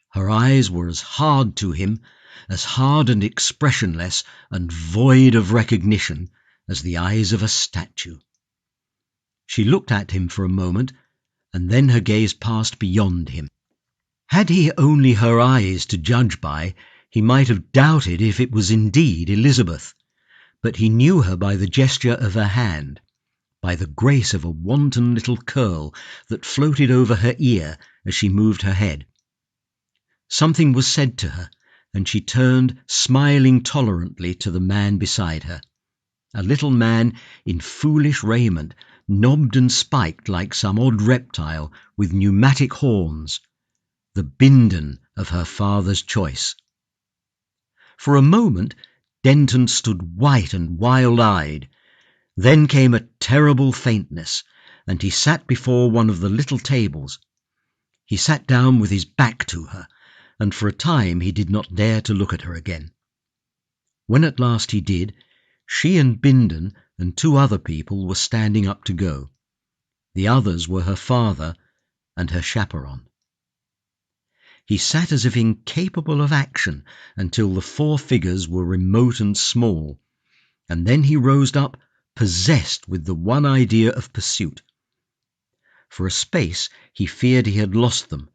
Her eyes were as hard to him, as hard and expressionless and void of recognition as the eyes of a statue. She looked at him for a moment, and then her gaze passed beyond him. Had he only her eyes to judge by, he might have doubted if it was indeed Elizabeth, but he knew her by the gesture of her hand, by the grace of a wanton little curl that floated over her ear as she moved her head. Something was said to her, and she turned, smiling tolerantly, to the man beside her, a little man in foolish raiment, knobbed and spiked like some odd reptile, with pneumatic horns, the Bindon of her father's choice. For a moment Denton stood white and wild-eyed. Then came a terrible faintness, and he sat before one of the little tables. He sat down with his back to her, and for a time he did not dare to look at her again. When at last he did, she and Bindon and 2 other people were standing up to go. The others were her father and her chaperon. He sat as if incapable of action until the 4 figures were remote and small, and then he rose up, possessed with the one idea of pursuit. For a space he feared he had lost them,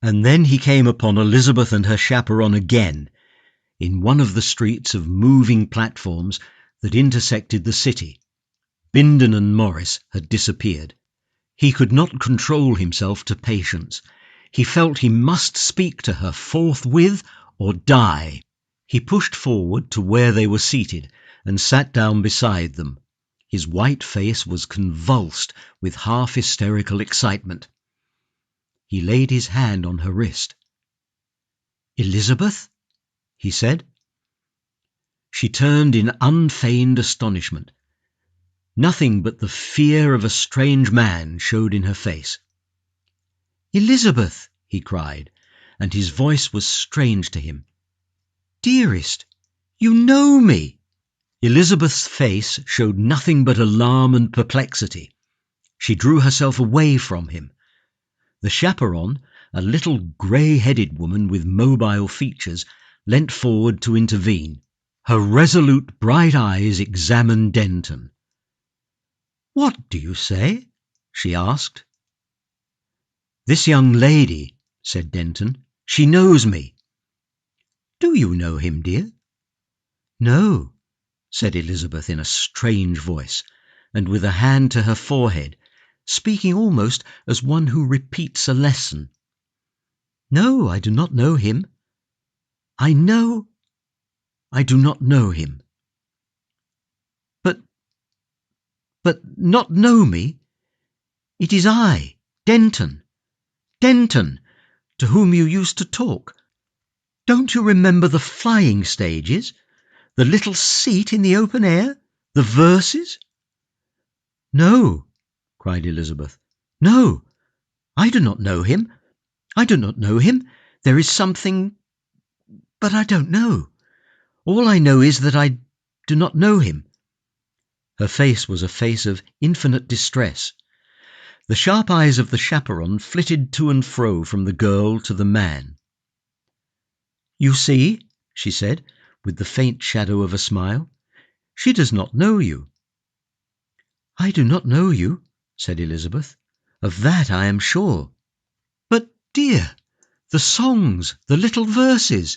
and then he came upon Elizabeth and her chaperon again, in one of the streets of moving platforms that intersected the city. Bindon and Morris had disappeared. He could not control himself to patience. He felt he must speak to her forthwith or die. He pushed forward to where they were seated and sat down beside them. His white face was convulsed with half-hysterical excitement. He laid his hand on her wrist. "Elizabeth?" he said. She turned in unfeigned astonishment. Nothing but the fear of a strange man showed in her face. "Elizabeth!" he cried, and his voice was strange to him. "Dearest, you know me!" Elizabeth's face showed nothing but alarm and perplexity. She drew herself away from him. The chaperon, a little grey-headed woman with mobile features, leant forward to intervene. Her resolute bright eyes examined Denton. "What do you say?" she asked. "This young lady," said Denton. "She knows me." "Do you know him, dear?" "No," said Elizabeth in a strange voice, and with a hand to her forehead, speaking almost as one who repeats a lesson. "No, I do not know him. I know I do not know him." But not know me? It is I, Denton, to whom you used to talk. Don't you remember the flying stages, the little seat in the open air, the verses?" "No," cried Elizabeth. "No, I do not know him. I do not know him. There is something, but I don't know. All I know is that I do not know him." Her face was a face of infinite distress. The sharp eyes of the chaperon flitted to and fro from the girl to the man. "You see," she said, with the faint shadow of a smile, "she does not know you." "I do not know you," said Elizabeth. "Of that I am sure." "But, dear, the songs, the little verses."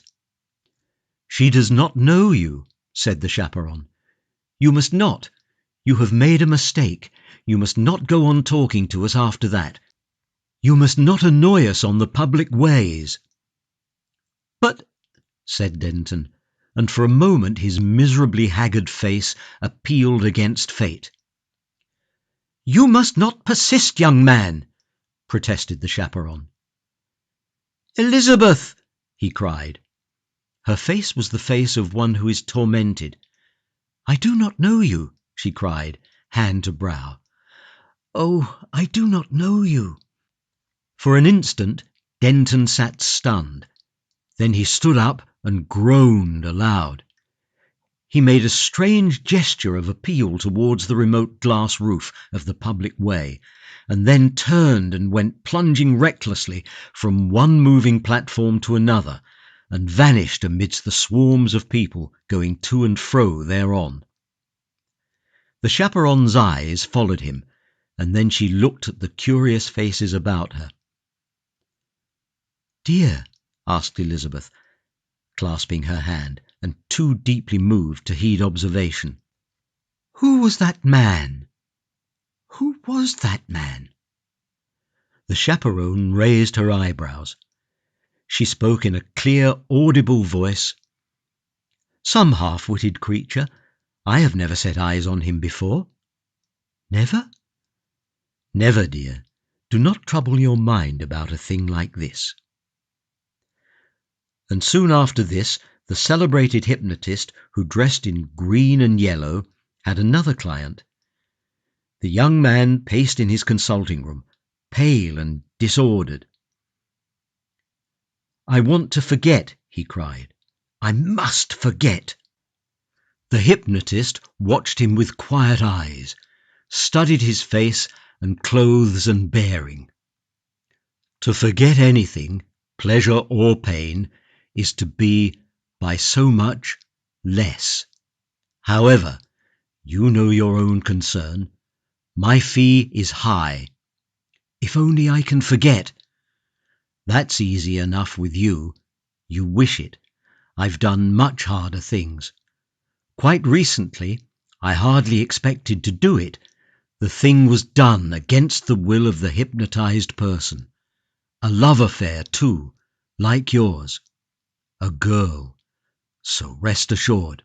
"She does not know you," said the chaperon. "You must not. You have made a mistake. You must not go on talking to us after that. You must not annoy us on the public ways." "But," said Denton, and for a moment his miserably haggard face appealed against fate. "You must not persist, young man," protested the chaperon. "Elizabeth!" he cried. Her face was the face of one who is tormented. "I do not know you," she cried, hand to brow. "Oh, I do not know you." For an instant Denton sat stunned. Then he stood up and groaned aloud. He made a strange gesture of appeal towards the remote glass roof of the public way, and then turned and went plunging recklessly from one moving platform to another, and vanished amidst the swarms of people going to and fro thereon. The chaperon's eyes followed him, and then she looked at the curious faces about her. "Dear," asked Elizabeth, clasping her hand, and too deeply moved to heed observation, "who was that man? Who was that man?" The chaperon raised her eyebrows. She spoke in a clear, audible voice. "Some half-witted creature. I have never set eyes on him before." "Never?" "Never, dear. Do not trouble your mind about a thing like this." And soon after this, the celebrated hypnotist, who dressed in green and yellow, had another client. The young man paced in his consulting room, pale and disordered. "I want to forget," he cried. "I must forget." The hypnotist watched him with quiet eyes, studied his face and clothes and bearing. To forget anything, pleasure or pain, is to be, by so much, less. However, you know your own concern. My fee is high. If only I can forget. That's easy enough with you. You wish it. I've done much harder things. Quite recently, I hardly expected to do it. The thing was done against the will of the hypnotized person. A love affair, too, like yours. A girl. So rest assured.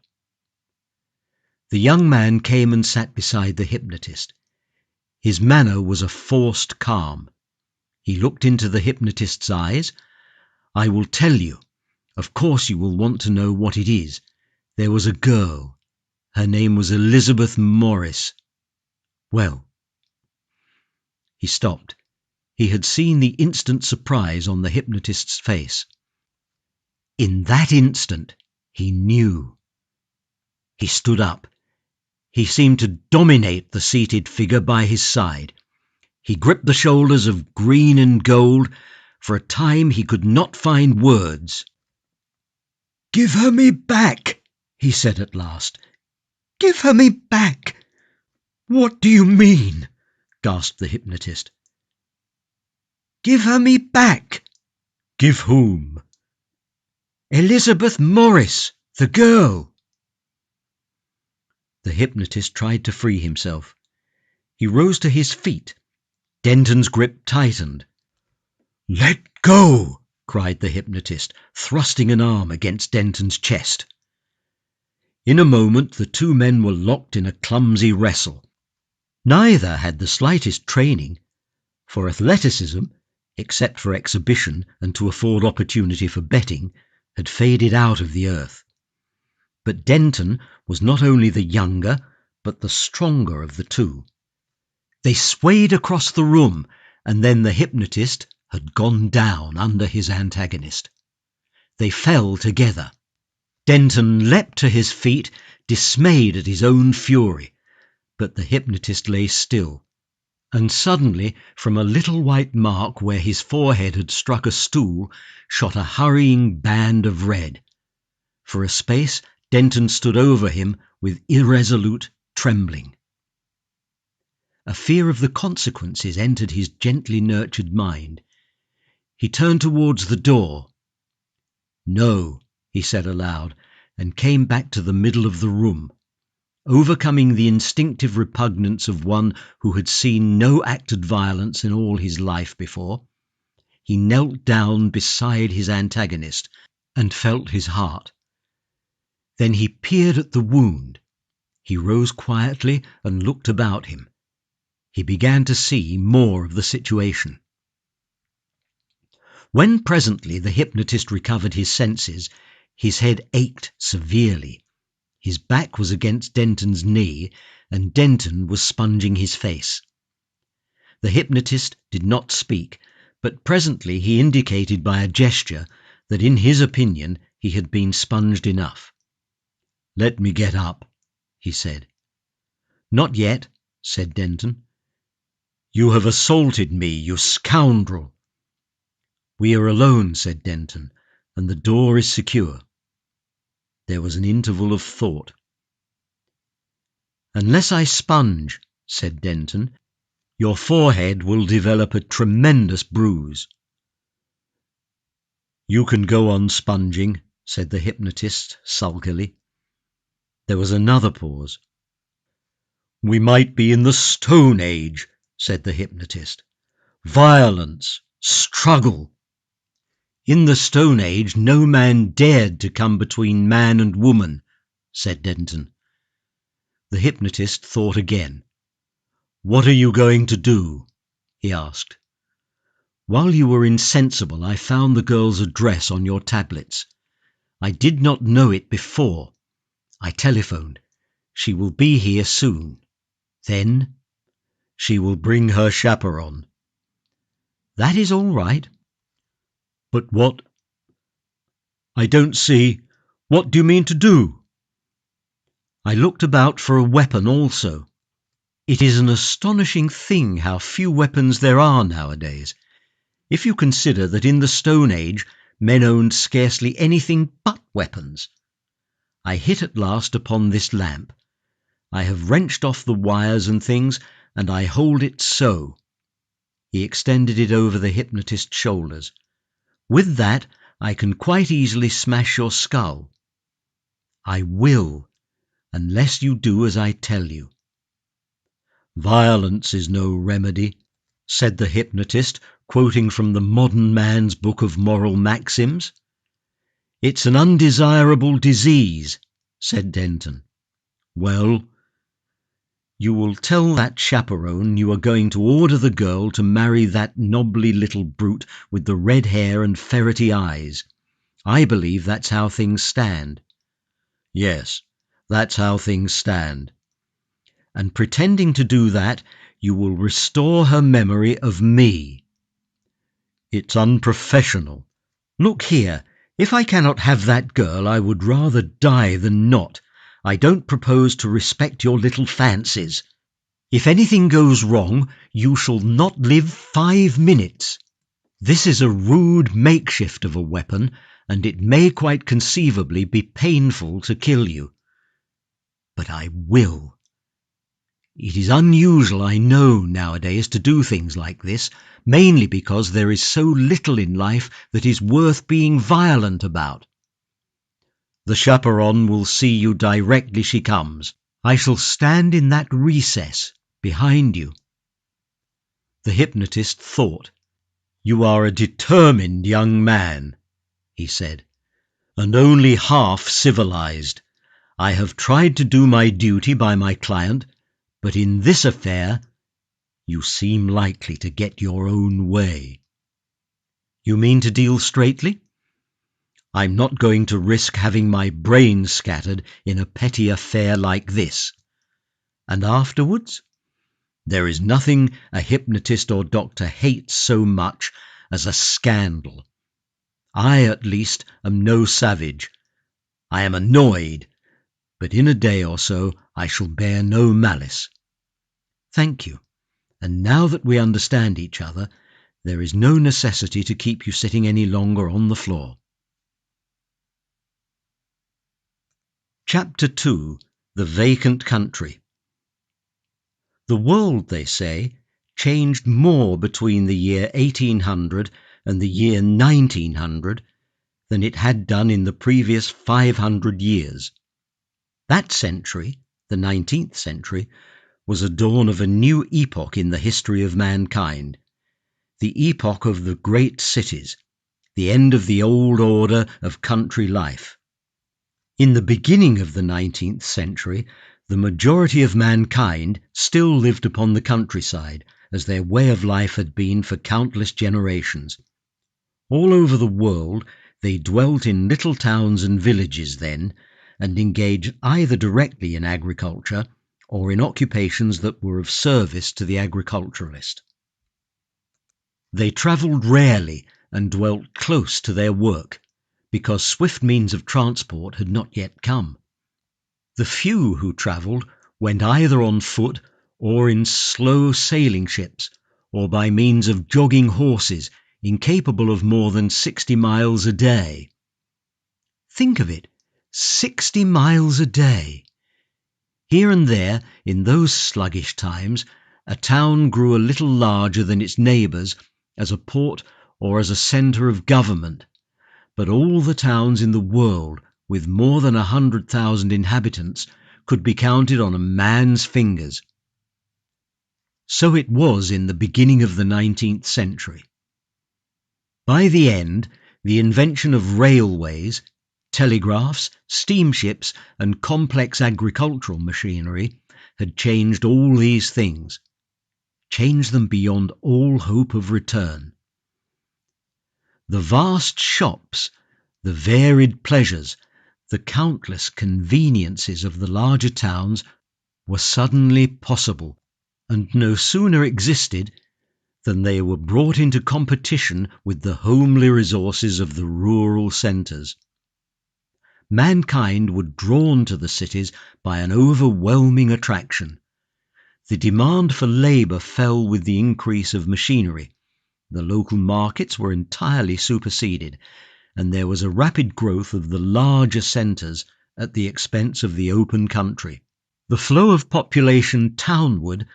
The young man came and sat beside the hypnotist. His manner was a forced calm. He looked into the hypnotist's eyes. "I will tell you. Of course you will want to know what it is. There was a girl. Her name was Elizabeth Morris." "Well?" He stopped. He had seen the instant surprise on the hypnotist's face. In that instant, he knew. He stood up. He seemed to dominate the seated figure by his side. He gripped the shoulders of green and gold. For a time he could not find words. "Give her me back," he said at last. "Give her me back." "What do you mean?" gasped the hypnotist. "Give her me back." "Give whom?" "Elizabeth Morris, the girl." The hypnotist tried to free himself. He rose to his feet. Denton's grip tightened. "Let go!" cried the hypnotist, thrusting an arm against Denton's chest. In a moment the two men were locked in a clumsy wrestle. Neither had the slightest training, for athleticism, except for exhibition and to afford opportunity for betting, had faded out of the earth. But Denton was not only the younger, but the stronger of the two. They swayed across the room, and then the hypnotist had gone down under his antagonist. They fell together. Denton leapt to his feet, dismayed at his own fury, but the hypnotist lay still, and suddenly from a little white mark where his forehead had struck a stool shot a hurrying band of red. For a space Denton stood over him with irresolute trembling. A fear of the consequences entered his gently nurtured mind. He turned towards the door. "No," he said aloud, and came back to the middle of the room. Overcoming the instinctive repugnance of one who had seen no acted violence in all his life before, he knelt down beside his antagonist and felt his heart. Then he peered at the wound. He rose quietly and looked about him. He began to see more of the situation. When presently the hypnotist recovered his senses, his head ached severely. His back was against Denton's knee, and Denton was sponging his face. The hypnotist did not speak, but presently he indicated by a gesture that in his opinion he had been sponged enough. "Let me get up," he said. "Not yet," said Denton. "You have assaulted me, you scoundrel." "We are alone," said Denton, "and the door is secure." There was an interval of thought. "Unless I sponge," said Denton, "your forehead will develop a tremendous bruise." "You can go on sponging," said the hypnotist sulkily. There was another pause. "We might be in the Stone Age," said the hypnotist. "Violence, struggle." "In the Stone Age no man dared to come between man and woman," said Denton. The hypnotist thought again. "What are you going to do?" he asked. "While you were insensible I found the girl's address on your tablets. I did not know it before. I telephoned. She will be here soon. Then she will bring her chaperone." "That is all right." "But what? I don't see. What do you mean to do?" "I looked about for a weapon also. It is an astonishing thing how few weapons there are nowadays, if you consider that in the Stone Age men owned scarcely anything but weapons. I hit at last upon this lamp. I have wrenched off the wires and things, and I hold it so." He extended it over the hypnotist's shoulders. "With that I can quite easily smash your skull." "I will, unless you do as I tell you." "Violence is no remedy," said the hypnotist, quoting from the modern man's book of moral maxims. "It's an undesirable disease," said Denton. "Well?" "You will tell that chaperone you are going to order the girl to marry that knobbly little brute with the red hair and ferrety eyes. I believe that's how things stand." "Yes, that's how things stand." "And pretending to do that, you will restore her memory of me." "It's unprofessional." "Look here, if I cannot have that girl I would rather die than not. I don't propose to respect your little fancies. If anything goes wrong, you shall not live 5 minutes. This is a rude makeshift of a weapon, and it may quite conceivably be painful to kill you. But I will. It is unusual, I know, nowadays to do things like this, mainly because there is so little in life that is worth being violent about. The chaperone will see you directly she comes. I shall stand in that recess behind you." The hypnotist thought. "You are a determined young man," he said, "and only half civilized. I have tried to do my duty by my client, but in this affair you seem likely to get your own way." "You mean to deal straightly?" "I'm not going to risk having my brains scattered in a petty affair like this." "And afterwards?" "There is nothing a hypnotist or doctor hates so much as a scandal. I, at least, am no savage. I am annoyed, but in a day or so I shall bear no malice." "Thank you. And now that we understand each other, there is no necessity to keep you sitting any longer on the floor." Chapter 2. The Vacant Country. The world, they say, changed more between the year 1800 and the year 1900 than it had done in the previous 500 years. That century, the 19th century, was a dawn of a new epoch in the history of mankind, the epoch of the great cities, the end of the old order of country life. In the beginning of the 19th century, the majority of mankind still lived upon the countryside, as their way of life had been for countless generations. All over the world they dwelt in little towns and villages then, and engaged either directly in agriculture or in occupations that were of service to the agriculturalist. They travelled rarely and dwelt close to their work, because swift means of transport had not yet come. The few who travelled went either on foot or in slow sailing ships, or by means of jogging horses incapable of more than 60 miles a day. Think of it, 60 miles a day! Here and there, in those sluggish times, a town grew a little larger than its neighbours as a port or as a centre of government, but all the towns in the world with more than 100,000 inhabitants could be counted on a man's fingers. So it was in the beginning of the 19th century. By the end, the invention of railways, telegraphs, steamships, and complex agricultural machinery had changed all these things, changed them beyond all hope of return. The vast shops, the varied pleasures, the countless conveniences of the larger towns were suddenly possible, and no sooner existed than they were brought into competition with the homely resources of the rural centres. Mankind were drawn to the cities by an overwhelming attraction. The demand for labour fell with the increase of machinery. The local markets were entirely superseded, and there was a rapid growth of the larger centres at the expense of the open country. The flow of population townward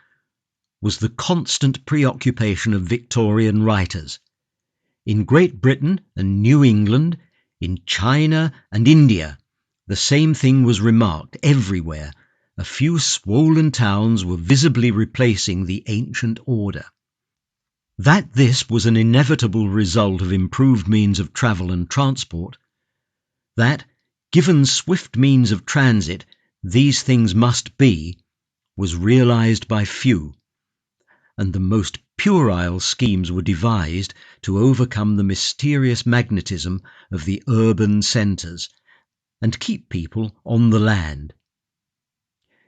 was the constant preoccupation of Victorian writers. In Great Britain and New England, in China and India, the same thing was remarked everywhere. A few swollen towns were visibly replacing the ancient order. That this was an inevitable result of improved means of travel and transport, that, given swift means of transit, these things must be, was realized by few, and the most puerile schemes were devised to overcome the mysterious magnetism of the urban centres and keep people on the land.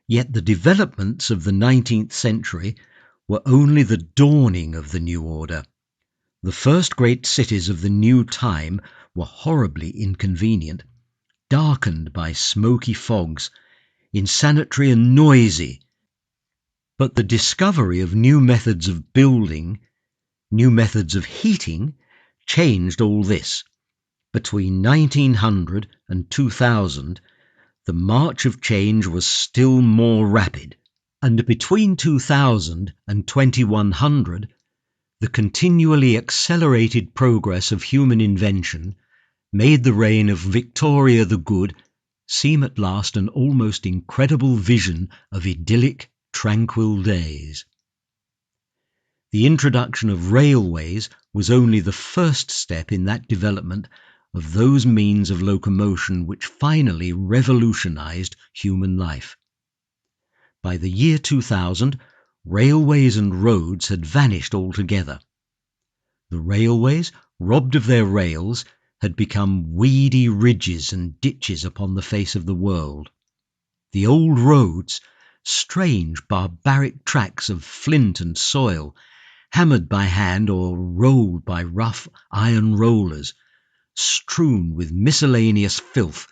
Yet the developments of the 19th century were only the dawning of the new order. The first great cities of the new time were horribly inconvenient, darkened by smoky fogs, insanitary and noisy. But the discovery of new methods of building, new methods of heating, changed all this. Between 1900 and 2000, the march of change was still more rapid, and between 2000 and 2100, the continually accelerated progress of human invention made the reign of Victoria the Good seem at last an almost incredible vision of idyllic, tranquil days. The introduction of railways was only the first step in that development of those means of locomotion which finally revolutionized human life. By the year 2000, railways and roads had vanished altogether. The railways, robbed of their rails, had become weedy ridges and ditches upon the face of the world. The old roads, strange barbaric tracks of flint and soil, hammered by hand or rolled by rough iron rollers, strewn with miscellaneous filth,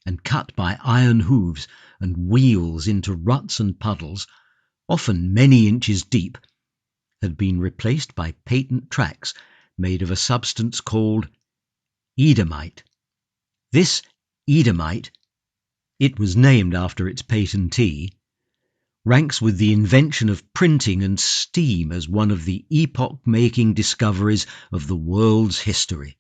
and cut by iron hooves and wheels into ruts and puddles, often many inches deep, had been replaced by patent tracks made of a substance called Eadamite. This Eadamite, it was named after its patentee, ranks with the invention of printing and steam as one of the epoch-making discoveries of the world's history.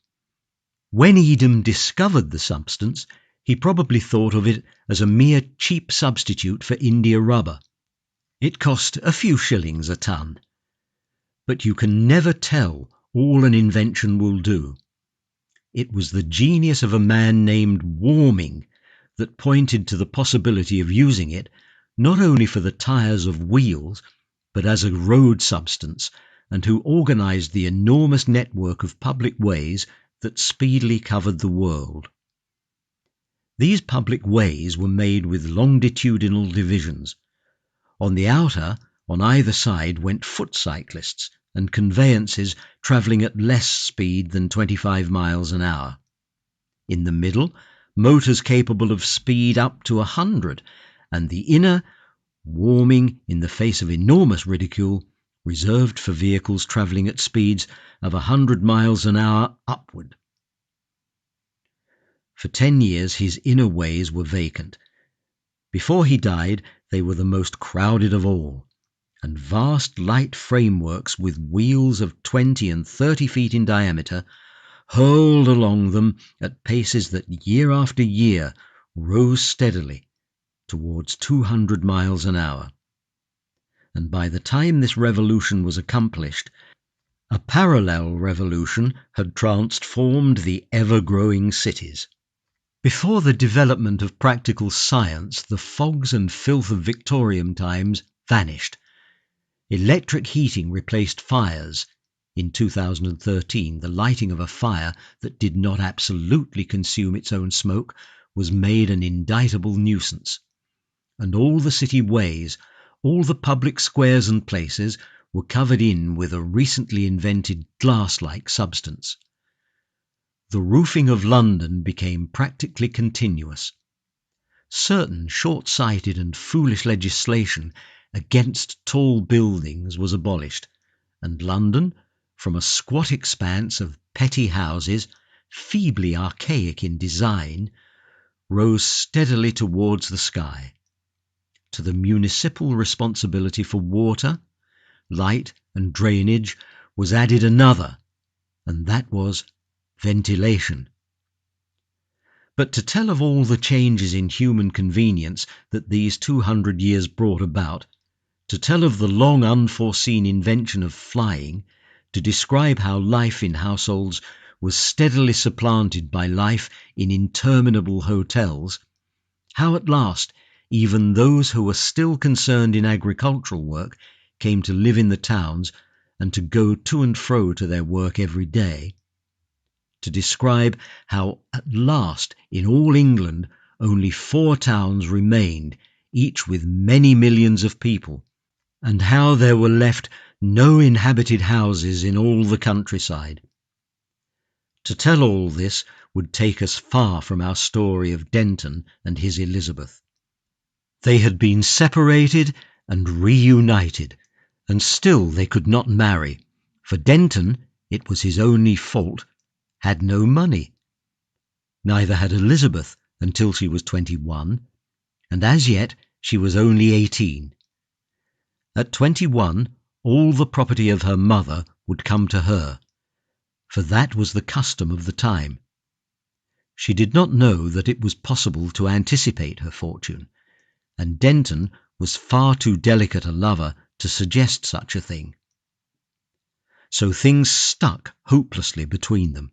When Edam discovered the substance, he probably thought of it as a mere cheap substitute for India rubber. It cost a few shillings a ton. But you can never tell all an invention will do. It was the genius of a man named Warming that pointed to the possibility of using it not only for the tyres of wheels, but as a road substance, and who organised the enormous network of public ways that speedily covered the world. These public ways were made with longitudinal divisions. On the outer, on either side, went foot cyclists and conveyances travelling at less speed than 25 miles an hour. In the middle, motors capable of speed up to 100, and the inner, warming in the face of enormous ridicule, reserved for vehicles travelling at speeds of 100 miles an hour upward. For 10 years his inner ways were vacant. Before he died, they were the most crowded of all, and vast light frameworks with wheels of 20 and 30 feet in diameter hurled along them at paces that year after year rose steadily towards 200 miles an hour. And by the time this revolution was accomplished, a parallel revolution had transformed the ever-growing cities. Before the development of practical science, the fogs and filth of Victorian times vanished. Electric heating replaced fires. In 2013, the lighting of a fire that did not absolutely consume its own smoke was made an indictable nuisance. And all the city ways, all the public squares and places were covered in with a recently invented glass-like substance. The roofing of London became practically continuous. Certain short-sighted and foolish legislation against tall buildings was abolished, and London, from a squat expanse of petty houses, feebly archaic in design, rose steadily towards the sky. To the municipal responsibility for water, light and drainage was added another, and that was ventilation. But to tell of all the changes in human convenience that these 200 years brought about, to tell of the long unforeseen invention of flying, to describe how life in households was steadily supplanted by life in interminable hotels, how at last even those who were still concerned in agricultural work came to live in the towns and to go to and fro to their work every day, to describe how at last in all England only 4 towns remained, each with many millions of people, and how there were left no inhabited houses in all the countryside. To tell all this would take us far from our story of Denton and his Elizabeth. They had been separated and reunited, and still they could not marry, for Denton, it was his only fault, had no money. Neither had Elizabeth until she was 21, and as yet she was only 18. At 21, all the property of her mother would come to her, for that was the custom of the time. She did not know that it was possible to anticipate her fortune, and Denton was far too delicate a lover to suggest such a thing. So things stuck hopelessly between them.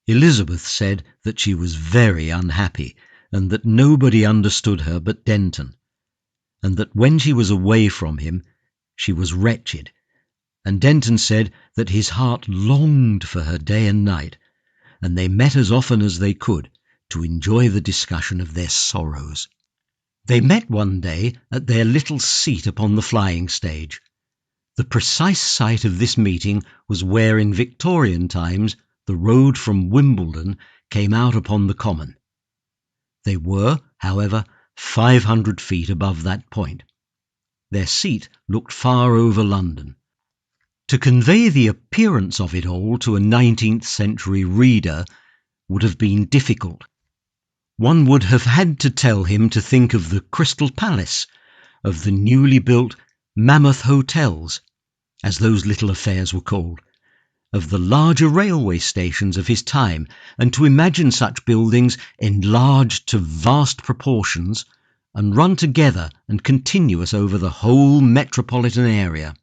Elizabeth said that she was very unhappy, and that nobody understood her but Denton, and that when she was away from him she was wretched, and Denton said that his heart longed for her day and night, and they met as often as they could to enjoy the discussion of their sorrows. They met one day at their little seat upon the flying stage. The precise site of this meeting was where in Victorian times the road from Wimbledon came out upon the common. They were, however, 500 feet above that point. Their seat looked far over London. To convey the appearance of it all to a 19th century reader would have been difficult. One would have had to tell him to think of the Crystal Palace, of the newly built Mammoth Hotels, as those little affairs were called, of the larger railway stations of his time, and to imagine such buildings enlarged to vast proportions and run together and continuous over the whole metropolitan area.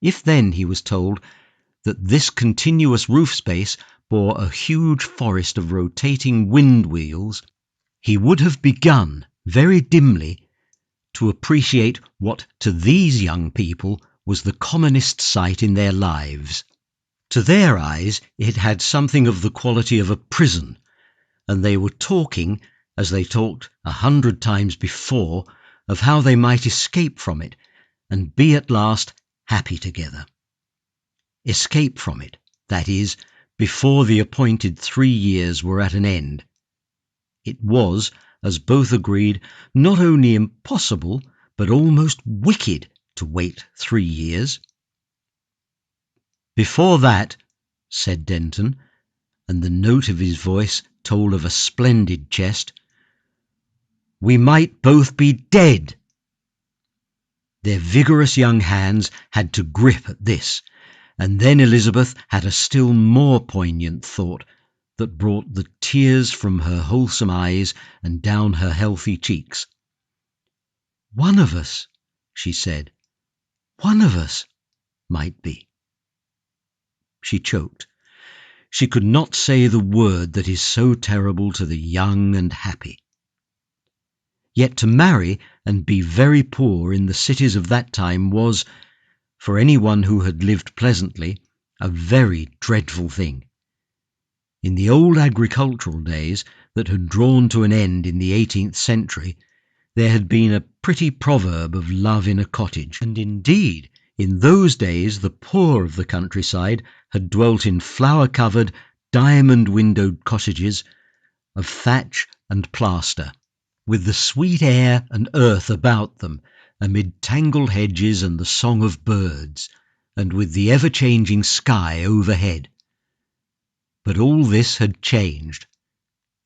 If then he was told that this continuous roof space bore a huge forest of rotating wind wheels, he would have begun, very dimly, to appreciate what to these young people was the commonest sight in their lives. To their eyes it had something of the quality of a prison, and they were talking, as they talked 100 times before, of how they might escape from it and be at last happy together. Escape from it, that is, before the appointed 3 years were at an end. It was, as both agreed, not only impossible, but almost wicked to wait 3 years. "Before that," said Denton, and the note of his voice told of a splendid chest, "we might both be dead." Their vigorous young hands had to grip at this, and then Elizabeth had a still more poignant thought that brought the tears from her wholesome eyes and down her healthy cheeks. "One of us," she said, "one of us might be." She choked. She could not say the word that is so terrible to the young and happy. Yet to marry and be very poor in the cities of that time was, for anyone who had lived pleasantly, a very dreadful thing. In the old agricultural days that had drawn to an end in the 18th century, there had been a pretty proverb of love in a cottage, and indeed in those days the poor of the countryside had dwelt in flower-covered, diamond-windowed cottages of thatch and plaster, with the sweet air and earth about them, amid tangled hedges and the song of birds, and with the ever-changing sky overhead. But all this had changed.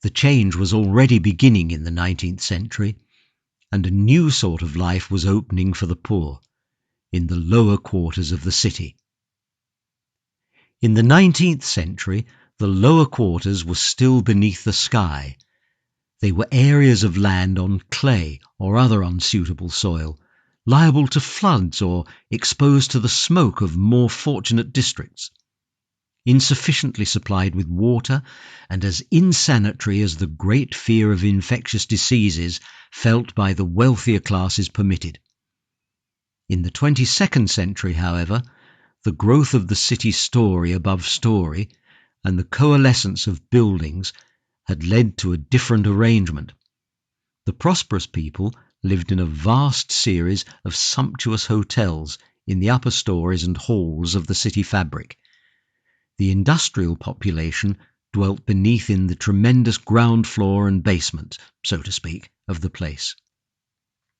The change was already beginning in the 19th century, and a new sort of life was opening for the poor in the lower quarters of the city. In the 19th century, the lower quarters were still beneath the sky. They were areas of land on clay or other unsuitable soil, liable to floods or exposed to the smoke of more fortunate districts, insufficiently supplied with water, and as insanitary as the great fear of infectious diseases felt by the wealthier classes permitted. In the 22nd century, however, the growth of the city story above story and the coalescence of buildings had led to a different arrangement. The prosperous people lived in a vast series of sumptuous hotels in the upper stories and halls of the city fabric. The industrial population dwelt beneath in the tremendous ground floor and basement, so to speak, of the place.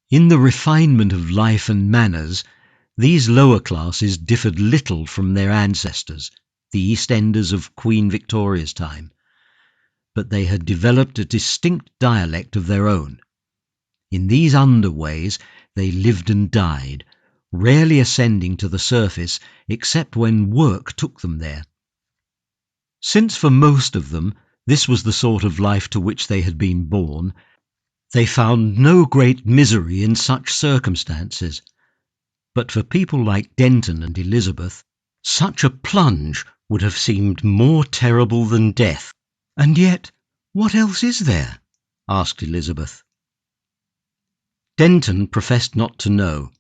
In the refinement of life and manners, these lower classes differed little from their ancestors, the East Enders of Queen Victoria's time, but they had developed a distinct dialect of their own. In these underways they lived and died, rarely ascending to the surface except when work took them there. Since for most of them this was the sort of life to which they had been born, they found no great misery in such circumstances. But for people like Denton and Elizabeth, such a plunge would have seemed more terrible than death. "And yet, what else is there?" asked Elizabeth. Denton professed not to know.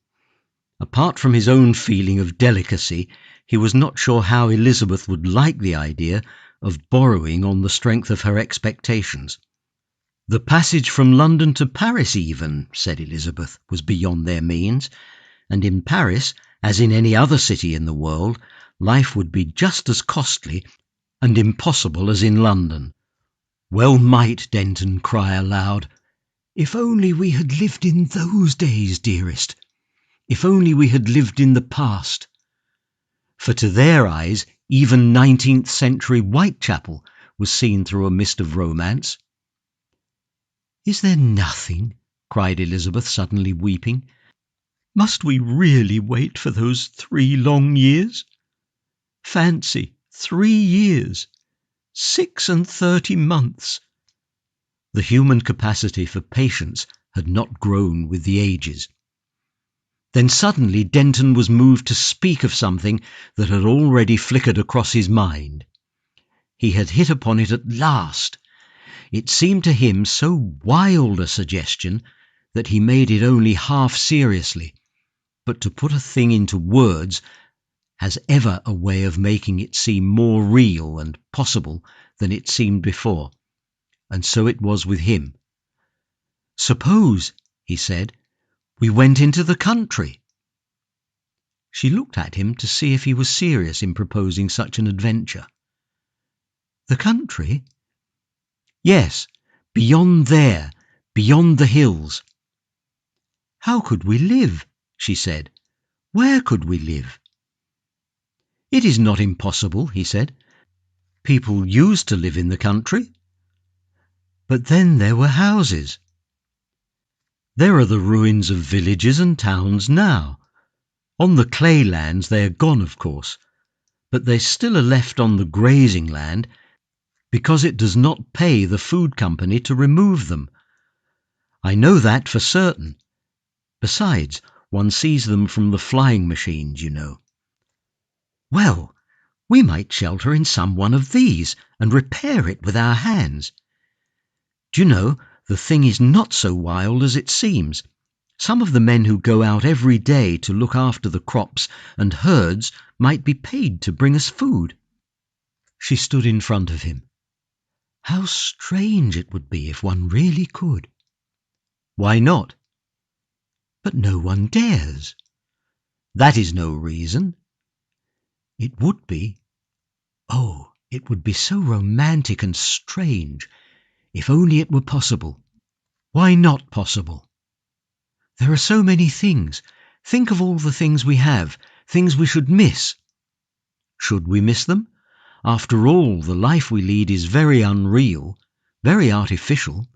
Apart from his own feeling of delicacy, he was not sure how Elizabeth would like the idea of borrowing on the strength of her expectations. The passage from London to Paris even, said Elizabeth, was beyond their means, and in Paris, as in any other city in the world, life would be just as costly and impossible as in London. Well might Denton cry aloud, "If only we had lived in those days, dearest! If only we had lived in the past!" For to their eyes, even 19th century Whitechapel was seen through a mist of romance. "Is there nothing?" cried Elizabeth, suddenly weeping. "Must we really wait for those 3 long years? Fancy, 3 years! 36 months!" The human capacity for patience had not grown with the ages. Then suddenly Denton was moved to speak of something that had already flickered across his mind. He had hit upon it at last. It seemed to him so wild a suggestion that he made it only half seriously, but to put a thing into words has ever a way of making it seem more real and possible than it seemed before, and so it was with him. "Suppose," he said, "we went into the country." She looked at him to see if he was serious in proposing such an adventure. "The country?" "Yes, beyond there, beyond the hills. How could we live? She said. Where could we live? It is not impossible, he said. People used to live in the country. But then there were houses. There are the ruins of villages and towns now. On the clay lands they are gone, of course, but they still are left on the grazing land because it does not pay the food company to remove them. I know that for certain. Besides, one sees them from the flying machines, you know. Well, we might shelter in some one of these and repair it with our hands. Do you know, the thing is not so wild as it seems. Some of the men who go out every day to look after the crops and herds might be paid to bring us food. She stood in front of him. How strange it would be if one really could. Why not? But no one dares. That is no reason. It would be. Oh, it would be so romantic and strange, if only it were possible. Why not possible? There are so many things. Think of all the things we have, things we should miss. Should we miss them? After all, the life we lead is very unreal, very artificial.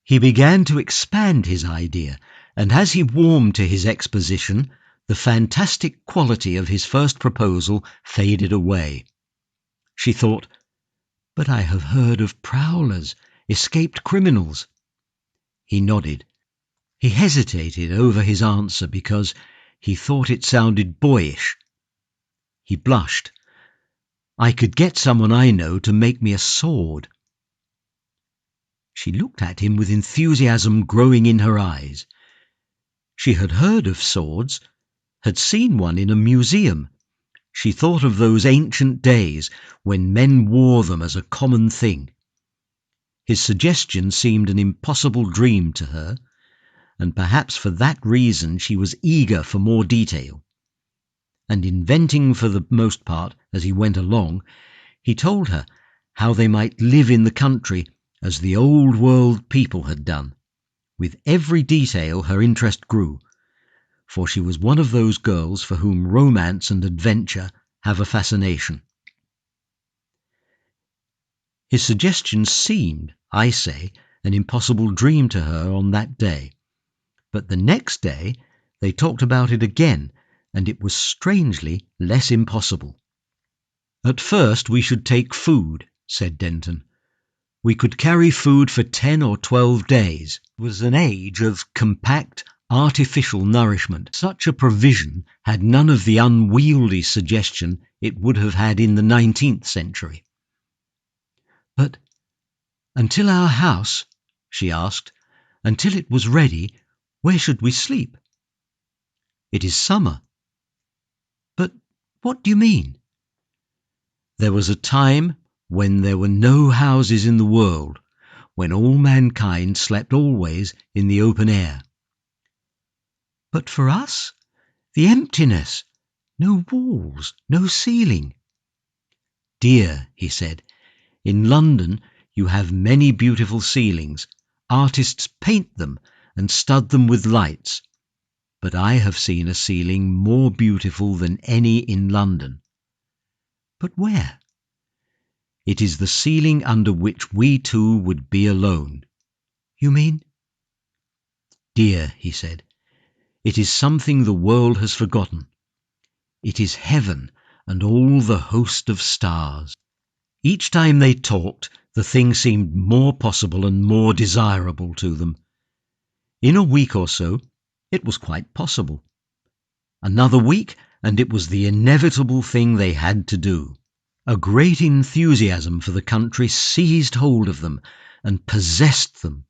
He began to expand his idea, and as he warmed to his exposition, the fantastic quality of his first proposal faded away. She thought, but I have heard of prowlers, escaped criminals. He nodded. He hesitated over his answer because he thought it sounded boyish. He blushed. I could get someone I know to make me a sword. She looked at him with enthusiasm growing in her eyes. She had heard of swords, had seen one in a museum. She thought of those ancient days when men wore them as a common thing. His suggestion seemed an impossible dream to her, and perhaps for that reason she was eager for more detail. And inventing for the most part as he went along, he told her how they might live in the country as the old world people had done. With every detail her interest grew, for she was one of those girls for whom romance and adventure have a fascination. His suggestion seemed, I say, an impossible dream to her on that day. But the next day they talked about it again, and it was strangely less impossible. At first we should take food, said Denton. We could carry food for 10 or 12 days. It was an age of compact, artificial nourishment. Such a provision had none of the unwieldy suggestion it would have had in the 19th century. But until our house, she asked, until it was ready, where should we sleep? It is summer. But what do you mean? There was a time when there were no houses in the world, when all mankind slept always in the open air. But for us, the emptiness, no walls, no ceiling. Dear, he said, in London you have many beautiful ceilings. Artists paint them and stud them with lights. But I have seen a ceiling more beautiful than any in London. But where? It is the ceiling under which we two would be alone. You mean? Dear, he said, it is something the world has forgotten. It is heaven and all the host of stars. Each time they talked, the thing seemed more possible and more desirable to them. In a week or so, it was quite possible. Another week, and it was the inevitable thing they had to do. A great enthusiasm for the country seized hold of them and possessed them.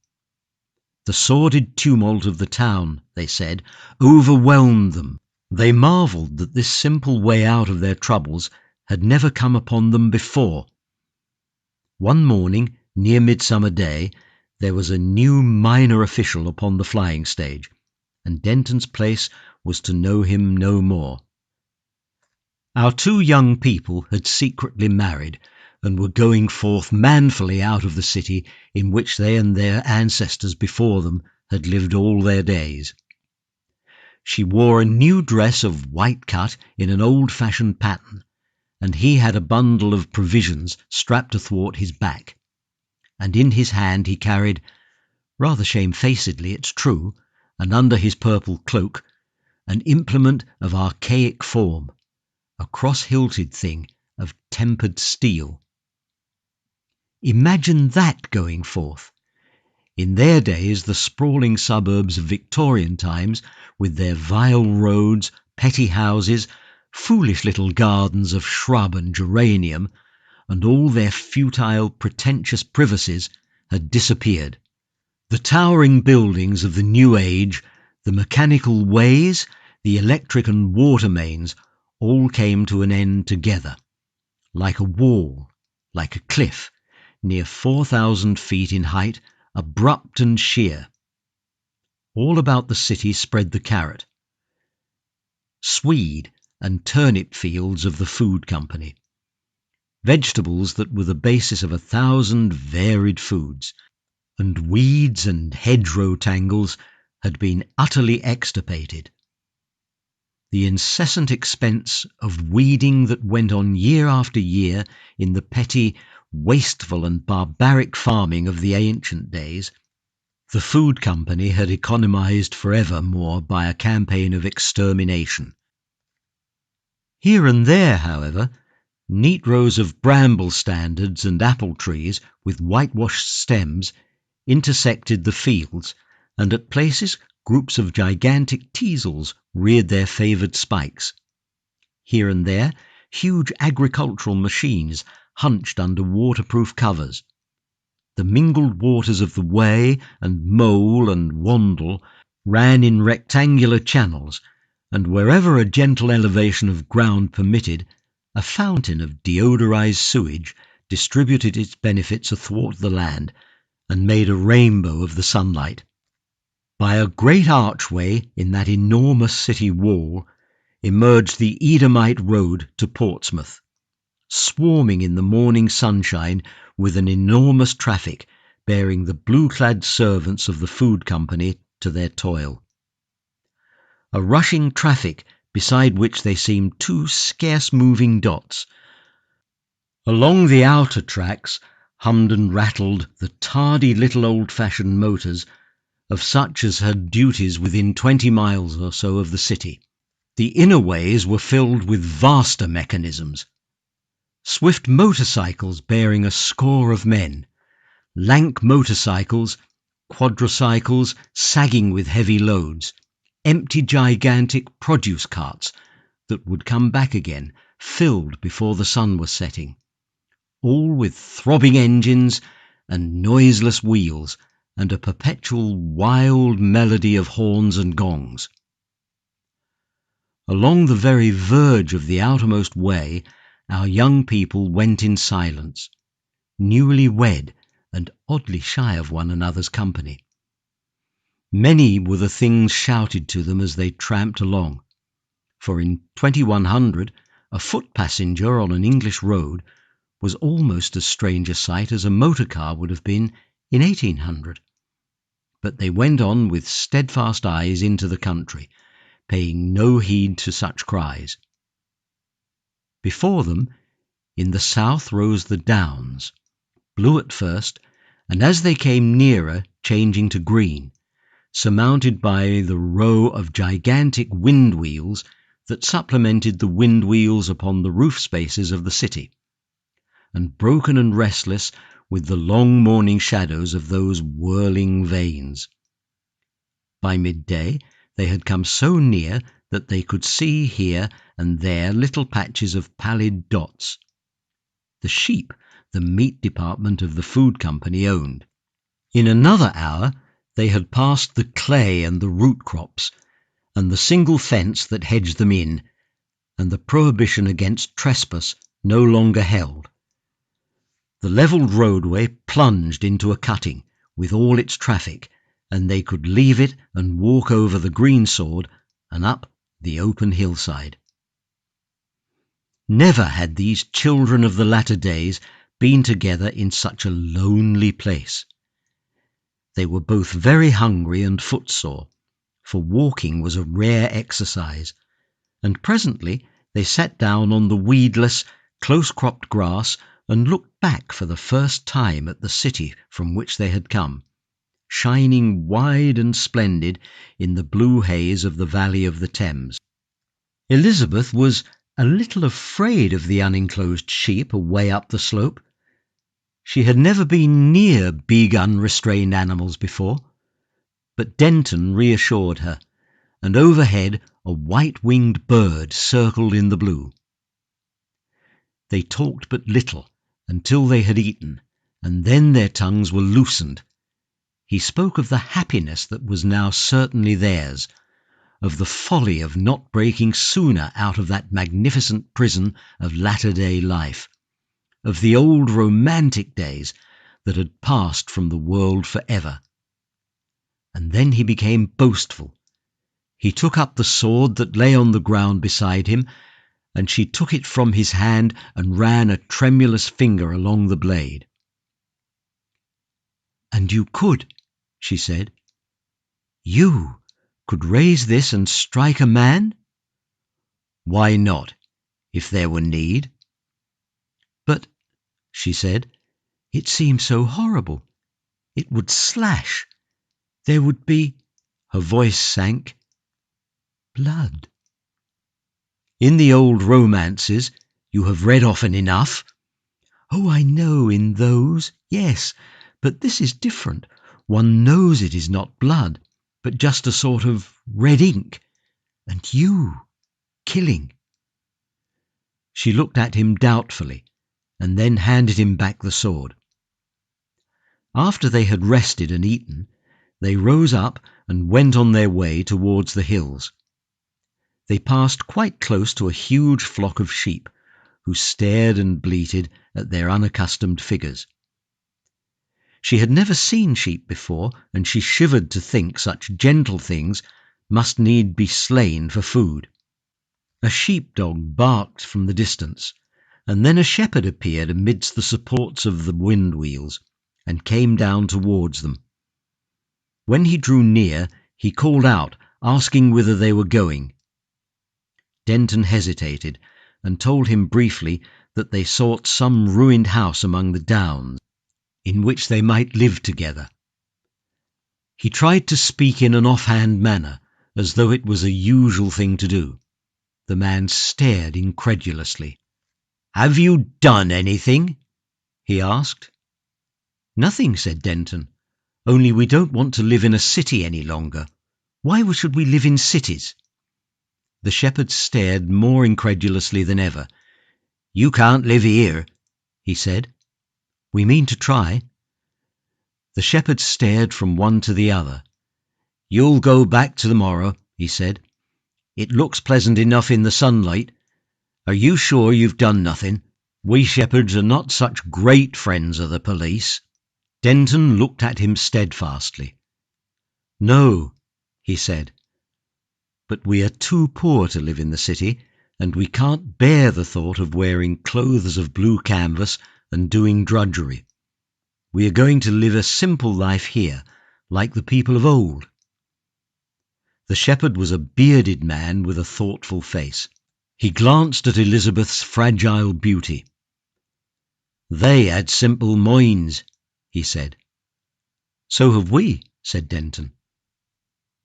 The sordid tumult of the town, they said, overwhelmed them. They marvelled that this simple way out of their troubles had never come upon them before. One morning, near Midsummer Day, there was a new minor official upon the flying stage, and Denton's place was to know him no more. Our two young people had secretly married, and were going forth manfully out of the city in which they and their ancestors before them had lived all their days. She wore a new dress of white cut in an old-fashioned pattern, and he had a bundle of provisions strapped athwart his back, and in his hand he carried, rather shamefacedly it's true, and under his purple cloak, an implement of archaic form, a cross-hilted thing of tempered steel. Imagine that going forth! In their days the sprawling suburbs of Victorian times, with their vile roads, petty houses, foolish little gardens of shrub and geranium, and all their futile, pretentious privacies, had disappeared. The towering buildings of the new age, the mechanical ways, the electric and water mains, all came to an end together, like a wall, like a cliff, near 4,000 feet in height, abrupt and sheer. All about the city spread the carrot, swede and turnip fields of the food company, vegetables that were the basis of 1,000 varied foods, and weeds and hedgerow tangles had been utterly extirpated. The incessant expense of weeding that went on year after year in the petty, wasteful and barbaric farming of the ancient days, the food company had economized forever more by a campaign of extermination. Here and there, however, neat rows of bramble standards and apple trees with whitewashed stems intersected the fields, and at places groups of gigantic teasels reared their favoured spikes. Here and there huge agricultural machines hunched under waterproof covers. The mingled waters of the Wey and Mole and Wandle ran in rectangular channels, and wherever a gentle elevation of ground permitted, a fountain of deodorized sewage distributed its benefits athwart the land and made a rainbow of the sunlight. By a great archway in that enormous city wall emerged the Edomite road to Portsmouth, swarming in the morning sunshine with an enormous traffic bearing the blue-clad servants of the food company to their toil. A rushing traffic beside which they seemed two scarce-moving dots. Along the outer tracks hummed and rattled the tardy little old-fashioned motors of such as had duties within 20 miles or so of the city. The inner ways were filled with vaster mechanisms. Swift motorcycles bearing a score of men, lank motorcycles, quadricycles sagging with heavy loads, empty gigantic produce carts that would come back again, filled before the sun was setting, all with throbbing engines and noiseless wheels, and a perpetual wild melody of horns and gongs. Along the very verge of the outermost way, our young people went in silence, newly wed and oddly shy of one another's company. Many were the things shouted to them as they tramped along, for in 2100 a foot passenger on an English road was almost as strange a sight as a motor car would have been in 1800. But they went on with steadfast eyes into the country, paying no heed to such cries. Before them, in the south, rose the downs, blue at first, and as they came nearer changing to green, surmounted by the row of gigantic wind wheels that supplemented the wind wheels upon the roof spaces of the city, and broken and restless with the long morning shadows of those whirling vanes. By midday they had come so near that they could see here and there little patches of pallid dots. The sheep the meat department of the food company owned. In another hour they had passed the clay and the root crops, and the single fence that hedged them in, and the prohibition against trespass no longer held. The levelled roadway plunged into a cutting with all its traffic, and they could leave it and walk over the greensward and up the open hillside. Never had these children of the latter days been together in such a lonely place. They were both very hungry and footsore, for walking was a rare exercise, and presently they sat down on the weedless, close-cropped grass and looked back for the first time at the city from which they had come, shining wide and splendid in the blue haze of the valley of the Thames. Elizabeth was a little afraid of the unenclosed sheep away up the slope. She had never been near big unrestrained animals before, but Denton reassured her, and overhead a white-winged bird circled in the blue. They talked but little until they had eaten, and then their tongues were loosened. He spoke of the happiness that was now certainly theirs, of the folly of not breaking sooner out of that magnificent prison of latter-day life, of the old romantic days that had passed from the world for ever. And then he became boastful. He took up the sword that lay on the ground beside him, and she took it from his hand and ran a tremulous finger along the blade. "And you could," she said. "You could raise this and strike a man?" "Why not, if there were need?" "But," she said, "it seems so horrible. It would slash. There would be—" her voice sank, "blood." "In the old romances you have read often enough." "Oh, I know, in those, yes, but this is different. One knows it is not blood, but just a sort of red ink. And you, killing." She looked at him doubtfully, and then handed him back the sword. After they had rested and eaten, they rose up and went on their way towards the hills. They passed quite close to a huge flock of sheep, who stared and bleated at their unaccustomed figures. She had never seen sheep before, and she shivered to think such gentle things must need be slain for food. A sheepdog barked from the distance, and then a shepherd appeared amidst the supports of the wind-wheels, and came down towards them. When he drew near, he called out, asking whither they were going. Denton hesitated, and told him briefly that they sought some ruined house among the downs, in which they might live together. He tried to speak in an offhand manner, as though it was a usual thing to do. The man stared incredulously. "Have you done anything?" he asked. "Nothing," said Denton. "Only we don't want to live in a city any longer. Why should we live in cities?" The shepherd stared more incredulously than ever. "You can't live here," he said. "We mean to try." The shepherd stared from one to the other. "You'll go back tomorrow," he said. "It looks pleasant enough in the sunlight. Are you sure you've done nothing? We shepherds are not such great friends of the police." Denton looked at him steadfastly. "No," he said, "but we are too poor to live in the city, and we can't bear the thought of wearing clothes of blue canvas and doing drudgery. We are going to live a simple life here, like the people of old." The shepherd was a bearded man with a thoughtful face. He glanced at Elizabeth's fragile beauty. "They had simple minds," he said. "So have we," said Denton.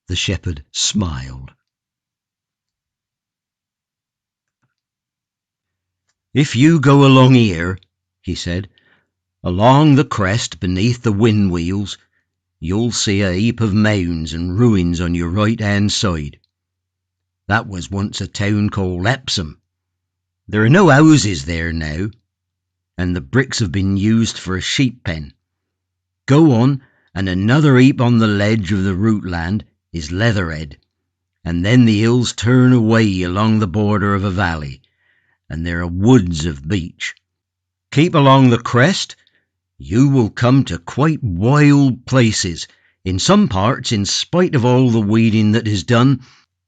The shepherd smiled. "If you go along here," he said, "along the crest beneath the wind-wheels, you'll see a heap of mounds and ruins on your right-hand side. That was once a town called Epsom. There are no houses there now, and the bricks have been used for a sheep pen. Go on, and another heap on the ledge of the root land is Leatherhead, and then the hills turn away along the border of a valley, and there are woods of beech. Keep along the crest, you will come to quite wild places. In some parts, in spite of all the weeding that is done,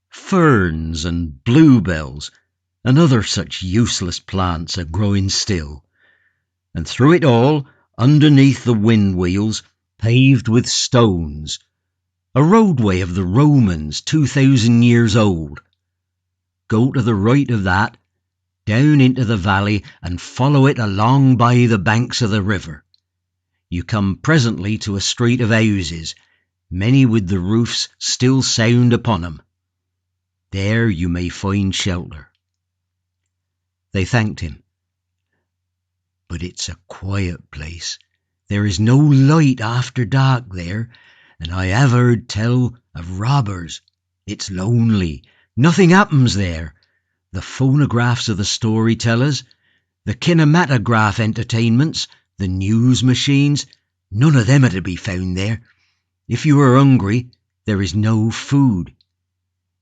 ferns and bluebells and other such useless plants are growing still. and through it all, underneath the wind wheels, paved with stones, a roadway of the Romans 2,000 years old. Go to the right of that, down into the valley, and follow it along by the banks of the river. You come presently to a street of houses, many with the roofs still sound upon 'em. There you may find shelter." They thanked him. "But it's a quiet place. There is no light after dark there, and I have heard tell of robbers. It's lonely. Nothing happens there. The phonographs of the storytellers, the kinematograph entertainments, the news machines, none of them are to be found there. If you are hungry, there is no food.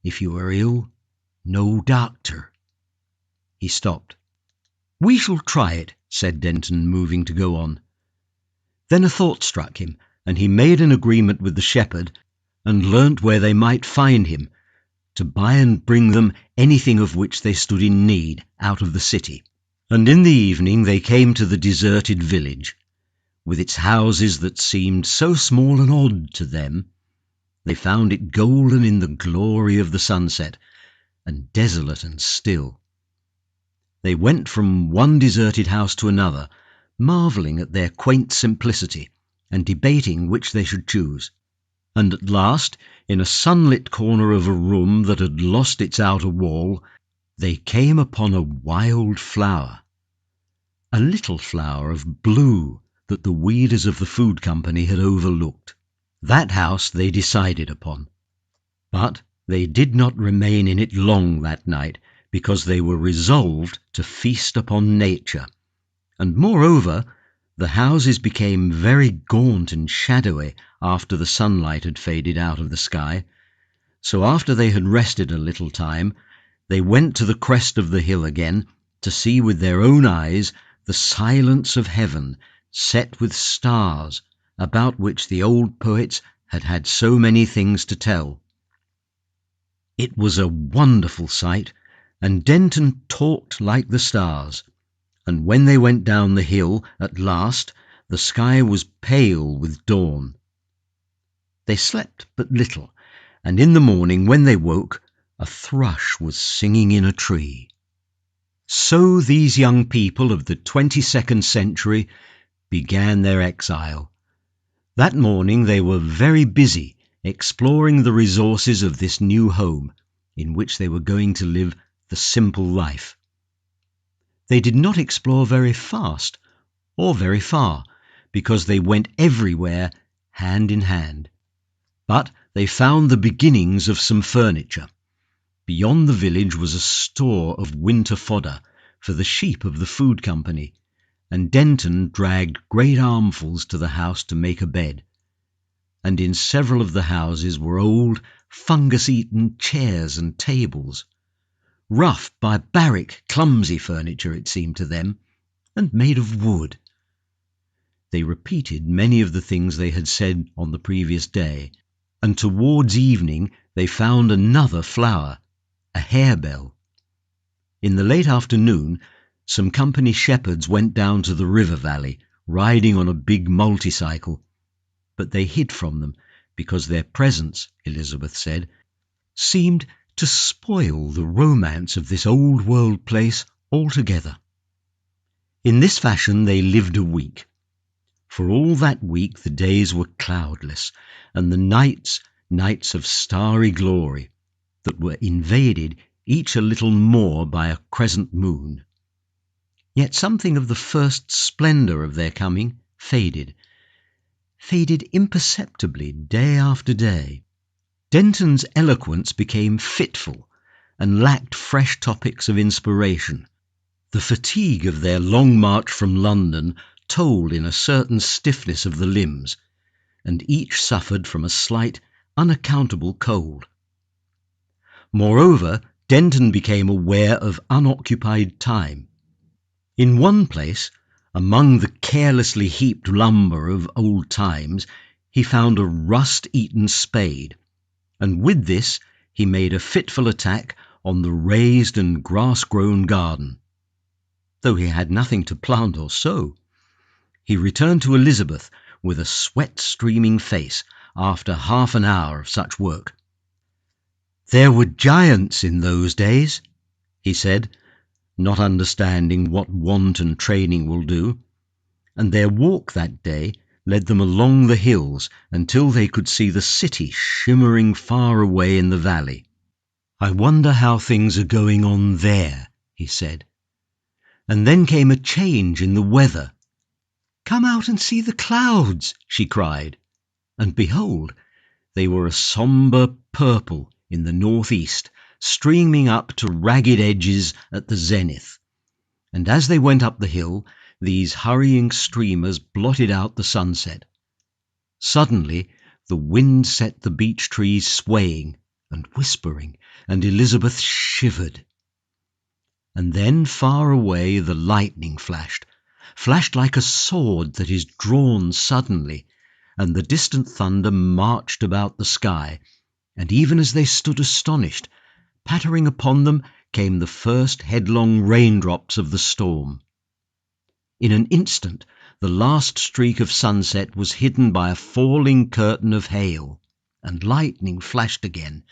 If you are ill, no doctor." He stopped. "We shall try it," said Denton, moving to go on. Then a thought struck him, and he made an agreement with the shepherd, and learnt where they might find him, to buy and bring them anything of which they stood in need out of the city. And in the evening they came to the deserted village, with its houses that seemed so small and odd to them. They found it golden in the glory of the sunset, and desolate and still. They went from one deserted house to another, marvelling at their quaint simplicity, and debating which they should choose. And at last, in a sunlit corner of a room that had lost its outer wall, they came upon a wild flower, a little flower of blue that the weeders of the food company had overlooked. That house they decided upon. But they did not remain in it long that night, because they were resolved to feast upon nature. And moreover, the houses became very gaunt and shadowy after the sunlight had faded out of the sky. So after they had rested a little time, they went to the crest of the hill again to see with their own eyes the silence of heaven set with stars, about which the old poets had had so many things to tell. It was a wonderful sight, and Denton talked like the stars. And when they went down the hill at last, the sky was pale with dawn. They slept but little, and in the morning when they woke, a thrush was singing in a tree. So these young people of the 22nd century began their exile. That morning they were very busy exploring the resources of this new home, in which they were going to live the simple life. They did not explore very fast or very far, because they went everywhere hand in hand. But they found the beginnings of some furniture. Beyond the village was a store of winter fodder for the sheep of the food company, and Denton dragged great armfuls to the house to make a bed. And in several of the houses were old, fungus-eaten chairs and tables, rough, barbaric, clumsy furniture, it seemed to them, and made of wood. They repeated many of the things they had said on the previous day, and towards evening they found another flower, a harebell. In the late afternoon, some company shepherds went down to the river valley, riding on a big multicycle, but they hid from them, because their presence, Elizabeth said, seemed to spoil the romance of this old-world place altogether. In this fashion they lived a week. For all that week the days were cloudless, and the nights of starry glory, that were invaded each a little more by a crescent moon. Yet something of the first splendour of their coming faded imperceptibly day after day. Denton's eloquence became fitful and lacked fresh topics of inspiration. The fatigue of their long march from London told in a certain stiffness of the limbs, and each suffered from a slight, unaccountable cold. Moreover, Denton became aware of unoccupied time. In one place, among the carelessly heaped lumber of old times, he found a rust-eaten spade, and with this he made a fitful attack on the raised and grass-grown garden, though he had nothing to plant or sow. he returned to Elizabeth with a sweat-streaming face after half an hour of such work. "There were giants in those days," he said, not understanding what want and training will do, and their walk that day led them along the hills until they could see the city shimmering far away in the valley. "I wonder how things are going on there," he said. And then came a change in the weather. "Come out and see the clouds," she cried, and behold, they were a sombre purple in the northeast, streaming up to ragged edges at the zenith. And as they went up the hill, these hurrying streamers blotted out the sunset. Suddenly the wind set the beech trees swaying and whispering, and Elizabeth shivered. And then far away the lightning flashed like a sword that is drawn suddenly, and the distant thunder marched about the sky, and even as they stood astonished, pattering upon them came the first headlong raindrops of the storm. In an instant the last streak of sunset was hidden by a falling curtain of hail, and lightning flashed again,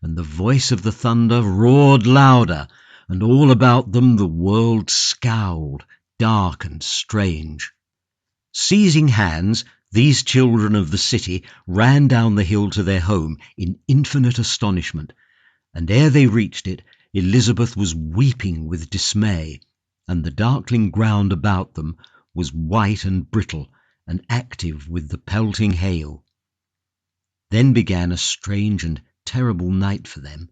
and the voice of the thunder roared louder, and all about them the world scowled, dark and strange. Seizing hands, these children of the city ran down the hill to their home in infinite astonishment, and ere they reached it, Elizabeth was weeping with dismay, and the darkling ground about them was white and brittle and active with the pelting hail. Then began a strange and terrible night for them.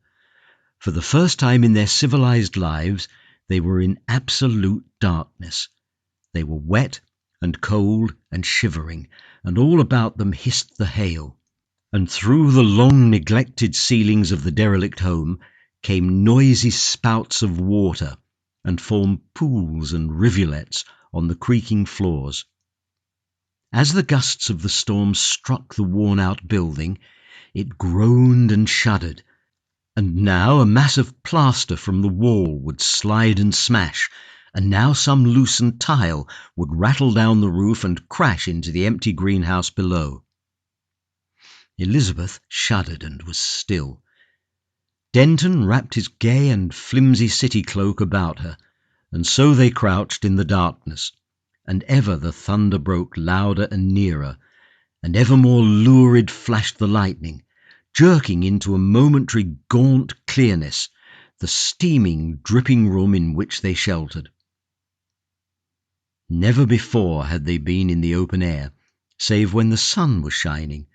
For the first time in their civilized lives, they were in absolute darkness. They were wet and cold and shivering, and all about them hissed the hail, and through the long neglected ceilings of the derelict home came noisy spouts of water, and formed pools and rivulets on the creaking floors. As the gusts of the storm struck the worn-out building, it groaned and shuddered, and now a mass of plaster from the wall would slide and smash, and now some loosened tile would rattle down the roof and crash into the empty greenhouse below. Elizabeth shuddered and was still. Denton wrapped his gay and flimsy city cloak about her, and so they crouched in the darkness, and ever the thunder broke louder and nearer, and ever more lurid flashed the lightning, jerking into a momentary gaunt clearness the steaming, dripping room in which they sheltered. Never before had they been in the open air, save when the sun was shining.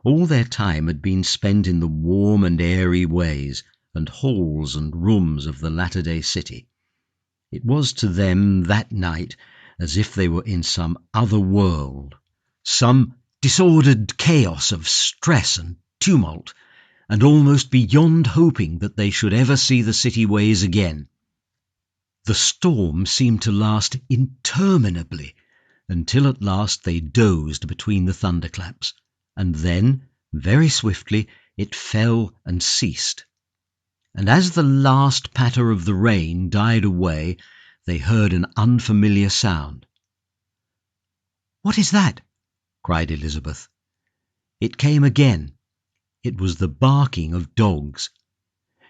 All their time had been spent in the warm and airy ways and halls and rooms of the latter-day city. It was to them that night as if they were in some other world, some disordered chaos of stress and tumult, and almost beyond hoping that they should ever see the city ways again. The storm seemed to last interminably, until at last they dozed between the thunderclaps, and then, very swiftly, it fell and ceased. And as the last patter of the rain died away, they heard an unfamiliar sound. "What is that?" cried Elizabeth. It came again. It was the barking of dogs.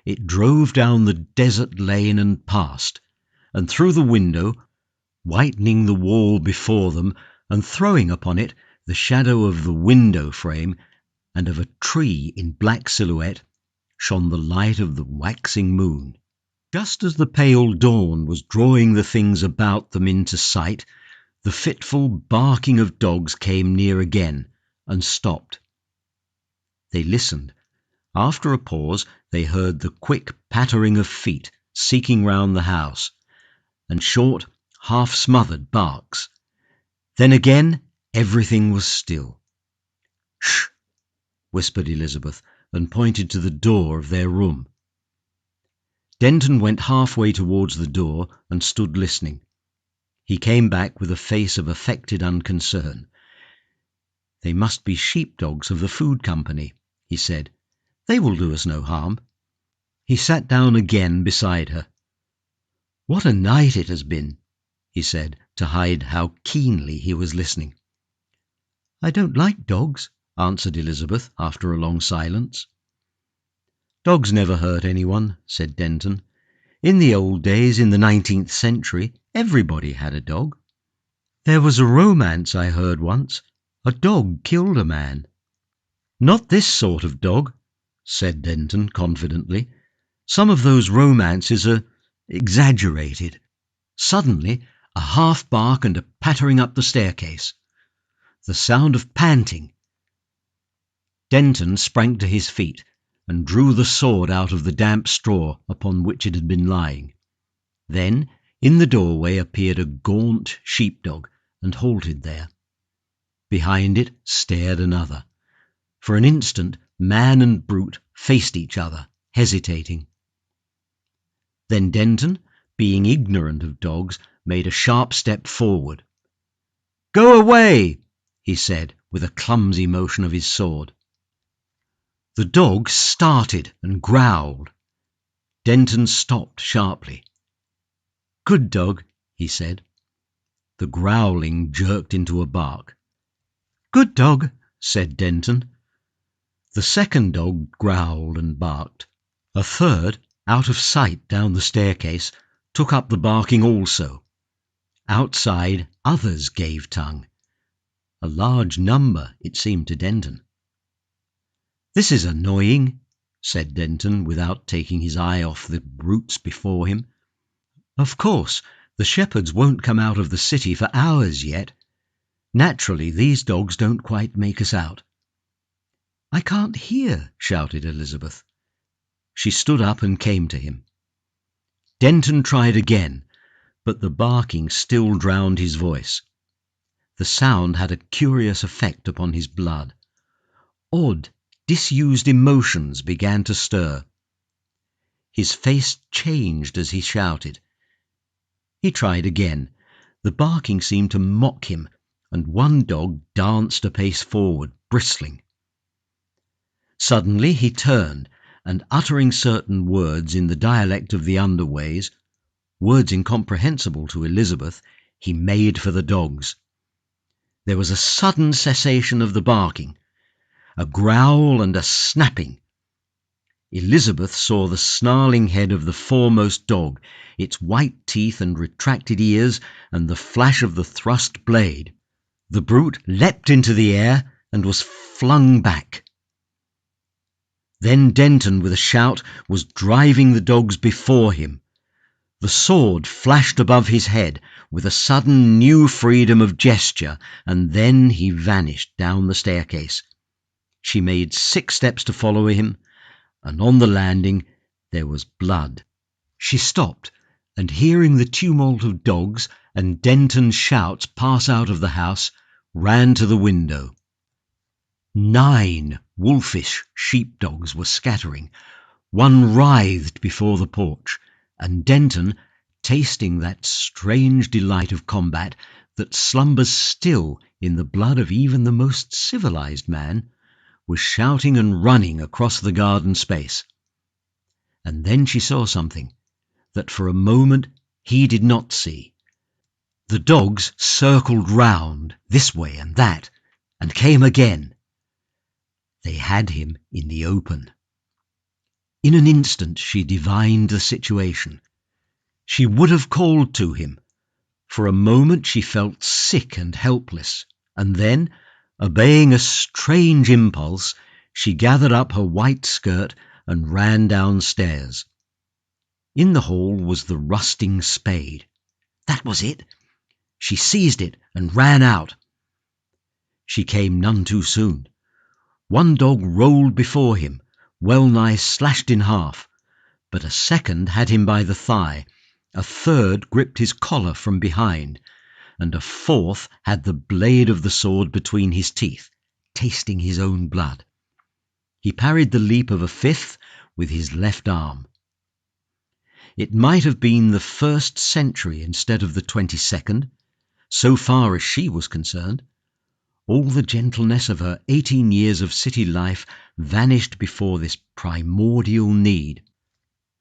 It drove down the desert lane and past, and through the window, whitening the wall before them and throwing upon it the shadow of the window frame and of a tree in black silhouette, shone the light of the waxing moon. Just as the pale dawn was drawing the things about them into sight, the fitful barking of dogs came near again and stopped. They listened. After a pause they heard the quick pattering of feet seeking round the house, and short, half-smothered barks. Then again everything was still. "Shh!" whispered Elizabeth, and pointed to the door of their room. Denton went halfway towards the door and stood listening. He came back with a face of affected unconcern. "They must be sheepdogs of the food company," he said. "They will do us no harm." He sat down again beside her. "What a night it has been," he said, to hide how keenly he was listening. "I don't like dogs," answered Elizabeth after a long silence. "Dogs never hurt anyone," said Denton. "In the old days, in the 19th century, everybody had a dog. There was a romance I heard once. A dog killed a man." "Not this sort of dog," said Denton confidently. "Some of those romances are exaggerated." Suddenly, a half bark and a pattering up the staircase. The sound of panting. Denton sprang to his feet and drew the sword out of the damp straw upon which it had been lying. Then, in the doorway appeared a gaunt sheepdog and halted there. Behind it stared another. For an instant, man and brute faced each other, hesitating. Then Denton, being ignorant of dogs, made a sharp step forward. "Go away!" he said, with a clumsy motion of his sword. The dog started and growled. Denton stopped sharply. "Good dog," he said. The growling jerked into a bark. "Good dog," said Denton. The second dog growled and barked. A third, out of sight down the staircase, took up the barking also. Outside, others gave tongue. A large number, it seemed to Denton. "This is annoying," said Denton, without taking his eye off the brutes before him. "Of course, the shepherds won't come out of the city for hours yet. Naturally, these dogs don't quite make us out." "I can't hear," shouted Elizabeth. She stood up and came to him. Denton tried again, but the barking still drowned his voice. The sound had a curious effect upon his blood. Odd, disused emotions began to stir. His face changed as he shouted. He tried again. The barking seemed to mock him, and one dog danced a pace forward, bristling. Suddenly he turned, and uttering certain words in the dialect of the underways, words incomprehensible to Elizabeth, he made for the dogs. There was a sudden cessation of the barking, a growl and a snapping. Elizabeth saw the snarling head of the foremost dog, its white teeth and retracted ears, and the flash of the thrust blade. The brute leapt into the air and was flung back. Then Denton, with a shout, was driving the dogs before him. The sword flashed above his head with a sudden new freedom of gesture, and then he vanished down the staircase. She made 6 steps to follow him, and on the landing there was blood. She stopped, and hearing the tumult of dogs and Denton's shouts pass out of the house, ran to the window. 9 wolfish sheepdogs were scattering. One writhed before the porch, and Denton, tasting that strange delight of combat that slumbers still in the blood of even the most civilized man, was shouting and running across the garden space. And then she saw something that for a moment he did not see. The dogs circled round this way and that, and came again. They had him in the open. In an instant she divined the situation. She would have called to him. For a moment she felt sick and helpless, and then, obeying a strange impulse, she gathered up her white skirt and ran downstairs. In the hall was the rusting spade. That was it. She seized it and ran out. She came none too soon. One dog rolled before him, well nigh slashed in half, but a second had him by the thigh, a third gripped his collar from behind, and a fourth had the blade of the sword between his teeth, tasting his own blood. He parried the leap of a fifth with his left arm. It might have been the 1st century instead of the 22nd, so far as she was concerned. All the gentleness of her 18 years of city life vanished before this primordial need.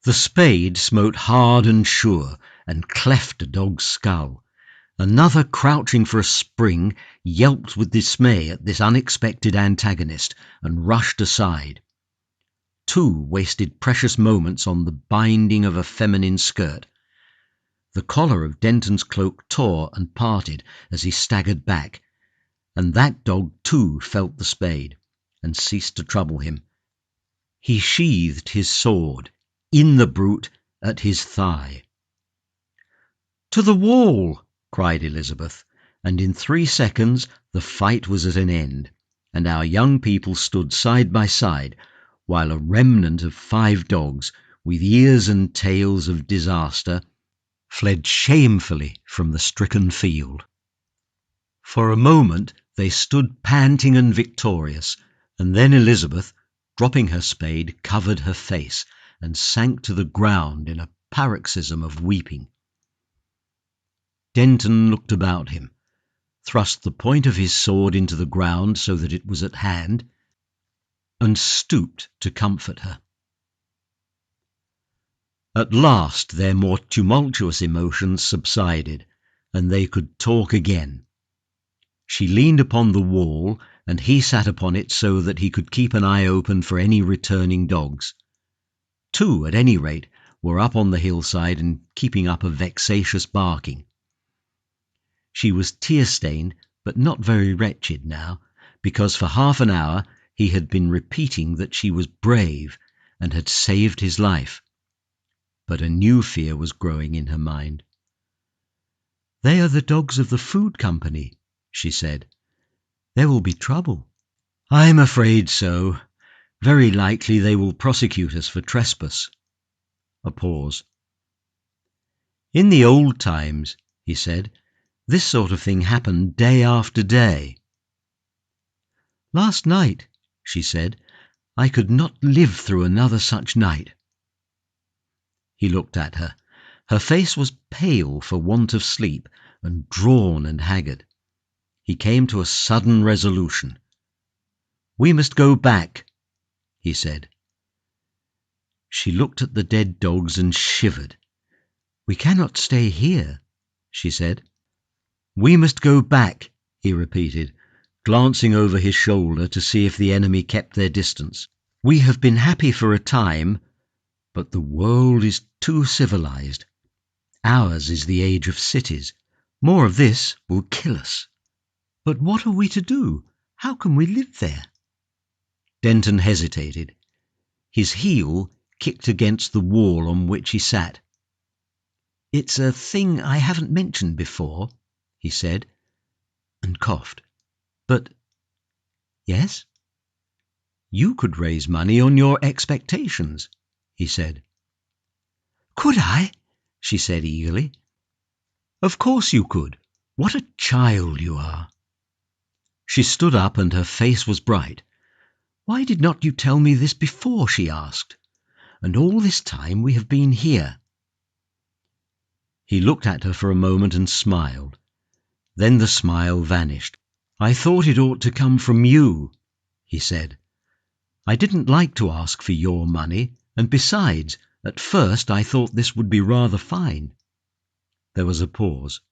The spade smote hard and sure, and cleft a dog's skull, Another, crouching for a spring, yelped with dismay at this unexpected antagonist and rushed aside. Two wasted precious moments on the binding of a feminine skirt. The collar of Denton's cloak tore and parted as he staggered back, and that dog too felt the spade, and ceased to trouble him. He sheathed his sword, in the brute, at his thigh. "To the wall!" cried Elizabeth, and in 3 seconds the fight was at an end, and our young people stood side by side, while a remnant of 5 dogs, with ears and tails of disaster, fled shamefully from the stricken field. For a moment they stood panting and victorious, and then Elizabeth, dropping her spade, covered her face and sank to the ground in a paroxysm of weeping. Denton looked about him, thrust the point of his sword into the ground so that it was at hand, and stooped to comfort her. At last their more tumultuous emotions subsided, and they could talk again. She leaned upon the wall, and he sat upon it so that he could keep an eye open for any returning dogs. 2, at any rate, were up on the hillside and keeping up a vexatious barking. She was tear-stained, but not very wretched now, because for half an hour he had been repeating that she was brave and had saved his life. But a new fear was growing in her mind. "They are the dogs of the food company," she said. "There will be trouble." "I'm afraid so. Very likely they will prosecute us for trespass." A pause. "In the old times," he said, "this sort of thing happened day after day." "Last night," she said, "I could not live through another such night." He looked at her. Her face was pale for want of sleep, and drawn and haggard. He came to a sudden resolution. "We must go back," he said. She looked at the dead dogs and shivered. "We cannot stay here," she said. "We must go back," he repeated, glancing over his shoulder to see if the enemy kept their distance. "We have been happy for a time, but the world is too civilized. Ours is the age of cities. More of this will kill us." "But what are we to do? How can we live there?" Denton hesitated. His heel kicked against the wall on which he sat. "It's a thing I haven't mentioned before," he said, and coughed. "But—" "Yes?" "You could raise money on your expectations," he said. "Could I?" she said eagerly. "Of course you could. What a child you are!" She stood up and her face was bright. "Why did not you tell me this before?" she asked. "And all this time we have been here." He looked at her for a moment and smiled. Then the smile vanished. "I thought it ought to come from you," he said. "I didn't like to ask for your money, and besides, at first I thought this would be rather fine." There was a pause.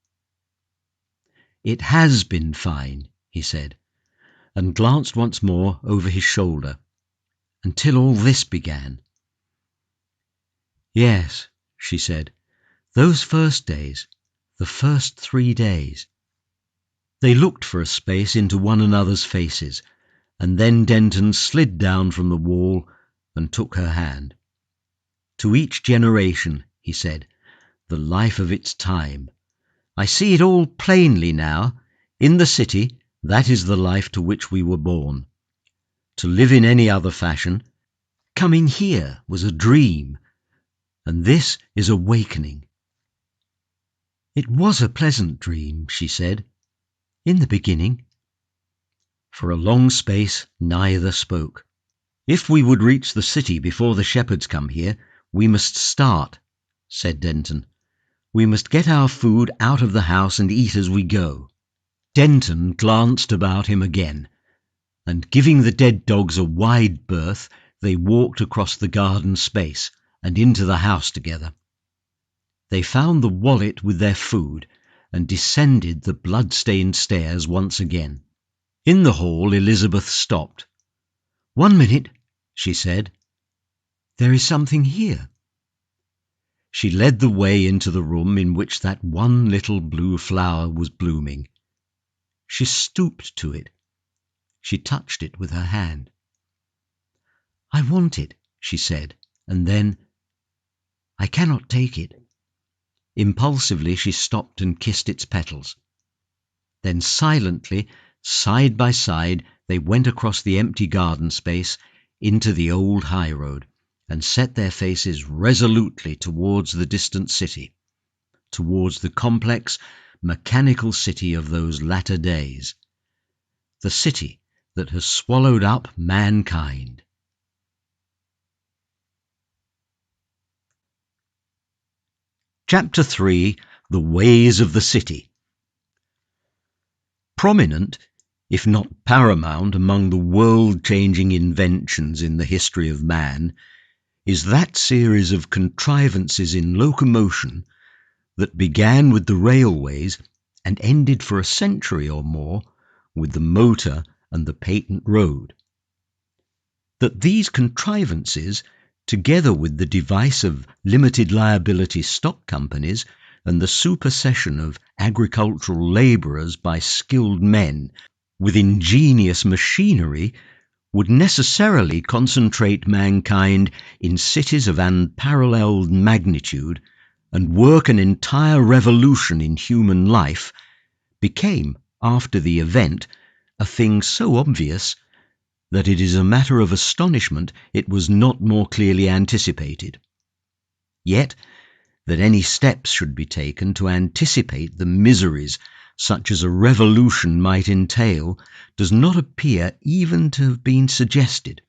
"It has been fine," he said, and glanced once more over his shoulder. "Until all this began." "Yes," she said, "those first days, the first 3 days." They looked for a space into one another's faces, and then Denton slid down from the wall and took her hand. "To each generation," he said, "the life of its time. I see it all plainly now. In the city, that is the life to which we were born. To live in any other fashion, coming here was a dream, and this is awakening." "It was a pleasant dream," she said, "in the beginning." For a long space neither spoke. "If we would reach the city before the shepherds come here, we must start," said Denton. "We must get our food out of the house and eat as we go." Denton glanced about him again, and giving the dead dogs a wide berth, they walked across the garden space and into the house together. They found the wallet with their food, and descended the blood-stained stairs once again. In the hall, Elizabeth stopped. "1 minute," she said. "There is something here." She led the way into the room in which that one little blue flower was blooming. She stooped to it. She touched it with her hand. "I want it," she said, and then, "I cannot take it." Impulsively she stopped and kissed its petals. Then silently, side by side, they went across the empty garden space into the old high road, and set their faces resolutely towards the distant city, towards the complex, mechanical city of those latter days, the city that has swallowed up mankind. Chapter 3. The Ways of the City. Prominent, if not paramount, among the world-changing inventions in the history of man is that series of contrivances in locomotion that began with the railways and ended for a century or more with the motor and the patent road. That these contrivances, together with the device of limited liability stock companies and the supersession of agricultural labourers by skilled men with ingenious machinery, would necessarily concentrate mankind in cities of unparalleled magnitude and work an entire revolution in human life, became, after the event, a thing so obvious that it is a matter of astonishment it was not more clearly anticipated. Yet, that any steps should be taken to anticipate the miseries such as a revolution might entail does not appear even to have been suggested.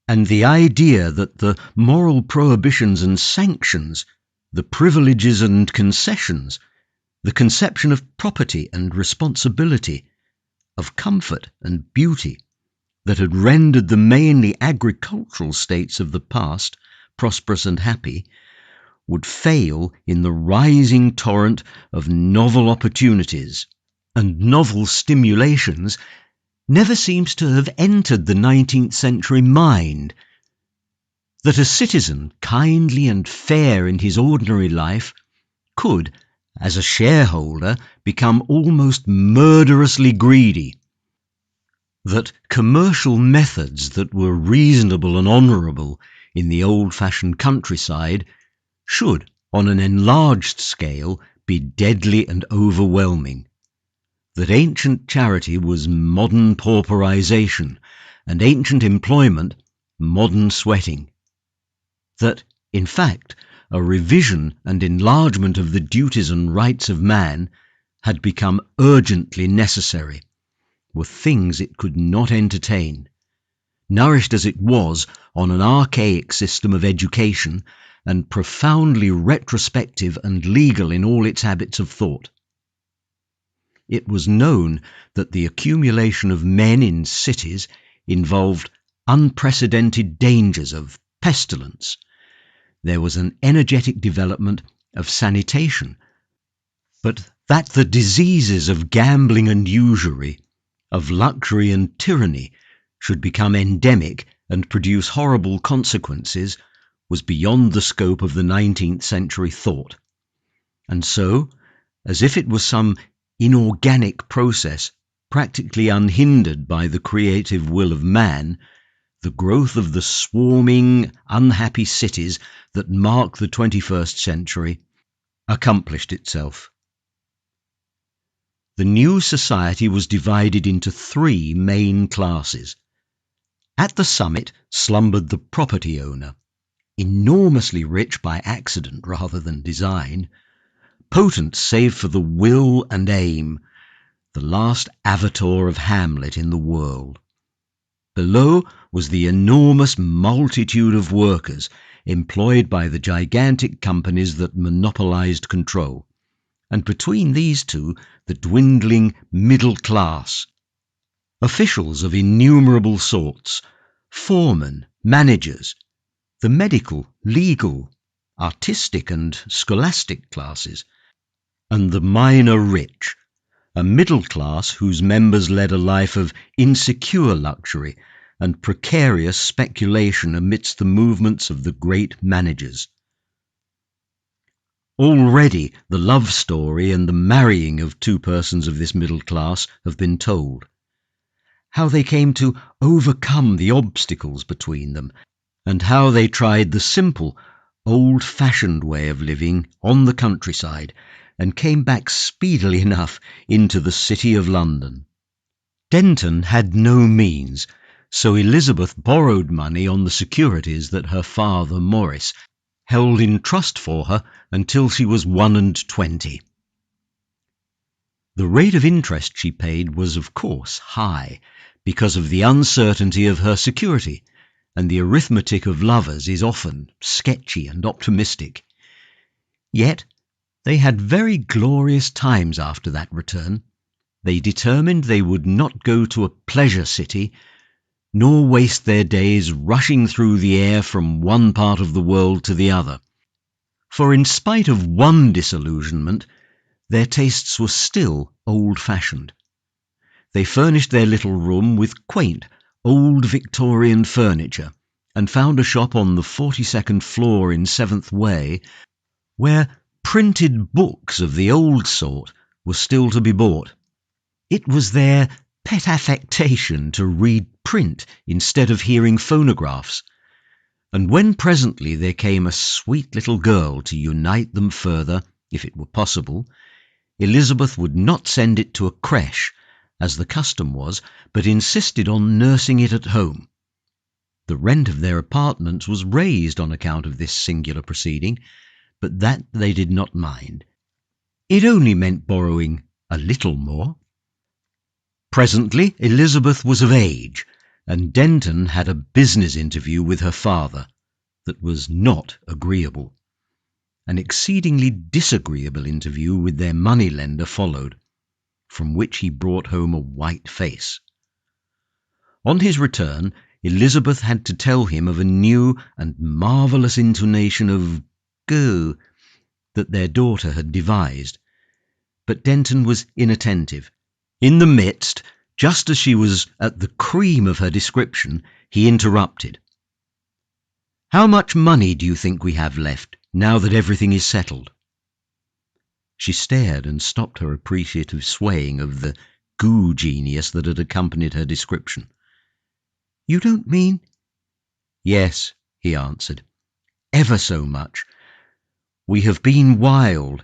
And the idea that the moral prohibitions and sanctions, the privileges and concessions, the conception of property and responsibility, of comfort and beauty, that had rendered the mainly agricultural states of the past prosperous and happy, would fail in the rising torrent of novel opportunities and novel stimulations never seems to have entered the 19th century mind. That a citizen, kindly and fair in his ordinary life, could, as a shareholder, become almost murderously greedy. That commercial methods that were reasonable and honourable in the old-fashioned countryside should, on an enlarged scale, be deadly and overwhelming. That ancient charity was modern pauperization, and ancient employment modern sweating. That, in fact, a revision and enlargement of the duties and rights of man had become urgently necessary, were things it could not entertain, nourished as it was on an archaic system of education and profoundly retrospective and legal in all its habits of thought. It was known that the accumulation of men in cities involved unprecedented dangers of pestilence. There was an energetic development of sanitation, but that the diseases of gambling and usury, of luxury and tyranny, should become endemic and produce horrible consequences was beyond the scope of the 19th century thought. And so, as if it was some inorganic process practically unhindered by the creative will of man, the growth of the swarming, unhappy cities that mark the 21st century accomplished itself. The new society was divided into 3 main classes. At the summit slumbered the property owner, enormously rich by accident rather than design, potent save for the will and aim, the last avatar of Hamlet in the world. Below was the enormous multitude of workers employed by the gigantic companies that monopolized control, and between these two the dwindling middle class, officials of innumerable sorts, foremen, managers, the medical, legal, artistic and scholastic classes, and the minor rich, a middle class whose members led a life of insecure luxury and precarious speculation amidst the movements of the great managers. Already the love story and the marrying of two persons of this middle class have been told. How they came to overcome the obstacles between them, and how they tried the simple, old-fashioned way of living on the countryside and came back speedily enough into the City of London. Denton had no means, so Elizabeth borrowed money on the securities that her father, Morris, held in trust for her until she was 21. The rate of interest she paid was, of course, high, because of the uncertainty of her security, and the arithmetic of lovers is often sketchy and optimistic. Yet they had very glorious times after that return. They determined they would not go to a pleasure city, nor waste their days rushing through the air from one part of the world to the other. For in spite of one disillusionment, their tastes were still old-fashioned. They furnished their little room with quaint, old Victorian furniture, and found a shop on the 42nd floor in 7th Way, where printed books of the old sort were still to be bought. It was their pet affectation to read print instead of hearing phonographs, and when presently there came a sweet little girl to unite them further, if it were possible, Elizabeth would not send it to a crèche, as the custom was, but insisted on nursing it at home. The rent of their apartments was raised on account of this singular proceeding, but that they did not mind. It only meant borrowing a little more. Presently Elizabeth was of age, and Denton had a business interview with her father that was not agreeable. An exceedingly disagreeable interview with their money-lender followed, from which he brought home a white face. On his return, Elizabeth had to tell him of a new and marvellous intonation of go that their daughter had devised, but Denton was inattentive. In the midst, just as she was at the cream of her description, he interrupted. "How much money do you think we have left, now that everything is settled?" She stared and stopped her appreciative swaying of the goo genius that had accompanied her description. "You don't mean—" "Yes," he answered, "ever so much. We have been wild.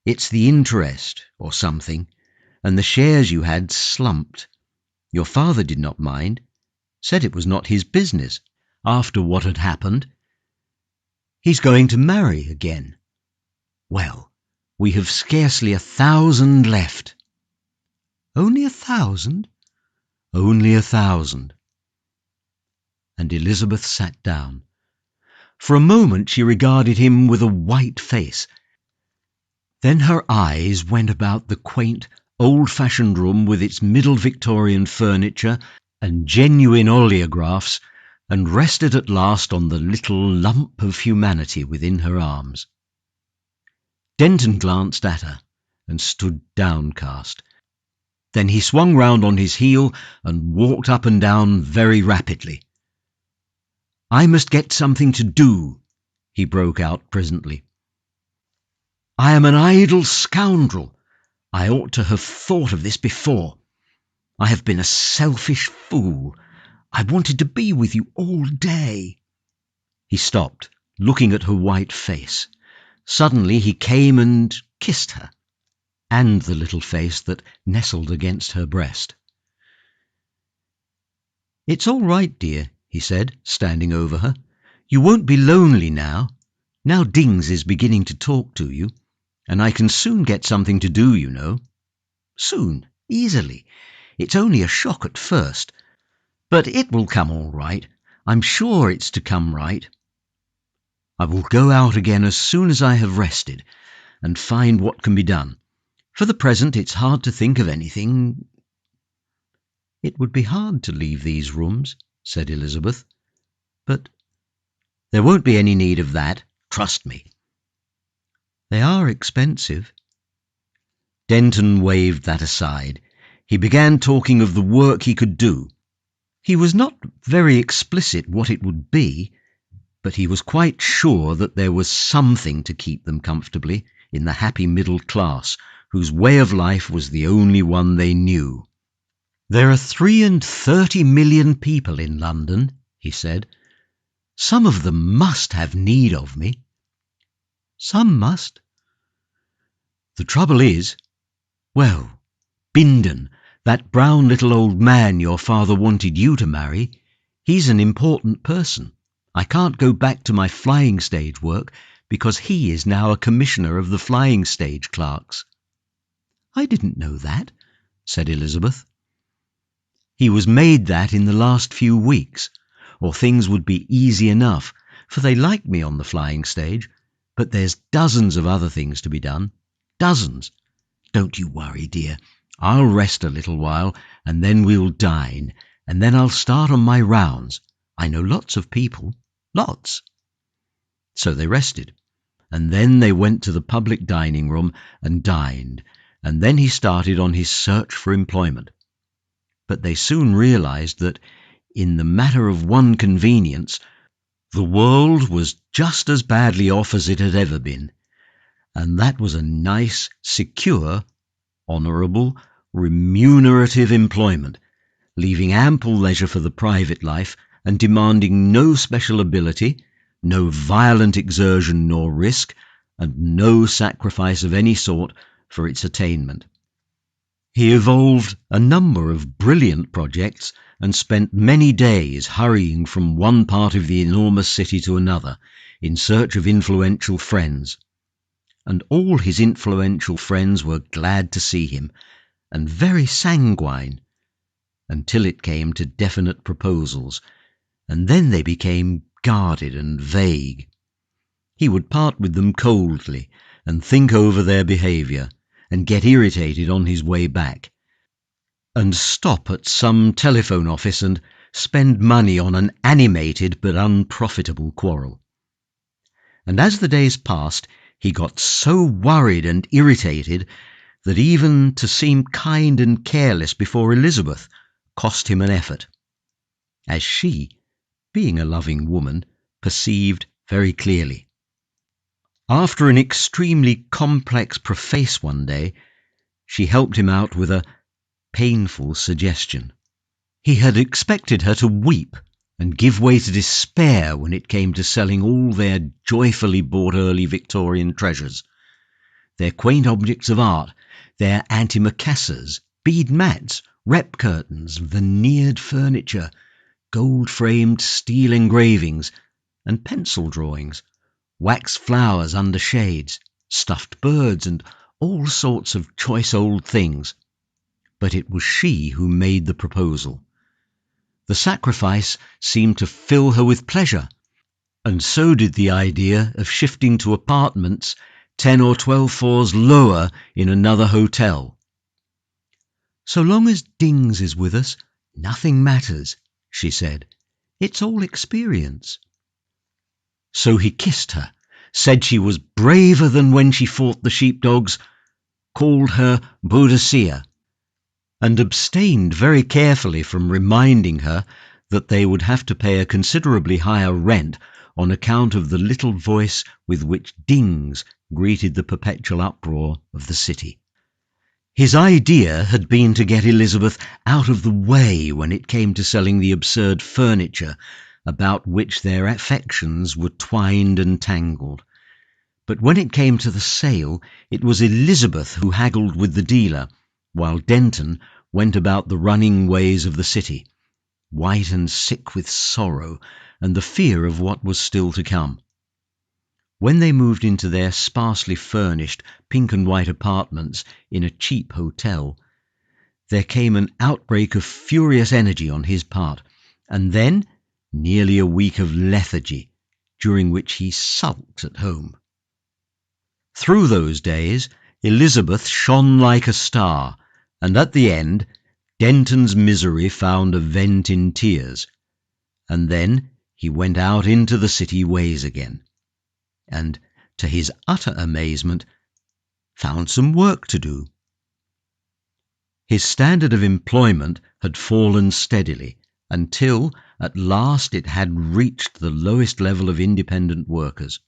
It's the interest, or something, and the shares you had slumped. Your father did not mind, said it was not his business, after what had happened. He's going to marry again. Well, we have scarcely 1,000 left." "Only 1,000? "Only 1,000. And Elizabeth sat down. For a moment she regarded him with a white face. Then her eyes went about the quaint, old-fashioned room with its middle Victorian furniture and genuine oleographs, and rested at last on the little lump of humanity within her arms. Denton glanced at her and stood downcast. Then he swung round on his heel and walked up and down very rapidly. "I must get something to do," he broke out presently. "I am an idle scoundrel. I ought to have thought of this before. I have been a selfish fool. I wanted to be with you all day." He stopped, looking at her white face. Suddenly he came and kissed her, and the little face that nestled against her breast. "It's all right, dear," he said, standing over her. "You won't be lonely now Dings is beginning to talk to you, and I can soon get something to do, you know. Soon, easily. It's only a shock at first, but it will come all right. I'm sure it's to come right. I will go out again as soon as I have rested, and find what can be done. For the present it's hard to think of anything." "It would be hard to leave these rooms," said Elizabeth. "But—" "There won't be any need of that, trust me." "They are expensive." Denton waved that aside. He began talking of the work he could do. He was not very explicit what it would be, but he was quite sure that there was something to keep them comfortably in the happy middle class, whose way of life was the only one they knew. "There are 33 million people in London," he said. "Some of them must have need of me." "Some must." "The trouble is, well, Bindon, that brown little old man your father wanted you to marry, he's an important person. I can't go back to my flying stage work because he is now a commissioner of the flying stage clerks." "I didn't know that," said Elizabeth. "He was made that in the last few weeks, or things would be easy enough, for they like me on the flying stage, but there's dozens of other things to be done. Dozens. Don't you worry, dear. I'll rest a little while, and then we'll dine, and then I'll start on my rounds. I know lots of people. Lots." So they rested, and then they went to the public dining room and dined, and then he started on his search for employment. But they soon realized that, in the matter of one convenience, the world was just as badly off as it had ever been, and that was a nice, secure, honourable, remunerative employment, leaving ample leisure for the private life, and demanding no special ability, no violent exertion nor risk, and no sacrifice of any sort for its attainment. He evolved a number of brilliant projects and spent many days hurrying from one part of the enormous city to another in search of influential friends. And all his influential friends were glad to see him, and very sanguine, until it came to definite proposals, and then they became guarded and vague. He would part with them coldly and think over their behaviour, and get irritated on his way back, and stop at some telephone office and spend money on an animated but unprofitable quarrel. And as the days passed, he got so worried and irritated that even to seem kind and careless before Elizabeth cost him an effort, as she, being a loving woman, perceived very clearly. After an extremely complex preface one day, she helped him out with a painful suggestion. He had expected her to weep and give way to despair when it came to selling all their joyfully bought early Victorian treasures, their quaint objects of art, their antimacassars, bead mats, rep curtains, veneered furniture, gold-framed steel engravings, and pencil drawings, wax flowers under shades, stuffed birds, and all sorts of choice old things. But it was she who made the proposal. The sacrifice seemed to fill her with pleasure, and so did the idea of shifting to apartments 10 or 12 floors lower in another hotel. "So long as Dings is with us, nothing matters," she said. "It's all experience." So he kissed her, said she was braver than when she fought the sheepdogs, called her Boadicea, and abstained very carefully from reminding her that they would have to pay a considerably higher rent on account of the little voice with which Dings greeted the perpetual uproar of the city. His idea had been to get Elizabeth out of the way when it came to selling the absurd furniture about which their affections were twined and tangled. But when it came to the sale, it was Elizabeth who haggled with the dealer, while Denton went about the running ways of the city, white and sick with sorrow and the fear of what was still to come. When they moved into their sparsely furnished pink and white apartments in a cheap hotel, there came an outbreak of furious energy on his part, and then nearly a week of lethargy, during which he sulked at home. Through those days, Elizabeth shone like a star, and at the end, Denton's misery found a vent in tears, and then he went out into the city ways again, and, to his utter amazement, found some work to do. His standard of employment had fallen steadily until at last it had reached the lowest level of independent workers.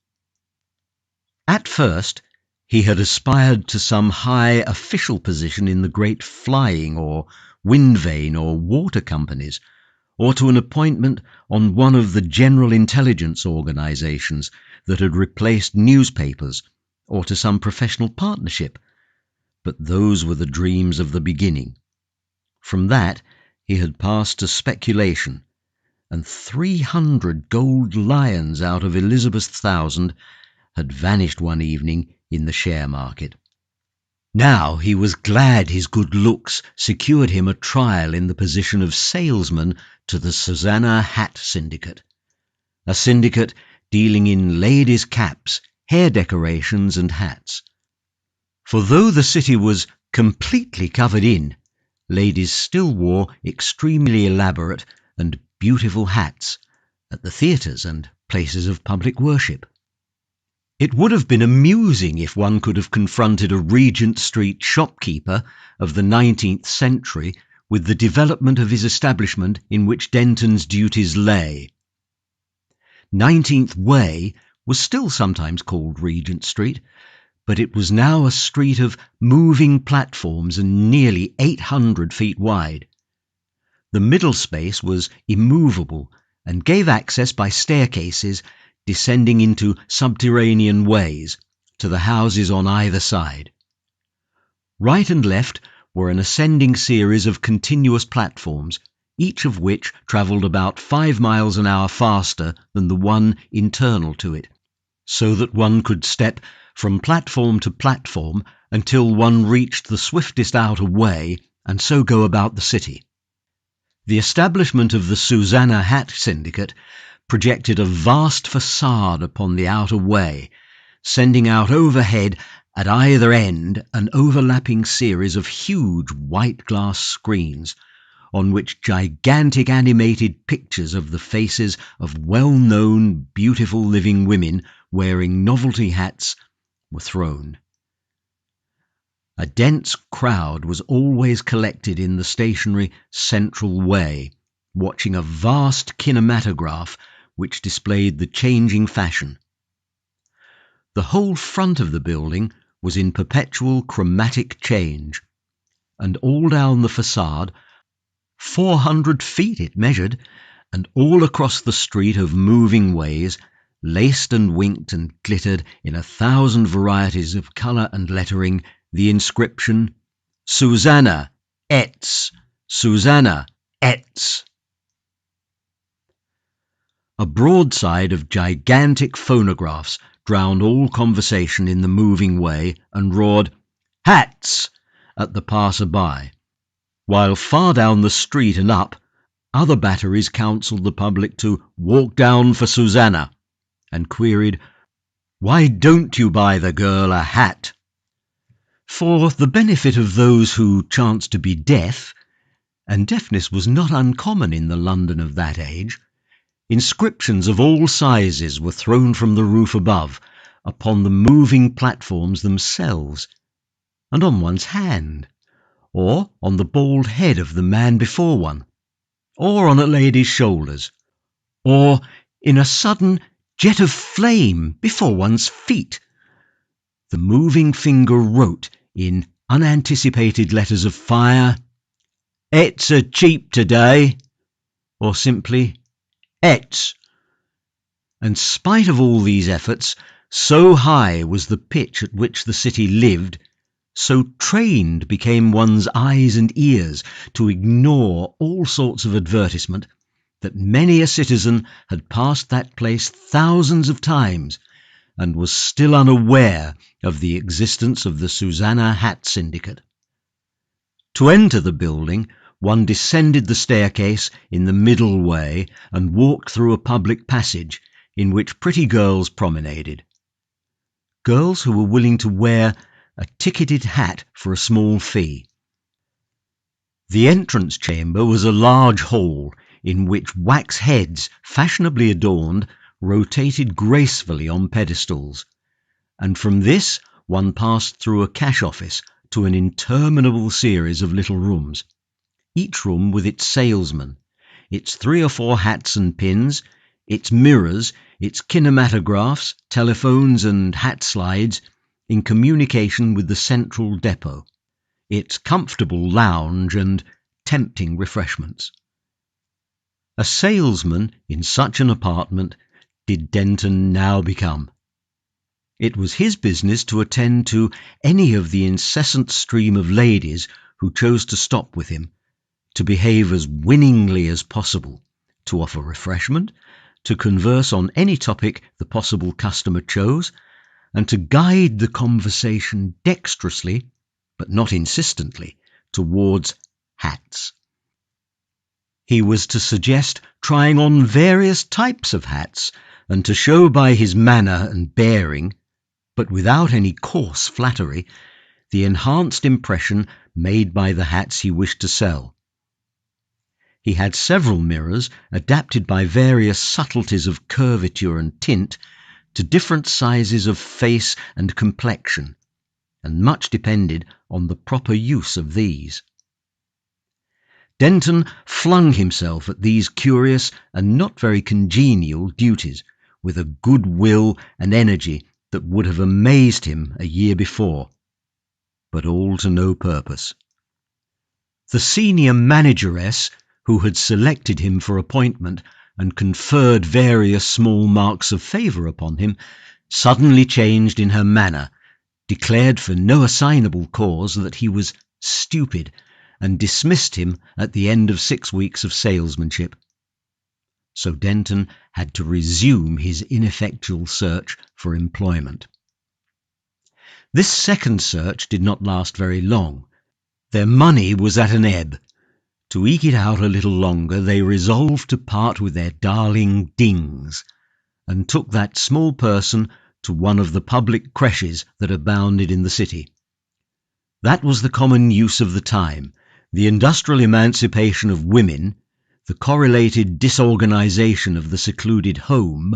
At first, he had aspired to some high official position in the great flying or wind vane or water companies, or to an appointment on one of the general intelligence organizations that had replaced newspapers, or to some professional partnership. But those were the dreams of the beginning. From that, he had passed to speculation, and 300 gold lions out of Elizabeth's 1,000 had vanished one evening in the share market. Now he was glad his good looks secured him a trial in the position of salesman to the Susanna Hat Syndicate, a syndicate dealing in ladies' caps, hair decorations and hats. For though the city was completely covered in, ladies still wore extremely elaborate and beautiful hats at the theatres and places of public worship. It would have been amusing if one could have confronted a Regent Street shopkeeper of the 19th century with the development of his establishment in which Denton's duties lay. 19th Way was still sometimes called Regent Street, but it was now a street of moving platforms and nearly 800 feet wide. The middle space was immovable and gave access by staircases descending into subterranean ways to the houses on either side. Right and left were an ascending series of continuous platforms, each of which travelled about 5 miles an hour faster than the one internal to it, so that one could step from platform to platform until one reached the swiftest outer way and so go about the city. The establishment of the Susanna Hat Syndicate projected a vast facade upon the outer way, sending out overhead at either end an overlapping series of huge white glass screens on which gigantic animated pictures of the faces of well-known beautiful living women wearing novelty hats were thrown. A dense crowd was always collected in the stationary central way, watching a vast kinematograph which displayed the changing fashion. The whole front of the building was in perpetual chromatic change, and all down the facade, 400 feet it measured, and all across the street of moving ways, laced and winked and glittered in 1,000 varieties of colour and lettering, the inscription, Susanna, Etz, Susanna, Etz. A broadside of gigantic phonographs drowned all conversation in the moving way and roared, Hats! At the passer-by, while far down the street and up, other batteries counselled the public to walk down for Susanna, and queried, Why don't you buy the girl a hat? For the benefit of those who chanced to be deaf, and deafness was not uncommon in the London of that age, inscriptions of all sizes were thrown from the roof above upon the moving platforms themselves, and on one's hand, or on the bald head of the man before one, or on a lady's shoulders, or in a sudden jet of flame before one's feet. The moving finger wrote in unanticipated letters of fire, It's a cheap today, or simply, Etz. And spite of all these efforts, so high was the pitch at which the city lived, so trained became one's eyes and ears to ignore all sorts of advertisement, that many a citizen had passed that place thousands of times and was still unaware of the existence of the Susanna Hat Syndicate. To enter the building, one descended the staircase in the middle way and walked through a public passage in which pretty girls promenaded. Girls who were willing to wear a ticketed hat for a small fee. The entrance chamber was a large hall in which wax heads, fashionably adorned, rotated gracefully on pedestals, and from this one passed through a cash office to an interminable series of little rooms, each room with its salesman, its 3 or 4 hats and pins, its mirrors, its kinematographs, telephones and hat slides in communication with the central depot, its comfortable lounge and tempting refreshments. A salesman in such an apartment did Denton now become. It was his business to attend to any of the incessant stream of ladies who chose to stop with him, to behave as winningly as possible, to offer refreshment, to converse on any topic the possible customer chose, and to guide the conversation dexterously, but not insistently, towards hats. He was to suggest trying on various types of hats, and to show by his manner and bearing, but without any coarse flattery, the enhanced impression made by the hats he wished to sell. He had several mirrors adapted by various subtleties of curvature and tint to different sizes of face and complexion, and much depended on the proper use of these. Denton flung himself at these curious and not very congenial duties with a good will and energy that would have amazed him a year before, but all to no purpose. The senior manageress, who had selected him for appointment and conferred various small marks of favour upon him, suddenly changed in her manner, declared for no assignable cause that he was stupid, and dismissed him at the end of 6 weeks of salesmanship. So Denton had to resume his ineffectual search for employment. This second search did not last very long. Their money was at an ebb. To eke it out a little longer, they resolved to part with their darling Dings, and took that small person to one of the public creches that abounded in the city. That was the common use of the time. The industrial emancipation of women, the correlated disorganization of the secluded home,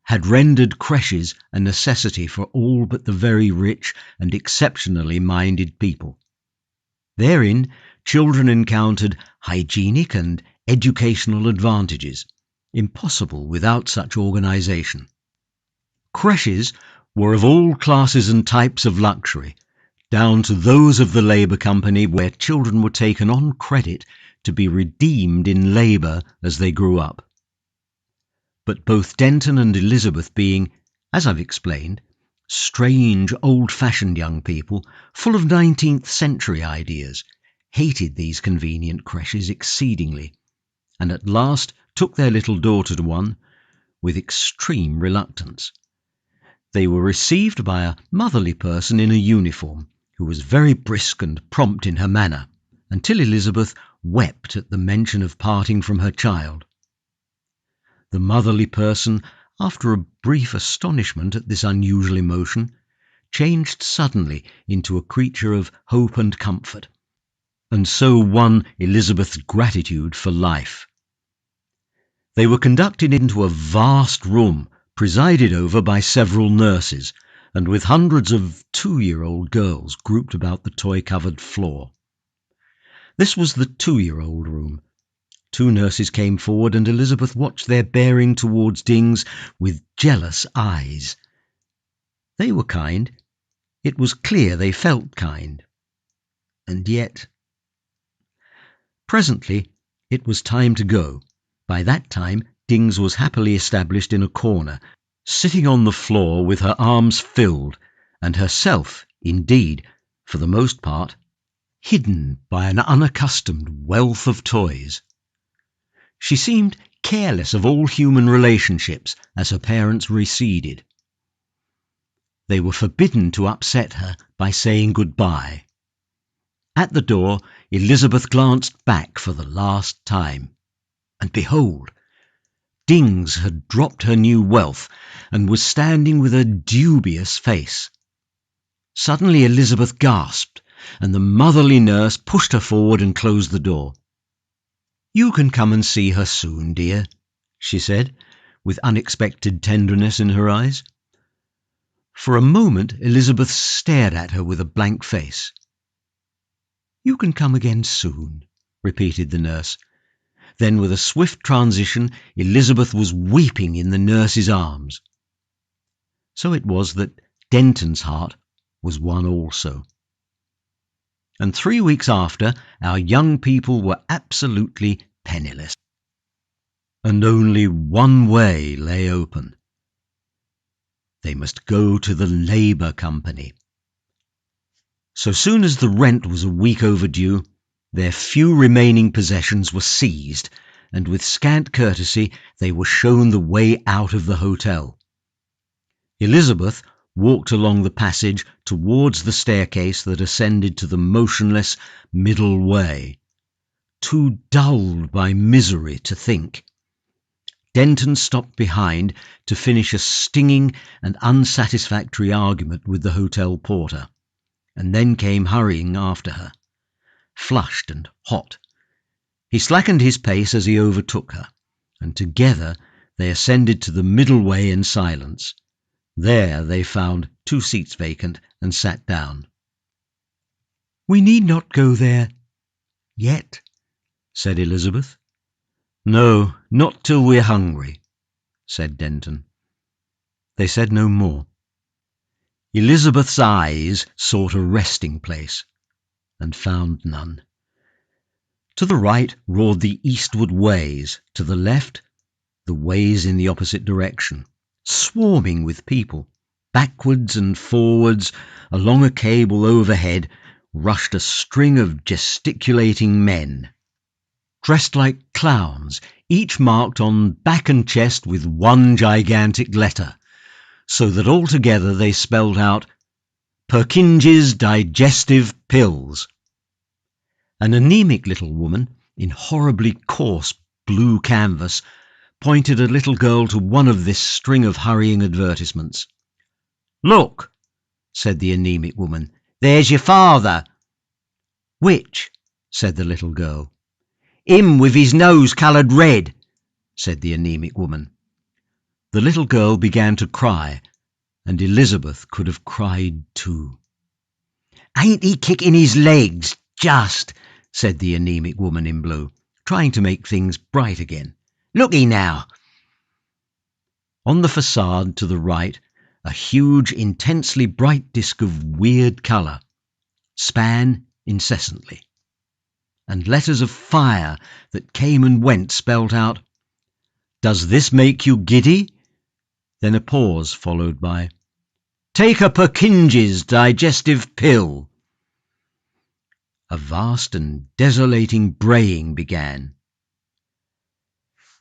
had rendered creches a necessity for all but the very rich and exceptionally minded people. Therein, children encountered hygienic and educational advantages, impossible without such organization. Creches were of all classes and types of luxury, down to those of the Labour Company, where children were taken on credit to be redeemed in labour as they grew up. But both Denton and Elizabeth being, as I've explained, strange, old-fashioned young people, full of 19th century ideas, hated these convenient creches exceedingly, and at last took their little daughter to one with extreme reluctance. They were received by a motherly person in a uniform, who was very brisk and prompt in her manner, until Elizabeth wept at the mention of parting from her child. The motherly person, after a brief astonishment at this unusual emotion, changed suddenly into a creature of hope and comfort, and so won Elizabeth's gratitude for life. They were conducted into a vast room, presided over by several nurses, and with hundreds of 2-year-old girls grouped about the toy-covered floor. This was the 2-year-old room. 2 nurses came forward, and Elizabeth watched their bearing towards Dings with jealous eyes. They were kind. It was clear they felt kind. And yet... Presently it was time to go. By that time Dings was happily established in a corner, sitting on the floor with her arms filled, and herself, indeed, for the most part, hidden by an unaccustomed wealth of toys. She seemed careless of all human relationships as her parents receded. They were forbidden to upset her by saying goodbye. At the door, Elizabeth glanced back for the last time, and behold, Dings had dropped her new wealth and was standing with a dubious face. Suddenly Elizabeth gasped, and the motherly nurse pushed her forward and closed the door. "You can come and see her soon, dear," she said, with unexpected tenderness in her eyes. For a moment Elizabeth stared at her with a blank face. "You can come again soon," repeated the nurse. Then, with a swift transition, Elizabeth was weeping in the nurse's arms. So it was that Denton's heart was won also. And 3 weeks after, our young people were absolutely penniless. And only one way lay open. They must go to the Labour Company. So soon as the rent was a week overdue, their few remaining possessions were seized, and with scant courtesy they were shown the way out of the hotel. Elizabeth walked along the passage towards the staircase that ascended to the motionless middle way, too dulled by misery to think. Denton stopped behind to finish a stinging and unsatisfactory argument with the hotel porter, and then came hurrying after her, flushed and hot. He slackened his pace as he overtook her, and together they ascended to the middle way in silence. There they found 2 seats vacant and sat down. "We need not go there yet," said Elizabeth. "No, not till we're hungry," said Denton. They said no more. Elizabeth's eyes sought a resting place, and found none. To the right roared the eastward ways, to the left the ways in the opposite direction, swarming with people. Backwards and forwards, along a cable overhead, rushed a string of gesticulating men, dressed like clowns, each marked on back and chest with one gigantic letter, so that altogether they spelled out Perkinge's Digestive Pills. An anemic little woman, in horribly coarse blue canvas, pointed a little girl to one of this string of hurrying advertisements. "Look," said the anemic woman, "there's your father." "Which?" said the little girl. "Him with his nose coloured red," said the anemic woman. The little girl began to cry, and Elizabeth could have cried too. "Ain't he kicking his legs, just," said the anemic woman in blue, trying to make things bright again. "Looky now." On the facade to the right, a huge, intensely bright disk of weird colour span incessantly, and letters of fire that came and went spelt out, "Does this make you giddy?" Then a pause followed by, "Take a Perkinge's Digestive Pill." A vast and desolating braying began.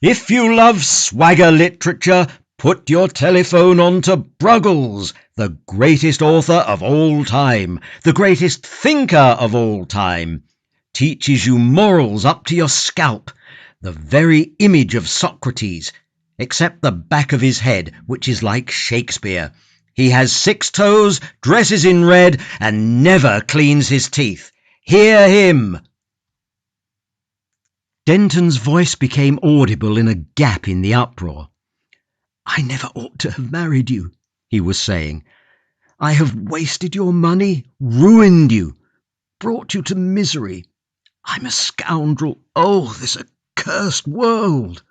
"If you love swagger literature, put your telephone on to Bruggles, the greatest author of all time, the greatest thinker of all time. Teaches you morals up to your scalp, the very image of Socrates, except the back of his head, which is like Shakespeare. He has 6 toes, dresses in red, and never cleans his teeth. Hear him!" Denton's voice became audible in a gap in the uproar. "I never ought to have married you," he was saying. "I have wasted your money, ruined you, brought you to misery. I'm a scoundrel. Oh, this accursed world!"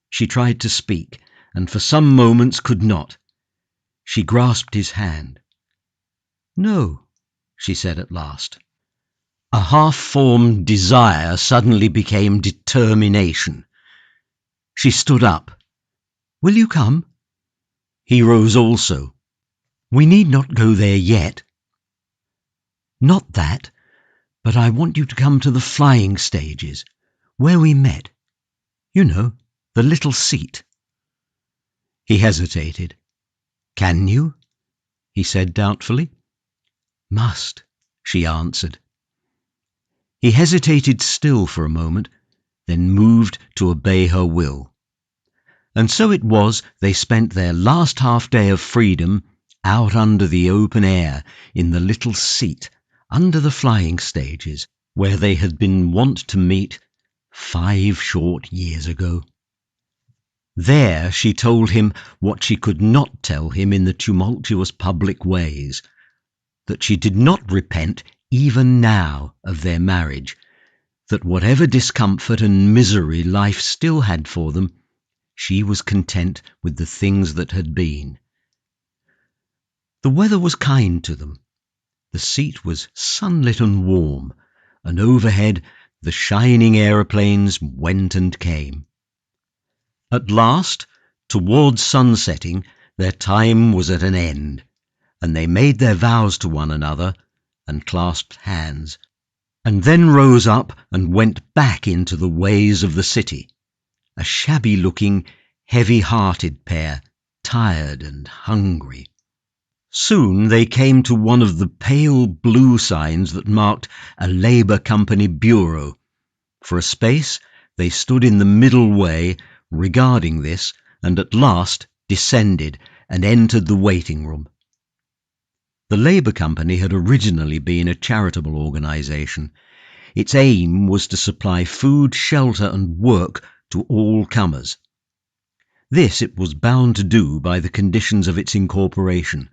She tried to speak, and for some moments could not. She grasped his hand. "No," she said at last. A half-formed desire suddenly became determination. She stood up. "Will you come?" He rose also. "We need not go there yet." "Not that, but I want you to come to the flying stages, where we met. You know, the little seat." He hesitated. "Can you?" he said doubtfully. "Must," she answered. He hesitated still for a moment, then moved to obey her will. And so it was they spent their last half-day of freedom out under the open air in the little seat under the flying stages where they had been wont to meet 5 short years ago. There she told him what she could not tell him in the tumultuous public ways, that she did not repent even now of their marriage, that whatever discomfort and misery life still had for them, she was content with the things that had been. The weather was kind to them. The seat was sunlit and warm, and overhead the shining aeroplanes went and came. At last, towards sunsetting, their time was at an end, and they made their vows to one another and clasped hands, and then rose up and went back into the ways of the city, a shabby-looking, heavy-hearted pair, tired and hungry. Soon they came to one of the pale blue signs that marked a Labour Company bureau. For a space they stood in the middle way, regarding this, and at last descended and entered the waiting room. The Labour Company had originally been a charitable organisation. Its aim was to supply food, shelter and work to all comers. This it was bound to do by the conditions of its incorporation,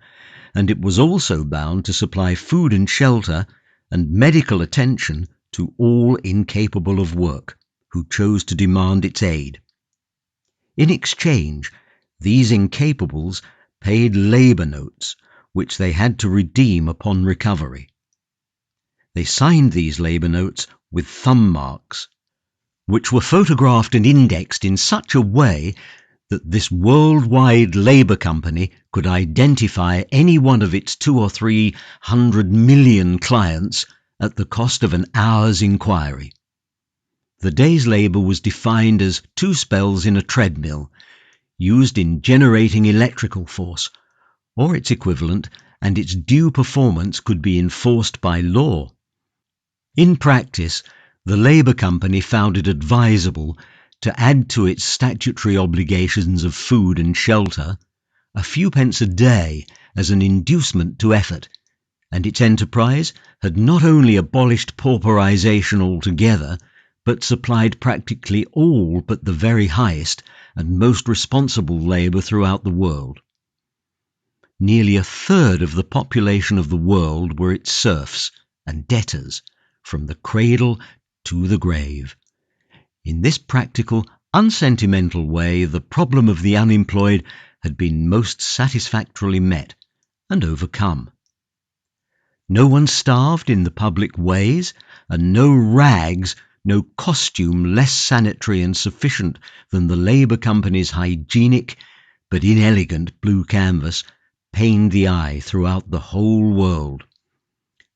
and it was also bound to supply food and shelter and medical attention to all incapable of work who chose to demand its aid. In exchange, these incapables paid labour notes, which they had to redeem upon recovery. They signed these labour notes with thumb marks, which were photographed and indexed in such a way that this worldwide Labour Company could identify any one of its 200 or 300 million clients at the cost of an hour's inquiry. The day's labour was defined as 2 spells in a treadmill, used in generating electrical force, or its equivalent, and its due performance could be enforced by law. In practice, the Labour Company found it advisable to add to its statutory obligations of food and shelter a few pence a day as an inducement to effort, and its enterprise had not only abolished pauperisation altogether, but supplied practically all but the very highest and most responsible labour throughout the world. Nearly a third of the population of the world were its serfs and debtors, from the cradle to the grave. In this practical, unsentimental way, the problem of the unemployed had been most satisfactorily met and overcome. No one starved in the public ways, and no rags, no costume less sanitary and sufficient than the Labour Company's hygienic but inelegant blue canvas pained the eye throughout the whole world.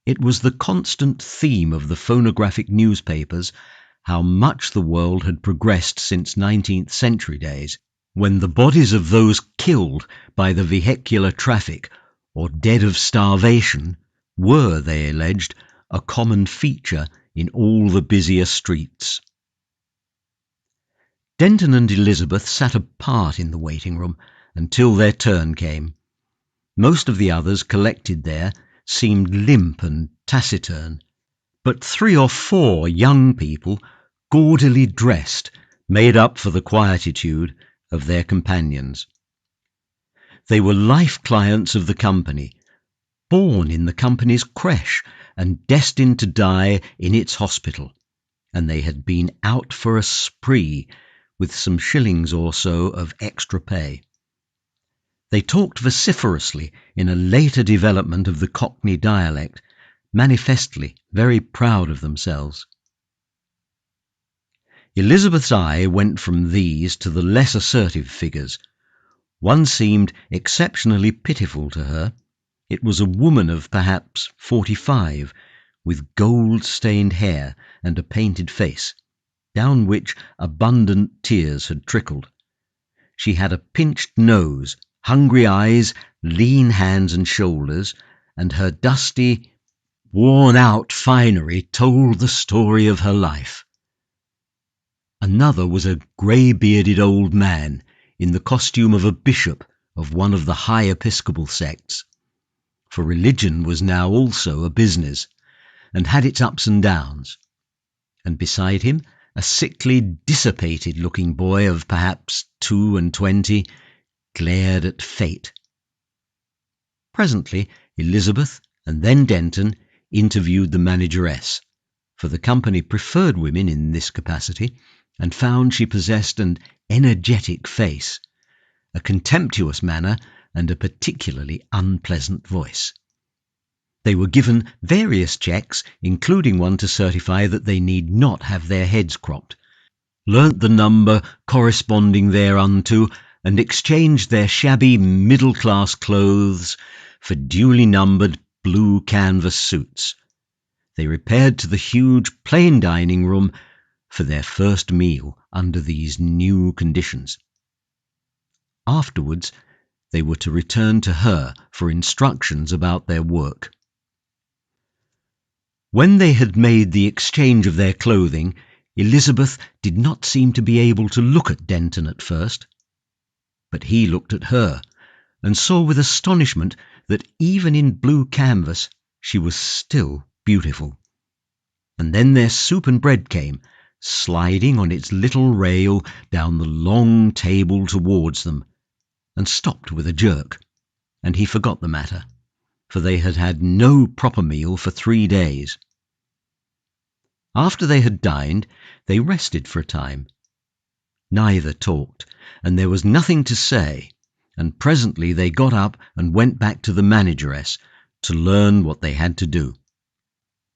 It was the constant theme of the phonographic newspapers how much the world had progressed since 19th century days, when the bodies of those killed by the vehicular traffic or dead of starvation were, they alleged, a common feature in all the busier streets. Denton and Elizabeth sat apart in the waiting room until their turn came. Most of the others collected there seemed limp and taciturn, but 3 or 4 young people, gaudily dressed, made up for the quietude of their companions. They were life clients of the company, born in the company's creche and destined to die in its hospital, and they had been out for a spree with some shillings or so of extra pay. They talked vociferously in a later development of the Cockney dialect, manifestly very proud of themselves. Elizabeth's eye went from these to the less assertive figures. One seemed exceptionally pitiful to her. It was a woman of perhaps 45, with gold-stained hair and a painted face, down which abundant tears had trickled. She had a pinched nose, hungry eyes, lean hands and shoulders, and her dusty, worn-out finery told the story of her life. Another was a grey-bearded old man in the costume of a bishop of one of the high episcopal sects, for religion was now also a business, and had its ups and downs, and beside him a sickly, dissipated-looking boy of perhaps 22 glared at fate. Presently Elizabeth and then Denton interviewed the manageress, for the company preferred women in this capacity and found she possessed an energetic face, a contemptuous manner, and a particularly unpleasant voice. They were given various checks, including one to certify that they need not have their heads cropped, learnt the number corresponding thereunto, and exchanged their shabby middle-class clothes for duly numbered blue canvas suits. They repaired to the huge plain dining room for their first meal under these new conditions. Afterwards, they were to return to her for instructions about their work. When they had made the exchange of their clothing, Elizabeth did not seem to be able to look at Denton at first. But he looked at her, and saw with astonishment that even in blue canvas she was still beautiful. And then their soup and bread came, sliding on its little rail down the long table towards them, and stopped with a jerk, and he forgot the matter, for they had had no proper meal for 3 days. After they had dined, they rested for a time. Neither talked, and there was nothing to say, and presently they got up and went back to the manageress to learn what they had to do.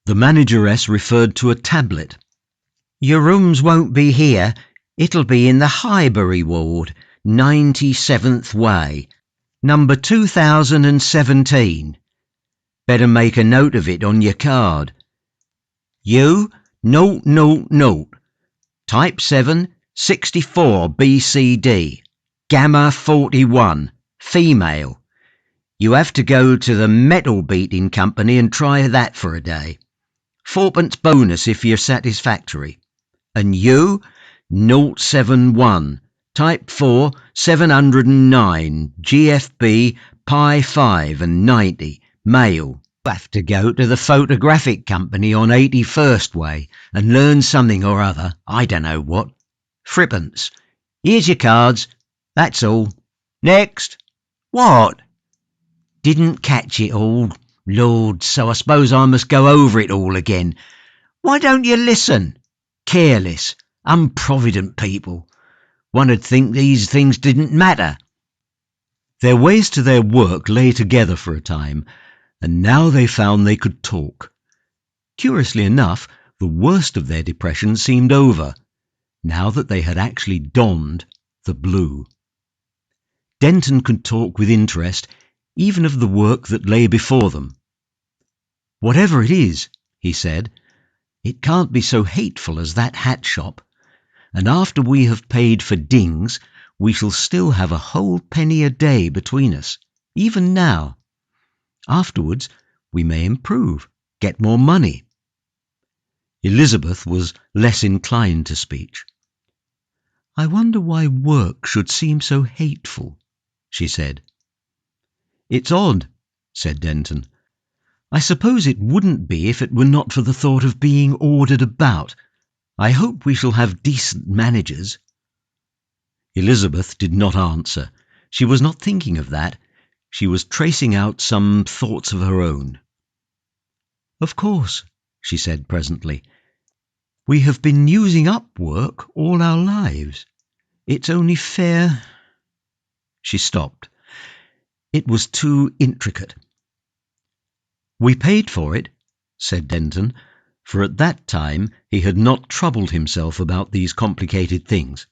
The manageress referred to a tablet. "Your rooms won't be here. It'll be in the Highbury ward, 97th Way, number 2017. Better make a note of it on your card. You, 000, type 7, 64 BCD, gamma 41, female. You have to go to the metal beating company and try that for a day. 4pence bonus if you're satisfactory. And you, 071, type 4, 709, GFB, pi 5 and 90, male. You have to go to the photographic company on 81st Way and learn something or other, I don't know what. 3pence. Here's your cards. That's all. Next." "What?" "Didn't catch it all. Lord, so I suppose I must go over it all again. Why don't you listen? Careless, unprovident people. One 'ud think these things didn't matter." Their ways to their work lay together for a time, and now they found they could talk. Curiously enough, the worst of their depression seemed over, now that they had actually donned the blue. Denton could talk with interest, even of the work that lay before them. "Whatever it is," he said, "it can't be so hateful as that hat shop, and after we have paid for dings, we shall still have a whole penny a day between us, even now. Afterwards, we may improve, get more money." Elizabeth was less inclined to speech. "I wonder why work should seem so hateful," she said. "It's odd," said Denton. "I suppose it wouldn't be if it were not for the thought of being ordered about. I hope we shall have decent managers." Elizabeth did not answer. She was not thinking of that. She was tracing out some thoughts of her own. "Of course," she said presently, "we have been using up work all our lives. It's only fair—" She stopped. It was too intricate. "We paid for it," said Denton, for at that time he had not troubled himself about these complicated things.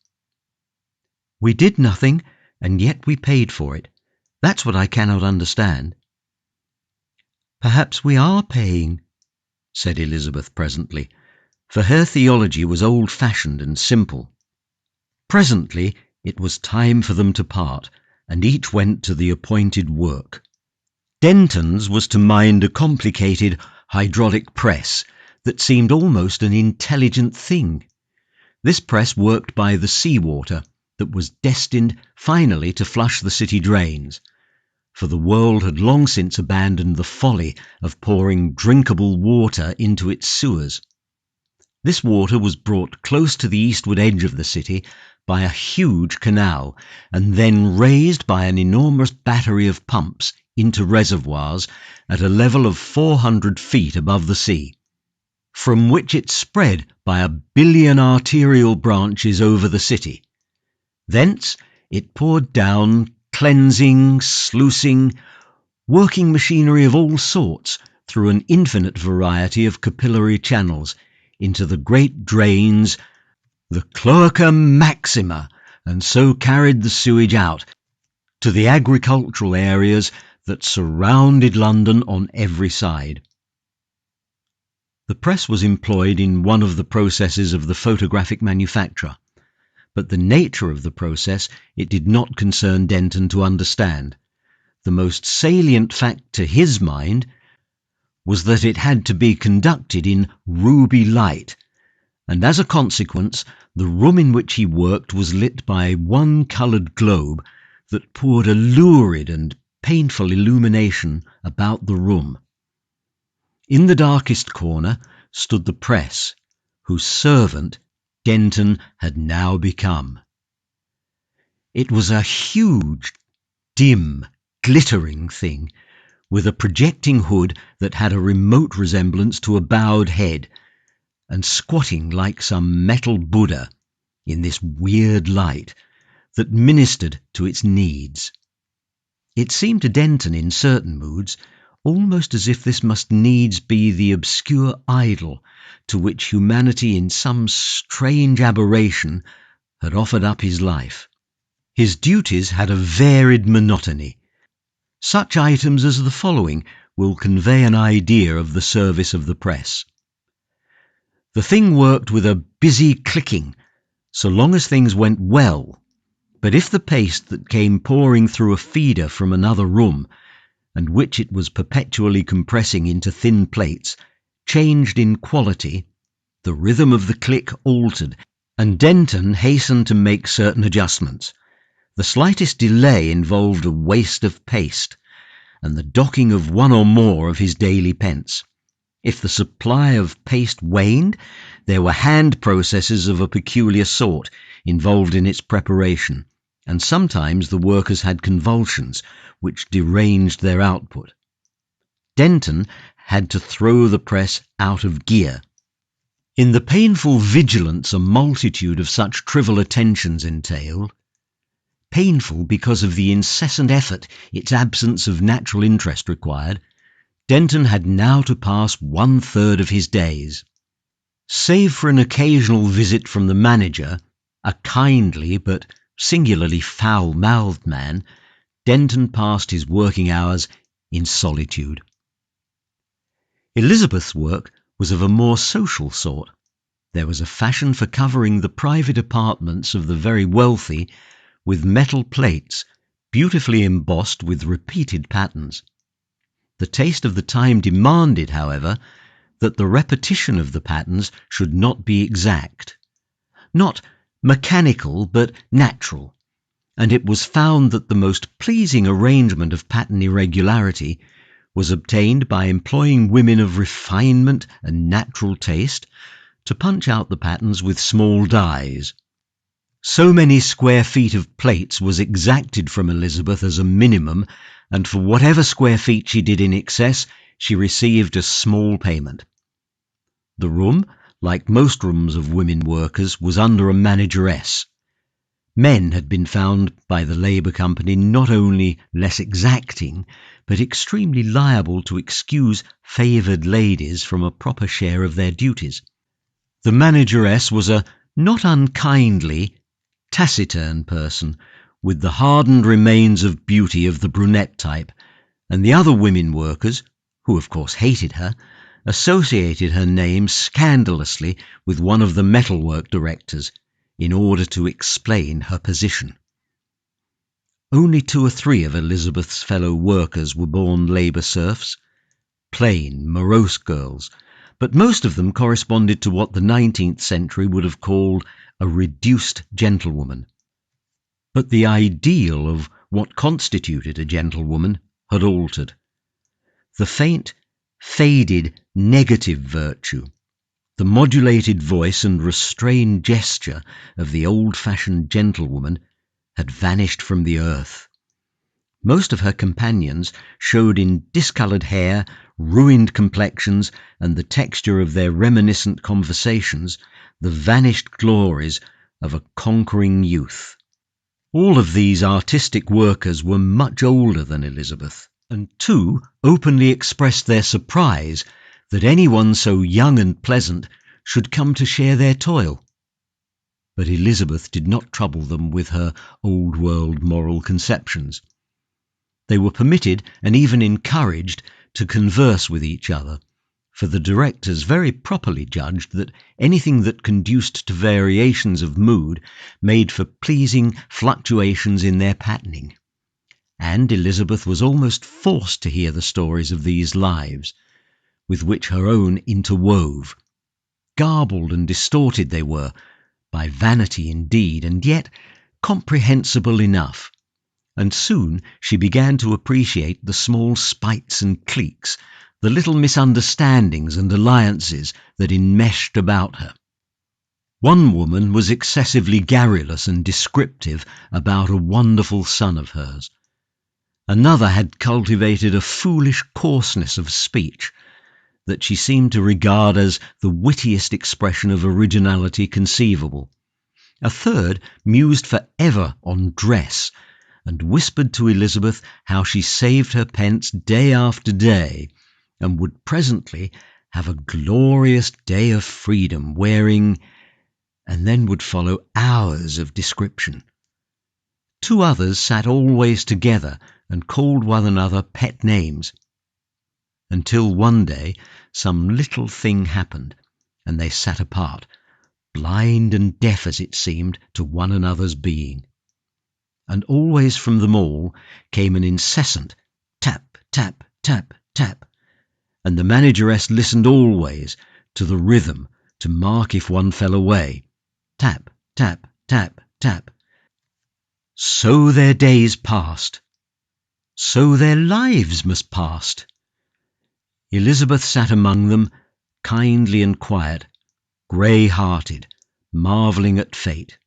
"We did nothing, and yet we paid for it. That's what I cannot understand." "Perhaps we are paying," said Elizabeth presently, for her theology was old-fashioned and simple. Presently it was time for them to part, and each went to the appointed work. Denton's was to mind a complicated hydraulic press that seemed almost an intelligent thing. This press worked by the sea-water that was destined finally to flush the city drains, for the world had long since abandoned the folly of pouring drinkable water into its sewers. This water was brought close to the eastward edge of the city by a huge canal, and then raised by an enormous battery of pumps into reservoirs at a level of 400 feet above the sea, from which it spread by 1 billion arterial branches over the city. Thence it poured down, cleansing, sluicing, working machinery of all sorts through an infinite variety of capillary channels into the great drains, the Cloaca Maxima, and so carried the sewage out to the agricultural areas that surrounded London on every side. The press was employed in one of the processes of the photographic manufacture, but the nature of the process it did not concern Denton to understand. The most salient fact to his mind was that it had to be conducted in ruby light, and as a consequence the room in which he worked was lit by one coloured globe that poured a lurid and painful illumination about the room. In the darkest corner stood the press, whose servant Denton had now become. It was a huge, dim, glittering thing, with a projecting hood that had a remote resemblance to a bowed head, and squatting like some metal Buddha in this weird light that ministered to its needs. It seemed to Denton in certain moods almost as if this must needs be the obscure idol to which humanity in some strange aberration had offered up his life. His duties had a varied monotony. Such items as the following will convey an idea of the service of the press. The thing worked with a busy clicking, so long as things went well, but if the paste that came pouring through a feeder from another room, and which it was perpetually compressing into thin plates, changed in quality, the rhythm of the click altered, and Denton hastened to make certain adjustments. The slightest delay involved a waste of paste, and the docking of one or more of his daily pence. If the supply of paste waned, there were hand processes of a peculiar sort involved in its preparation, and sometimes the workers had convulsions which deranged their output. Denton had to throw the press out of gear. In the painful vigilance a multitude of such trivial attentions entailed, painful because of the incessant effort its absence of natural interest required, Denton had now to pass 1/3 of his days. Save for an occasional visit from the manager, a kindly but singularly foul-mouthed man, Denton passed his working hours in solitude. Elizabeth's work was of a more social sort. There was a fashion for covering the private apartments of the very wealthy with metal plates, beautifully embossed with repeated patterns. The taste of the time demanded, however, that the repetition of the patterns should not be exact, not mechanical but natural, and it was found that the most pleasing arrangement of pattern irregularity was obtained by employing women of refinement and natural taste to punch out the patterns with small dies. So many square feet of plates was exacted from Elizabeth as a minimum, and for whatever square feet she did in excess, she received a small payment. The room, like most rooms of women workers, was under a manageress. Men had been found by the Labour Company not only less exacting, but extremely liable to excuse favoured ladies from a proper share of their duties. The manageress was a not unkindly, taciturn person, with the hardened remains of beauty of the brunette type, and the other women workers, who of course hated her, associated her name scandalously with one of the metalwork directors, in order to explain her position. Only 2 or 3 of Elizabeth's fellow workers were born labour serfs, plain, morose girls, but most of them corresponded to what the 19th century would have called a reduced gentlewoman. But the ideal of what constituted a gentlewoman had altered. The faint, faded, negative virtue, the modulated voice and restrained gesture of the old-fashioned gentlewoman had vanished from the earth. Most of her companions showed in discoloured hair, ruined complexions, and the texture of their reminiscent conversations the vanished glories of a conquering youth. All of these artistic workers were much older than Elizabeth, and two openly expressed their surprise that anyone so young and pleasant should come to share their toil. But Elizabeth did not trouble them with her old-world moral conceptions. They were permitted and even encouraged to converse with each other, for the directors very properly judged that anything that conduced to variations of mood made for pleasing fluctuations in their patterning. And Elizabeth was almost forced to hear the stories of these lives, with which her own interwove. Garbled and distorted they were, by vanity indeed, and yet comprehensible enough. And soon she began to appreciate the small spites and cliques, the little misunderstandings and alliances that enmeshed about her. One woman was excessively garrulous and descriptive about a wonderful son of hers. Another had cultivated a foolish coarseness of speech that she seemed to regard as the wittiest expression of originality conceivable. A third mused for ever on dress, and whispered to Elizabeth how she saved her pence day after day, and would presently have a glorious day of freedom, wearing, and then would follow hours of description. Two others sat always together and called one another pet names, until one day some little thing happened, and they sat apart, blind and deaf as it seemed to one another's being. And always from them all came an incessant tap, tap, tap, tap, and the manageress listened always to the rhythm to mark if one fell away. Tap, tap, tap, tap. So their days passed. So their lives must pass. Elizabeth sat among them, kindly and quiet, grey-hearted, marvelling at fate.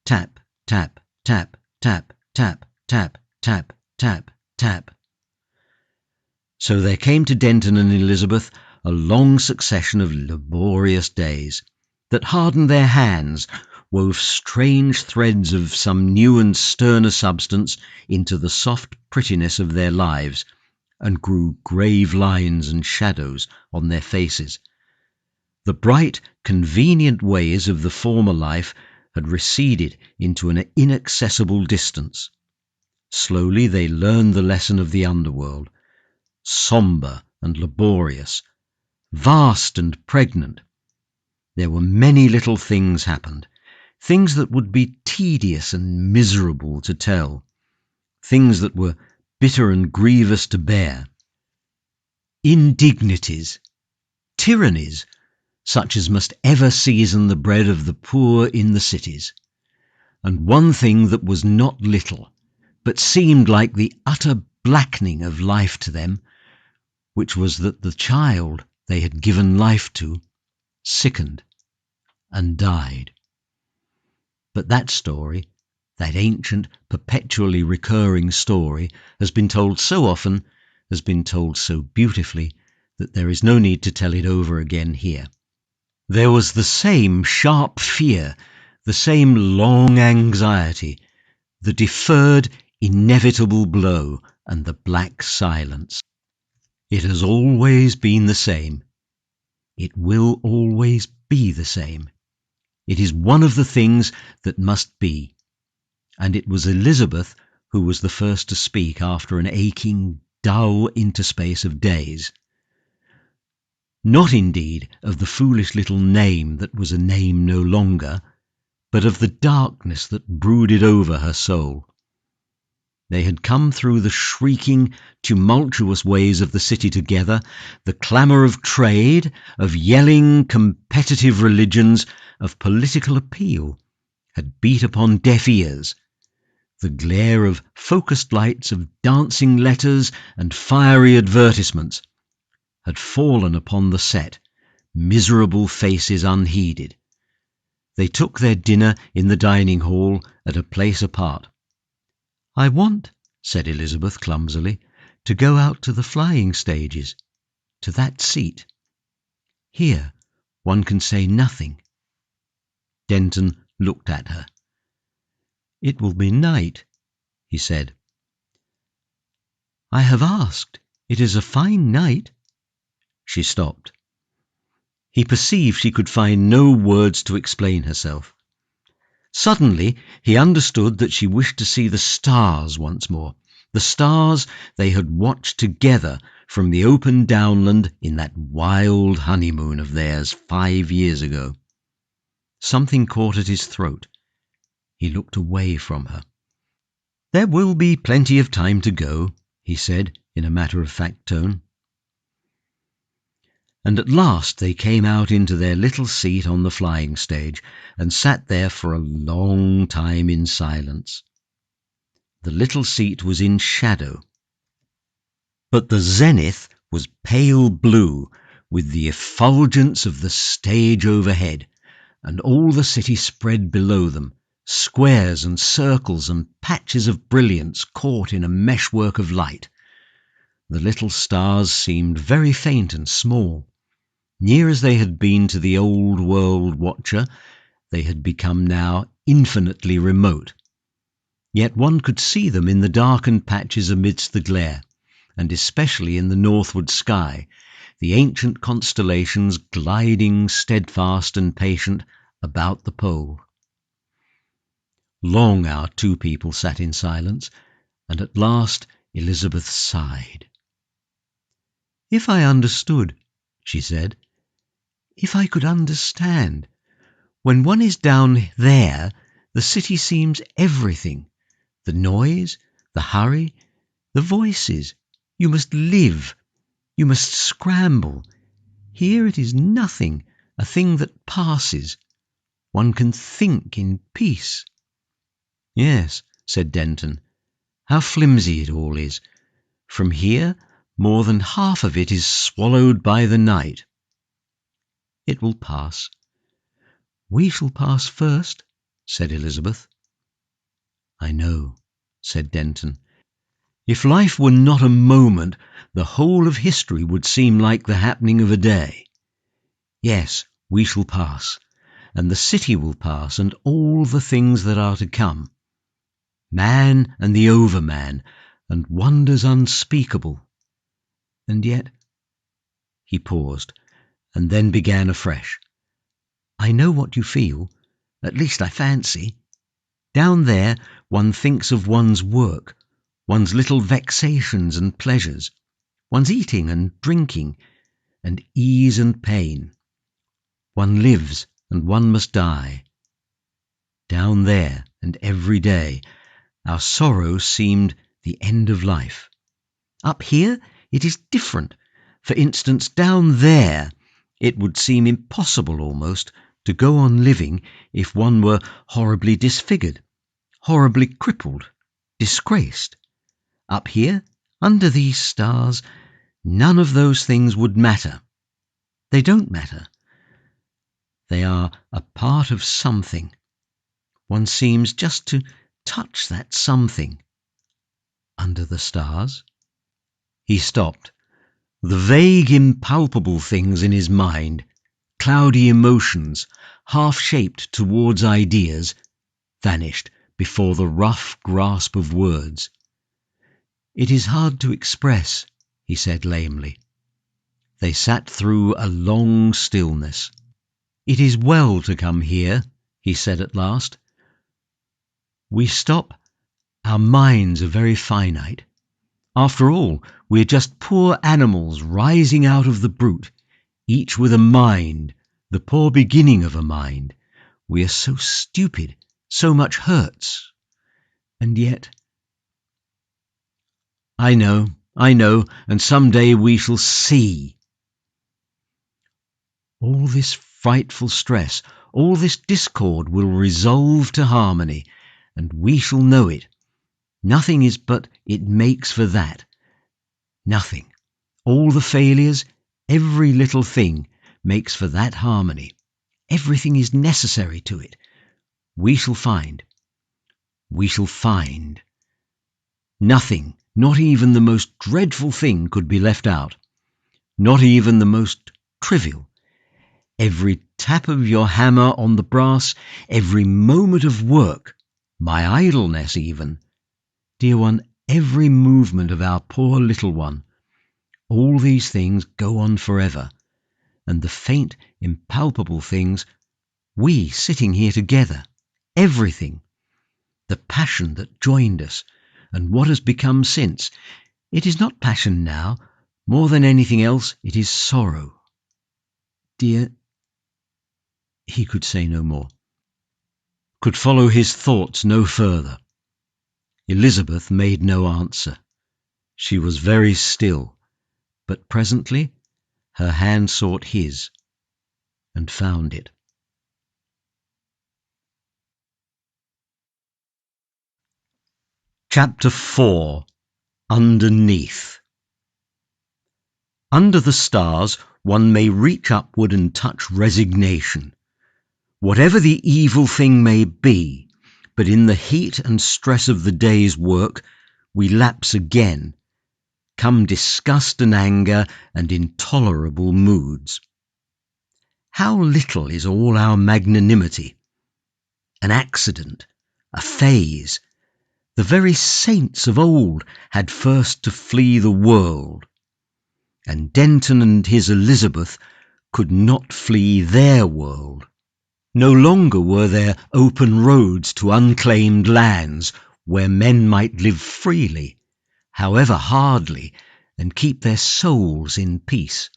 Tap, tap, tap, tap, tap, tap, tap, tap, tap. So there came to Denton and Elizabeth a long succession of laborious days that hardened their hands, wove strange threads of some new and sterner substance into the soft prettiness of their lives, and grew grave lines and shadows on their faces. The bright, convenient ways of the former life had receded into an inaccessible distance. Slowly they learned the lesson of the underworld, sombre and laborious, vast and pregnant. There were many little things happened, things that would be tedious and miserable to tell, things that were bitter and grievous to bear. Indignities, tyrannies, such as must ever season the bread of the poor in the cities. And one thing that was not little, but seemed like the utter blackening of life to them, which was that the child they had given life to sickened and died. But that story, that ancient, perpetually recurring story, has been told so often, has been told so beautifully, that there is no need to tell it over again here. There was the same sharp fear, the same long anxiety, the deferred, inevitable blow, and the black silence. It has always been the same. It will always be the same. It is one of the things that must be. And it was Elizabeth who was the first to speak after an aching, dull interspace of days. Not indeed of the foolish little name that was a name no longer, but of the darkness that brooded over her soul. They had come through the shrieking, tumultuous ways of the city together, the clamour of trade, of yelling, competitive religions, of political appeal, had beat upon deaf ears. The glare of focused lights, of dancing letters and fiery advertisements, had fallen upon the set, miserable faces unheeded. They took their dinner in the dining hall at a place apart. "I want," said Elizabeth clumsily, "to go out to the flying stages, to that seat. Here, one can say nothing." Denton looked at her. "It will be night," he said. "I have asked. It is a fine night." She stopped. He perceived she could find no words to explain herself. Suddenly he understood that she wished to see the stars once more, the stars they had watched together from the open downland in that wild honeymoon of theirs 5 years ago. Something caught at his throat. He looked away from her. "There will be plenty of time to go," he said in a matter-of-fact tone. And at last they came out into their little seat on the flying stage and sat there for a long time in silence. The little seat was in shadow, but the zenith was pale blue with the effulgence of the stage overhead, and all the city spread below them, squares and circles and patches of brilliance caught in a meshwork of light. The little stars seemed very faint and small. Near as they had been to the old world watcher, they had become now infinitely remote. Yet one could see them in the darkened patches amidst the glare, and especially in the northward sky, the ancient constellations gliding steadfast and patient about the pole. Long our two people sat in silence, and at last Elizabeth sighed. "If I understood," she said, "if I could understand. When one is down there, the city seems everything. The noise, the hurry, the voices. You must live. You must scramble. Here it is nothing, a thing that passes. One can think in peace." "Yes," said Denton. "How flimsy it all is. From here, more than half of it is swallowed by the night." "It will pass." "We shall pass first," said Elizabeth. "I know," said Denton. "If life were not a moment, the whole of history would seem like the happening of a day. Yes, we shall pass, and the city will pass, and all the things that are to come. Man and the overman, and wonders unspeakable. And yet—" He paused, and then began afresh. "I know what you feel, at least I fancy. Down there one thinks of one's work, one's little vexations and pleasures, one's eating and drinking, and ease and pain. One lives and one must die. Down there and every day, our sorrow seemed the end of life. Up here it is different. For instance, down there it would seem impossible almost to go on living if one were horribly disfigured, horribly crippled, disgraced. Up here, under these stars, none of those things would matter. They don't matter. They are a part of something. One seems just to touch that something. Under the stars." He stopped. The vague, impalpable things in his mind, cloudy emotions, half-shaped towards ideas, vanished before the rough grasp of words. "It is hard to express," he said lamely. They sat through a long stillness. "It is well to come here," he said at last. "We stop. Our minds are very finite. After all, we are just poor animals rising out of the brute, each with a mind, the poor beginning of a mind. We are so stupid, so much hurts. And yet—" I know, and some day we shall see. All this frightful stress, all this discord will resolve to harmony, and we shall know it. Nothing is but it makes for that. Nothing. All the failures, every little thing, makes for that harmony. Everything is necessary to it. We shall find. We shall find. Nothing, not even the most dreadful thing, could be left out, not even the most trivial. Every tap of your hammer on the brass, every moment of work, my idleness even, dear one, every movement of our poor little one, all these things go on forever, and the faint, impalpable things, we sitting here together, everything, the passion that joined us, and what has become since, it is not passion now, more than anything else, it is sorrow. Dear, he could say no more, could follow his thoughts no further. Elizabeth made no answer. She was very still, but presently her hand sought his and found it. Chapter 4. Underneath. Under the stars one may reach upward and touch resignation, whatever the evil thing may be, but in the heat and stress of the day's work we lapse again, come disgust and anger and intolerable moods. How little is all our magnanimity! An accident, a phase. The very saints of old had first to flee the world, and Denton and his Elizabeth could not flee their world. No longer were there open roads to unclaimed lands where men might live freely, however hardly, and keep their souls in peace.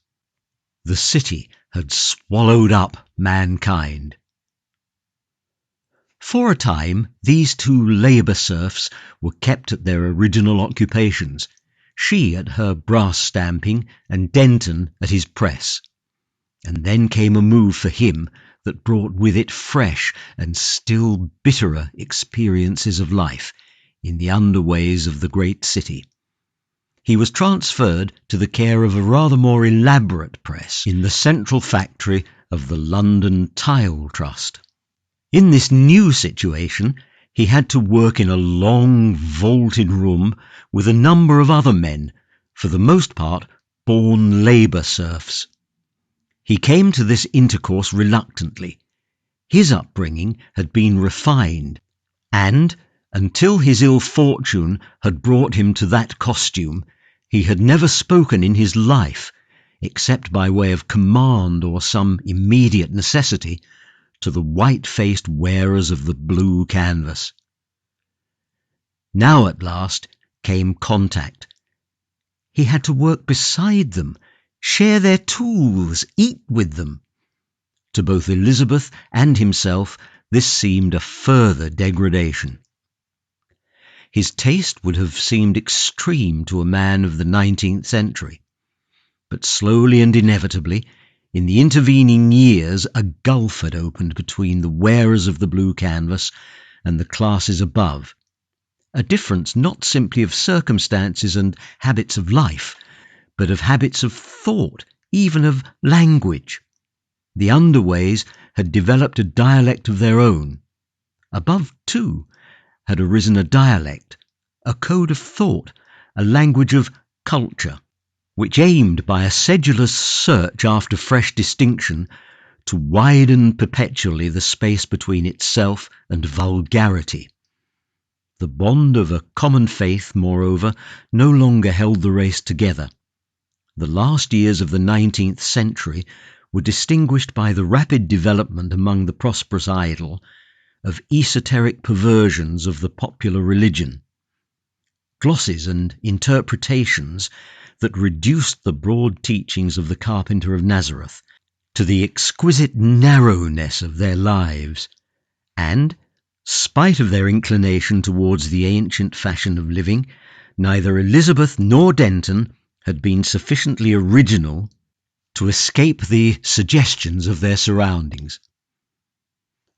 The city had swallowed up mankind. For a time, these two labour serfs were kept at their original occupations, she at her brass stamping and Denton at his press. And then came a move for him that brought with it fresh and still bitterer experiences of life in the underways of the great city. He was transferred to the care of a rather more elaborate press in the central factory of the London Tile Trust. In this new situation, he had to work in a long, vaulted room with a number of other men, for the most part born labour serfs. He came to this intercourse reluctantly. His upbringing had been refined, and, until his ill fortune had brought him to that costume, he had never spoken in his life, except by way of command or some immediate necessity, to the white-faced wearers of the blue canvas. Now at last came contact. He had to work beside them, share their tools, eat with them. To both Elizabeth and himself this seemed a further degradation. His taste would have seemed extreme to a man of the 19th century, but slowly and inevitably, in the intervening years, a gulf had opened between the wearers of the blue canvas and the classes above, a difference not simply of circumstances and habits of life, but of habits of thought, even of language. The underways had developed a dialect of their own. Above, too, had arisen a dialect, a code of thought, a language of culture, which aimed by a sedulous search after fresh distinction to widen perpetually the space between itself and vulgarity. The bond of a common faith, moreover, no longer held the race together. The last years of the 19th century were distinguished by the rapid development among the prosperous idle of esoteric perversions of the popular religion, glosses and interpretations that reduced the broad teachings of the carpenter of Nazareth to the exquisite narrowness of their lives, and, spite of their inclination towards the ancient fashion of living, neither Elizabeth nor Denton had been sufficiently original to escape the suggestions of their surroundings.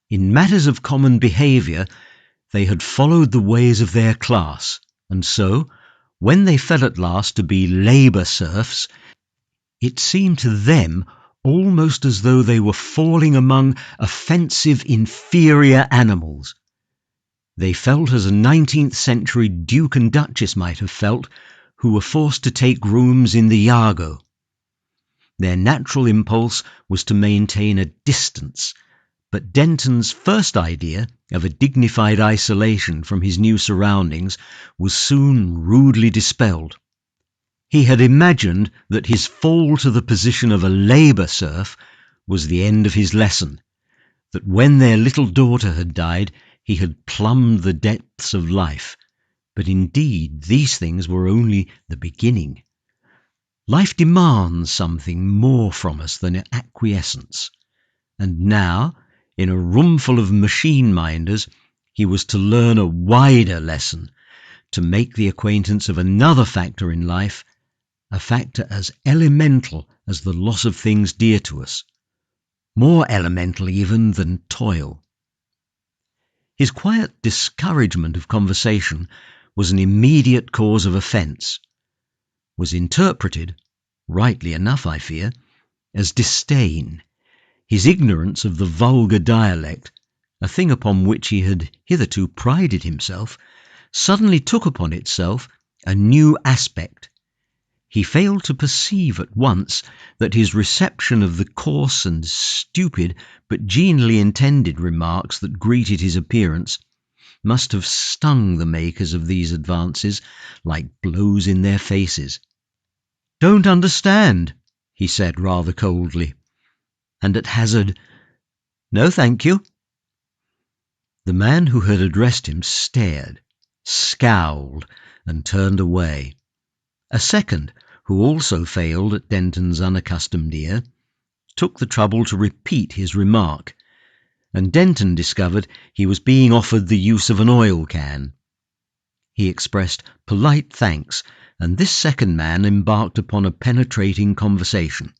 In matters of common behaviour, they had followed the ways of their class, and so, when they fell at last to be labour serfs, it seemed to them almost as though they were falling among offensive inferior animals. They felt as a 19th century Duke and Duchess might have felt, who were forced to take rooms in the Iago. Their natural impulse was to maintain a distance, but Denton's first idea of a dignified isolation from his new surroundings was soon rudely dispelled. He had imagined that his fall to the position of a labour serf was the end of his lesson, that when their little daughter had died, he had plumbed the depths of life. But indeed, these things were only the beginning. Life demands something more from us than acquiescence. And now, in a room full of machine-minders, he was to learn a wider lesson, to make the acquaintance of another factor in life, a factor as elemental as the loss of things dear to us, more elemental even than toil. His quiet discouragement of conversation was an immediate cause of offence, was interpreted, rightly enough I fear, as disdain. His ignorance of the vulgar dialect, a thing upon which he had hitherto prided himself, suddenly took upon itself a new aspect. He failed to perceive at once that his reception of the coarse and stupid but genially intended remarks that greeted his appearance must have stung the makers of these advances like blows in their faces. "Don't understand," he said rather coldly, and at hazard, "No, thank you." The man who had addressed him stared, scowled, and turned away. A second, who also failed at Denton's unaccustomed ear, took the trouble to repeat his remark, and Denton discovered he was being offered the use of an oil can. He expressed polite thanks, and this second man embarked upon a penetrating conversation.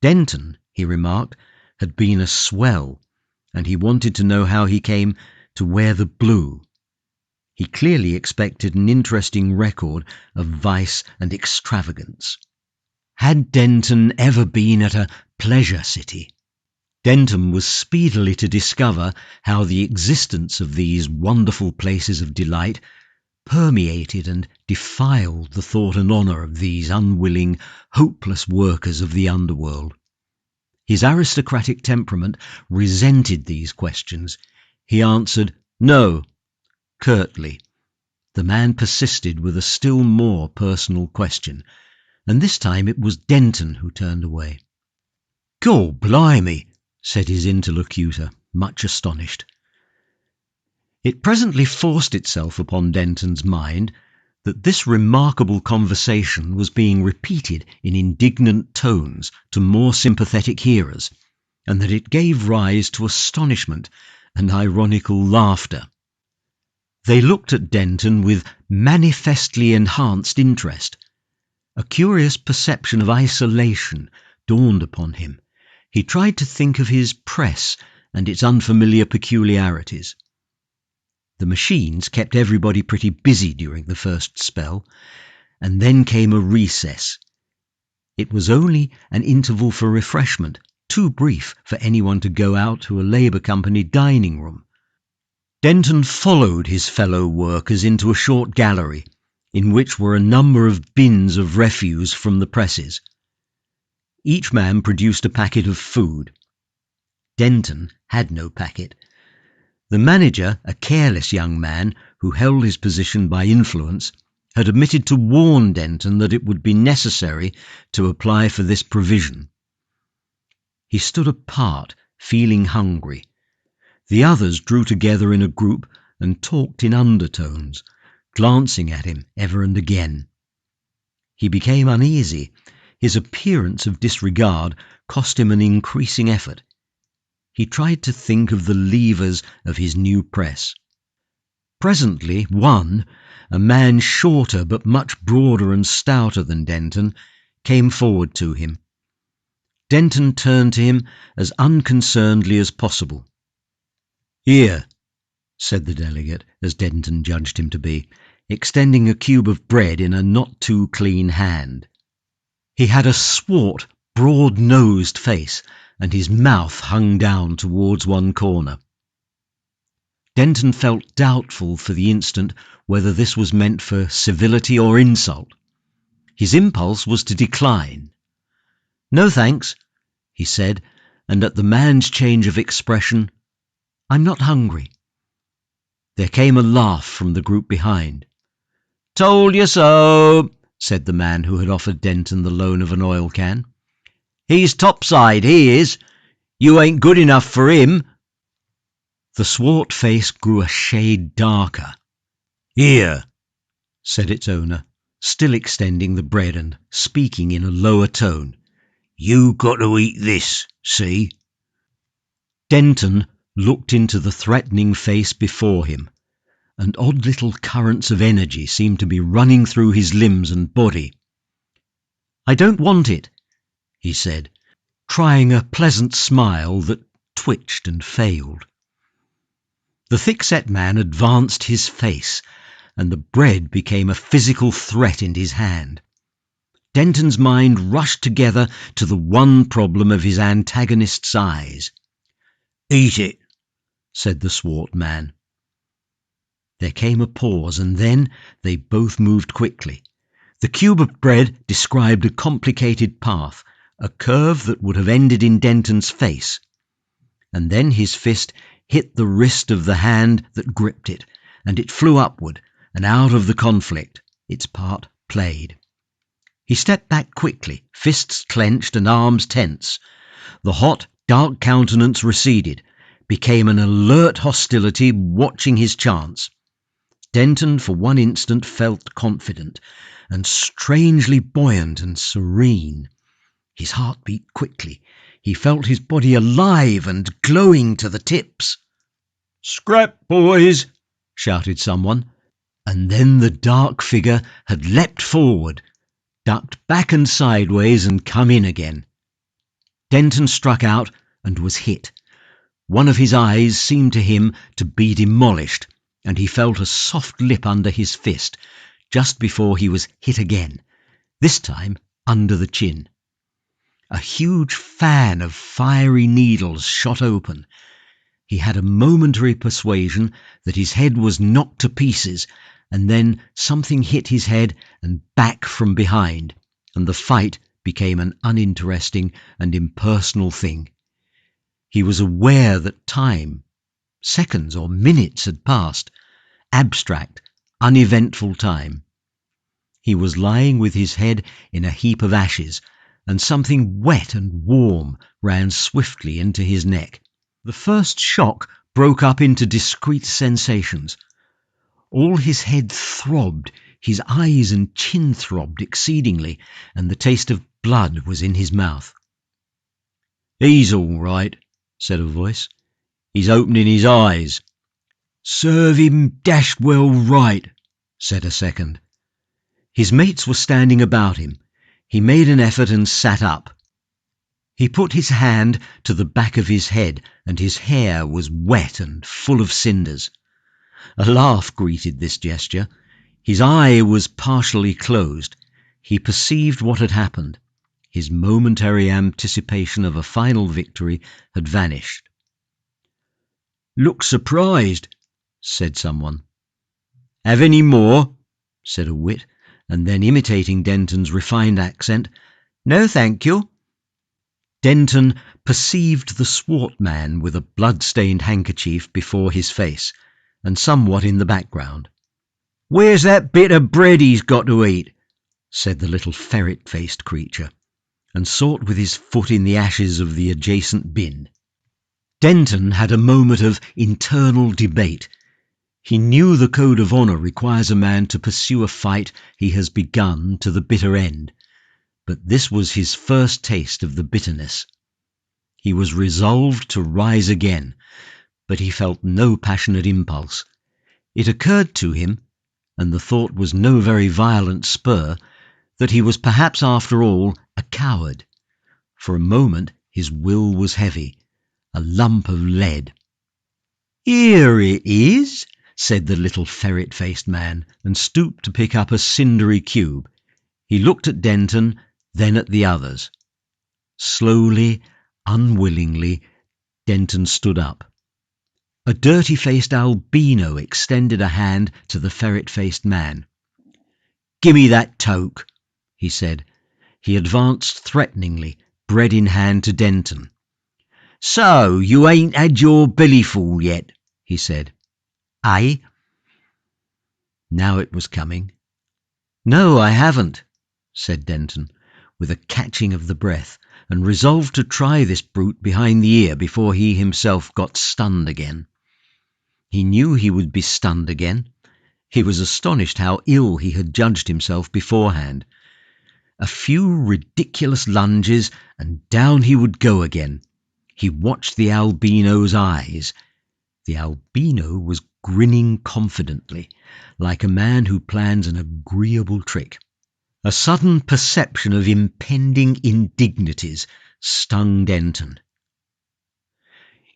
Denton, he remarked, had been a swell, and he wanted to know how he came to wear the blue. He clearly expected an interesting record of vice and extravagance. Had Denton ever been at a pleasure city? Denton was speedily to discover how the existence of these wonderful places of delight permeated and defiled the thought and honour of these unwilling, hopeless workers of the underworld. His aristocratic temperament resented these questions. He answered, "No," curtly. The man persisted with a still more personal question, and this time it was Denton who turned away. "Gor blimey," said his interlocutor, much astonished. It presently forced itself upon Denton's mind that this remarkable conversation was being repeated in indignant tones to more sympathetic hearers, and that it gave rise to astonishment and ironical laughter. They looked at Denton with manifestly enhanced interest. A curious perception of isolation dawned upon him. He tried to think of his press and its unfamiliar peculiarities. The machines kept everybody pretty busy during the first spell, and then came a recess. It was only an interval for refreshment, too brief for anyone to go out to a Labour Company dining room. Denton followed his fellow workers into a short gallery, in which were a number of bins of refuse from the presses. Each man produced a packet of food. Denton had no packet. The manager, a careless young man who held his position by influence, had omitted to warn Denton that it would be necessary to apply for this provision. He stood apart, feeling hungry. The others drew together in a group and talked in undertones, glancing at him ever and again. He became uneasy. His appearance of disregard cost him an increasing effort. He tried to think of the levers of his new press. Presently one, a man shorter but much broader and stouter than Denton, came forward to him. Denton turned to him as unconcernedly as possible. "Here," said the delegate, as Denton judged him to be, extending a cube of bread in a not-too-clean hand. He had a swart, broad-nosed face, and his mouth hung down towards one corner. Denton felt doubtful for the instant whether this was meant for civility or insult. His impulse was to decline. "No thanks," he said, and at the man's change of expression, "I'm not hungry." There came a laugh from the group behind. "Told you so," said the man who had offered Denton the loan of an oil can. "He's topside, he is. You ain't good enough for him." The swart face grew a shade darker. "Here," said its owner, still extending the bread and speaking in a lower tone. "You got to eat this, see?" Denton looked into the threatening face before him, and odd little currents of energy seemed to be running through his limbs and body. "I don't want it," he said, trying a pleasant smile that twitched and failed. The thick-set man advanced his face, and the bread became a physical threat in his hand. Denton's mind rushed together to the one problem of his antagonist's eyes. "Eat it," said the swart man. There came a pause, and then they both moved quickly. The cube of bread described a complicated path, a curve that would have ended in Denton's face. And then his fist hit the wrist of the hand that gripped it, and it flew upward and out of the conflict, its part played. He stepped back quickly, fists clenched and arms tense. The hot, dark countenance receded, became an alert hostility watching his chance. Denton for one instant felt confident and strangely buoyant and serene. His heart beat quickly. He felt his body alive and glowing to the tips. "Scrap, boys!" shouted someone, and then the dark figure had leapt forward, ducked back and sideways and come in again. Denton struck out and was hit. One of his eyes seemed to him to be demolished, and he felt a soft lip under his fist just before he was hit again, this time under the chin. A huge fan of fiery needles shot open. He had a momentary persuasion that his head was knocked to pieces, and then something hit his head and back from behind, and the fight became an uninteresting and impersonal thing. He was aware that time, seconds or minutes had passed, abstract, uneventful time. He was lying with his head in a heap of ashes, and something wet and warm ran swiftly into his neck. The first shock broke up into discrete sensations. All his head throbbed, his eyes and chin throbbed exceedingly, and the taste of blood was in his mouth. "He's all right," said a voice. "He's opening his eyes." "Serve him dashed well right," said a second. His mates were standing about him. He made an effort and sat up. He put his hand to the back of his head, and his hair was wet and full of cinders. A laugh greeted this gesture. His eye was partially closed. He perceived what had happened. His momentary anticipation of a final victory had vanished. "Look surprised," said someone. "Have any more?" said a wit, and then imitating Denton's refined accent, "No, thank you." Denton perceived the swart man with a blood-stained handkerchief before his face, and somewhat in the background. "Where's that bit of bread he's got to eat?" said the little ferret-faced creature, and sought with his foot in the ashes of the adjacent bin. Denton had a moment of internal debate. He knew the code of honour requires a man to pursue a fight he has begun to the bitter end, but this was his first taste of the bitterness. He was resolved to rise again, but he felt no passionate impulse. It occurred to him, and the thought was no very violent spur, that he was perhaps after all a coward. For a moment his will was heavy, a lump of lead. "Here it is," said the little ferret-faced man, and stooped to pick up a cindery cube. He looked at Denton, then at the others. Slowly, unwillingly, Denton stood up. A dirty-faced albino extended a hand to the ferret-faced man. "Gimme that toque," he said. He advanced threateningly, bread in hand, to Denton. "So, you ain't had your billyful yet," he said. "Eh?" Now it was coming. "No, I haven't," said Denton, with a catching of the breath, and resolved to try this brute behind the ear before he himself got stunned again. He knew he would be stunned again. He was astonished how ill he had judged himself beforehand. A few ridiculous lunges, and down he would go again. He watched the albino's eyes. The albino was grinning confidently, like a man who plans an agreeable trick. A sudden perception of impending indignities stung Denton.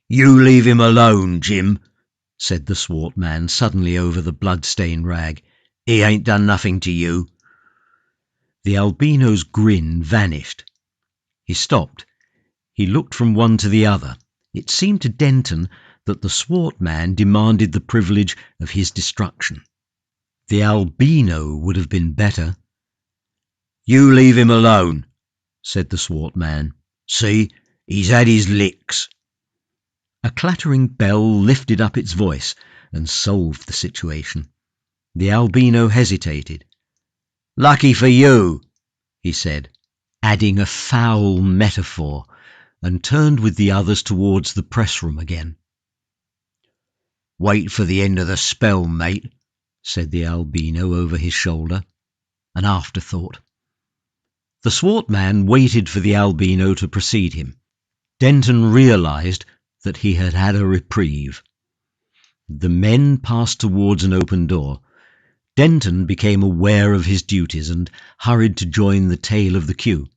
"You leave him alone, Jim," said the swart man suddenly over the blood-stained rag. "He ain't done nothing to you." The albino's grin vanished. He stopped. He looked from one to the other. It seemed to Denton that the swart man demanded the privilege of his destruction. The albino would have been better. "You leave him alone," said the swart man. "See, he's had his licks." A clattering bell lifted up its voice and solved the situation. The albino hesitated. "Lucky for you," he said, adding a foul metaphor, and turned with the others towards the press room again. "Wait for the end of the spell, mate," said the albino over his shoulder. An afterthought. The swart man waited for the albino to precede him. Denton realised that he had had a reprieve. The men passed towards an open door. Denton became aware of his duties and hurried to join the tail of the queue.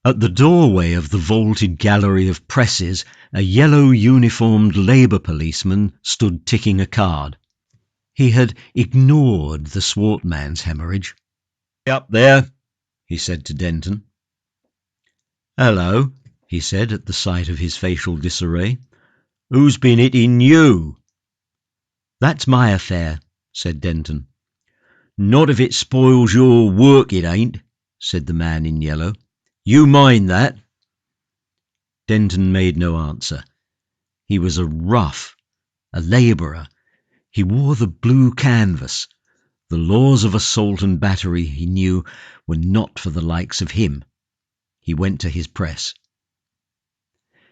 At the doorway of the vaulted gallery of presses, a yellow-uniformed Labour policeman stood ticking a card. He had ignored the swart man's hemorrhage. "Up there," he said to Denton. "Hello," he said at the sight of his facial disarray. "Who's been hitting you?" "That's my affair," said Denton. "Not if it spoils your work, it ain't," said the man in yellow. "You mind that." Denton made no answer. He was a rough, a labourer. He wore the blue canvas. The laws of assault and battery, he knew, were not for the likes of him. He went to his press.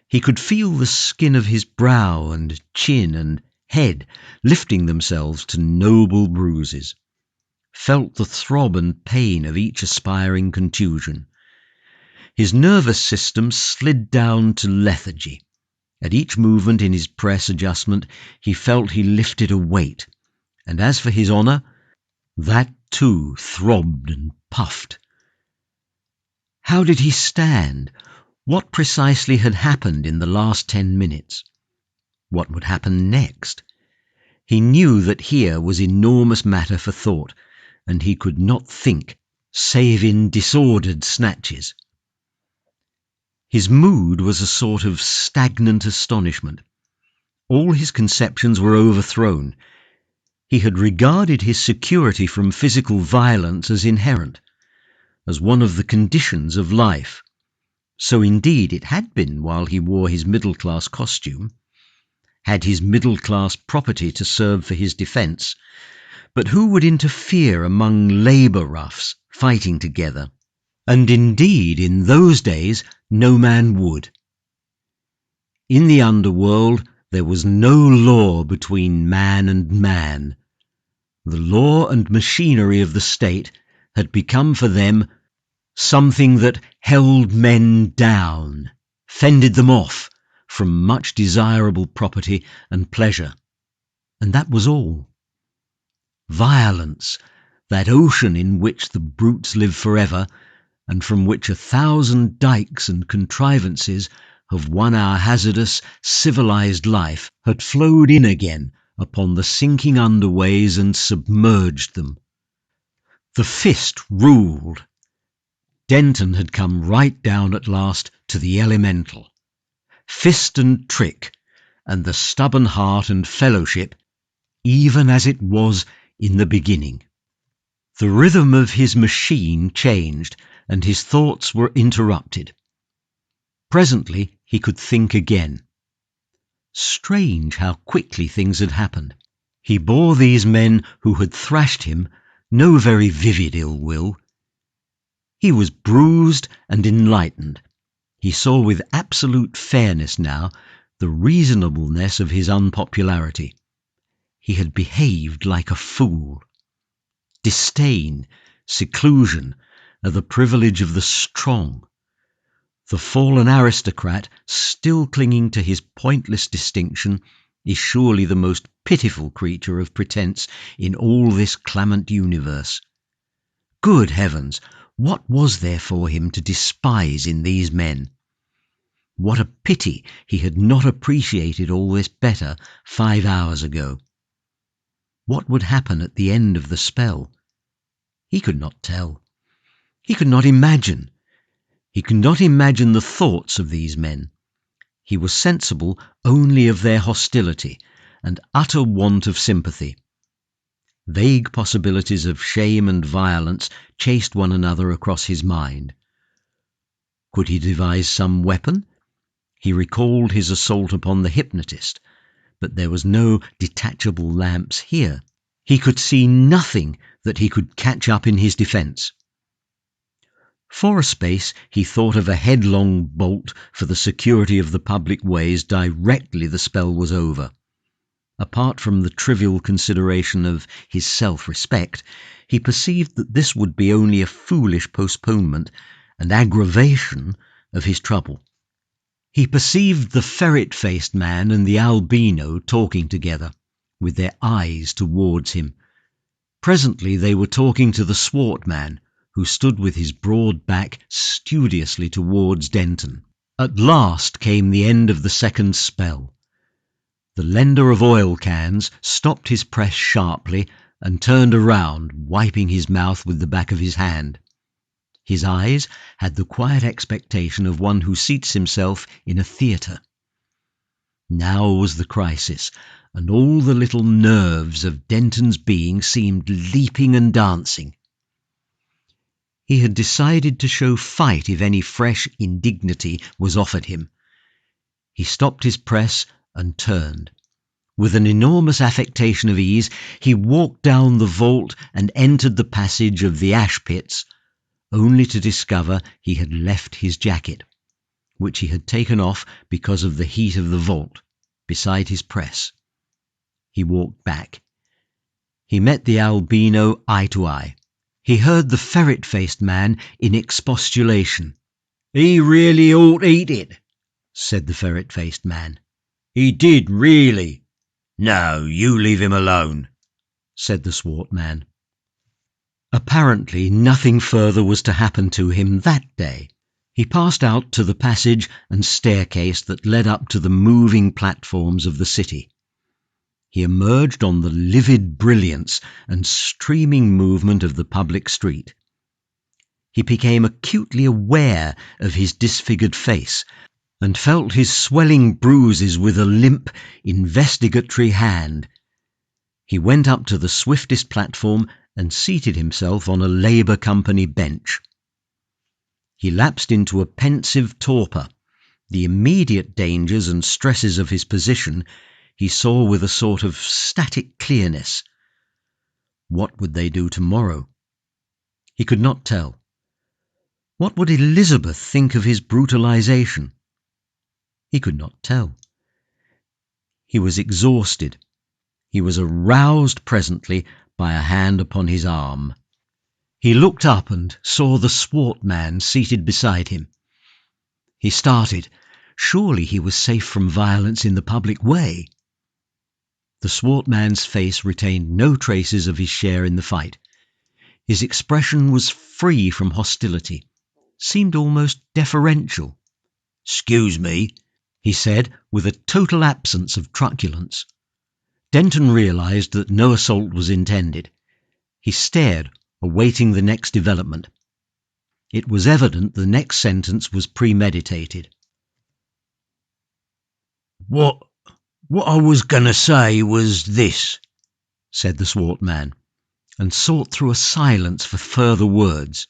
He could feel the skin of his brow and chin and head lifting themselves to noble bruises, felt the throb and pain of each aspiring contusion. His nervous system slid down to lethargy. At each movement in his press adjustment he felt he lifted a weight, and as for his honour, that too throbbed and puffed. How did he stand? What precisely had happened in the last 10 minutes? What would happen next? He knew that here was enormous matter for thought, and he could not think, save in disordered snatches. His mood was a sort of stagnant astonishment. All his conceptions were overthrown. He had regarded his security from physical violence as inherent, as one of the conditions of life. So indeed it had been while he wore his middle-class costume, had his middle-class property to serve for his defence. But who would interfere among labour roughs fighting together? And indeed, in those days, no man would. In the underworld, there was no law between man and man. The law and machinery of the state had become for them something that held men down, fended them off from much desirable property and pleasure. And that was all. Violence, that ocean in which the brutes live forever, and from which 1,000 dykes and contrivances have won our hazardous, civilized life, had flowed in again upon the sinking underways and submerged them. The fist ruled. Denton had come right down at last to the elemental. Fist and trick, and the stubborn heart and fellowship, even as it was in the beginning. The rhythm of his machine changed, and his thoughts were interrupted. Presently he could think again. Strange how quickly things had happened. He bore these men who had thrashed him no very vivid ill will. He was bruised and enlightened. He saw with absolute fairness now the reasonableness of his unpopularity. He had behaved like a fool. Disdain, seclusion are the privilege of the strong. The fallen aristocrat, still clinging to his pointless distinction, is surely the most pitiful creature of pretence in all this clamant universe. Good heavens! What was there for him to despise in these men? What a pity he had not appreciated all this better 5 hours ago. What would happen at the end of the spell? He could not tell. He could not imagine. He could not imagine the thoughts of these men. He was sensible only of their hostility and utter want of sympathy. Vague possibilities of shame and violence chased one another across his mind. Could he devise some weapon? He recalled his assault upon the hypnotist, but there was no detachable lamps here. He could see nothing that he could catch up in his defence. For a space he thought of a headlong bolt for the security of the public ways directly the spell was over. Apart from the trivial consideration of his self-respect, he perceived that this would be only a foolish postponement and aggravation of his trouble. He perceived the ferret-faced man and the albino talking together, with their eyes towards him. Presently they were talking to the swart man, who stood with his broad back studiously towards Denton. At last came the end of the second spell. The lender of oil cans stopped his press sharply and turned around, wiping his mouth with the back of his hand. His eyes had the quiet expectation of one who seats himself in a theatre. Now was the crisis, and all the little nerves of Denton's being seemed leaping and dancing. He had decided to show fight if any fresh indignity was offered him. He stopped his press and turned. With an enormous affectation of ease, he walked down the vault and entered the passage of the ash pits, only to discover he had left his jacket, which he had taken off because of the heat of the vault, beside his press. He walked back. He met the albino eye to eye. He heard the ferret-faced man in expostulation. "He really ought to eat it," said the ferret-faced man. "He did, really." "No, you leave him alone," said the swart man. Apparently nothing further was to happen to him that day. He passed out to the passage and staircase that led up to the moving platforms of the city. He emerged on the livid brilliance and streaming movement of the public street. He became acutely aware of his disfigured face, and felt his swelling bruises with a limp, investigatory hand. He went up to the swiftest platform and seated himself on a Labour Company bench. He lapsed into a pensive torpor. The immediate dangers and stresses of his position he saw with a sort of static clearness. What would they do tomorrow? He could not tell. What would Elizabeth think of his brutalization? He could not tell. He was exhausted. He was aroused presently by a hand upon his arm. He looked up and saw the swart man seated beside him. He started. Surely he was safe from violence in the public way. The swart man's face retained no traces of his share in the fight. His expression was free from hostility, seemed almost deferential. "Excuse me," he said, with a total absence of truculence. Denton realized that no assault was intended. He stared, awaiting the next development. It was evident the next sentence was premeditated. What What I was going to say was this, said the swart man, and sought through a silence for further words.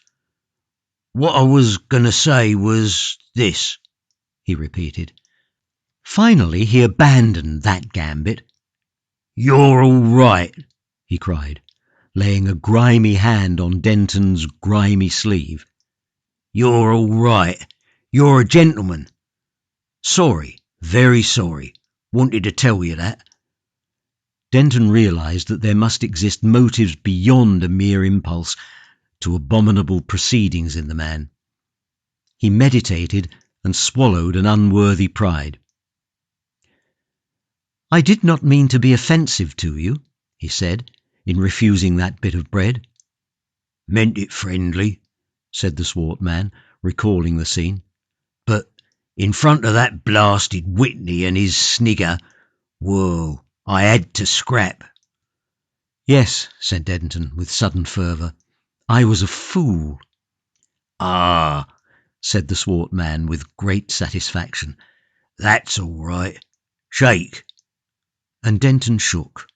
What I was going to say was this, he repeated. Finally he abandoned that gambit. You're all right, he cried, laying a grimy hand on Denton's grimy sleeve. You're all right. You're a gentleman. Sorry, very sorry. Wanted to tell you that. Denton realised that there must exist motives beyond a mere impulse to abominable proceedings in the man. He meditated and swallowed an unworthy pride. I did not mean to be offensive to you, he said, in refusing that bit of bread. Meant it friendly, said the swart man, recalling the scene. But in front of that blasted Whitney and his snigger, whoa, I had to scrap. Yes, said Denton with sudden fervour. I was a fool. Ah, said the swart man with great satisfaction. That's all right. Shake. And Denton shook.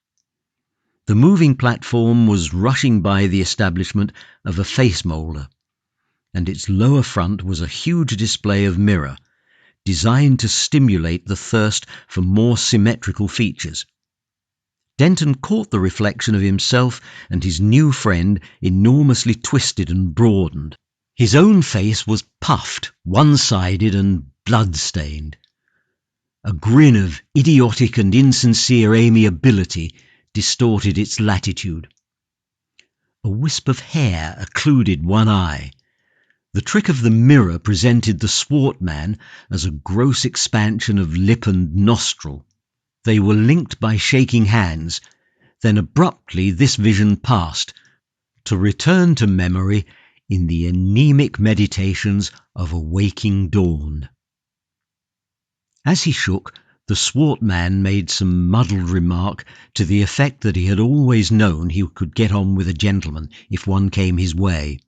The moving platform was rushing by the establishment of a face moulder, and its lower front was a huge display of mirror, designed to stimulate the thirst for more symmetrical features. Denton caught the reflection of himself and his new friend enormously twisted and broadened. His own face was puffed, one-sided and blood-stained. A grin of idiotic and insincere amiability distorted its latitude. A wisp of hair occluded one eye. The trick of the mirror presented the swart man as a gross expansion of lip and nostril. They were linked by shaking hands, then abruptly this vision passed, to return to memory in the anemic meditations of a waking dawn. As he shook, the swart man made some muddled remark to the effect that he had always known he could get on with a gentleman if one came his way.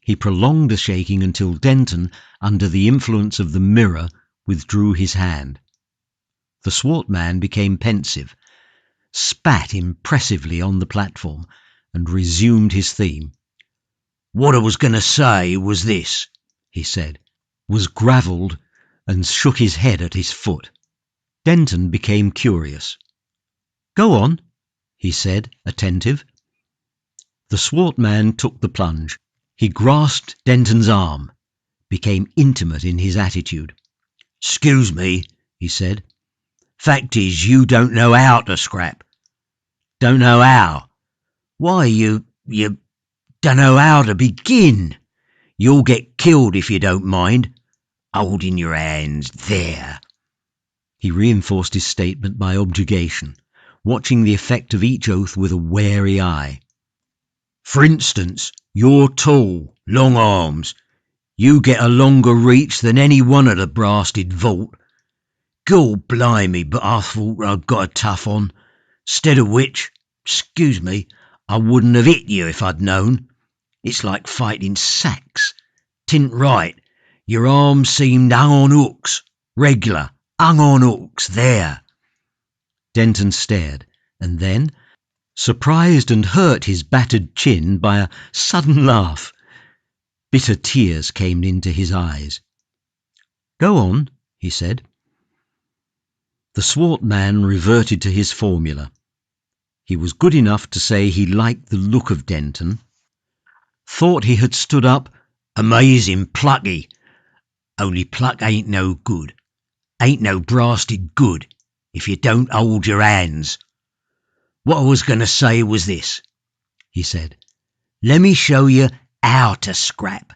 He prolonged the shaking until Denton, under the influence of the mirror, withdrew his hand. The swart man became pensive, spat impressively on the platform, and resumed his theme. What I was going to say was this, he said, was gravelled, and shook his head at his foot. Denton became curious. Go on, he said, attentive. The swart man took the plunge. He grasped Denton's arm, became intimate in his attitude. Excuse me, he said. Fact is, you don't know how to scrap. Don't know how. Why, you don't know how to begin. You'll get killed if you don't mind. Holding your hands there. He reinforced his statement by objurgation, watching the effect of each oath with a wary eye. For instance, you're tall, long arms. You get a longer reach than any one of the blasted vault. God blimey, but I thought I'd got a tough on. Stead of which, excuse me, I wouldn't have hit you if I'd known. It's like fighting sacks. T'int right. Your arms seemed hung on hooks. Regular, hung on hooks, there. Denton stared, and then, surprised and hurt his battered chin by a sudden laugh. Bitter tears came into his eyes. Go on, he said. The swart man reverted to his formula. He was good enough to say he liked the look of Denton, thought he had stood up amazing plucky, only pluck ain't no good, ain't no brasted good, if you don't hold your hands. What I was going to say was this, he said. Let me show you how to scrap.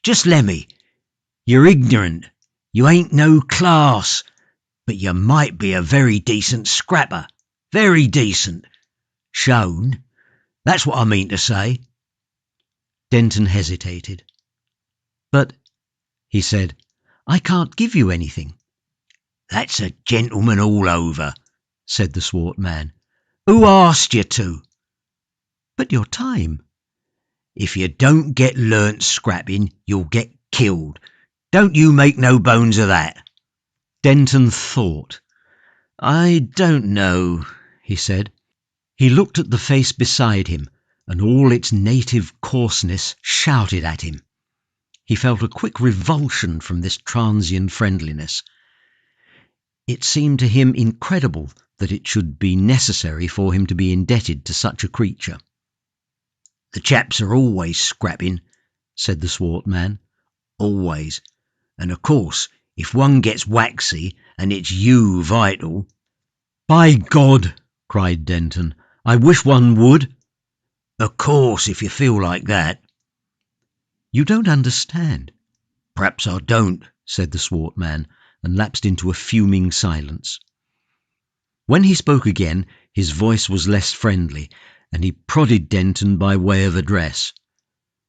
Just let me. You're ignorant, you ain't no class, but you might be a very decent scrapper. Very decent. Shown. That's what I mean to say. Denton hesitated. But, he said, I can't give you anything. That's a gentleman all over, said the swart man. Who asked you to? But your time. If you don't get learnt scrapping, you'll get killed. Don't you make no bones of that. Denton thought. "I don't know," he said. He looked at the face beside him, and all its native coarseness shouted at him. He felt a quick revulsion from this transient friendliness. It seemed to him incredible that it should be necessary for him to be indebted to such a creature. "The chaps are always scrapping," said the swart man. "Always. And of course, if one gets waxy, and it's you vital—" "By God!" cried Denton. "I wish one would." "Of course, if you feel like that." "You don't understand." "Perhaps I don't," said the swart man, and lapsed into a fuming silence. When he spoke again, his voice was less friendly, and he prodded Denton by way of address.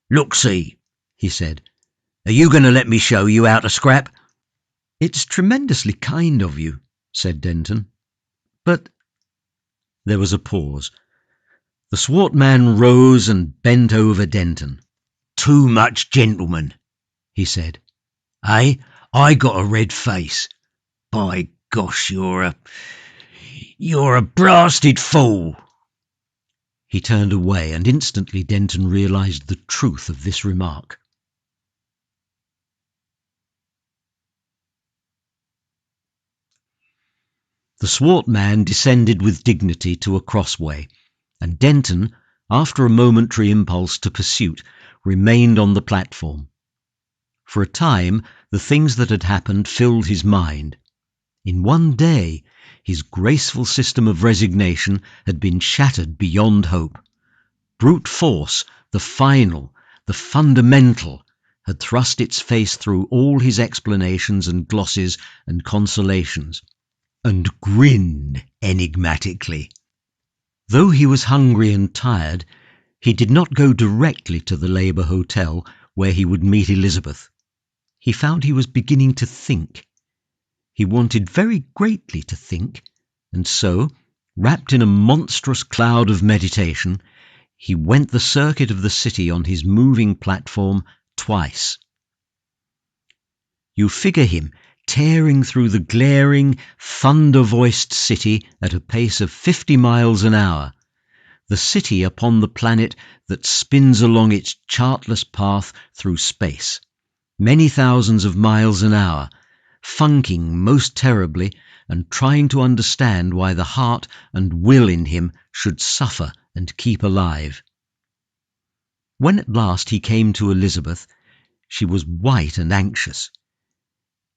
"Look, see," he said. "Are you going to let me show you how to scrap?" "It's tremendously kind of you," said Denton. "But—" There was a pause. The swart man rose and bent over Denton. "Too much gentleman," he said. "Eh? I got a red face. By gosh, you're a blasted fool." He turned away, and instantly Denton realised the truth of this remark. The swart man descended with dignity to a crossway, and Denton, after a momentary impulse to pursuit, remained on the platform. For a time the things that had happened filled his mind. In one day his graceful system of resignation had been shattered beyond hope. Brute force, the final, the fundamental, had thrust its face through all his explanations and glosses and consolations, and grinned enigmatically. Though he was hungry and tired, he did not go directly to the Labour Hotel where he would meet Elizabeth. He found he was beginning to think. He wanted very greatly to think, and so, wrapped in a monstrous cloud of meditation, he went the circuit of the city on his moving platform twice. You figure him tearing through the glaring, thunder-voiced city at a pace of 50 miles an hour, the city upon the planet that spins along its chartless path through space, many thousands of miles an hour, funking most terribly and trying to understand why the heart and will in him should suffer and keep alive. When at last he came to Elizabeth, she was white and anxious.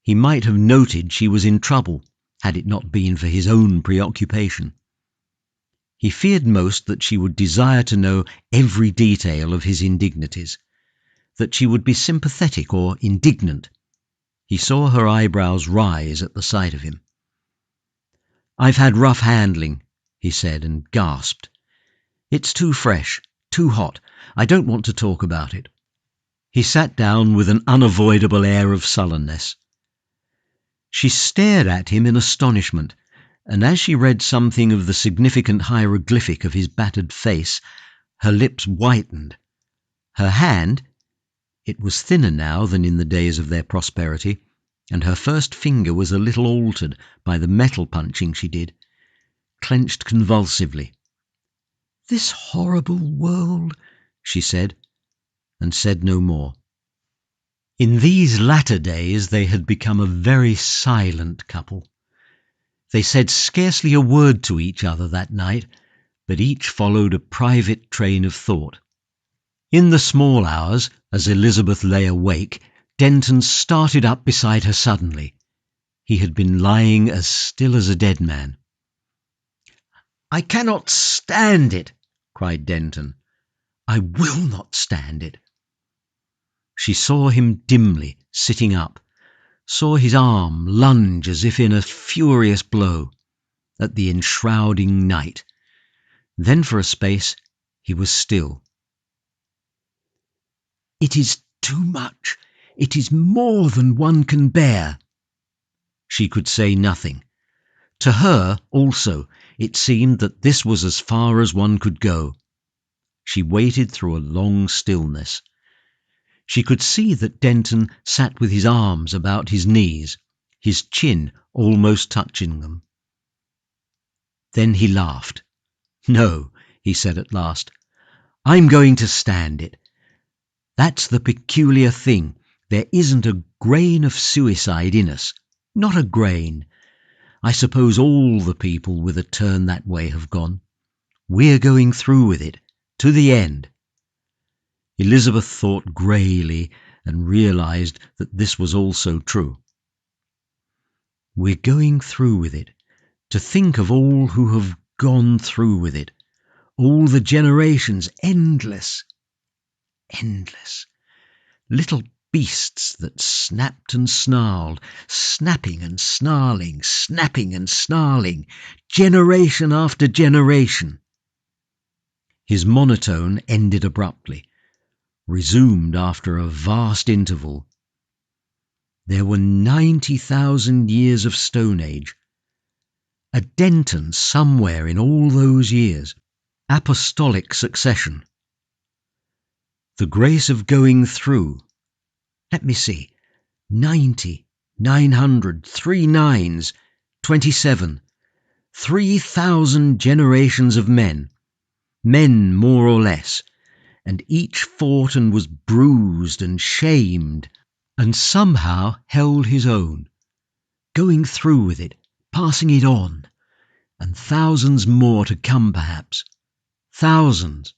He might have noted she was in trouble, had it not been for his own preoccupation. He feared most that she would desire to know every detail of his indignities, that she would be sympathetic or indignant. He saw her eyebrows rise at the sight of him. "I've had rough handling," he said, and gasped. "It's too fresh, too hot. I don't want to talk about it." He sat down with an unavoidable air of sullenness. She stared at him in astonishment, and as she read something of the significant hieroglyphic of his battered face, her lips whitened. Her hand, it was thinner now than in the days of their prosperity, and her first finger was a little altered by the metal punching she did, clenched convulsively. "This horrible world," she said, and said no more. In these latter days they had become a very silent couple. They said scarcely a word to each other that night, but each followed a private train of thought. In the small hours, as Elizabeth lay awake, Denton started up beside her suddenly. He had been lying as still as a dead man. "I cannot stand it!" cried Denton. "I will not stand it." She saw him dimly, sitting up, saw his arm lunge as if in a furious blow at the enshrouding night. Then for a space he was still. "It is too much. It is more than one can bear." She could say nothing. To her, also, it seemed that this was as far as one could go. She waited through a long stillness. She could see that Denton sat with his arms about his knees, his chin almost touching them. Then he laughed. "No," he said at last, "I'm going to stand it. That's the peculiar thing. There isn't a grain of suicide in us. Not a grain. I suppose all the people with a turn that way have gone. We're going through with it, to the end." Elizabeth thought greyly and realised that this was also true. We're going through with it. To think of all who have gone through with it. All the generations, endless, endless. Little beasts that snapped and snarled, snapping and snarling, snapping and snarling, generation after generation. His monotone ended abruptly, resumed after a vast interval. There were 90,000 years of Stone Age. A Denton somewhere in all those years. Apostolic succession. The grace of going through. Let me see. 90, 900, 3 nines, 27. 3,000 generations of men. Men more or less. And each fought and was bruised and shamed, and somehow held his own. Going through with it, passing it on. And thousands more to come perhaps. Thousands.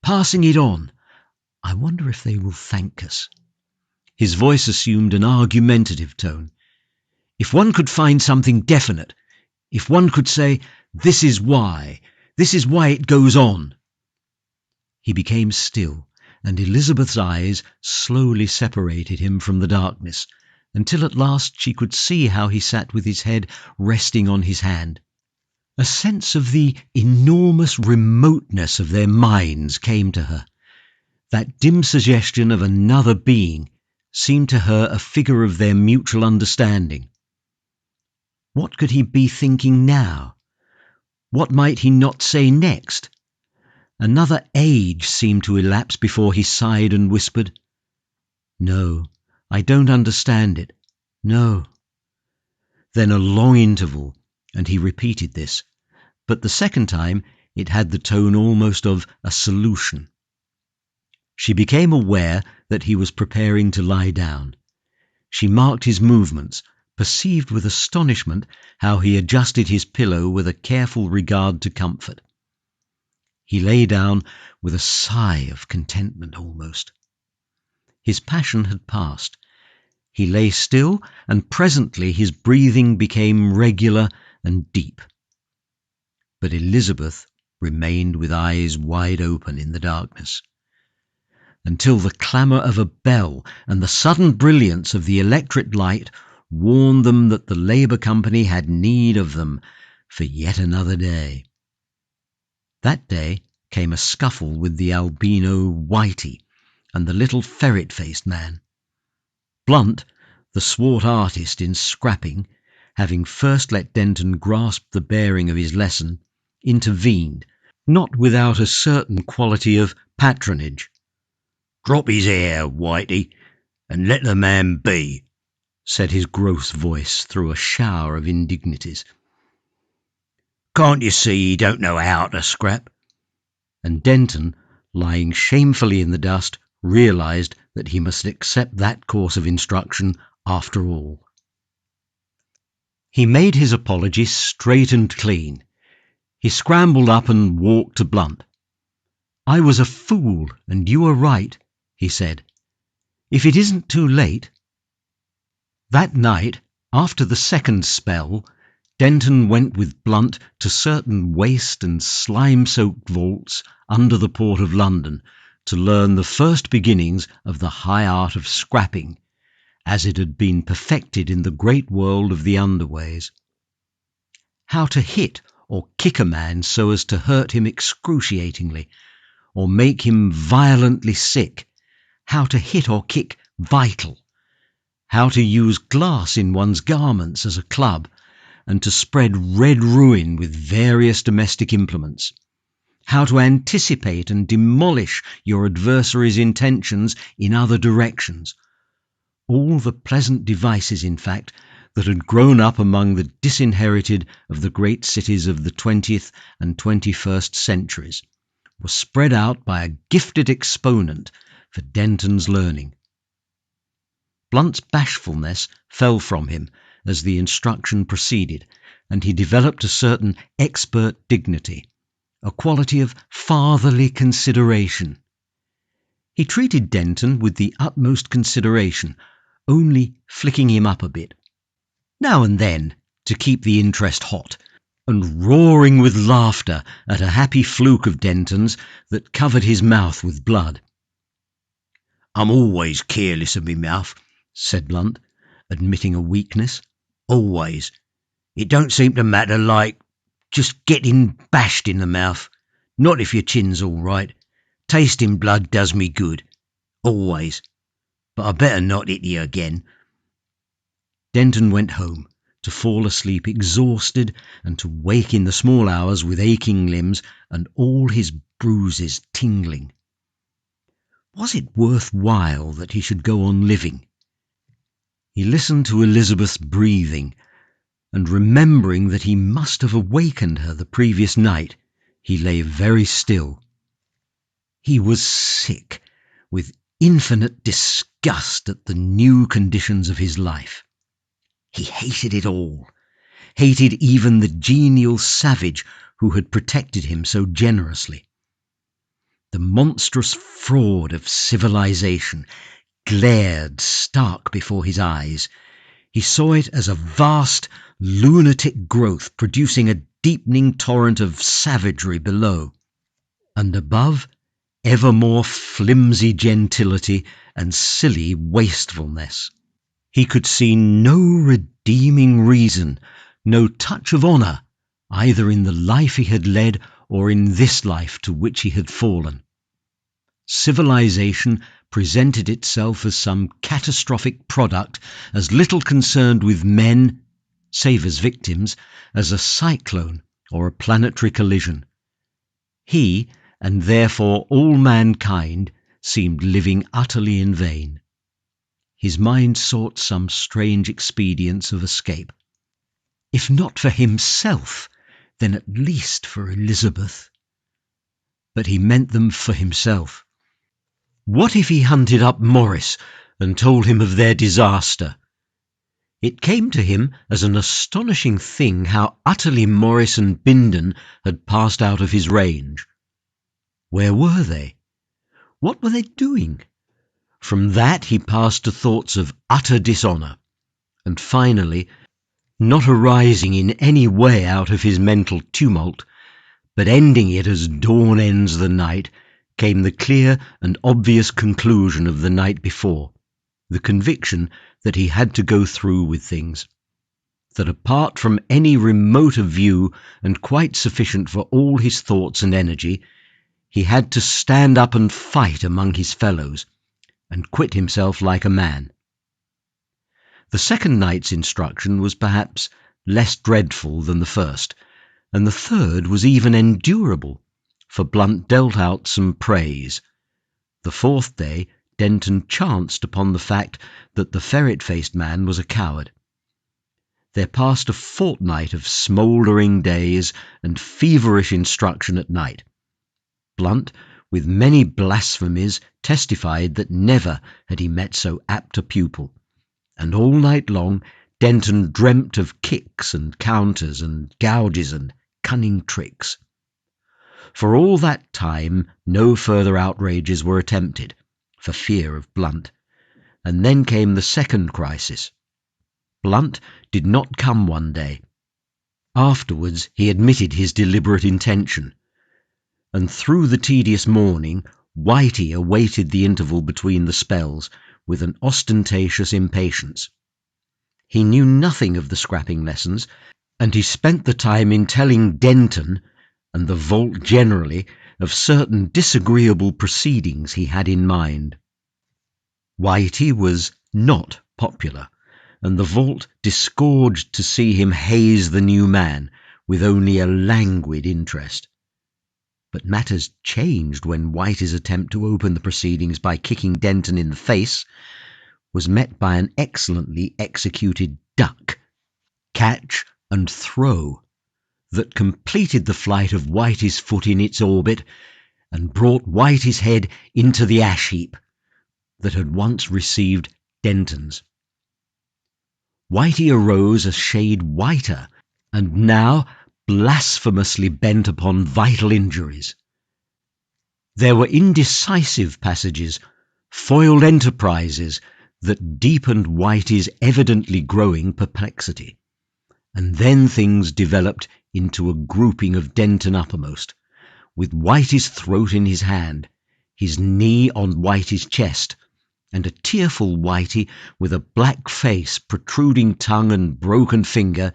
Passing it on. I wonder if they will thank us. His voice assumed an argumentative tone. If one could find something definite, if one could say, this is why it goes on. He became still, and Elizabeth's eyes slowly separated him from the darkness, until at last she could see how he sat with his head resting on his hand. A sense of the enormous remoteness of their minds came to her. That dim suggestion of another being seemed to her a figure of their mutual understanding. What could he be thinking now? What might he not say next? Another age seemed to elapse before he sighed and whispered, "No, I don't understand it. No." Then a long interval, and he repeated this, but the second time it had the tone almost of a solution. She became aware that he was preparing to lie down. She marked his movements, perceived with astonishment how he adjusted his pillow with a careful regard to comfort. He lay down with a sigh of contentment almost. His passion had passed. He lay still, and presently his breathing became regular and deep. But Elizabeth remained with eyes wide open in the darkness, until the clamour of a bell and the sudden brilliance of the electric light warned them that the Labour Company had need of them for yet another day. That day came a scuffle with the albino Whitey and the little ferret-faced man. Blunt, the swart artist in scrapping, having first let Denton grasp the bearing of his lesson, intervened, not without a certain quality of patronage. "Drop his hair, Whitey, and let the man be," said his gross voice through a shower of indignities. "Can't you see he don't know how to scrap?" And Denton, lying shamefully in the dust, realised that he must accept that course of instruction after all. He made his apology straight and clean. He scrambled up and walked to Blunt. "I was a fool, and you were right," he said. "If it isn't too late—" That night, after the second spell, Denton went with Blunt to certain waste and slime-soaked vaults under the port of London to learn the first beginnings of the high art of scrapping, as it had been perfected in the great world of the underways. How to hit or kick a man so as to hurt him excruciatingly, or make him violently sick. How to hit or kick vital. How to use glass in one's garments as a club, and to spread red ruin with various domestic implements. How to anticipate and demolish your adversary's intentions in other directions. All the pleasant devices, in fact, that had grown up among the disinherited of the great cities of the 20th and 21st centuries, was spread out by a gifted exponent for Denton's learning. Blunt's bashfulness fell from him as the instruction proceeded, and he developed a certain expert dignity, a quality of fatherly consideration. He treated Denton with the utmost consideration, only flicking him up a bit, now and then, to keep the interest hot, and roaring with laughter at a happy fluke of Denton's that covered his mouth with blood. "I'm always careless of me mouth," said Blunt, admitting a weakness. "Always. It don't seem to matter, like, just getting bashed in the mouth. Not if your chin's all right. Tasting blood does me good. Always. But I better not hit you again." Denton went home, to fall asleep exhausted and to wake in the small hours with aching limbs and all his bruises tingling. Was it worth while that he should go on living? He listened to Elizabeth's breathing, and remembering that he must have awakened her the previous night, he lay very still. He was sick with infinite disgust at the new conditions of his life. He hated it all, hated even the genial savage who had protected him so generously. The monstrous fraud of civilization glared stark before his eyes. He saw it as a vast, lunatic growth producing a deepening torrent of savagery below, and above, ever more flimsy gentility and silly wastefulness. He could see no redeeming reason, no touch of honour, either in the life he had led or in this life to which he had fallen. Civilization presented itself as some catastrophic product, as little concerned with men, save as victims, as a cyclone or a planetary collision. He, and therefore all mankind, seemed living utterly in vain. His mind sought some strange expedients of escape. If not for himself, then at least for Elizabeth. But he meant them for himself. What if he hunted up Morris and told him of their disaster? It came to him as an astonishing thing how utterly Morris and Bindon had passed out of his range. Where were they? What were they doing? From that he passed to thoughts of utter dishonour, and finally, not arising in any way out of his mental tumult, but ending it as dawn ends the night, came the clear and obvious conclusion of the night before, the conviction that he had to go through with things, that apart from any remoter view and quite sufficient for all his thoughts and energy, he had to stand up and fight among his fellows, and quit himself like a man. The second night's instruction was perhaps less dreadful than the first, and the third was even endurable, for Blunt dealt out some praise. The fourth day Denton chanced upon the fact that the ferret-faced man was a coward. There passed a fortnight of smouldering days and feverish instruction at night. Blunt, with many blasphemies, testified that never had he met so apt a pupil, and all night long Denton dreamt of kicks and counters and gouges and cunning tricks. For all that time no further outrages were attempted, for fear of Blunt, and then came the second crisis. Blunt did not come one day. Afterwards he admitted his deliberate intention, and through the tedious morning Whitey awaited the interval between the spells with an ostentatious impatience. He knew nothing of the scrapping lessons, and he spent the time in telling Denton, and the vault generally, of certain disagreeable proceedings he had in mind. Whitey was not popular, and the vault disgorged to see him haze the new man with only a languid interest. But matters changed when Whitey's attempt to open the proceedings by kicking Denton in the face was met by an excellently executed duck catch and throw that completed the flight of Whitey's foot in its orbit and brought Whitey's head into the ash heap that had once received Denton's. Whitey arose a shade whiter and now blasphemously bent upon vital injuries. There were indecisive passages, foiled enterprises that deepened Whitey's evidently growing perplexity. And then things developed into a grouping of Denton uppermost, with Whitey's throat in his hand, his knee on Whitey's chest, and a tearful Whitey with a black face, protruding tongue and broken finger,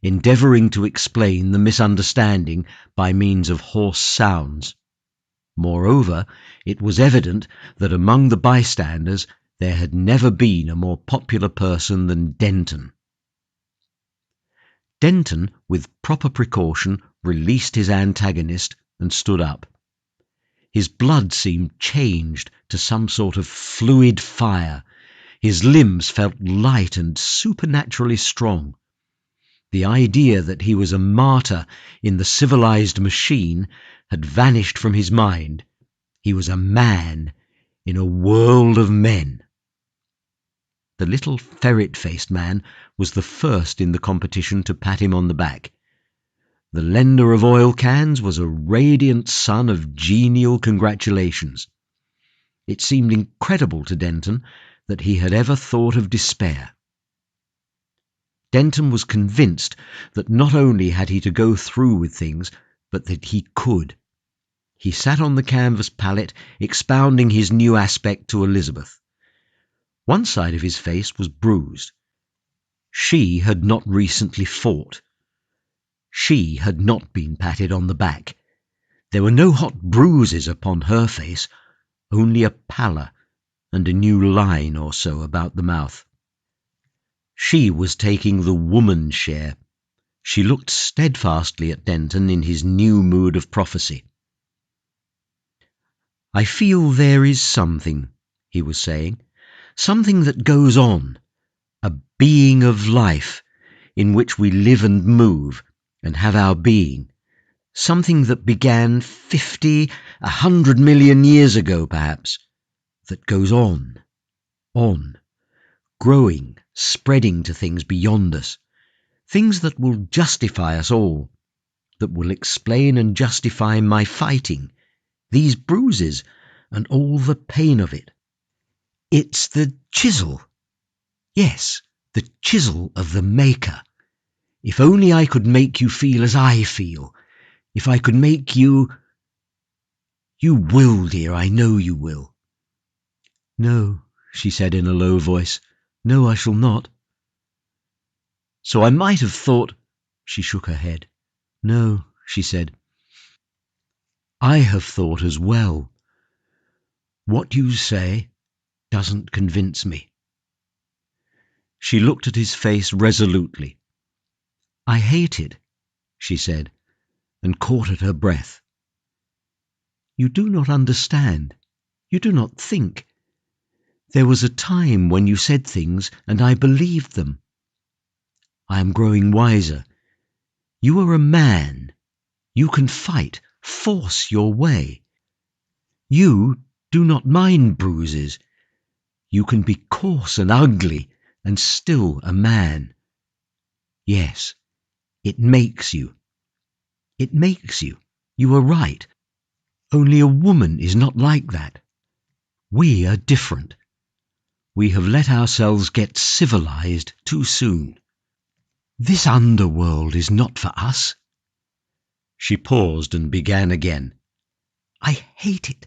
endeavouring to explain the misunderstanding by means of hoarse sounds. Moreover, it was evident that among the bystanders there had never been a more popular person than Denton. Denton, with proper precaution, released his antagonist and stood up. His blood seemed changed to some sort of fluid fire. His limbs felt light and supernaturally strong. The idea that he was a martyr in the civilized machine had vanished from his mind. He was a man in a world of men. The little ferret-faced man was the first in the competition to pat him on the back. The lender of oil cans was a radiant son of genial congratulations. It seemed incredible to Denton that he had ever thought of despair. Denton was convinced that not only had he to go through with things, but that he could. He sat on the canvas pallet, expounding his new aspect to Elizabeth. One side of his face was bruised. She had not recently fought. She had not been patted on the back. There were no hot bruises upon her face, only a pallor and a new line or so about the mouth. She was taking the woman's share. She looked steadfastly at Denton in his new mood of prophecy. "I feel there is something," he was saying, "something that goes on, a being of life, in which we live and move and have our being, something that began 50, 100 million years ago perhaps, that goes on, growing, spreading to things beyond us, things that will justify us all, that will explain and justify my fighting, these bruises, and all the pain of it. It's the chisel. Yes, the chisel of the Maker. If only I could make you feel as I feel, if I could make you... You will, dear, I know you will." "No," she said in a low voice. "No, I shall not." "So I might have thought—" She shook her head. "No," she said. "I have thought as well. What you say doesn't convince me." She looked at his face resolutely. "I hate it," she said, and caught at her breath. "You do not understand. You do not think. There was a time when you said things and I believed them. I am growing wiser. You are a man. You can fight, force your way. You do not mind bruises. You can be coarse and ugly and still a man. Yes, it makes you. It makes you. You are right. Only a woman is not like that. We are different. We have let ourselves get civilized too soon. This underworld is not for us." She paused and began again. "I hate it.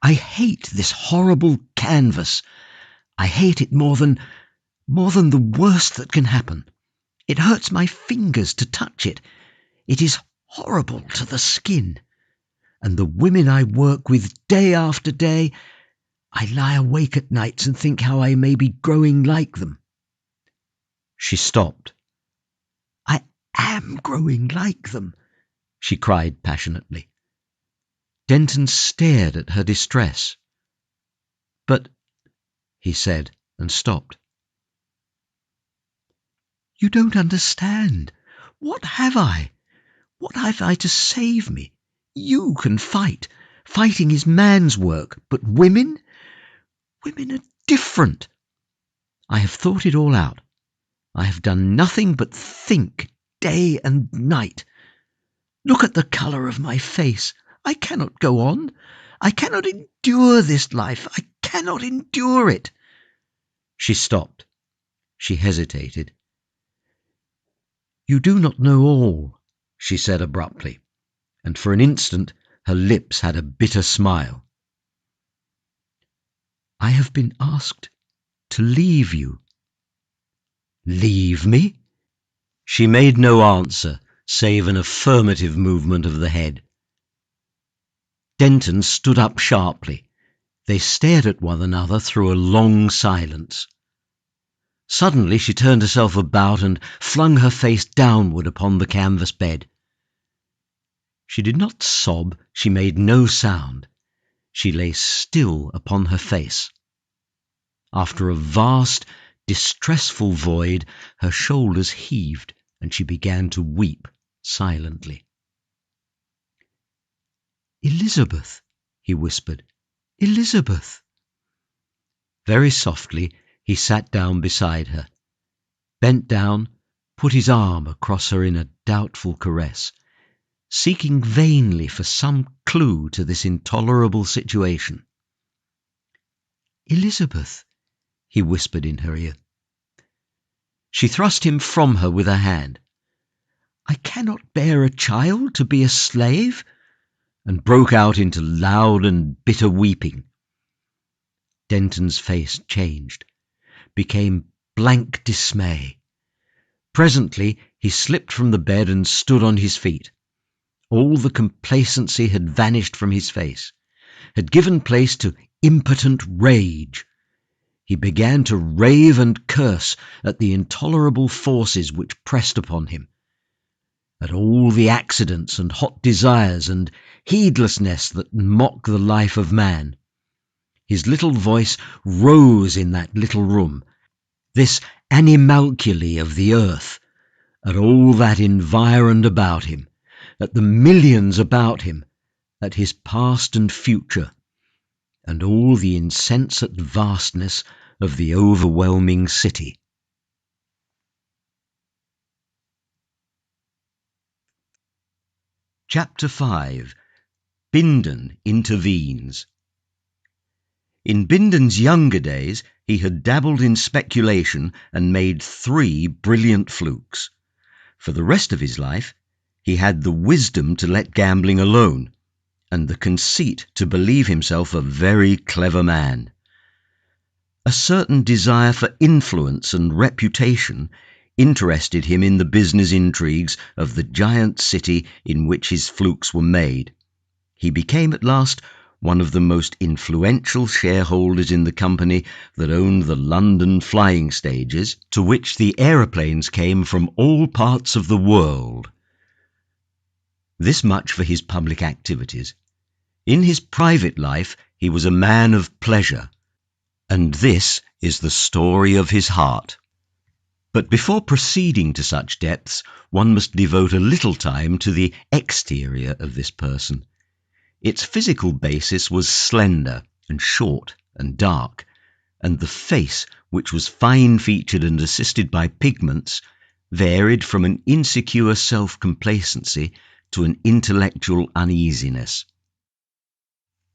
I hate this horrible canvas. I hate it more than the worst that can happen. It hurts my fingers to touch it. It is horrible to the skin. And the women I work with day after day, I lie awake at nights and think how I may be growing like them." She stopped. "I am growing like them," she cried passionately. Denton stared at her distress. "But—" he said, and stopped. You don't understand. What have I? What have I to save me? You can fight. Fighting is man's work, but women? Women are different. I have thought it all out. I have done nothing but think day and night. Look at the colour of my face. I cannot go on. I cannot endure this life. I cannot endure it. She stopped. She hesitated. You do not know all, she said abruptly, and for an instant her lips had a bitter smile. I have been asked to leave you. Leave me? She made no answer, save an affirmative movement of the head. Denton stood up sharply. They stared at one another through a long silence. Suddenly she turned herself about and flung her face downward upon the canvas bed. She did not sob, she made no sound. She lay still upon her face. After a vast, distressful void, her shoulders heaved, and she began to weep silently. Elizabeth, he whispered. Elizabeth. Very softly he sat down beside her, bent down, put his arm across her in a doubtful caress, seeking vainly for some clue to this intolerable situation. Elizabeth, he whispered in her ear. She thrust him from her with her hand. I cannot bear a child to be a slave, and broke out into loud and bitter weeping. Denton's face changed, became blank dismay. Presently he slipped from the bed and stood on his feet. All the complacency had vanished from his face, had given place to impotent rage. He began to rave and curse at the intolerable forces which pressed upon him, at all the accidents and hot desires and heedlessness that mock the life of man. His little voice rose in that little room, this animalcule of the earth, at all that environed about him, at the millions about him, at his past and future, and all the insensate vastness of the overwhelming city. Chapter 5. Bindon intervenes. In Bindon's younger days he had dabbled in speculation and made 3 brilliant flukes. For the rest of his life he had the wisdom to let gambling alone, and the conceit to believe himself a very clever man. A certain desire for influence and reputation interested him in the business intrigues of the giant city in which his flukes were made. He became at last one of the most influential shareholders in the company that owned the London flying stages, to which the aeroplanes came from all parts of the world. This much for his public activities. In his private life he was a man of pleasure, and this is the story of his heart. But before proceeding to such depths, one must devote a little time to the exterior of this person. Its physical basis was slender and short and dark, and the face, which was fine-featured and assisted by pigments, varied from an insecure self-complacency to an intellectual uneasiness.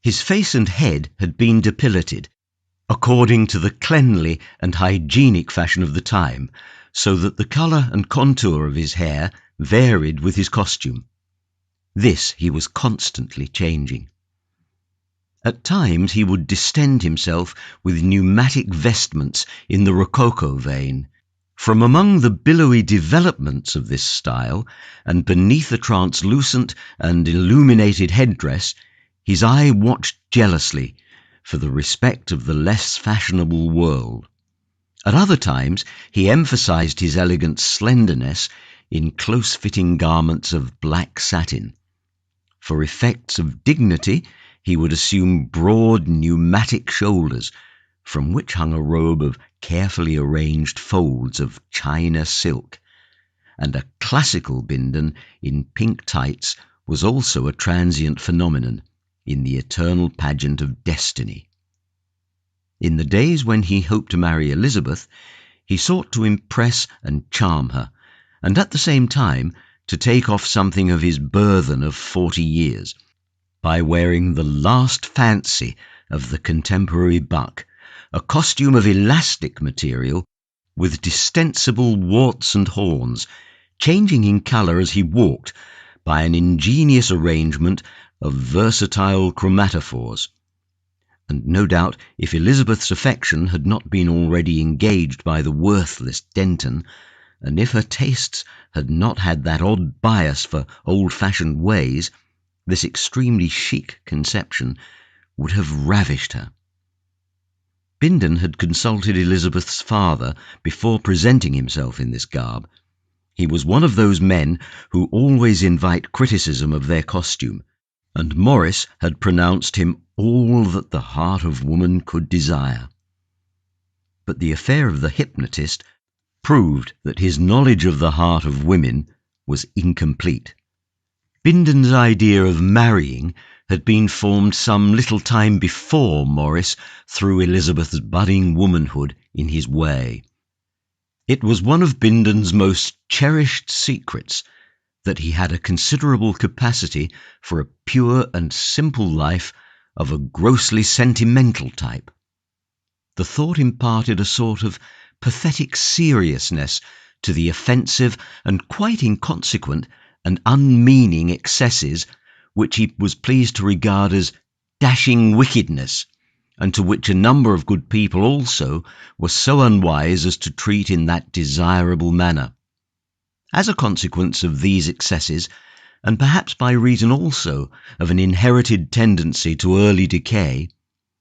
His face and head had been depilated, according to the cleanly and hygienic fashion of the time, so that the colour and contour of his hair varied with his costume. This he was constantly changing. At times he would distend himself with pneumatic vestments in the Rococo vein. From among the billowy developments of this style, and beneath the translucent and illuminated headdress, his eye watched jealously for the respect of the less fashionable world. At other times he emphasized his elegant slenderness in close-fitting garments of black satin. For effects of dignity he would assume broad pneumatic shoulders, from which hung a robe of carefully arranged folds of China silk, and a classical Bindon in pink tights was also a transient phenomenon in the eternal pageant of destiny. In the days when he hoped to marry Elizabeth, he sought to impress and charm her, and at the same time to take off something of his burthen of 40 years, by wearing the last fancy of the contemporary buck, a costume of elastic material with distensible warts and horns, changing in colour as he walked by an ingenious arrangement of versatile chromatophores. And no doubt if Elizabeth's affection had not been already engaged by the worthless Denton, and if her tastes had not had that odd bias for old-fashioned ways, this extremely chic conception would have ravished her. Bindon had consulted Elizabeth's father before presenting himself in this garb. He was one of those men who always invite criticism of their costume, and Morris had pronounced him all that the heart of woman could desire. But the affair of the hypnotist proved that his knowledge of the heart of women was incomplete. Bindon's idea of marrying had been formed some little time before Morris threw Elizabeth's budding womanhood in his way. It was one of Bindon's most cherished secrets that he had a considerable capacity for a pure and simple life of a grossly sentimental type. The thought imparted a sort of pathetic seriousness to the offensive and quite inconsequent and unmeaning excesses which he was pleased to regard as dashing wickedness, and to which a number of good people also were so unwise as to treat in that desirable manner. As a consequence of these excesses, and perhaps by reason also of an inherited tendency to early decay,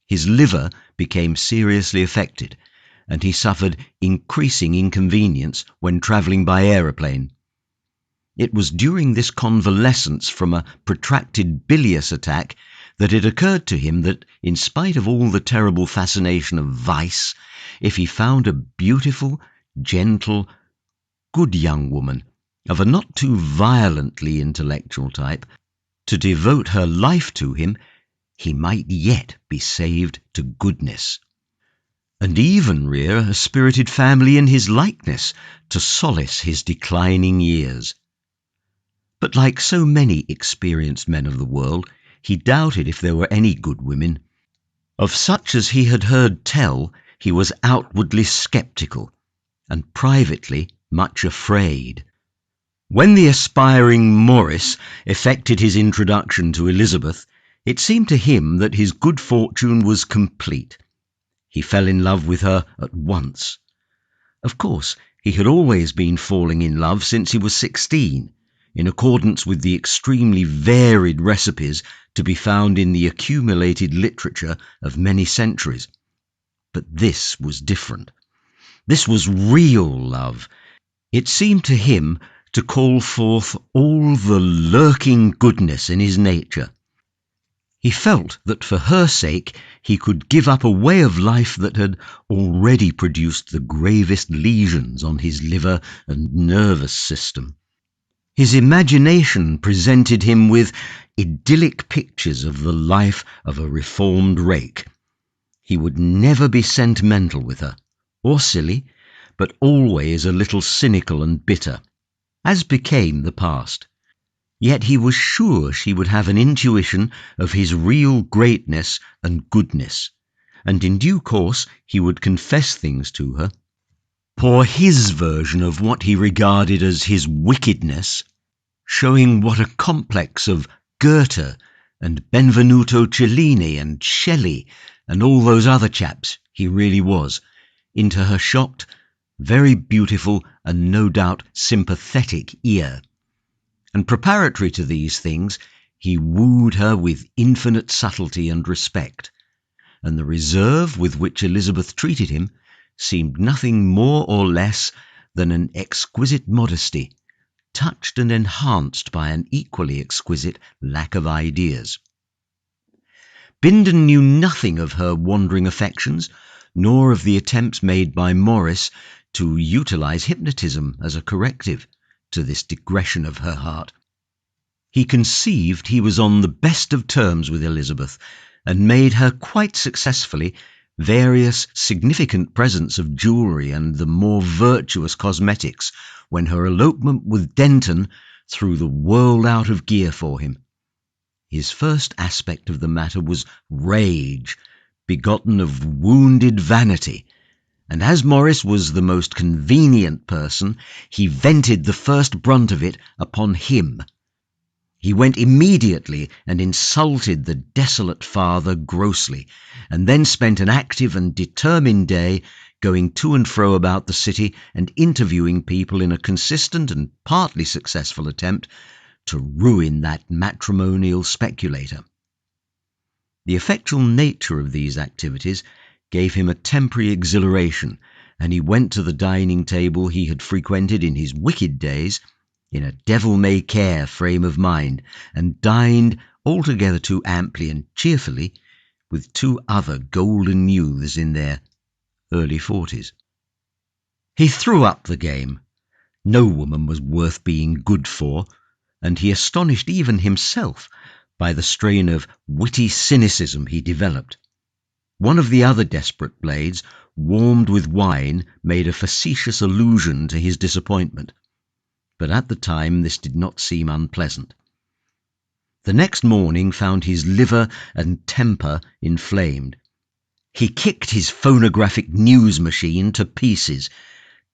his liver became seriously affected, and he suffered increasing inconvenience when travelling by aeroplane. It was during this convalescence from a protracted bilious attack that it occurred to him that, in spite of all the terrible fascination of vice, if he found a beautiful, gentle, good young woman, of a not too violently intellectual type, to devote her life to him, he might yet be saved to goodness, and even rear a spirited family in his likeness to solace his declining years. But like so many experienced men of the world, he doubted if there were any good women. Of such as he had heard tell, he was outwardly sceptical, and privately much afraid. When the aspiring Morris effected his introduction to Elizabeth, it seemed to him that his good fortune was complete. He fell in love with her at once. Of course, he had always been falling in love since he was 16, in accordance with the extremely varied recipes to be found in the accumulated literature of many centuries. But this was different. This was real love. It seemed to him to call forth all the lurking goodness in his nature. He felt that for her sake he could give up a way of life that had already produced the gravest lesions on his liver and nervous system. His imagination presented him with idyllic pictures of the life of a reformed rake. He would never be sentimental with her, or silly, but always a little cynical and bitter, as became the past. Yet he was sure she would have an intuition of his real greatness and goodness, and in due course he would confess things to her, pour his version of what he regarded as his wickedness, showing what a complex of Goethe and Benvenuto Cellini and Shelley and all those other chaps he really was, into her shocked, very beautiful and no doubt sympathetic ear. And preparatory to these things, he wooed her with infinite subtlety and respect, and the reserve with which Elizabeth treated him seemed nothing more or less than an exquisite modesty, touched and enhanced by an equally exquisite lack of ideas. Bindon knew nothing of her wandering affections, nor of the attempts made by Morris to utilize hypnotism as a corrective to this digression of her heart. He conceived he was on the best of terms with Elizabeth, and made her quite successfully various significant presents of jewellery and the more virtuous cosmetics when her elopement with Denton threw the world out of gear for him. His first aspect of the matter was rage, begotten of wounded vanity, and as Morris was the most convenient person, he vented the first brunt of it upon him. He went immediately and insulted the desolate father grossly, and then spent an active and determined day going to and fro about the city and interviewing people in a consistent and partly successful attempt to ruin that matrimonial speculator. The effectual nature of these activities gave him a temporary exhilaration, and he went to the dining table he had frequented in his wicked days in a devil-may-care frame of mind, and dined altogether too amply and cheerfully with two other golden youths in their early 40s. He threw up the game. No woman was worth being good for, and he astonished even himself by the strain of witty cynicism he developed. One of the other desperate blades, warmed with wine, made a facetious allusion to his disappointment, but at the time this did not seem unpleasant. The next morning found his liver and temper inflamed. He kicked his phonographic news machine to pieces,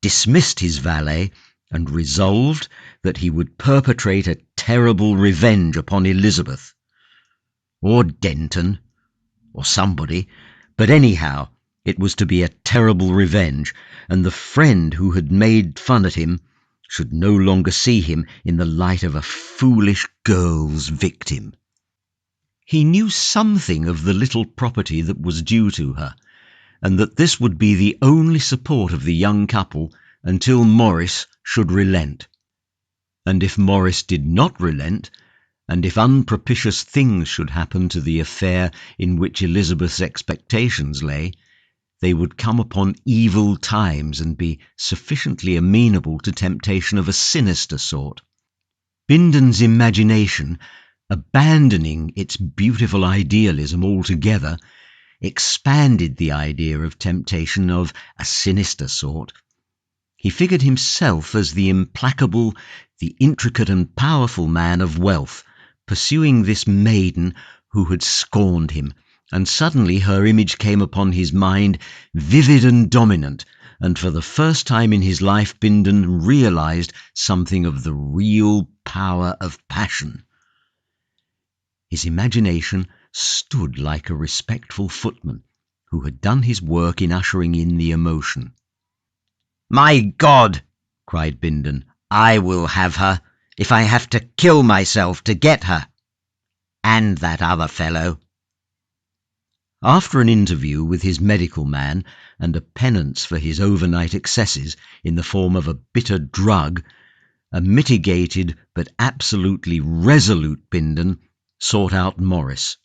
dismissed his valet, and resolved that he would perpetrate a terrible revenge upon Elizabeth. Or Denton, or somebody, but anyhow, it was to be a terrible revenge, and the friend who had made fun at him should no longer see him in the light of a foolish girl's victim. He knew something of the little property that was due to her, and that this would be the only support of the young couple until Morris should relent. And if Morris did not relent, and if unpropitious things should happen to the affair in which Elizabeth's expectations lay, they would come upon evil times and be sufficiently amenable to temptation of a sinister sort. Bindon's imagination, abandoning its beautiful idealism altogether, expanded the idea of temptation of a sinister sort. He figured himself as the implacable, the intricate and powerful man of wealth, pursuing this maiden who had scorned him, and suddenly her image came upon his mind, vivid and dominant, and for the first time in his life Bindon realized something of the real power of passion. His imagination stood like a respectful footman who had done his work in ushering in the emotion. "My God!" cried Bindon, "I will have her, if I have to kill myself to get her. And that other fellow." After an interview with his medical man and a penance for his overnight excesses in the form of a bitter drug, a mitigated but absolutely resolute Bindon sought out Morris.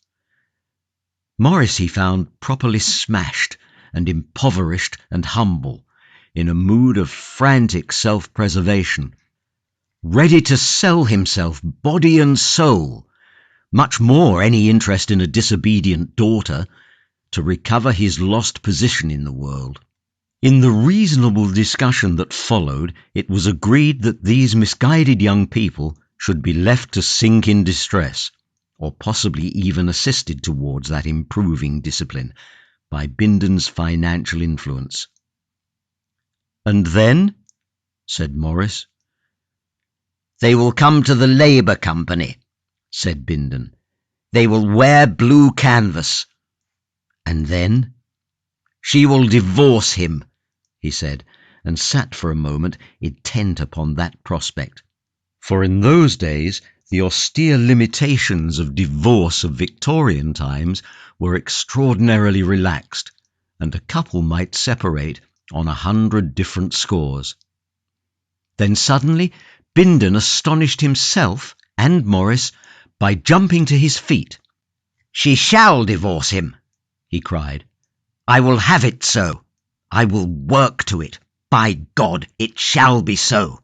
Morris he found properly smashed and impoverished and humble, in a mood of frantic self-preservation, ready to sell himself body and soul, much more any interest in a disobedient daughter, to recover his lost position in the world. In the reasonable discussion that followed, it was agreed that these misguided young people should be left to sink in distress, or possibly even assisted towards that improving discipline by Bindon's financial influence. "And then?" said Morris. "They will come to the Labour Company," said Bindon. "They will wear blue canvas." "And then?" "She will divorce him," he said, and sat for a moment intent upon that prospect. For in those days the austere limitations of divorce of Victorian times were extraordinarily relaxed, and a couple might separate on 100 different scores. Then suddenly Bindon astonished himself and Morris by jumping to his feet. "She shall divorce him," he cried. I will have it so. I will work to it. By God, it shall be so.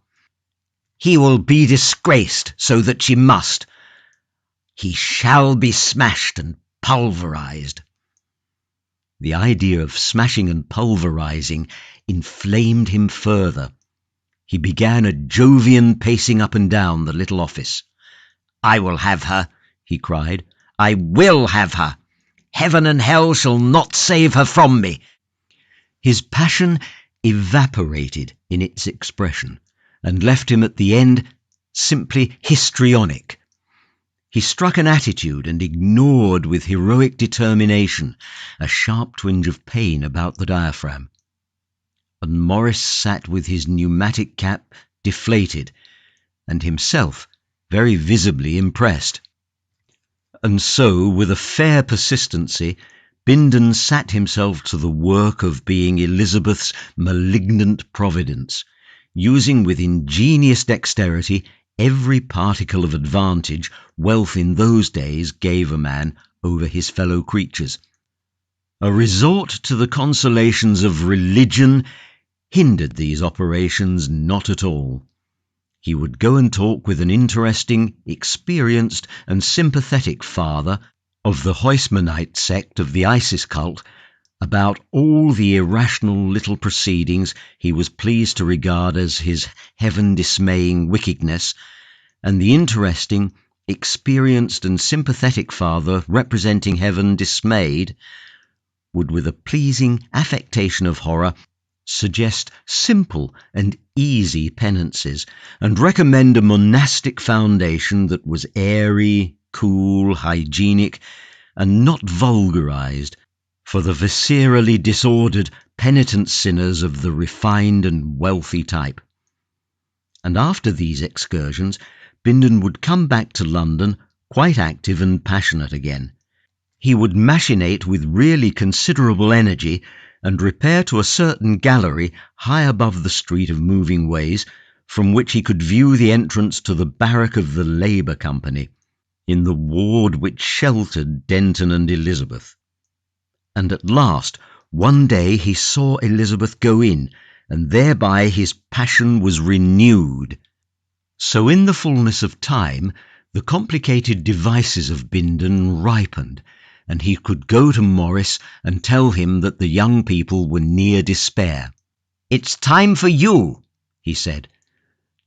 He will be disgraced so that she must. He shall be smashed and pulverized. The idea of smashing and pulverizing inflamed him further. He began a Jovian pacing up and down the little office. I will have her, he cried. I will have her. Heaven and hell shall not save her from me. His passion evaporated in its expression and left him at the end simply histrionic. He struck an attitude and ignored with heroic determination a sharp twinge of pain about the diaphragm. And Morris sat with his pneumatic cap deflated, and himself very visibly impressed. And so, with a fair persistency, Bindon sat himself to the work of being Elizabeth's malignant providence, using with ingenious dexterity every particle of advantage wealth in those days gave a man over his fellow creatures. A resort to the consolations of religion hindered these operations not at all. He would go and talk with an interesting, experienced and sympathetic father of the Heusmanite sect of the Isis cult about all the irrational little proceedings he was pleased to regard as his heaven-dismaying wickedness, and the interesting, experienced and sympathetic father representing heaven dismayed would, with a pleasing affectation of horror, suggest simple and easy penances, and recommend a monastic foundation that was airy, cool, hygienic, and not vulgarized, for the viscerally disordered, penitent sinners of the refined and wealthy type. And after these excursions, Bindon would come back to London quite active and passionate again. He would machinate with really considerable energy and repair to a certain gallery high above the street of moving ways, from which he could view the entrance to the barrack of the Labour Company, in the ward which sheltered Denton and Elizabeth. And at last, one day he saw Elizabeth go in, and thereby his passion was renewed. So in the fullness of time, the complicated devices of Bindon ripened, and he could go to Morris and tell him that the young people were near despair. It's time for you, he said,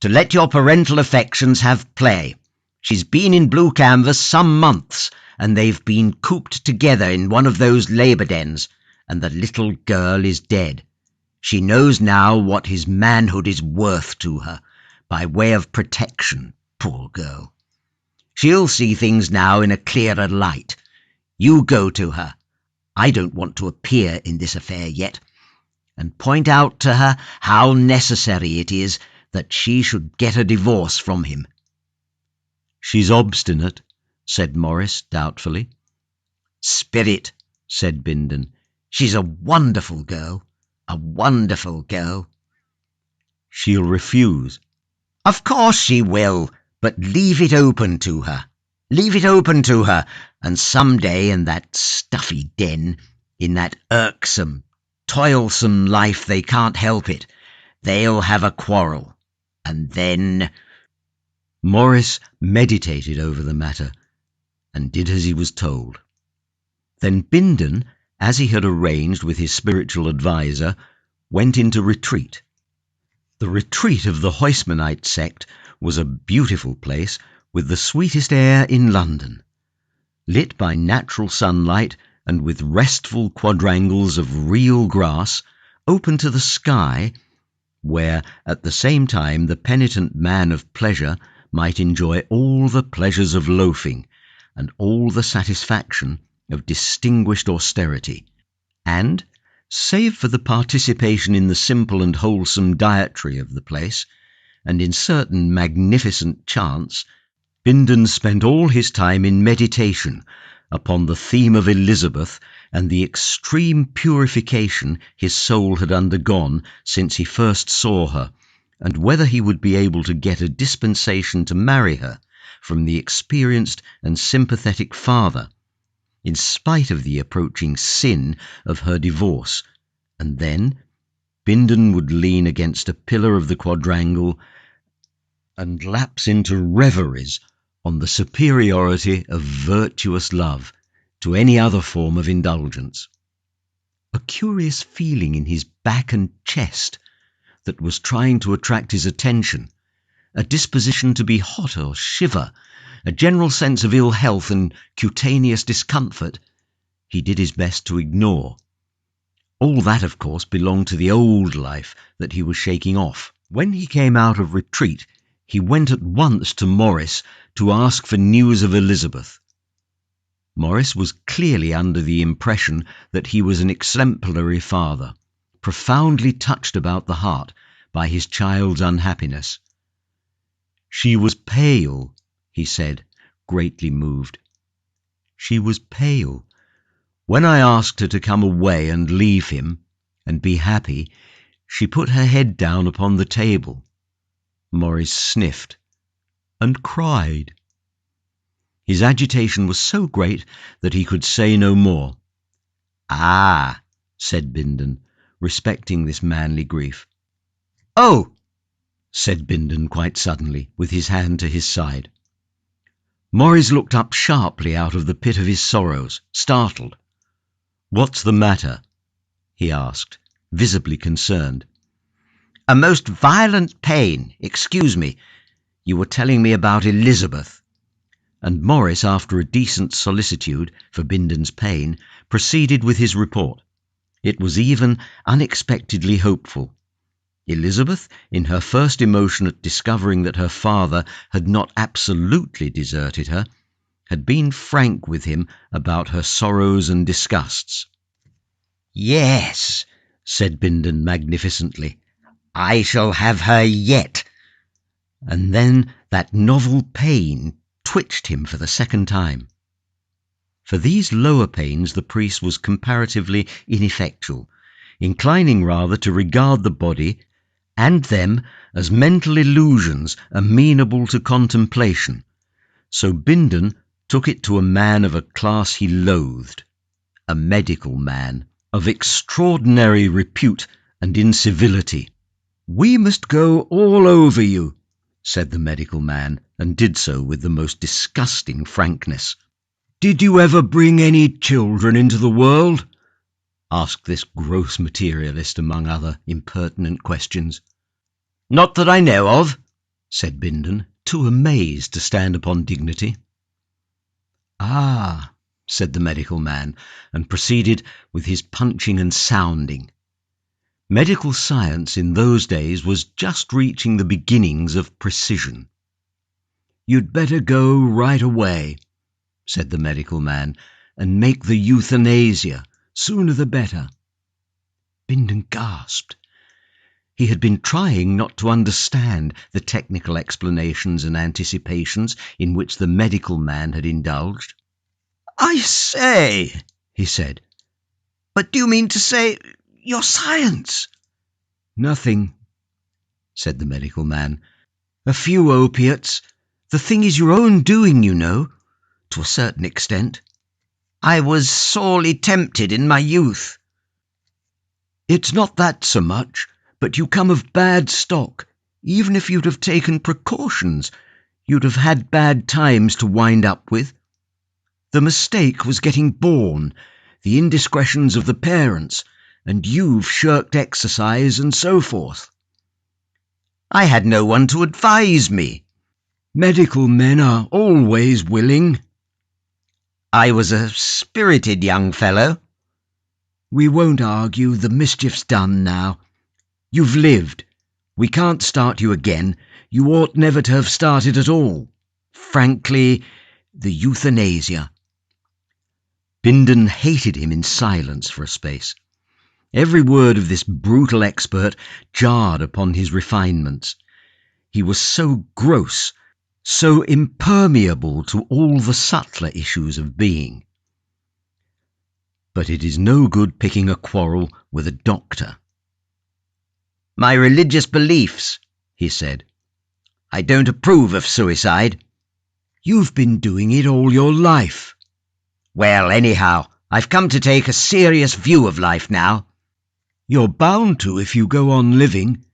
to let your parental affections have play. She's been in blue canvas some months, and they've been cooped together in one of those labour dens, and the little girl is dead. She knows now what his manhood is worth to her, by way of protection, poor girl. She'll see things now in a clearer light. You go to her. I don't want to appear in this affair yet, and point out to her how necessary it is that she should get a divorce from him. She's obstinate, said Morris doubtfully. Spirit, said Bindon. She's a wonderful girl, a wonderful girl. She'll refuse. Of course she will, but leave it open to her. Leave it open to her, and some day in that stuffy den, in that irksome, toilsome life they can't help it, they'll have a quarrel, and then— Morris meditated over the matter, and did as he was told. Then Bindon, as he had arranged with his spiritual adviser, went into retreat. The retreat of the Heusmanite sect was a beautiful place with the sweetest air in London, lit by natural sunlight and with restful quadrangles of real grass open to the sky, where at the same time the penitent man of pleasure might enjoy all the pleasures of loafing and all the satisfaction of distinguished austerity, and, save for the participation in the simple and wholesome dietary of the place, and in certain magnificent chants, Bindon spent all his time in meditation upon the theme of Elizabeth and the extreme purification his soul had undergone since he first saw her, and whether he would be able to get a dispensation to marry her from the experienced and sympathetic father, in spite of the approaching sin of her divorce, and then Bindon would lean against a pillar of the quadrangle and lapse into reveries on the superiority of virtuous love to any other form of indulgence. A curious feeling in his back and chest that was trying to attract his attention, a disposition to be hot or shiver, a general sense of ill health and cutaneous discomfort, he did his best to ignore. All that, of course, belonged to the old life that he was shaking off. When he came out of retreat, he went at once to Morris to ask for news of Elizabeth. Morris was clearly under the impression that he was an exemplary father, profoundly touched about the heart by his child's unhappiness. "She was pale," he said, greatly moved. "She was pale. When I asked her to come away and leave him, and be happy, she put her head down upon the table." Morris sniffed and cried. His agitation was so great that he could say no more. "Ah," said Bindon, respecting this manly grief. "Oh!" said Bindon quite suddenly, with his hand to his side. Morris looked up sharply out of the pit of his sorrows, startled. "What's the matter?" he asked, visibly concerned. "A most violent pain. Excuse me. You were telling me about Elizabeth." And Morris, after a decent solicitude for Bindon's pain, proceeded with his report. It was even unexpectedly hopeful. Elizabeth, in her first emotion at discovering that her father had not absolutely deserted her, had been frank with him about her sorrows and disgusts. "Yes," said Bindon magnificently, "I shall have her yet." And then that novel pain twitched him for the second time. For these lower pains the priest was comparatively ineffectual, inclining rather to regard the body and them as mental illusions amenable to contemplation. So Bindon took it to a man of a class he loathed, a medical man of extraordinary repute and incivility. "We must go all over you," said the medical man, and did so with the most disgusting frankness. "Did you ever bring any children into the world?" asked this gross materialist among other impertinent questions. "Not that I know of," said Bindon, too amazed to stand upon dignity. "Ah," said the medical man, and proceeded with his punching and sounding. Medical science in those days was just reaching the beginnings of precision. "You'd better go right away," said the medical man, "and make the euthanasia. Sooner the better." Bindon gasped. He had been trying not to understand the technical explanations and anticipations in which the medical man had indulged. "I say," he said, "but do you mean to say your science?" "Nothing," said the medical man. "A few opiates. The thing is your own doing, you know, to a certain extent." "I was sorely tempted in my youth." "It's not that so much, but you come of bad stock. Even if you'd have taken precautions, you'd have had bad times to wind up with. The mistake was getting born, the indiscretions of the parents, and you've shirked exercise and so forth." "I had no one to advise me." "Medical men are always willing." "I was a spirited young fellow." "We won't argue. The mischief's done now. You've lived. We can't start you again. You ought never to have started at all. Frankly, the euthanasia." Bindon hated him in silence for a space. Every word of this brutal expert jarred upon his refinements. He was so gross, so impermeable to all the subtler issues of being. But it is no good picking a quarrel with a doctor. "My religious beliefs," he said. "I don't approve of suicide." "You've been doing it all your life." Well, anyhow, I've come to take a serious view of life now. You're bound to if you go on living.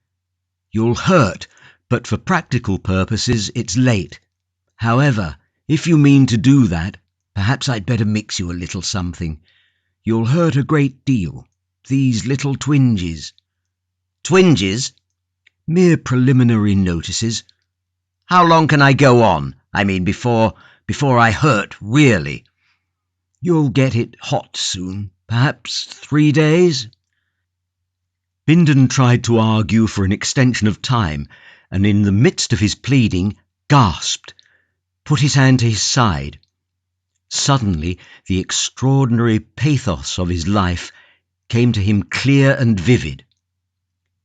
You'll hurt, but for practical purposes it's late. However, if you mean to do that, perhaps I'd better mix you a little something. You'll hurt a great deal. These little twinges. Twinges? Mere preliminary notices. How long can I go on? I mean, before I hurt, really? You'll get it hot soon. Perhaps 3 days? Bindon tried to argue for an extension of time, and in the midst of his pleading, gasped, put his hand to his side. Suddenly, the extraordinary pathos of his life came to him clear and vivid.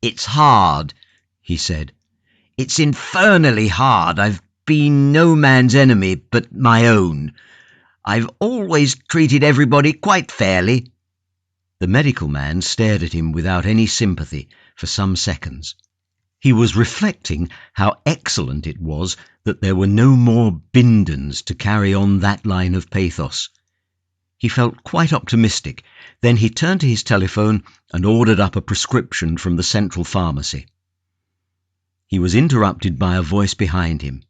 "It's hard," he said. "It's infernally hard. I've been no man's enemy but my own. I've always treated everybody quite fairly." The medical man stared at him without any sympathy for some seconds. He was reflecting how excellent it was that there were no more Bindons to carry on that line of pathos. He felt quite optimistic. Then he turned to his telephone and ordered up a prescription from the central pharmacy. He was interrupted by a voice behind him.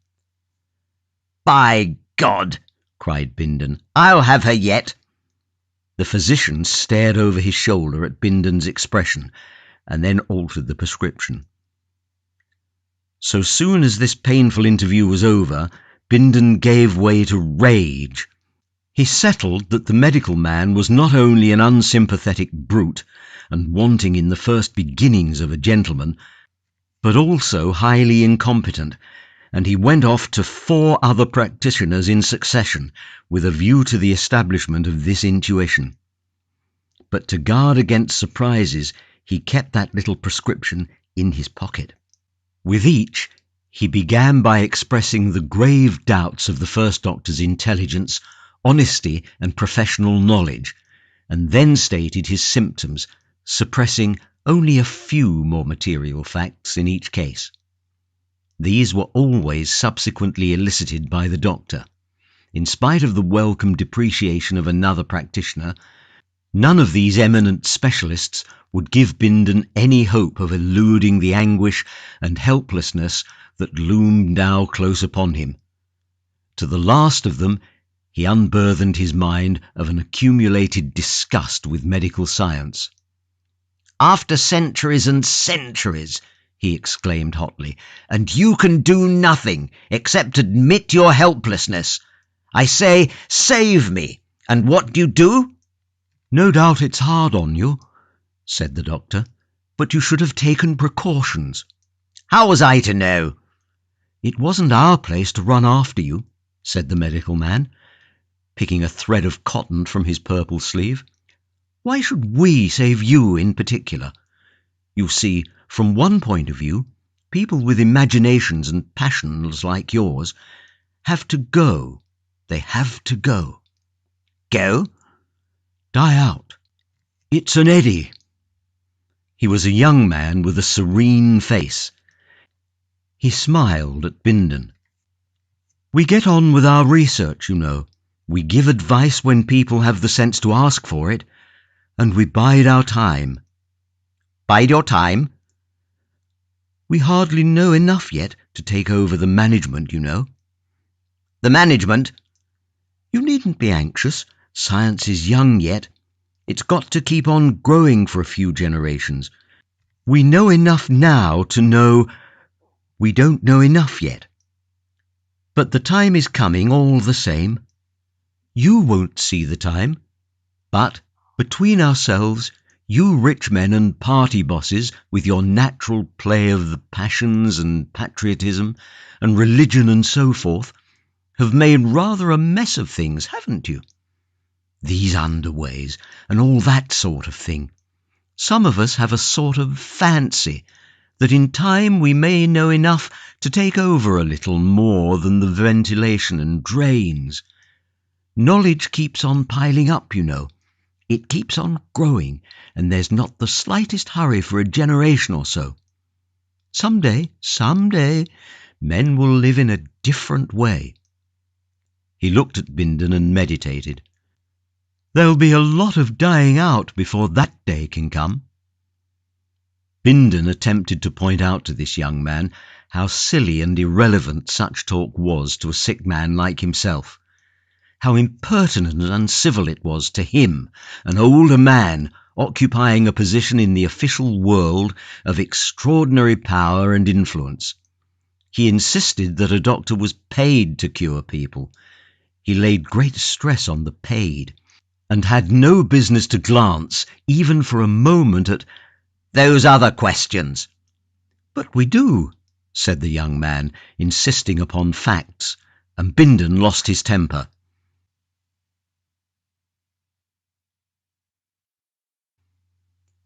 "By God!" cried Bindon. "I'll have her yet." The physician stared over his shoulder at Bindon's expression and then altered the prescription. So soon as this painful interview was over, Bindon gave way to rage. He settled that the medical man was not only an unsympathetic brute and wanting in the first beginnings of a gentleman, but also highly incompetent, and he went off to 4 other practitioners in succession with a view to the establishment of this intuition. But to guard against surprises, he kept that little prescription in his pocket. With each, he began by expressing the grave doubts of the first doctor's intelligence, honesty, and professional knowledge, and then stated his symptoms, suppressing only a few more material facts in each case. These were always subsequently elicited by the doctor. In spite of the welcome depreciation of another practitioner, none of these eminent specialists would give Bindon any hope of eluding the anguish and helplessness that loomed now close upon him. To the last of them, he unburthened his mind of an accumulated disgust with medical science. "After centuries and centuries," he exclaimed hotly, "and you can do nothing except admit your helplessness. I say, save me, and what do? "No doubt it's hard on you," said the doctor, "but you should have taken precautions." "How was I to know?" "It wasn't our place to run after you," said the medical man, picking a thread of cotton from his purple sleeve. "Why should we save you in particular? You see, from one point of view, people with imaginations and passions like yours have to go. They have to go." "Go?" "Die out. It's an eddy." He was a young man with a serene face. He smiled at Bindon. "We get on with our research, you know. We give advice when people have the sense to ask for it, and we bide our time." "Bide your time?" "We hardly know enough yet to take over the management, you know." "The management?" "You needn't be anxious. Science is young yet. It's got to keep on growing for a few generations. We know enough now to know we don't know enough yet. But the time is coming all the same. You won't see the time. But, between ourselves, you rich men and party bosses, with your natural play of the passions and patriotism and religion and so forth, have made rather a mess of things, haven't you? These underways and all that sort of thing. Some of us have a sort of fancy that in time we may know enough to take over a little more than the ventilation and drains. Knowledge keeps on piling up, you know. It keeps on growing, and there's not the slightest hurry for a generation or so. Some day, men will live in a different way." He looked at Bindon and meditated. There'll be a lot of dying out before that day can come." Bindon attempted to point out to this young man how silly and irrelevant such talk was to a sick man like himself, how impertinent and uncivil it was to him, an older man occupying a position in the official world of extraordinary power and influence. He insisted that a doctor was paid to cure people. He laid great stress on the paid, and had no business to glance, even for a moment, at "those other questions." "But we do," said the young man, insisting upon facts, and Bindon lost his temper.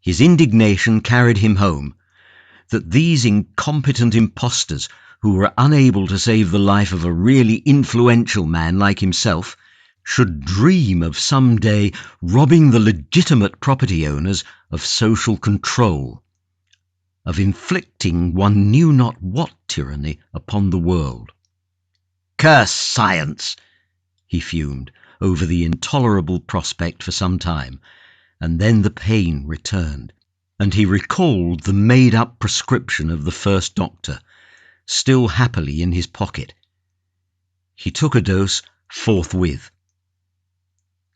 His indignation carried him home. That these incompetent impostors, who were unable to save the life of a really influential man like himself, should dream of some day robbing the legitimate property owners of social control, of inflicting one knew not what tyranny upon the world. "Curse science!" he fumed over the intolerable prospect for some time, and then the pain returned, and he recalled the made-up prescription of the first doctor, still happily in his pocket. He took a dose forthwith.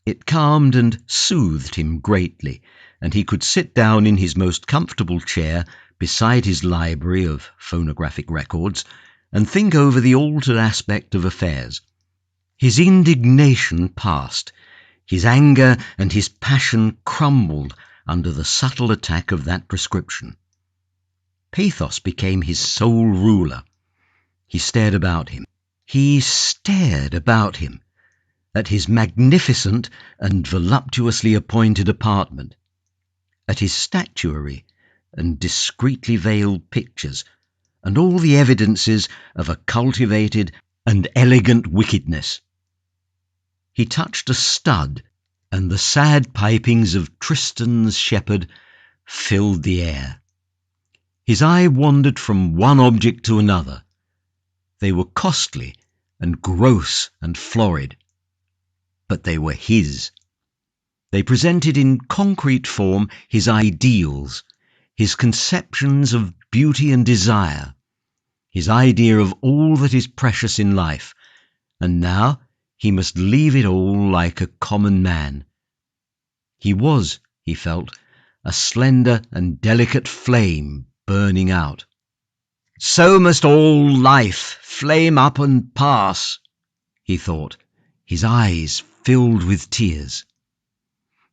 It calmed and soothed him greatly, and he could sit down in his most comfortable chair beside his library of phonographic records and think over the altered aspect of affairs. His indignation passed. His anger and his passion crumbled under the subtle attack of that prescription. Pathos became his sole ruler. He stared about him. At his magnificent and voluptuously appointed apartment, at his statuary and discreetly veiled pictures, and all the evidences of a cultivated and elegant wickedness. He touched a stud, and the sad pipings of Tristan's shepherd filled the air. His eye wandered from one object to another. They were costly and gross and florid, but they were his. They presented in concrete form his ideals, his conceptions of beauty and desire, his idea of all that is precious in life, and now he must leave it all like a common man. He was, he felt, a slender and delicate flame burning out. "So must all life flame up and pass," he thought, his eyes filled with tears.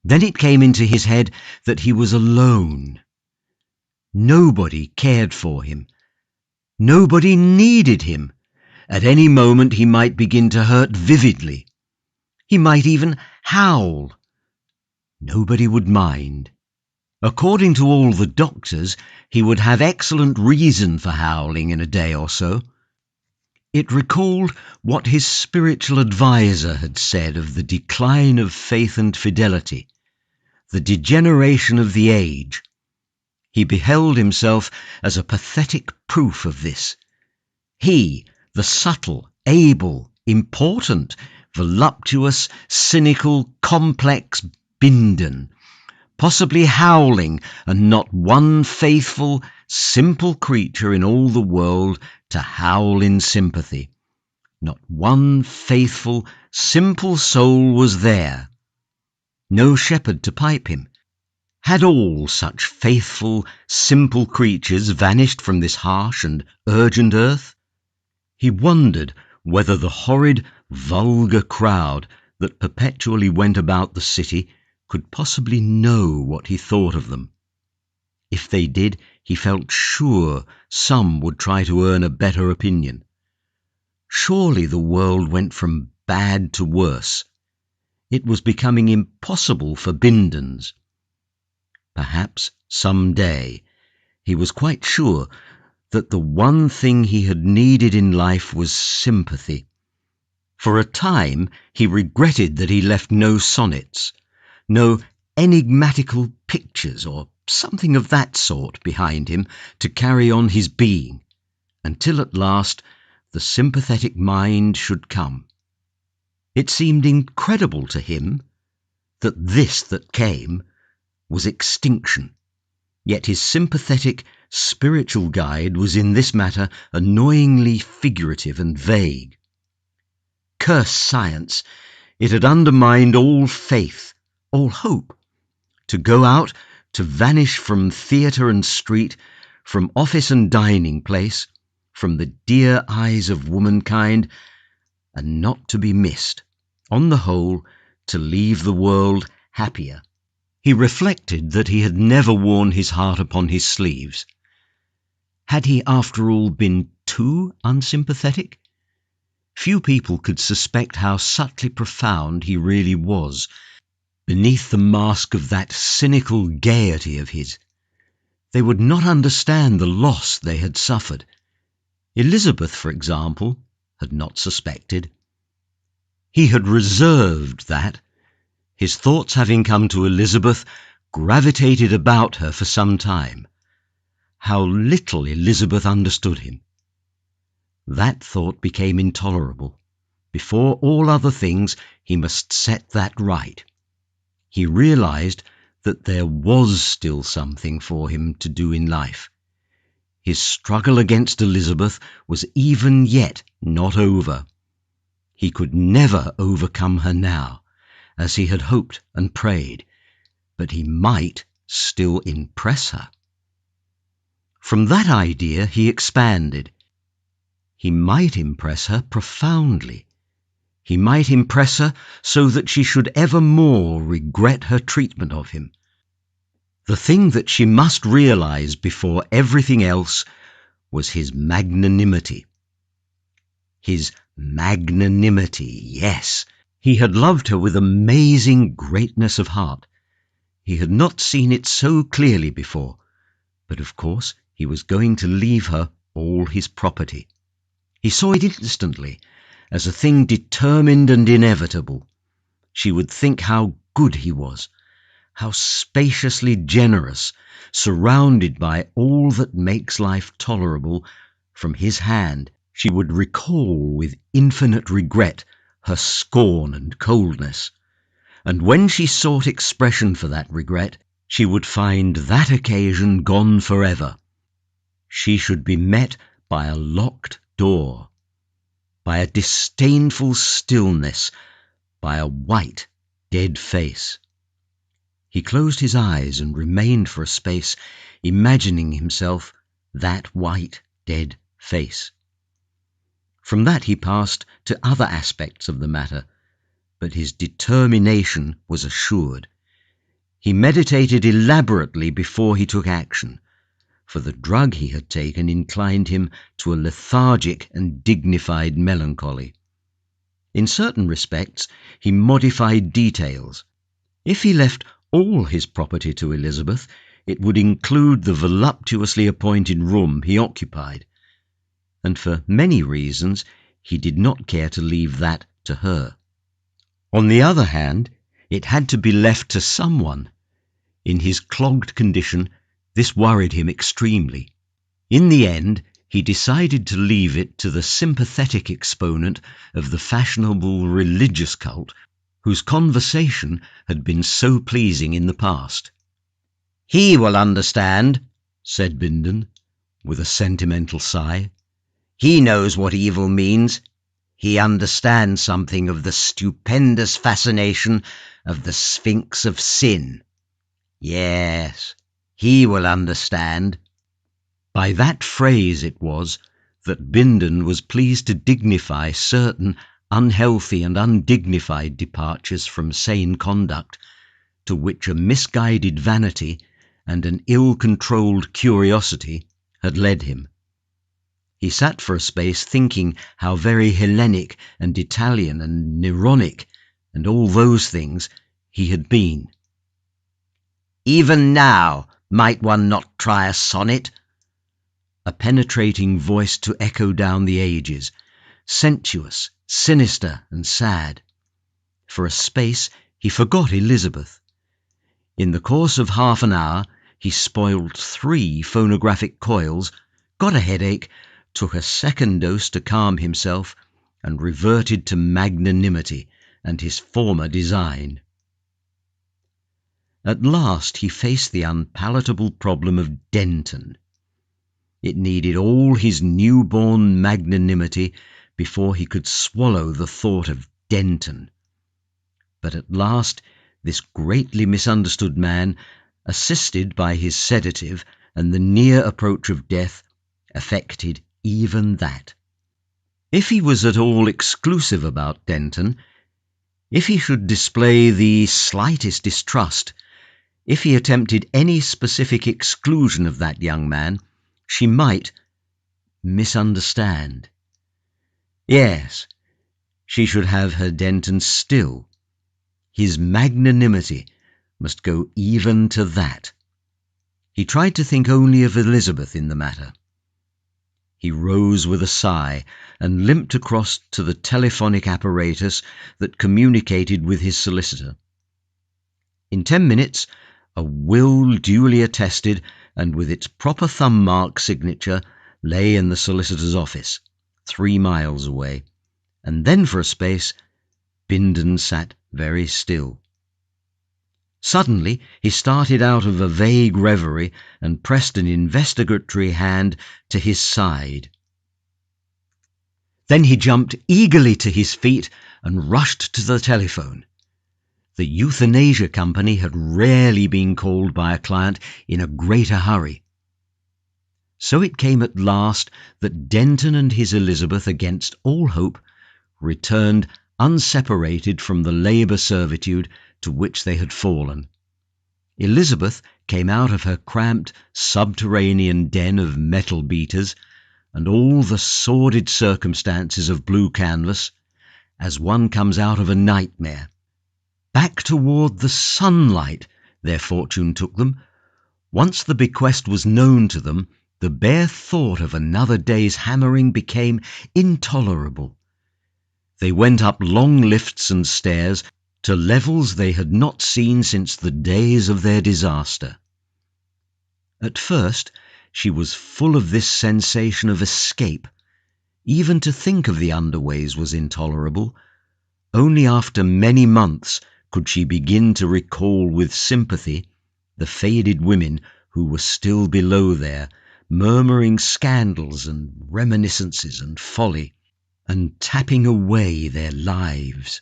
Then it came into his head that he was alone. Nobody cared for him. Nobody needed him. At any moment he might begin to hurt vividly. He might even howl. Nobody would mind. According to all the doctors, he would have excellent reason for howling in a day or so. It recalled what his spiritual adviser had said of the decline of faith and fidelity, the degeneration of the age. He beheld himself as a pathetic proof of this. He, the subtle, able, important, voluptuous, cynical, complex Bindon, possibly howling, and not one faithful, simple creature in all the world to howl in sympathy. Not one faithful, simple soul was there. No shepherd to pipe him. Had all such faithful, simple creatures vanished from this harsh and urgent earth? He wondered whether the horrid, vulgar crowd that perpetually went about the city could possibly know what he thought of them. If they did, he felt sure some would try to earn a better opinion. Surely the world went from bad to worse. It was becoming impossible for Bindons. Perhaps some day. He was quite sure that the one thing he had needed in life was sympathy. For a time he regretted that he left no sonnets, no enigmatical pictures or something of that sort behind him to carry on his being, until at last the sympathetic mind should come. It seemed incredible to him that this that came was extinction. Yet his sympathetic, spiritual guide was in this matter annoyingly figurative and vague. Curse science! It had undermined all faith, all hope. To go out, to vanish from theatre and street, from office and dining place, from the dear eyes of womankind, and not to be missed, on the whole, to leave the world happier. He reflected that he had never worn his heart upon his sleeves. Had he, after all, been too unsympathetic? Few people could suspect how subtly profound he really was, beneath the mask of that cynical gaiety of his. They would not understand the loss they had suffered. Elizabeth, for example, had not suspected. He had reserved that. His thoughts, having come to Elizabeth, gravitated about her for some time. How little Elizabeth understood him! That thought became intolerable. Before all other things, he must set that right. He realized that there was still something for him to do in life. His struggle against Elizabeth was even yet not over. He could never overcome her now, as he had hoped and prayed, but he might still impress her. From that idea he expanded. He might impress her profoundly. He might impress her so that she should evermore regret her treatment of him. The thing that she must realize before everything else was his magnanimity. His magnanimity, yes. He had loved her with amazing greatness of heart. He had not seen it so clearly before, but of course he was going to leave her all his property. He saw it instantly, as a thing determined and inevitable. She would think how good he was, how spaciously generous, surrounded by all that makes life tolerable. From his hand she would recall with infinite regret her scorn and coldness, and when she sought expression for that regret, she would find that occasion gone forever. She should be met by a locked door, by a disdainful stillness, by a white, dead face. He closed his eyes and remained for a space, imagining himself that white, dead face. From that he passed to other aspects of the matter, but his determination was assured. He meditated elaborately before he took action, for the drug he had taken inclined him to a lethargic and dignified melancholy. In certain respects he modified details. If he left all his property to Elizabeth, it would include the voluptuously appointed room he occupied, and for many reasons he did not care to leave that to her. On the other hand, it had to be left to someone. In his clogged condition, this worried him extremely. In the end, he decided to leave it to the sympathetic exponent of the fashionable religious cult, whose conversation had been so pleasing in the past. "He will understand," said Bindon, with a sentimental sigh. "He knows what evil means. He understands something of the stupendous fascination of the Sphinx of Sin. Yes, he will understand." By that phrase it was that Bindon was pleased to dignify certain unhealthy and undignified departures from sane conduct, to which a misguided vanity and an ill-controlled curiosity had led him. He sat for a space thinking how very Hellenic and Italian and Neronic and all those things he had been. "Even now, might one not try a sonnet?" A penetrating voice to echo down the ages, sensuous, sinister and sad. For a space he forgot Elizabeth. In the course of half an hour he spoiled 3 phonographic coils, got a headache, took a second dose to calm himself, and reverted to magnanimity and his former design. At last he faced the unpalatable problem of Denton. It needed all his newborn magnanimity before he could swallow the thought of Denton. But at last this greatly misunderstood man, assisted by his sedative and the near approach of death, effected even that. If he was at all exclusive about Denton, if he should display the slightest distrust, if he attempted any specific exclusion of that young man, she might misunderstand. Yes, she should have her Denton still. His magnanimity must go even to that. He tried to think only of Elizabeth in the matter. He rose with a sigh and limped across to the telephonic apparatus that communicated with his solicitor. In 10 minutes, a will duly attested and with its proper thumb mark signature lay in the solicitor's office, 3 miles away, and then for a space Bindon sat very still. Suddenly he started out of a vague reverie and pressed an investigatory hand to his side. Then he jumped eagerly to his feet and rushed to the telephone. The euthanasia company had rarely been called by a client in a greater hurry. So it came at last that Denton and his Elizabeth, against all hope, returned unseparated from the labour servitude to which they had fallen. Elizabeth came out of her cramped subterranean den of metal beaters and all the sordid circumstances of blue canvas as one comes out of a nightmare. Back toward the sunlight their fortune took them. Once the bequest was known to them, the bare thought of another day's hammering became intolerable. They went up long lifts and stairs to levels they had not seen since the days of their disaster. At first she was full of this sensation of escape. Even to think of the underways was intolerable. Only after many months could she begin to recall with sympathy the faded women who were still below there, murmuring scandals and reminiscences and folly, and tapping away their lives.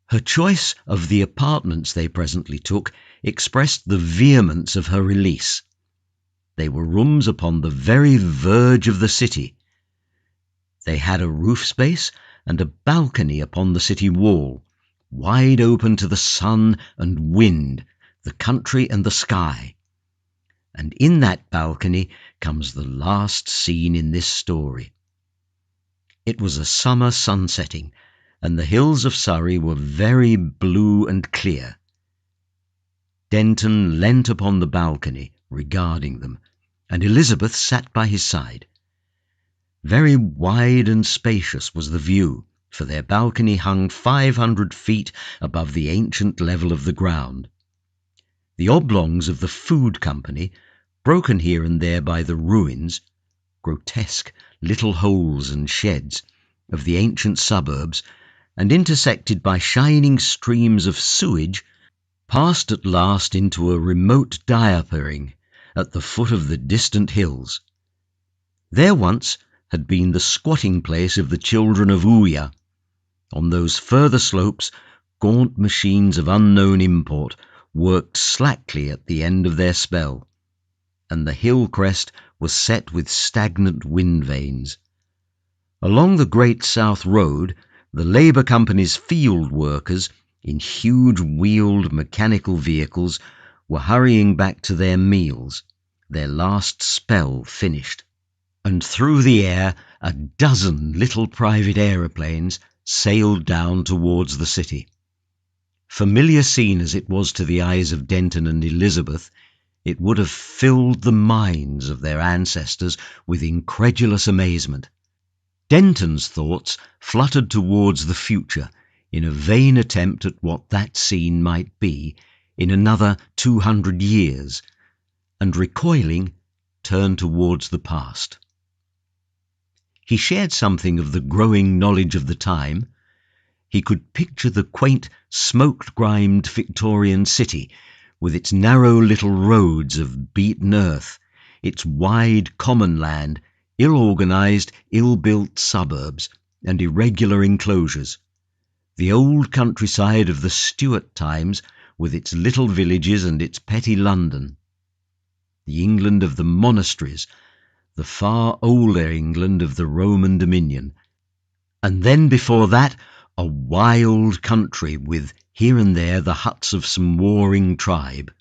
Her choice of the apartments they presently took expressed the vehemence of her release. They were rooms upon the very verge of the city. They had a roof space and a balcony upon the city wall, wide open to the sun and wind, the country and the sky. And in that balcony comes the last scene in this story. It was a summer sunsetting, and the hills of Surrey were very blue and clear. Denton leant upon the balcony, regarding them, and Elizabeth sat by his side. Very wide and spacious was the view, for their balcony hung 500 feet above the ancient level of the ground. The oblongs of the food company, broken here and there by the ruins, grotesque little holes and sheds, of the ancient suburbs, and intersected by shining streams of sewage, passed at last into a remote diapering at the foot of the distant hills. There once had been the squatting place of the children of Ouya. On those further slopes, gaunt machines of unknown import worked slackly at the end of their spell, and the hill crest was set with stagnant wind vanes. Along the Great South Road, the Labour Company's field workers, in huge wheeled mechanical vehicles, were hurrying back to their meals, their last spell finished. And through the air a dozen little private aeroplanes sailed down towards the city. Familiar scene as it was to the eyes of Denton and Elizabeth, it would have filled the minds of their ancestors with incredulous amazement. Denton's thoughts fluttered towards the future in a vain attempt at what that scene might be in another 200 years, and recoiling, turned towards the past. He shared something of the growing knowledge of the time. He could picture the quaint, smoke-grimed Victorian city, with its narrow little roads of beaten earth, its wide common land, ill-organised, ill-built suburbs, and irregular enclosures. The old countryside of the Stuart times, with its little villages and its petty London. The England of the monasteries, the far older England of the Roman dominion. And then before that, a wild country with here and there the huts of some warring tribe.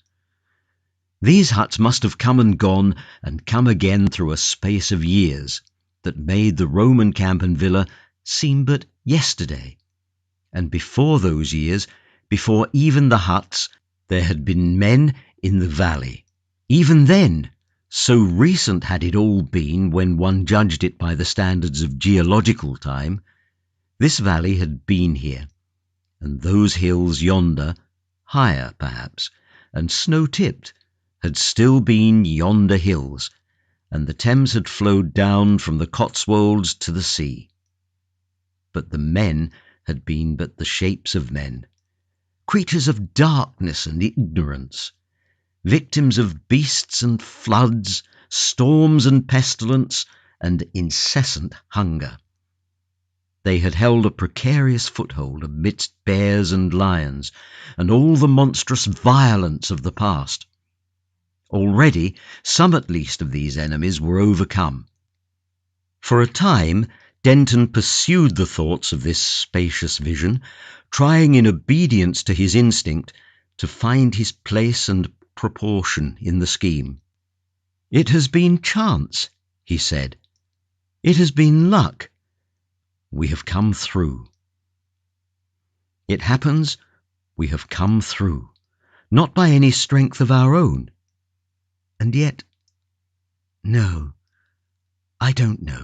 These huts must have come and gone and come again through a space of years that made the Roman camp and villa seem but yesterday. And before those years, before even the huts, there had been men in the valley. Even then, so recent had it all been when one judged it by the standards of geological time, this valley had been here, and those hills yonder, higher perhaps, and snow-tipped, had still been yonder hills, and the Thames had flowed down from the Cotswolds to the sea. But the men had been but the shapes of men, creatures of darkness and ignorance, victims of beasts and floods, storms and pestilence, and incessant hunger. They had held a precarious foothold amidst bears and lions, and all the monstrous violence of the past. Already, some at least of these enemies were overcome. For a time, Denton pursued the thoughts of this spacious vision, trying in obedience to his instinct to find his place and proportion in the scheme. "It has been chance," he said. "It has been luck. We have come through. It happens we have come through, not by any strength of our own. And yet, no, I don't know."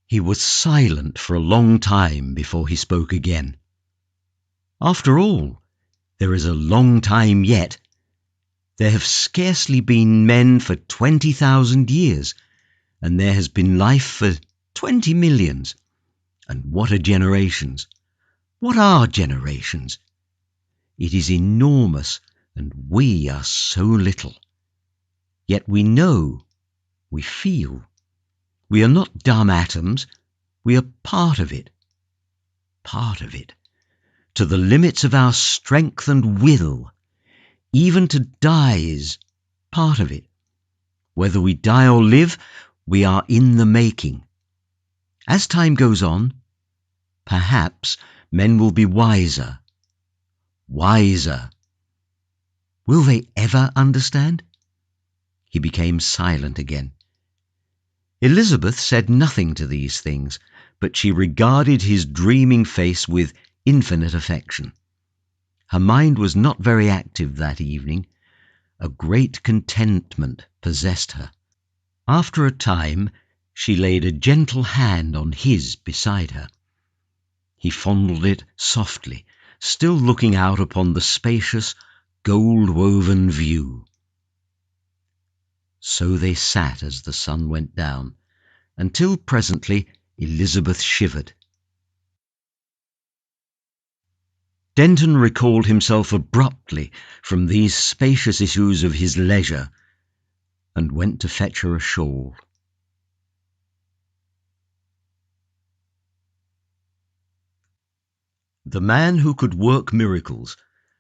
He was silent for a long time before he spoke again. After all, there is a long time yet. There have scarcely been men for 20,000 years, and there has been life for 20 millions. And what are generations? What are generations? It is enormous, and we are so little. Yet we know, we feel. We are not dumb atoms, we are part of it. Part of it. To the limits of our strength and will. Even to die is part of it. Whether we die or live, we are in the making. As time goes on, perhaps men will be wiser. Wiser. Will they ever understand? He became silent again. Elizabeth said nothing to these things, but she regarded his dreaming face with infinite affection. Her mind was not very active that evening. A great contentment possessed her. After a time, she laid a gentle hand on his beside her. He fondled it softly, still looking out upon the spacious, gold-woven view. So they sat as the sun went down, until presently Elizabeth shivered. Denton recalled himself abruptly from these spacious issues of his leisure, and went to fetch her a shawl. The Man Who Could Work Miracles,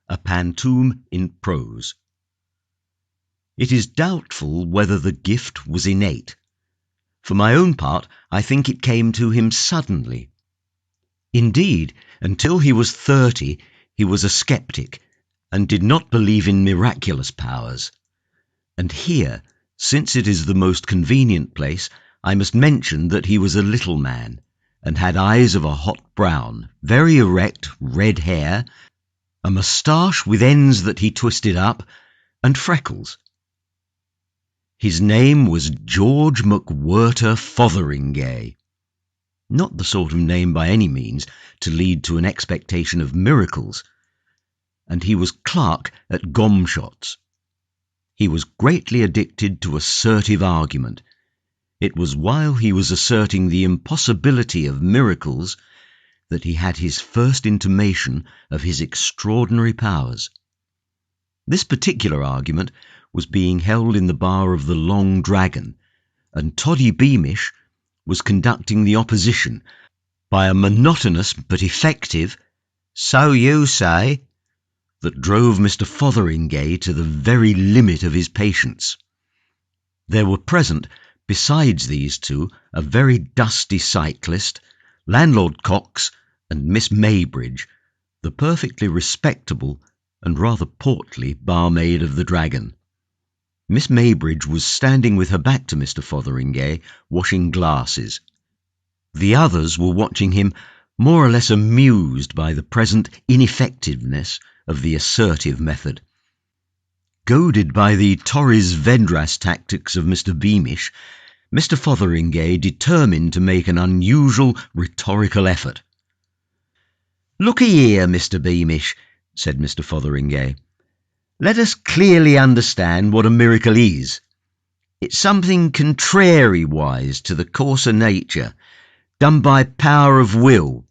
a Pantoum in Prose. It is doubtful whether the gift was innate. For my own part, I think it came to him suddenly. Indeed, until he was 30, he was a sceptic, and did not believe in miraculous powers. And here, since it is the most convenient place, I must mention that he was a little man, and had eyes of a hot brown, very erect red hair, a moustache with ends that he twisted up, and freckles. His name was George McWhirter Fotheringay. Not the sort of name by any means to lead to an expectation of miracles. And he was clerk at Gomshott's. He was greatly addicted to assertive argument. It was while he was asserting the impossibility of miracles that he had his first intimation of his extraordinary powers. This particular argument was being held in the bar of the Long Dragon, and Toddy Beamish was conducting the opposition by a monotonous but effective "So you say," that drove Mr. Fotheringay to the very limit of his patience. There were present, besides these two, a very dusty cyclist, Landlord Cox, and Miss Maybridge, the perfectly respectable and rather portly barmaid of the Dragon. Miss Maybridge was standing with her back to Mr. Fotheringay, washing glasses. The others were watching him, more or less amused by the present ineffectiveness of the assertive method. Goaded by the Torres Vedras tactics of Mr. Beamish, Mr. Fotheringay determined to make an unusual rhetorical effort. "Look here, Mr. Beamish," said Mr. Fotheringay. "Let us clearly understand what a miracle is. It's something contrary-wise to the course of nature, done by power of will,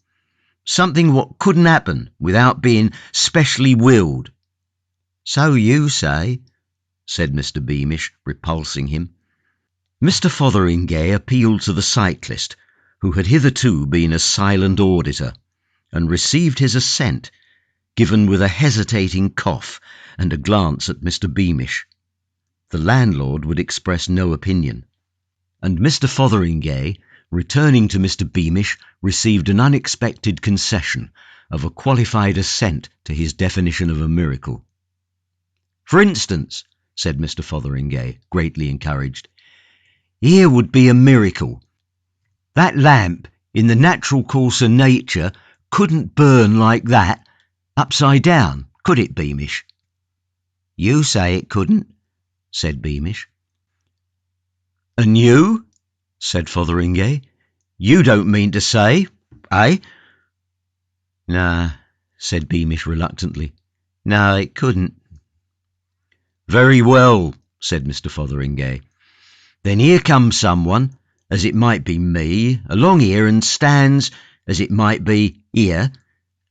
something what couldn't happen without being specially willed." "So you say," said Mr. Beamish, repulsing him. Mr. Fotheringay appealed to the cyclist, who had hitherto been a silent auditor, and received his assent, given with a hesitating cough and a glance at Mr. Beamish. The landlord would express no opinion, and Mr. Fotheringay, returning to Mr. Beamish, received an unexpected concession of a qualified assent to his definition of a miracle. "For instance," said Mr. Fotheringay, greatly encouraged, "here would be a miracle. That lamp, in the natural course of nature, couldn't burn like that, upside down, could it, Beamish?" "You say it couldn't," said Beamish. "And you," said Fotheringay, "you don't mean to say, eh?" "Nah," said Beamish reluctantly. "No, it couldn't." "Very well," said Mr. Fotheringay. "Then here comes someone, as it might be me, along here and stands, as it might be, here,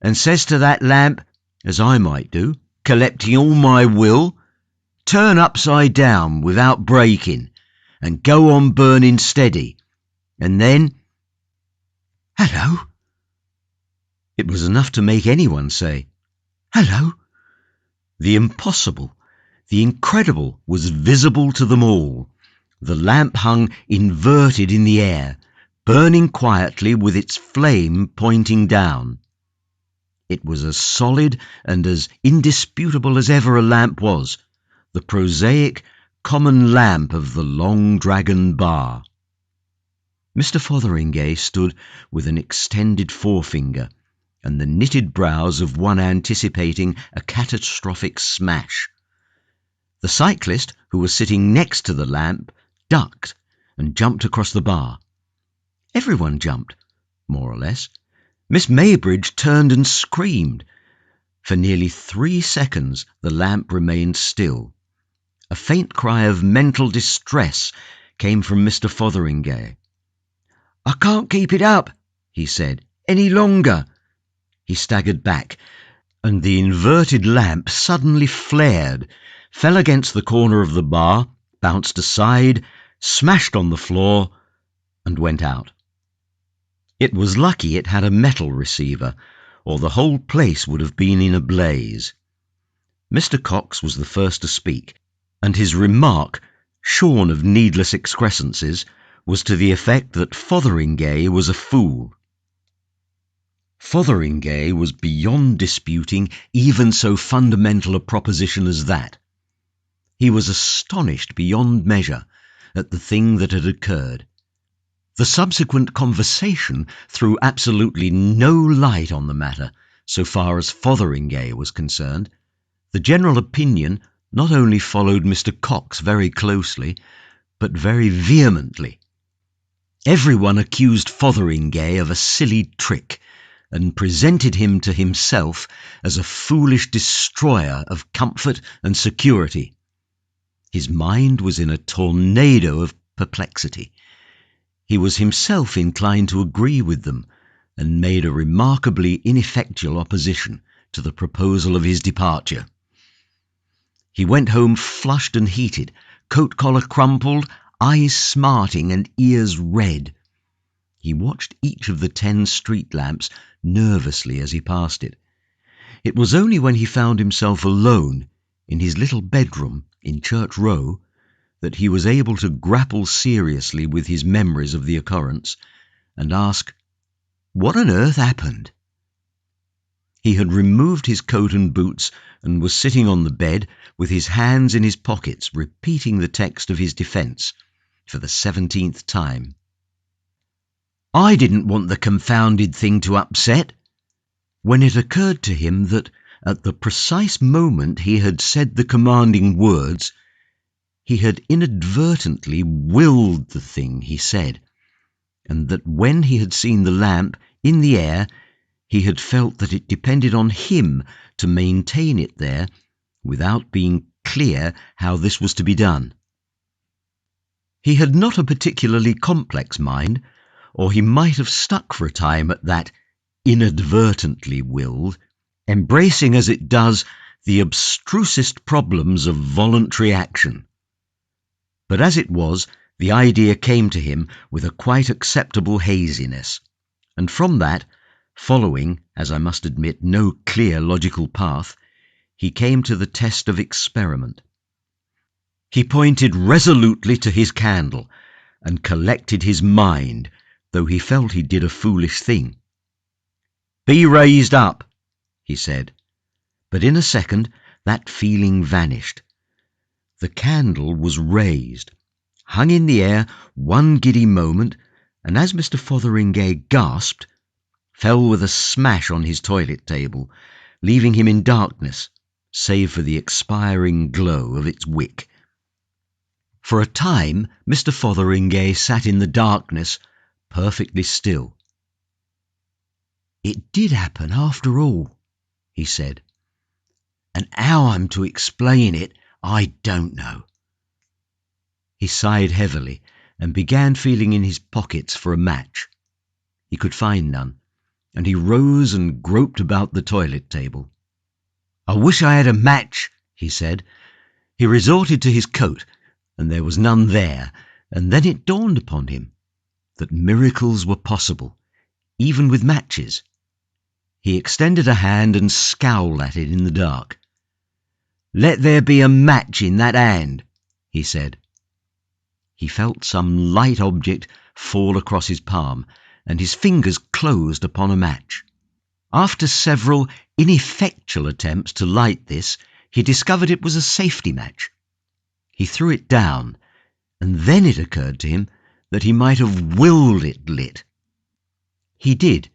and says to that lamp, as I might do, collecting all my will, turn upside down without breaking, and go on burning steady, and then—" "Hello!" It was enough to make anyone say, "Hello!" The impossible, the incredible, was visible to them all. The lamp hung inverted in the air, burning quietly with its flame pointing down. It was as solid and as indisputable as ever a lamp was, the prosaic, common lamp of the Long Dragon bar. Mr. Fotheringay stood with an extended forefinger and the knitted brows of one anticipating a catastrophic smash. The cyclist, who was sitting next to the lamp, ducked and jumped across the bar. Everyone jumped, more or less. Miss Maybridge turned and screamed. For nearly 3 seconds the lamp remained still. A faint cry of mental distress came from Mr. Fotheringay. "I can't keep it up," he said, "any longer." He staggered back, and the inverted lamp suddenly flared, fell against the corner of the bar, bounced aside, smashed on the floor, and went out. It was lucky it had a metal receiver, or the whole place would have been in a blaze. Mr. Cox was the first to speak, and his remark, shorn of needless excrescences, was to the effect that Fotheringay was a fool. Fotheringay was beyond disputing even so fundamental a proposition as that. He was astonished beyond measure at the thing that had occurred. The subsequent conversation threw absolutely no light on the matter, so far as Fotheringay was concerned. The general opinion not only followed Mr. Cox very closely, but very vehemently. Everyone accused Fotheringay of a silly trick, and presented him to himself as a foolish destroyer of comfort and security. His mind was in a tornado of perplexity. He was himself inclined to agree with them, and made a remarkably ineffectual opposition to the proposal of his departure. He went home flushed and heated, coat collar crumpled, eyes smarting and ears red. He watched each of the 10 street lamps nervously as he passed it. It was only when he found himself alone in his little bedroom in Church Row that he was able to grapple seriously with his memories of the occurrence and ask, what on earth happened? He had removed his coat and boots and was sitting on the bed with his hands in his pockets, repeating the text of his defence for the 17th time. I didn't want the confounded thing to upset, when it occurred to him that at the precise moment he had said the commanding words, he had inadvertently willed the thing he said, and that when he had seen the lamp in the air, he had felt that it depended on him to maintain it there without being clear how this was to be done. He had not a particularly complex mind, or he might have stuck for a time at that inadvertently willed, embracing as it does the abstrusest problems of voluntary action. But as it was, the idea came to him with a quite acceptable haziness, and from that, following, as I must admit, no clear logical path, he came to the test of experiment. He pointed resolutely to his candle and collected his mind, though he felt he did a foolish thing. Be raised up, he said, but in a second that feeling vanished. The candle was raised, hung in the air one giddy moment, and as Mr. Fotheringay gasped, fell with a smash on his toilet table, leaving him in darkness, save for the expiring glow of its wick. For a time Mr. Fotheringay sat in the darkness, perfectly still. It did happen after all, he said, and how I'm to explain it, I don't know. He sighed heavily and began feeling in his pockets for a match. He could find none, and he rose and groped about the toilet table. I wish I had a match, he said. He resorted to his coat, and there was none there, and then it dawned upon him that miracles were possible, even with matches. He extended a hand and scowled at it in the dark. Let there be a match in that hand, he said. He felt some light object fall across his palm, and his fingers closed upon a match. After several ineffectual attempts to light this, he discovered it was a safety match. He threw it down, and then it occurred to him that he might have willed it lit. He did,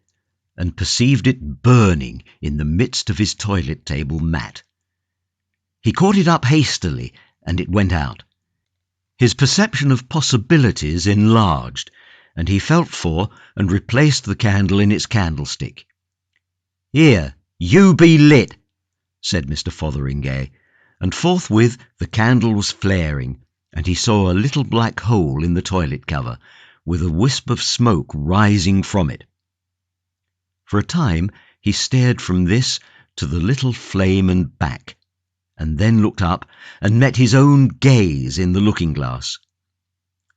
and perceived it burning in the midst of his toilet table mat. He caught it up hastily, and it went out. His perception of possibilities enlarged, and he felt for and replaced the candle in its candlestick. Here, you be lit, said Mr. Fotheringay, and forthwith the candle was flaring, and he saw a little black hole in the toilet cover, with a wisp of smoke rising from it. For a time he stared from this to the little flame and back, and then looked up and met his own gaze in the looking-glass.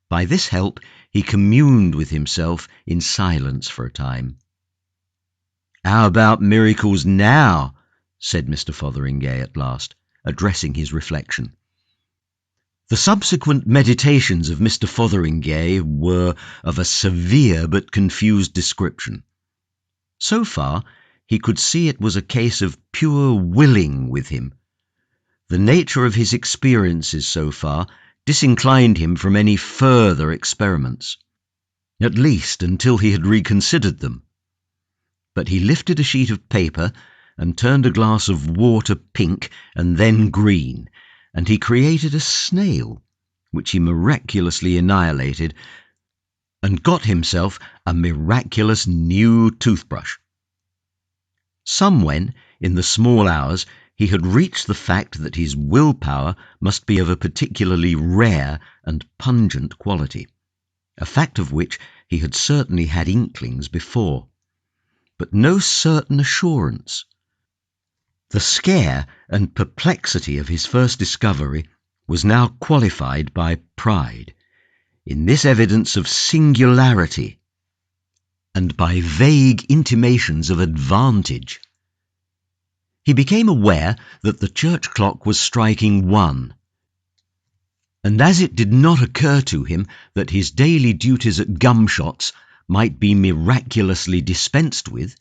By this help he communed with himself in silence for a time. How about miracles now? Said Mr. Fotheringay at last, addressing his reflection. The subsequent meditations of Mr. Fotheringay were of a severe but confused description. So far, he could see it was a case of pure willing with him. The nature of his experiences so far disinclined him from any further experiments, at least until he had reconsidered them. But he lifted a sheet of paper and turned a glass of water pink and then green, and he created a snail, which he miraculously annihilated, and got himself a miraculous new toothbrush. Somewhen, in the small hours, he had reached the fact that his willpower must be of a particularly rare and pungent quality, a fact of which he had certainly had inklings before. but no certain assurance. The scare and perplexity of his first discovery was now qualified by pride in this evidence of singularity and by vague intimations of advantage. He became aware that the church clock was striking 1, and as it did not occur to him that his daily duties at Gumshots might be miraculously dispensed with,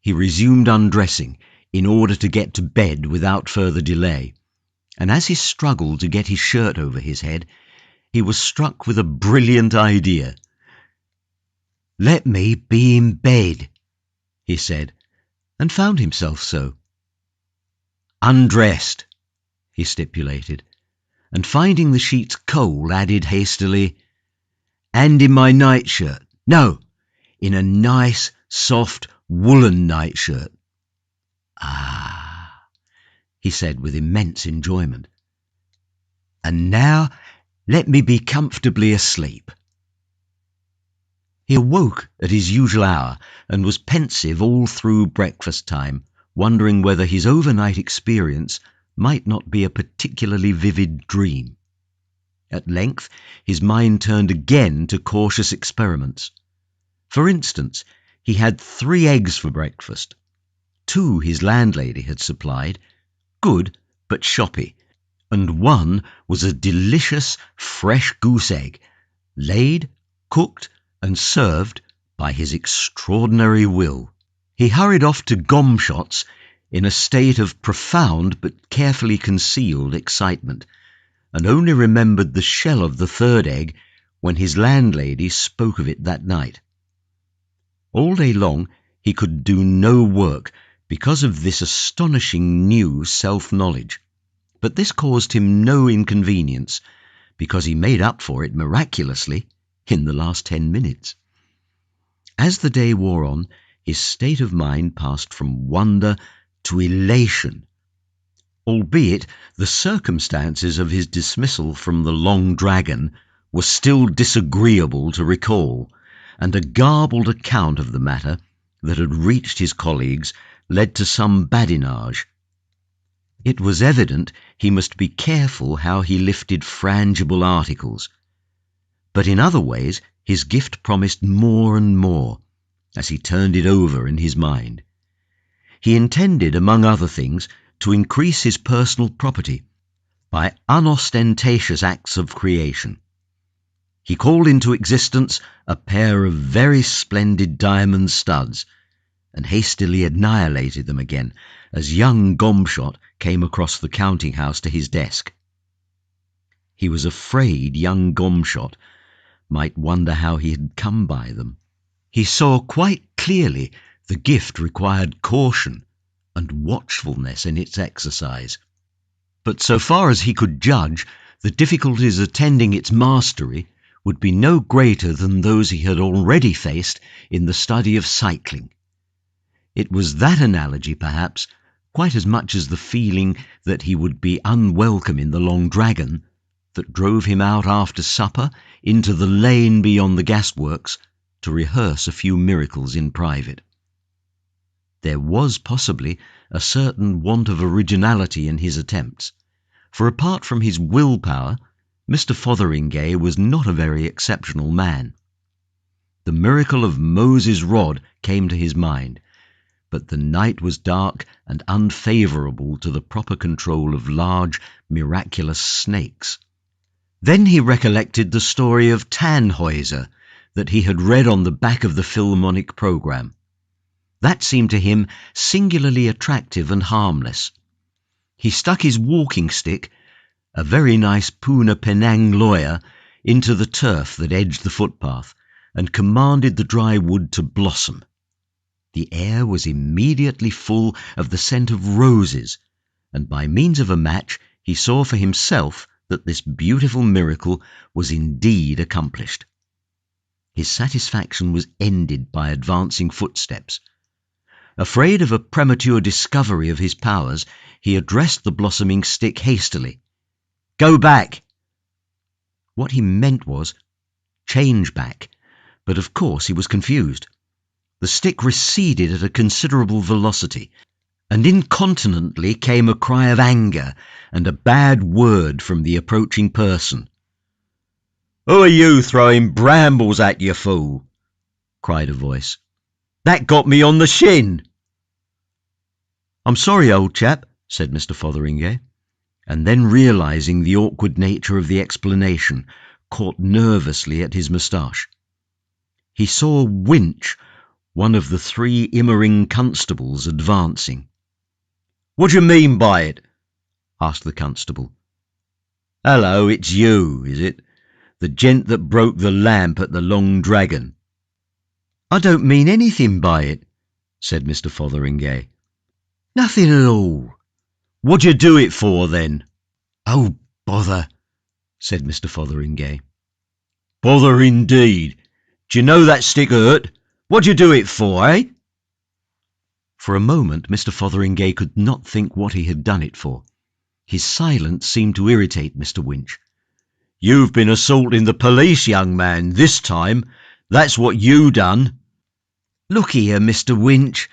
he resumed undressing in order to get to bed without further delay, and as he struggled to get his shirt over his head, he was struck with a brilliant idea. "Let me be in bed," he said, and found himself so. "Undressed," he stipulated, and finding the sheets cold, added hastily, "and in my nightshirt. No, in a nice, soft, woolen nightshirt." "Ah," he said with immense enjoyment. "And now let me be comfortably asleep." He awoke at his usual hour and was pensive all through breakfast time, wondering whether his overnight experience might not be a particularly vivid dream. At length his mind turned again to cautious experiments. For instance, he had 3 eggs for breakfast. 2 his landlady had supplied, good but shoppy, and 1 was a delicious fresh goose egg, laid, cooked, and served by his extraordinary will. He hurried off to Gomshots in a state of profound but carefully concealed excitement, and only remembered the shell of the 3rd egg when his landlady spoke of it that night. All day long he could do no work because of this astonishing new self-knowledge, but this caused him no inconvenience, because he made up for it miraculously in the last 10 minutes. As the day wore on, his state of mind passed from wonder to elation, albeit the circumstances of his dismissal from the Long Dragon were still disagreeable to recall, and a garbled account of the matter that had reached his colleagues led to some badinage. It was evident he must be careful how he lifted frangible articles, but in other ways his gift promised more and more as he turned it over in his mind. He intended, among other things, to increase his personal property by unostentatious acts of creation. He called into existence a pair of very splendid diamond studs, and hastily annihilated them again as young Gomshot came across the counting-house to his desk. He was afraid young Gomshot might wonder how he had come by them. He saw quite clearly the gift required caution and watchfulness in its exercise, but so far as he could judge, the difficulties attending its mastery would be no greater than those he had already faced in the study of cycling. It was that analogy, perhaps, quite as much as the feeling that he would be unwelcome in the Long Dragon, that drove him out after supper into the lane beyond the gasworks to rehearse a few miracles in private. There was possibly a certain want of originality in his attempts, for apart from his willpower, Mr. Fotheringay was not a very exceptional man. The miracle of Moses' rod came to his mind, but the night was dark and unfavourable to the proper control of large, miraculous snakes. Then he recollected the story of Tannhäuser that he had read on the back of the Philharmonic programme. That seemed to him singularly attractive and harmless. He stuck his walking stick, a very nice Poona Penang lawyer, into the turf that edged the footpath, and commanded the dry wood to blossom. The air was immediately full of the scent of roses, and by means of a match he saw for himself that this beautiful miracle was indeed accomplished. His satisfaction was ended by advancing footsteps. Afraid of a premature discovery of his powers, he addressed the blossoming stick hastily. "Go back!" What he meant was, "change back," but of course he was confused. The stick receded at a considerable velocity, and incontinently came a cry of anger and a bad word from the approaching person. "Who are you throwing brambles at, you fool?" cried a voice. "That got me on the shin." "I'm sorry, old chap," said Mr. Fotheringay, and then realising the awkward nature of the explanation, caught nervously at his moustache. He saw Winch, one of the 3 Immering constables, advancing. "What do you mean by it?" asked the constable. "Hello, it's you, is it? The gent that broke the lamp at the Long Dragon?" "I don't mean anything by it," said Mr. Fotheringay. "Nothing at all." "What'd you do it for, then?" "Oh, bother," said Mr. Fotheringay. "Bother indeed. D'you know that stick hurt? What'd you do it for, eh?" For a moment Mr. Fotheringay could not think what he had done it for. His silence seemed to irritate Mr. Winch. "You've been assaulting the police, young man, this time. That's what you done." "Look here, Mr. Winch,"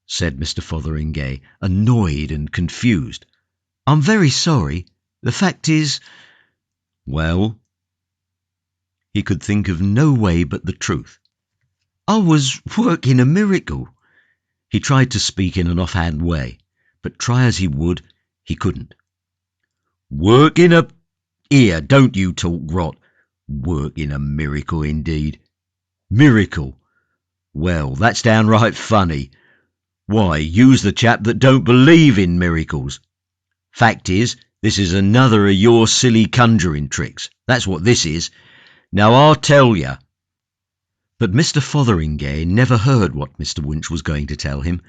said Mr. Fotheringay, annoyed and confused. "I'm very sorry. The fact is—" "Well?" He could think of no way but the truth. "I was working a miracle." He tried to speak in an offhand way, but try as he would, he couldn't. "Working a... Here, don't you talk rot. Working a miracle, indeed. Miracle? Well, that's downright funny. Why, you's the chap that don't believe in miracles. Fact is, this is another of your silly conjuring tricks. That's what this is. Now I'll tell you." But Mr. Fotheringay never heard what Mr. Winch was going to tell him.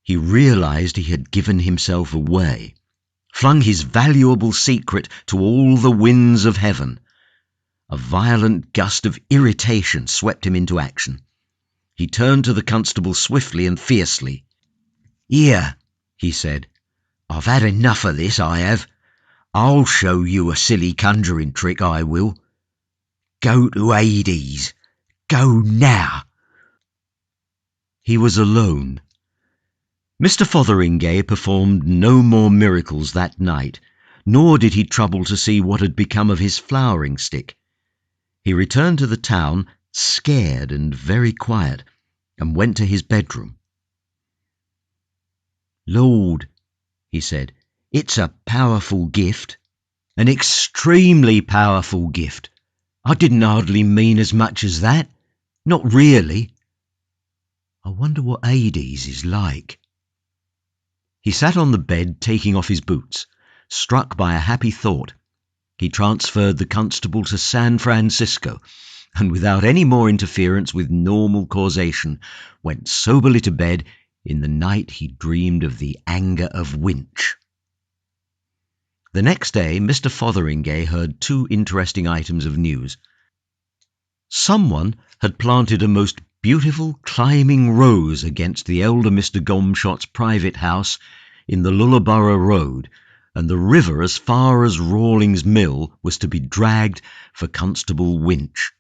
He realised he had given himself away, flung his valuable secret to all the winds of heaven. A violent gust of irritation swept him into action. He turned to the constable swiftly and fiercely. "Here," he said, "I've had enough of this, I have. I'll show you a silly conjuring trick, I will. Go to Hades. Go now." He was alone. Mr. Fotheringay performed no more miracles that night, nor did he trouble to see what had become of his flowering stick. He returned to the town, scared and very quiet, and went to his bedroom. "Lord," he said, "it's a powerful gift. An extremely powerful gift. I didn't hardly mean as much as that. Not really. I wonder what Hades is like." He sat on the bed taking off his boots, struck by a happy thought. He transferred the constable to San Francisco, and without any more interference with normal causation, went soberly to bed. In the night he dreamed of the anger of Winch. The next day Mr. Fotheringay heard 2 interesting items of news. Someone had planted a most beautiful climbing rose against the elder Mr. Gomshot's private house in the Lullaborough Road, and the river as far as Rawlings Mill was to be dragged for Constable Winch.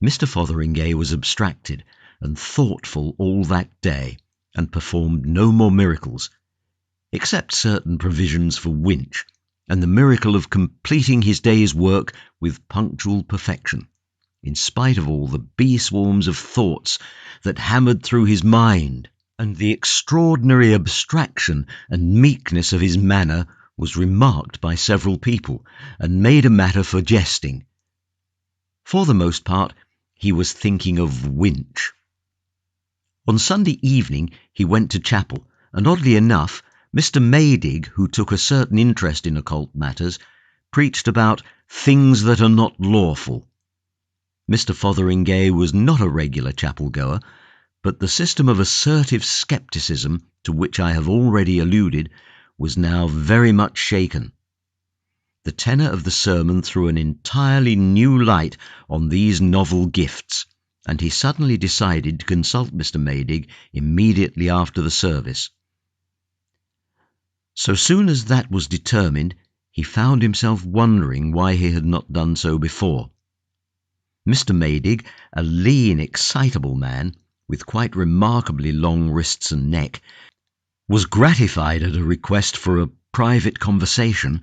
Mr. Fotheringay was abstracted and thoughtful all that day, and performed no more miracles, except certain provisions for Winch, and the miracle of completing his day's work with punctual perfection, in spite of all the bee-swarms of thoughts that hammered through his mind, and the extraordinary abstraction and meekness of his manner was remarked by several people, and made a matter for jesting. For the most part, he was thinking of Winch. On Sunday evening he went to chapel, and oddly enough, Mr. Maydig, who took a certain interest in occult matters, preached about things that are not lawful. Mr. Fotheringay was not a regular chapel-goer, but the system of assertive scepticism to which I have already alluded was now very much shaken. The tenor of the sermon threw an entirely new light on these novel gifts, and he suddenly decided to consult Mr. Maydig immediately after the service. So soon as that was determined, he found himself wondering why he had not done so before. Mr. Maydig, a lean, excitable man, with quite remarkably long wrists and neck, was gratified at a request for a private conversation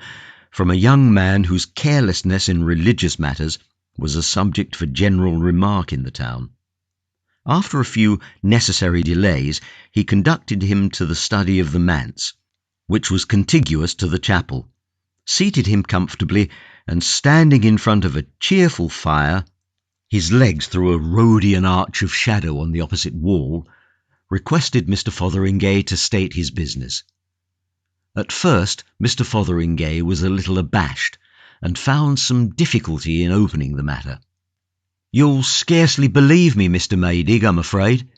from a young man whose carelessness in religious matters was a subject for general remark in the town. After a few necessary delays, he conducted him to the study of the manse, which was contiguous to the chapel, seated him comfortably, and standing in front of a cheerful fire, his legs through a Rhodian arch of shadow on the opposite wall, requested Mr. Fotheringay to state his business. At first, Mr. Fotheringay was a little abashed, and found some difficulty in opening the matter. "You'll scarcely believe me, Mr. Maydig, I'm afraid,"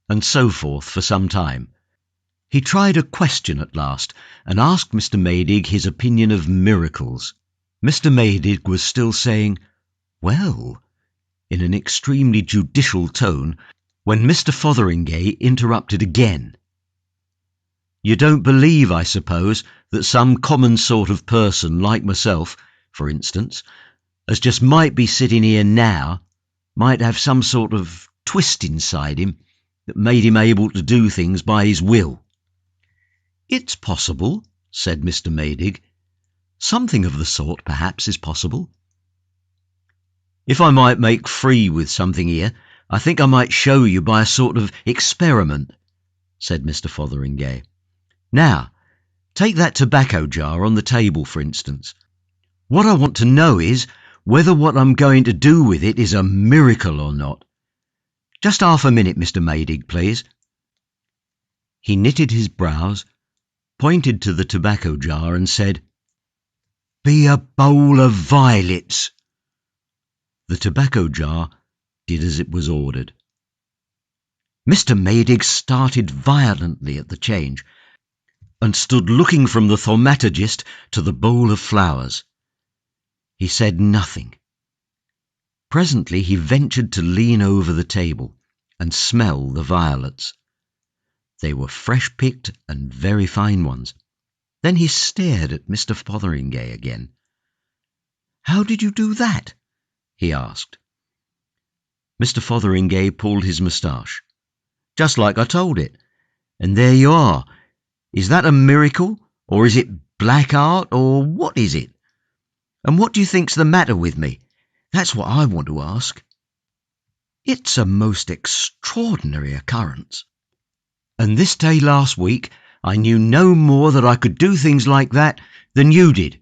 and so forth for some time. He tried a question at last, and asked Mr. Maydig his opinion of miracles. Mr. Maydig was still saying, "Well," in an extremely judicial tone, when Mr. Fotheringay interrupted again. "You don't believe, I suppose, that some common sort of person like myself, for instance, as just might be sitting here now, might have some sort of twist inside him that made him able to do things by his will?" "It's possible," said Mr. Maydig. "Something of the sort, perhaps, is possible." "If I might make free with something here, I think I might show you by a sort of experiment," said Mr. Fotheringay. "Now, take that tobacco jar on the table, for instance. What I want to know is whether what I'm going to do with it is a miracle or not. Just half a minute, Mr. Maydig, please." He knitted his brows, pointed to the tobacco jar, and said, "Be a bowl of violets." The tobacco jar did as it was ordered. Mr. Maydig started violently at the change, and stood looking from the thaumatologist to the bowl of flowers. He said nothing. Presently he ventured to lean over the table and smell the violets. They were fresh-picked and very fine ones. Then he stared at Mr. Fotheringay again. "How did you do that?" he asked. Mr. Fotheringay pulled his moustache. "Just like I told it. And there you are. Is that a miracle, or is it black art, or what is it? And what do you think's the matter with me? That's what I want to ask. It's a most extraordinary occurrence. And this day last week I knew no more that I could do things like that than you did.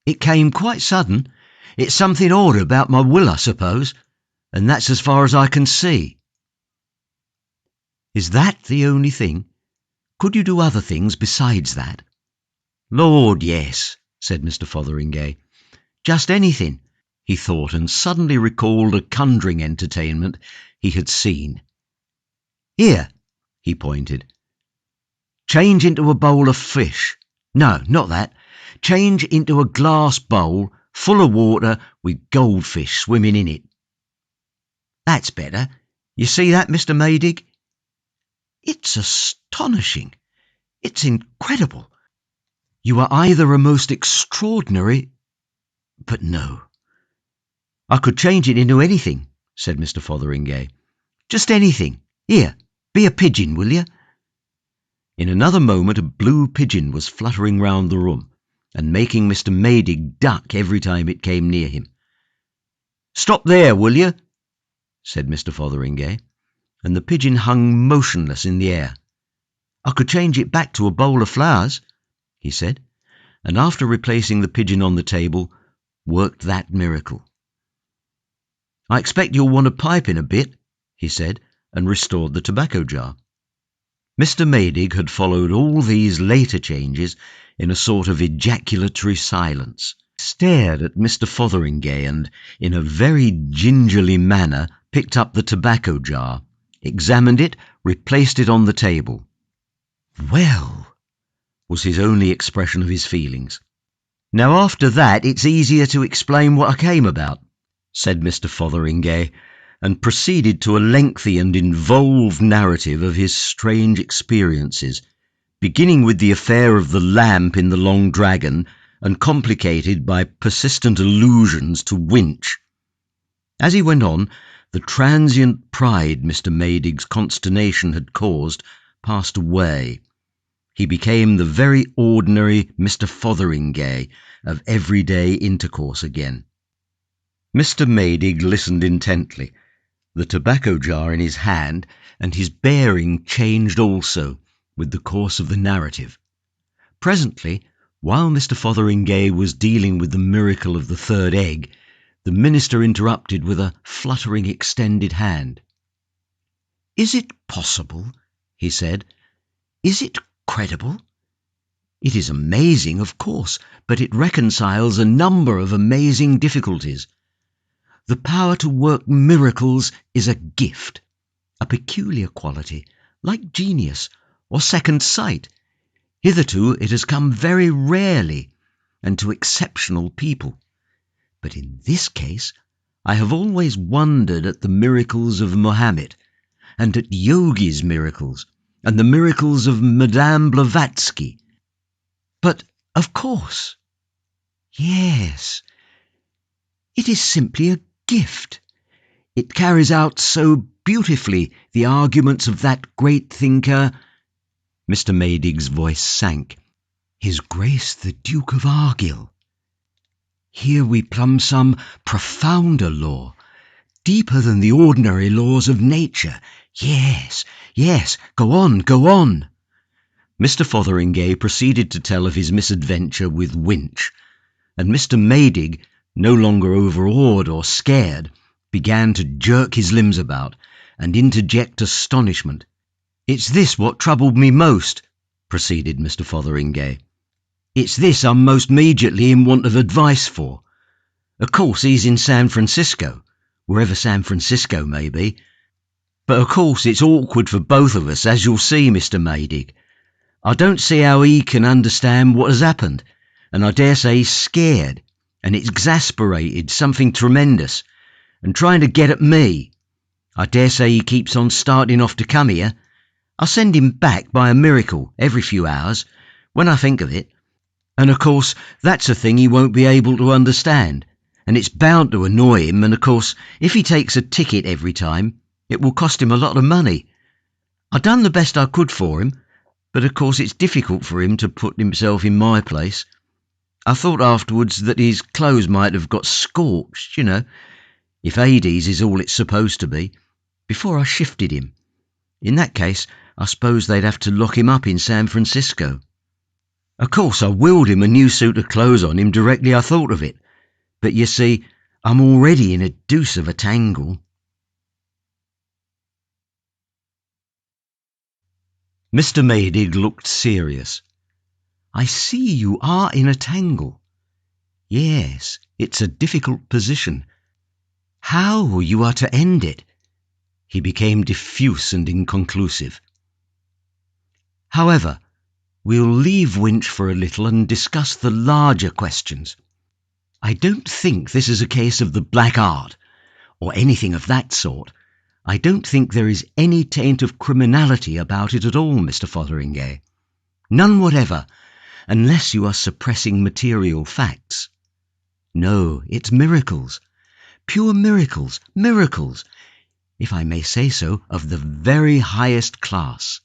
It came quite sudden. It's something odd about my will, I suppose, and that's as far as I can see." "Is that the only thing? Could you do other things besides that?" "Lord, yes," said Mr. Fotheringay. "Just anything," he thought, and suddenly recalled a conjuring entertainment he had seen. "Here," he pointed. "Change into a bowl of fish. No, not that. Change into a glass bowl full of water with goldfish swimming in it. That's better. You see that, Mr. Maydig? It's astonishing. It's incredible. You are either a most extraordinary... But no. I could change it into anything," said Mr. Fotheringay. "Just anything. Here, be a pigeon, will you?" In another moment a blue pigeon was fluttering round the room, and making Mr. Maydig duck every time it came near him. "Stop there, will you?" said Mr. Fotheringay, and the pigeon hung motionless in the air. "I could change it back to a bowl of flowers," he said, and after replacing the pigeon on the table, worked that miracle. "I expect you'll want a pipe in a bit," he said, and restored the tobacco jar. Mr. Maydig had followed all these later changes in a sort of ejaculatory silence, stared at Mr. Fotheringay, and in a very gingerly manner picked up the tobacco jar, examined it, replaced it on the table. "Well," was his only expression of his feelings. "Now after that it's easier to explain what I came about," said Mr. Fotheringay, and proceeded to a lengthy and involved narrative of his strange experiences, beginning with the affair of the lamp in the Long Dragon, and complicated by persistent allusions to Winch. As he went on, The transient pride Mr. Maydig's consternation had caused passed away. He became the very ordinary Mr. Fotheringay of everyday intercourse again. Mr. Maydig listened intently, the tobacco jar in his hand, and his bearing changed also with the course of the narrative. Presently, while Mr. Fotheringay was dealing with the miracle of the third egg, the minister interrupted with a fluttering extended hand. "Is it possible?" he said. "Is it credible? It is amazing, of course, but it reconciles a number of amazing difficulties. The power to work miracles is a gift, a peculiar quality, like genius or second sight. Hitherto it has come very rarely and to exceptional people. But in this case, I have always wondered at the miracles of Mohammed, and at Yogi's miracles, and the miracles of Madame Blavatsky. But, of course, yes, it is simply a gift. It carries out so beautifully the arguments of that great thinker." Mr. Maydig's voice sank. "His Grace the Duke of Argyll. Here we plumb some profounder law, deeper than the ordinary laws of nature. Yes, yes, go on, go on." Mr. Fotheringay proceeded to tell of his misadventure with Winch, and Mr. Maydig, no longer overawed or scared, began to jerk his limbs about and interject astonishment. "It's this what troubled me most," proceeded Mr. Fotheringay. "It's this I'm most immediately in want of advice for. Of course he's in San Francisco, wherever San Francisco may be. But of course it's awkward for both of us, as you'll see, Mr. Maydig. I don't see how he can understand what has happened, and I dare say he's scared and exasperated something tremendous, and trying to get at me. I dare say he keeps on starting off to come here. I send him back by a miracle every few hours, when I think of it. And of course that's a thing he won't be able to understand, and it's bound to annoy him, and of course if he takes a ticket every time, it will cost him a lot of money. I done the best I could for him, but of course it's difficult for him to put himself in my place. I thought afterwards that his clothes might have got scorched, if Hades is all it's supposed to be, before I shifted him. In that case, I suppose they'd have to lock him up in San Francisco. Of course I willed him a new suit of clothes on him directly I thought of it, but you see, I'm already in a deuce of a tangle." Mr. Maydig looked serious. "I see you are in a tangle. Yes, it's a difficult position. How you are to end it?" He became diffuse and inconclusive. "However, we'll leave Winch for a little and discuss the larger questions. I don't think this is a case of the black art, or anything of that sort. I don't think there is any taint of criminality about it at all, Mr. Fotheringay. None whatever, unless you are suppressing material facts. No, it's miracles. Pure miracles, miracles, if I may say so, of the very highest class."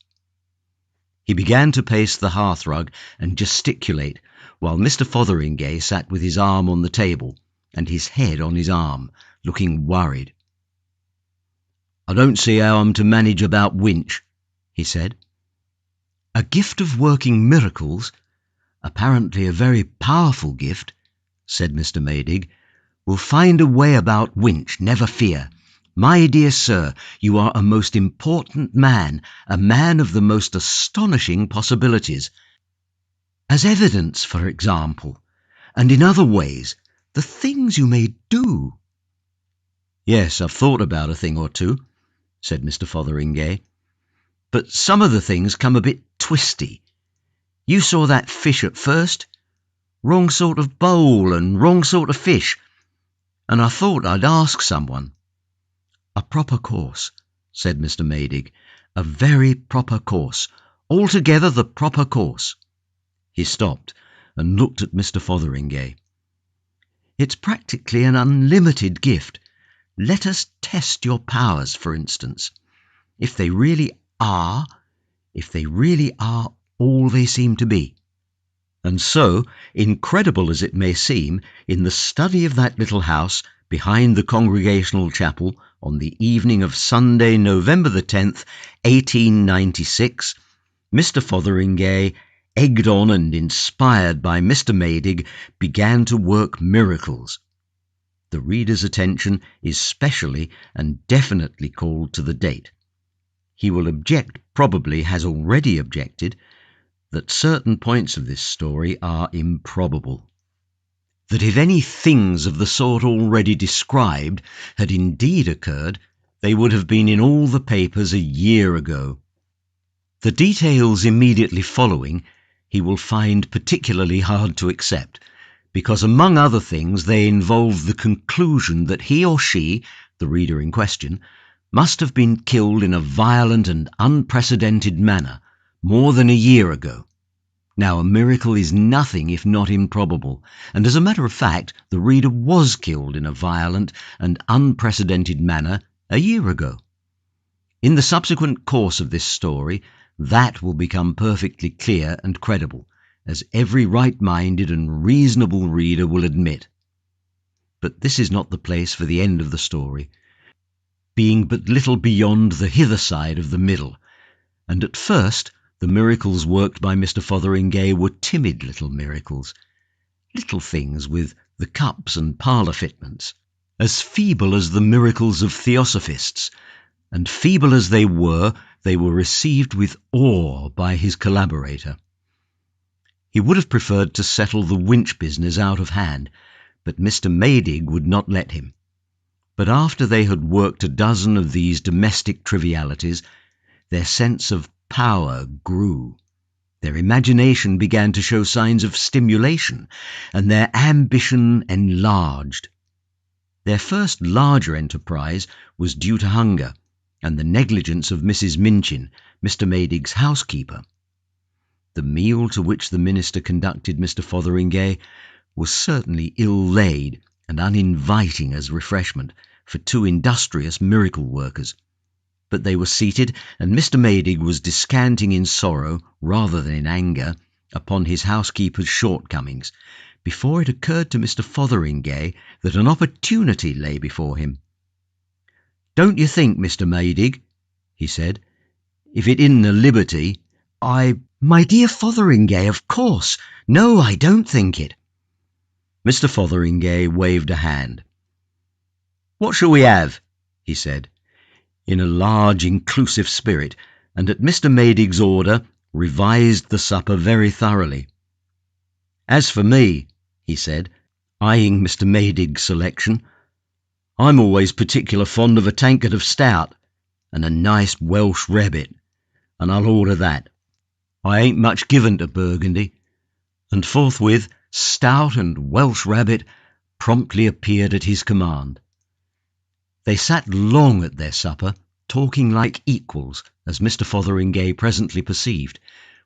He began to pace the hearthrug and gesticulate, while Mr. Fotheringay sat with his arm on the table and his head on his arm, looking worried. "I don't see how I'm to manage about Winch," he said. "A gift of working miracles, apparently a very powerful gift," said Mr. Maydig, "will find a way about Winch, never fear. My dear sir, you are a most important man, a man of the most astonishing possibilities. As evidence, for example, and in other ways, the things you may do." "Yes, I've thought about a thing or two," said Mr. Fotheringay. "But some of the things come a bit twisty. You saw that fish at first? Wrong sort of bowl and wrong sort of fish, and I thought I'd ask someone." "A proper course," said Mr. Maydig. "A very proper course. Altogether the proper course." He stopped and looked at Mr. Fotheringay. "It's practically an unlimited gift. Let us test your powers, for instance. If they really are all they seem to be. And so, incredible as it may seem, in the study of that little house behind the Congregational Chapel on the evening of Sunday, November the 10th, 1896, Mr. Fotheringay, egged on and inspired by Mr. Maydig, began to work miracles. The reader's attention is specially and definitely called to the date. He will object, probably has already objected, that certain points of this story are improbable. That if any things of the sort already described had indeed occurred, they would have been in all the papers a year ago. The details immediately following he will find particularly hard to accept, because among other things they involve the conclusion that he or she, the reader in question, must have been killed in a violent and unprecedented manner more than a year ago. Now, a miracle is nothing if not improbable, and as a matter of fact, the reader was killed in a violent and unprecedented manner a year ago. In the subsequent course of this story, that will become perfectly clear and credible, as every right-minded and reasonable reader will admit. But this is not the place for the end of the story, being but little beyond the hither side of the middle, and at first the miracles worked by Mr. Fotheringay were timid little miracles, little things with the cups and parlour fitments, as feeble as the miracles of theosophists, and feeble as they were received with awe by his collaborator. He would have preferred to settle the winch business out of hand, but Mr. Maydig would not let him. But after they had worked a dozen of these domestic trivialities, their sense of power grew. Their imagination began to show signs of stimulation, and their ambition enlarged. Their first larger enterprise was due to hunger, and the negligence of Mrs. Minchin, Mr. Maydig's housekeeper. The meal to which the minister conducted Mr. Fotheringay was certainly ill-laid and uninviting as refreshment for two industrious miracle workers. But they were seated, and Mr. Maydig was descanting in sorrow, rather than in anger, upon his housekeeper's shortcomings, before it occurred to Mr. Fotheringay that an opportunity lay before him. "Don't you think, Mr. Maydig," he said, "if it isn't a liberty, My dear Fotheringay, of course. No, I don't think it." Mr. Fotheringay waved a hand. "What shall we have?" he said, in a large, inclusive spirit, and at Mr. Maydig's order revised the supper very thoroughly. "As for me," he said, eyeing Mr. Maydig's selection, "I'm always particular fond of a tankard of stout, and a nice Welsh rabbit, and I'll order that. I ain't much given to Burgundy," and forthwith stout and Welsh rabbit promptly appeared at his command. They sat long at their supper, talking like equals, as Mr. Fotheringay presently perceived,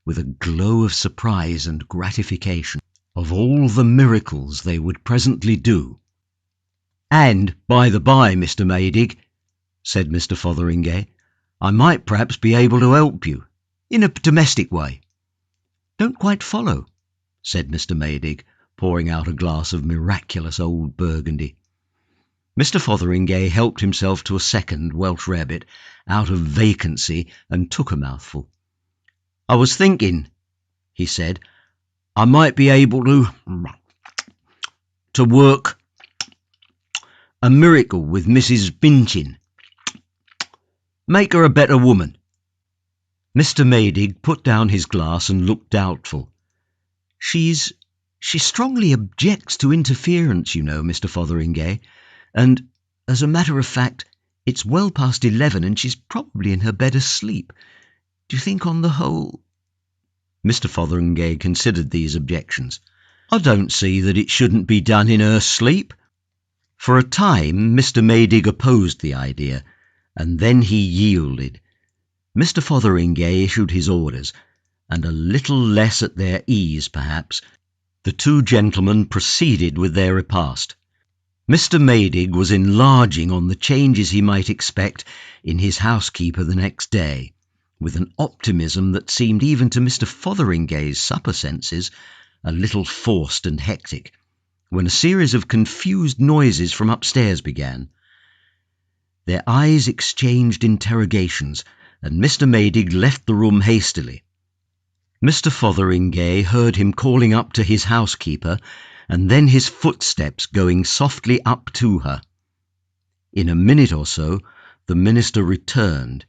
with a glow of surprise and gratification, of all the miracles they would presently do. "And, by the by, Mr. Maydig," said Mr. Fotheringay, "I might perhaps be able to help you, in a domestic way." "Don't quite follow," said Mr. Maydig, pouring out a glass of miraculous old Burgundy. Mr. Fotheringay helped himself to a second Welsh rabbit out of vacancy and took a mouthful. "I was thinking," he said, "I might be able to work a miracle with Mrs. Minchin. Make her a better woman." Mr. Maydig put down his glass and looked doubtful. She strongly objects to interference, you know, Mr. Fotheringay, and, as a matter of fact, it's well past 11 and she's probably in her bed asleep. Do you think on the whole—" Mr. Fotheringay considered these objections. "I don't see that it shouldn't be done in her sleep." For a time Mr. Maydig opposed the idea, and then he yielded. Mr. Fotheringay issued his orders, and a little less at their ease, perhaps, the two gentlemen proceeded with their repast. Mr. Maydig was enlarging on the changes he might expect in his housekeeper the next day, with an optimism that seemed even to Mr. Fotheringay's supper senses a little forced and hectic, when a series of confused noises from upstairs began. Their eyes exchanged interrogations, and Mr. Maydig left the room hastily. Mr. Fotheringay heard him calling up to his housekeeper, and then his footsteps going softly up to her. In a minute or so, the minister returned,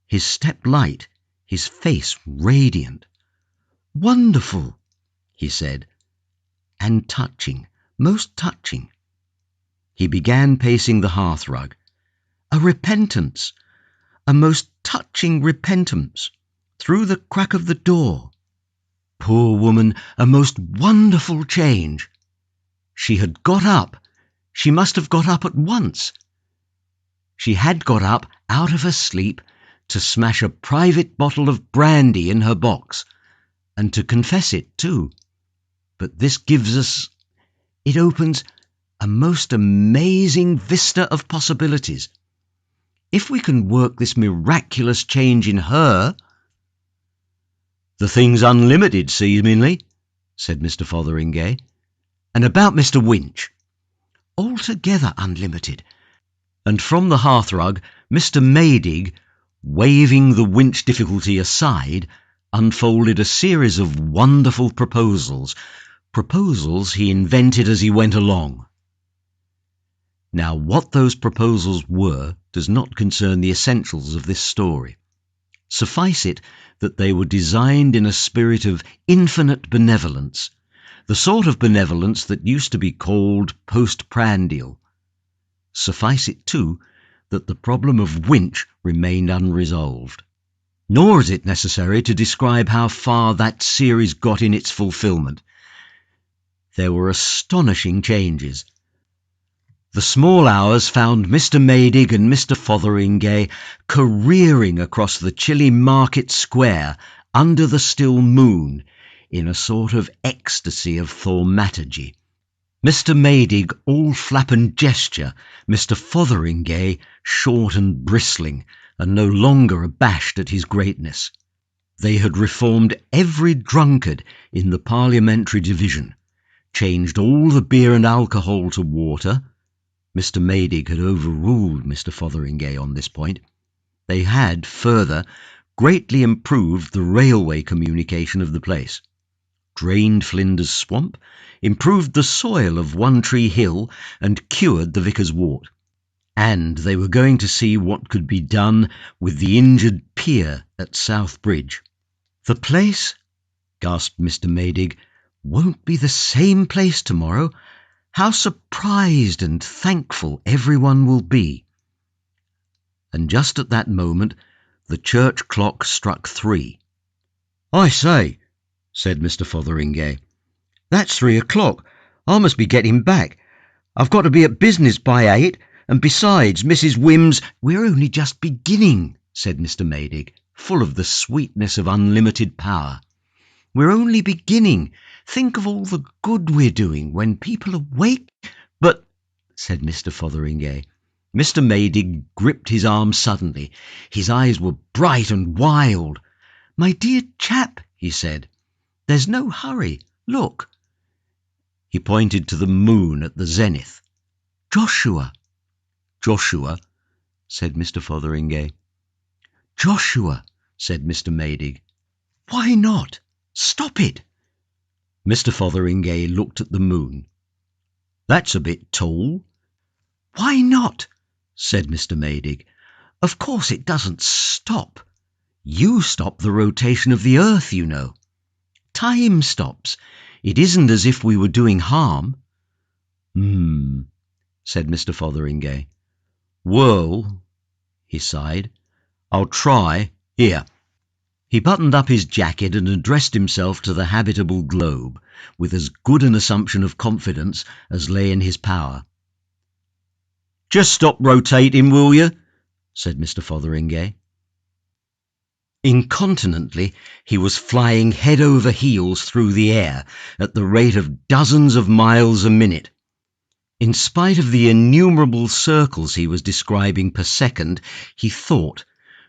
his step light, his face radiant. "Wonderful," he said, "and touching, most touching." He began pacing the hearthrug. "A repentance, a most touching repentance, through the crack of the door. Poor woman, a most wonderful change. She had got up. She must have got up at once. She had got up out of her sleep to smash a private bottle of brandy in her box, and to confess it too. But this gives us, it opens a most amazing vista of possibilities. If we can work this miraculous change in her—" "The thing's unlimited, seemingly," said Mr. Fotheringay. "And about Mr. Winch?" "Altogether unlimited." And from the hearthrug, Mr. Maydig, waving the Winch difficulty aside, unfolded a series of wonderful proposals he invented as he went along. Now, what those proposals were does not concern the essentials of this story. Suffice it that they were designed in a spirit of infinite benevolence, the sort of benevolence that used to be called postprandial. Suffice it, too, that the problem of Winch remained unresolved. Nor is it necessary to describe how far that series got in its fulfillment. There were astonishing changes. The small hours found Mr. Maydig and Mr. Fotheringay careering across the chilly market square under the still moon in a sort of ecstasy of thaumaturgy. Mr. Maydig all flap and gesture, Mr. Fotheringay short and bristling, and no longer abashed at his greatness. They had reformed every drunkard in the parliamentary division, changed all the beer and alcohol to water. Mr. Maydig had overruled Mr. Fotheringay on this point. They had, further, greatly improved the railway communication of the place, drained Flinders Swamp, improved the soil of One Tree Hill, and cured the Vicar's Wart. And they were going to see what could be done with the injured pier at South Bridge. "The place," gasped Mr. Maydig, "won't be the same place tomorrow. How surprised and thankful everyone will be." And just at that moment the church clock struck 3. "I say," said Mr. Fotheringay, "that's 3 o'clock. I must be getting back. I've got to be at business by 8, and besides, Mrs. Wim's—" "We're only just beginning," said Mr. Maydig, full of the sweetness of unlimited power. "We're only beginning. Think of all the good we're doing when people awake—" "But—" said Mr. Fotheringay. Mr. Maydig gripped his arm suddenly. His eyes were bright and wild. "My dear chap," he said, "there's no hurry. Look." He pointed to the moon at the zenith. "Joshua." "Joshua," said Mr. Fotheringay. "Joshua," said Mr. Maydig. "Why not? Stop it." Mr. Fotheringay looked at the moon. "That's a bit tall." "Why not?" said Mr. Maydig. "Of course it doesn't stop. You stop the rotation of the earth, you know. Time stops. It isn't as if we were doing harm." Said Mr. Fotheringay. "Well," he sighed, "I'll try. Here." He buttoned up his jacket and addressed himself to the habitable globe, with as good an assumption of confidence as lay in his power. "Just stop rotating, will you?" said Mr. Fotheringay. Incontinently, he was flying head over heels through the air at the rate of dozens of miles a minute. In spite of the innumerable circles he was describing per second, he thought,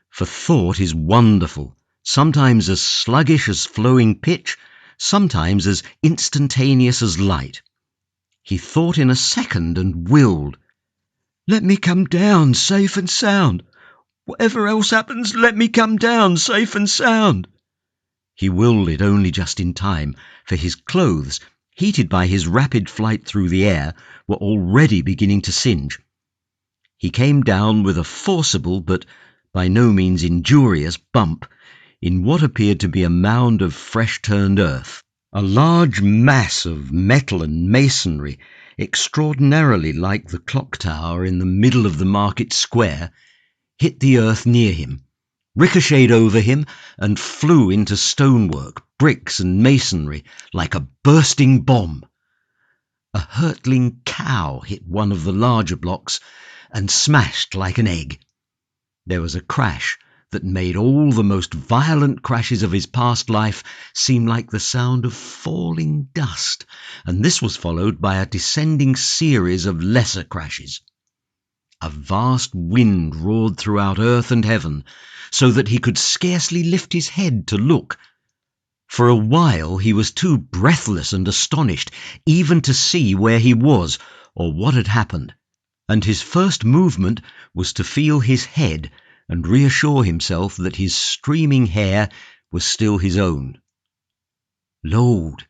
for thought is wonderful, sometimes as sluggish as flowing pitch, sometimes as instantaneous as light. He thought in a second and willed, "Let me come down safe and sound. Whatever else happens, let me come down safe and sound." He willed it only just in time, for his clothes, heated by his rapid flight through the air, were already beginning to singe. He came down with a forcible but by no means injurious bump in what appeared to be a mound of fresh-turned earth. A large mass of metal and masonry, extraordinarily like the clock tower in the middle of the market square, hit the earth near him, ricocheted over him, and flew into stonework, bricks and masonry like a bursting bomb. A hurtling cow hit one of the larger blocks and smashed like an egg. There was a crash that made all the most violent crashes of his past life seem like the sound of falling dust, and this was followed by a descending series of lesser crashes. A vast wind roared throughout earth and heaven, so that he could scarcely lift his head to look. For a while he was too breathless and astonished even to see where he was or what had happened, and his first movement was to feel his head and reassure himself that his streaming hair was still his own. "Lord!"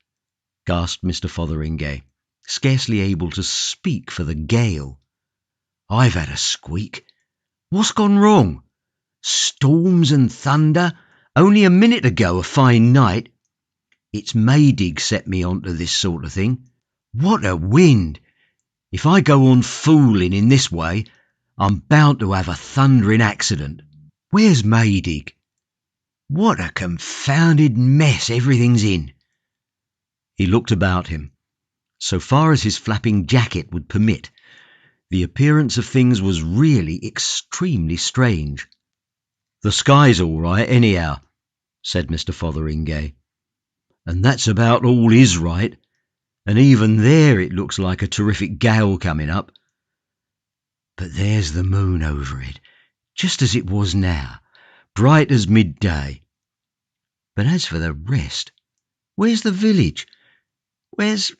gasped Mr. Fotheringay, scarcely able to speak for the gale. "I've had a squeak. What's gone wrong? Storms and thunder? Only a minute ago a fine night. It's Maydig set me on to this sort of thing. What a wind! If I go on fooling in this way, I'm bound to have a thundering accident. Where's Maydig? What a confounded mess everything's in." He looked about him. So far as his flapping jacket would permit, the appearance of things was really extremely strange. "The sky's all right, anyhow," said Mr. Fotheringay. "And that's about all is right, and even there it looks like a terrific gale coming up. But there's the moon over it, just as it was now, bright as midday. But as for the rest, where's the village? Where's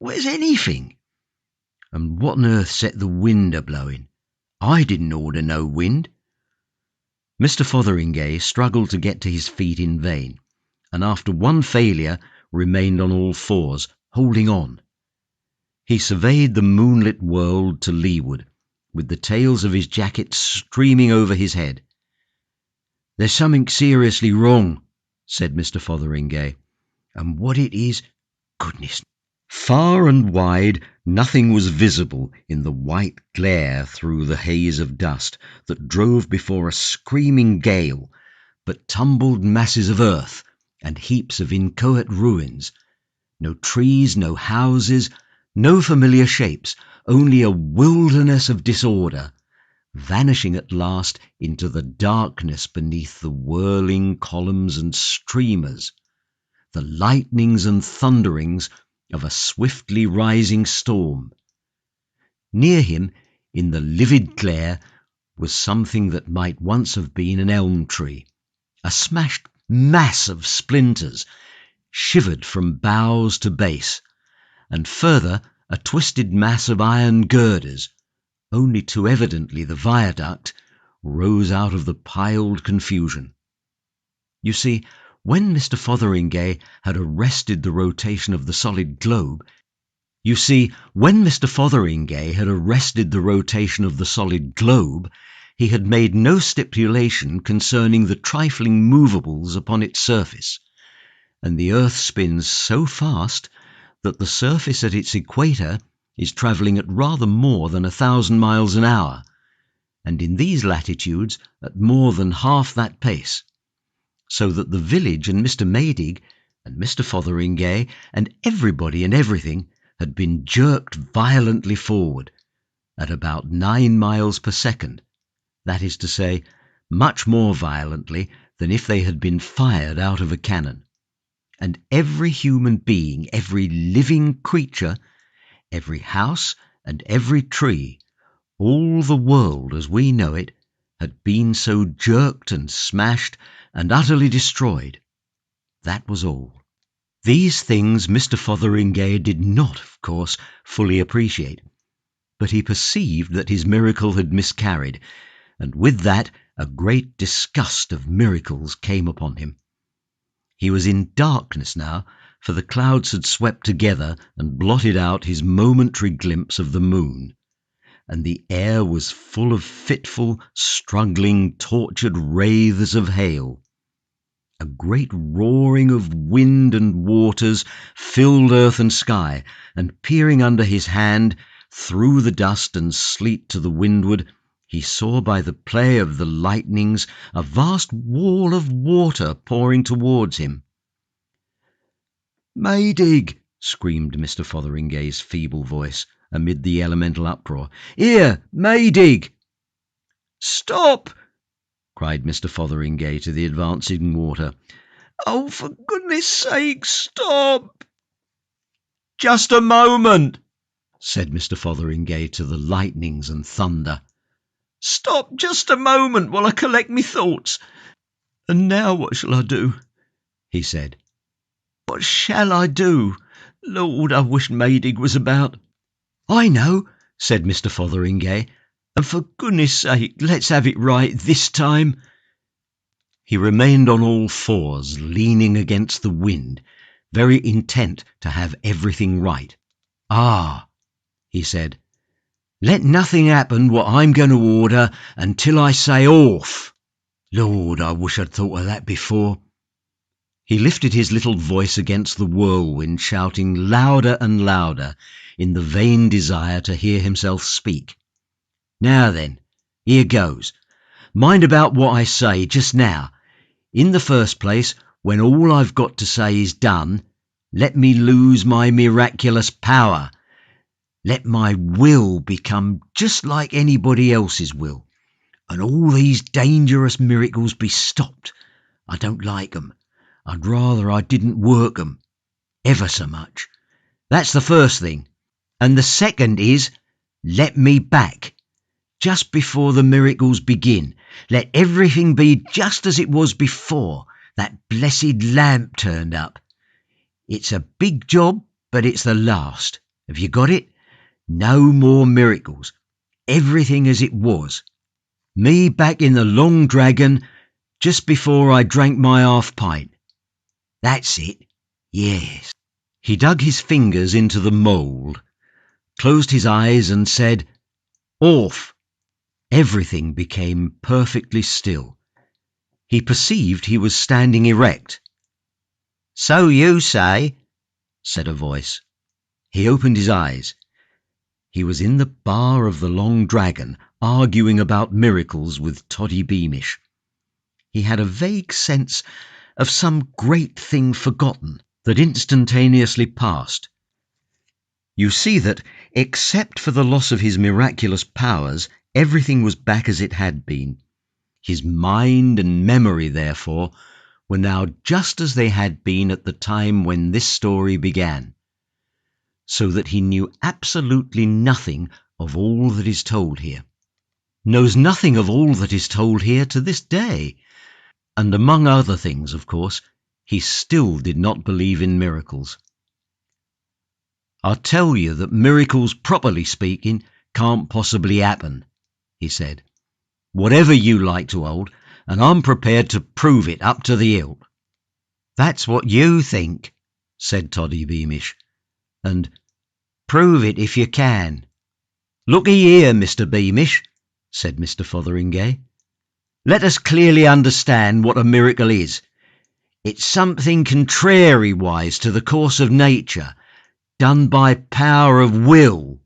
anything? And what on earth set the wind a-blowing? I didn't order no wind." Mr. Fotheringay struggled to get to his feet in vain, and after one failure remained on all fours, holding on. He surveyed the moonlit world to leeward, with the tails of his jacket streaming over his head. "There's something seriously wrong," said Mr. Fotheringay, "and what it is, goodness." Far and wide nothing was visible in the white glare through the haze of dust that drove before a screaming gale, but tumbled masses of earth and heaps of inchoate ruins. No trees, no houses, no familiar shapes, only a wilderness of disorder, vanishing at last into the darkness beneath the whirling columns and streamers, the lightnings and thunderings of a swiftly rising storm. Near him, in the livid glare, was something that might once have been an elm tree, a smashed mass of splinters, shivered from boughs to base, and further a twisted mass of iron girders, only too evidently the viaduct, rose out of the piled confusion. You see, when Mr. Fotheringay had arrested the rotation of the solid globe, he had made no stipulation concerning the trifling movables upon its surface, and the earth spins so fast that the surface at its equator is travelling at rather more than 1,000 miles an hour, and in these latitudes at more than half that pace, so that the village and Mr. Maydig and Mr. Fotheringay and everybody and everything had been jerked violently forward at about 9 miles per second, that is to say, much more violently than if they had been fired out of a cannon. And every human being, every living creature, every house and every tree, all the world as we know it, had been so jerked and smashed and utterly destroyed. That was all. These things Mr. Fotheringay did not, of course, fully appreciate, but he perceived that his miracle had miscarried, and with that a great disgust of miracles came upon him. He was in darkness now, for the clouds had swept together and blotted out his momentary glimpse of the moon, and the air was full of fitful, struggling, tortured wraiths of hail. A great roaring of wind and waters filled earth and sky, and peering under his hand, through the dust and sleet to the windward, he saw by the play of the lightnings a vast wall of water pouring towards him. "Maydig!" screamed Mr. Fotheringay's feeble voice amid the elemental uproar. "Here, Maydig!" "Stop!" cried Mr. Fotheringay to the advancing water. "Oh, for goodness sake, stop!" "Just a moment," said Mr. Fotheringay to the lightnings and thunder. "Stop just a moment while I collect me thoughts. And now what shall I do?" he said. "What shall I do? Lord, I wish Maydig was about." "I know," said Mr. Fotheringay, "and for goodness sake, let's have it right this time." He remained on all fours, leaning against the wind, very intent to have everything right. "Ah," he said, "let nothing happen what I'm going to order until I say off. Lord, I wish I'd thought of that before." He lifted his little voice against the whirlwind, shouting louder and louder in the vain desire to hear himself speak. "Now then, here goes. Mind about what I say just now. In the first place, when all I've got to say is done, let me lose my miraculous power. Let my will become just like anybody else's will, and all these dangerous miracles be stopped. I don't like 'em. I'd rather I didn't work 'em, ever so much. That's the first thing. And the second is, let me back. Just before the miracles begin, let everything be just as it was before that blessed lamp turned up. It's a big job, but it's the last. Have you got it? No more miracles. Everything as it was. Me back in the Long Dragon just before I drank my half pint. That's it. Yes." He dug his fingers into the mould, closed his eyes and said, "Off." Everything became perfectly still. He perceived he was standing erect. "So you say," said a voice. He opened his eyes. He was in the bar of the Long Dragon, arguing about miracles with Toddy Beamish. He had a vague sense of some great thing forgotten that instantaneously passed. You see that, except for the loss of his miraculous powers, everything was back as it had been. His mind and memory, therefore, were now just as they had been at the time when this story began, so that he knew absolutely nothing of all that is told here, knows nothing of all that is told here to this day, and among other things, of course, he still did not believe in miracles. "I'll tell you that miracles, properly speaking, can't possibly happen," he said. "Whatever you like to hold, and I'm prepared to prove it up to the hilt." "That's what you think," said Toddy Beamish, and "prove it if you can." "Looky here, Mr. Beamish," said Mr. Fotheringay. "Let us clearly understand what a miracle is. It's something contrary-wise to the course of nature, done by power of will.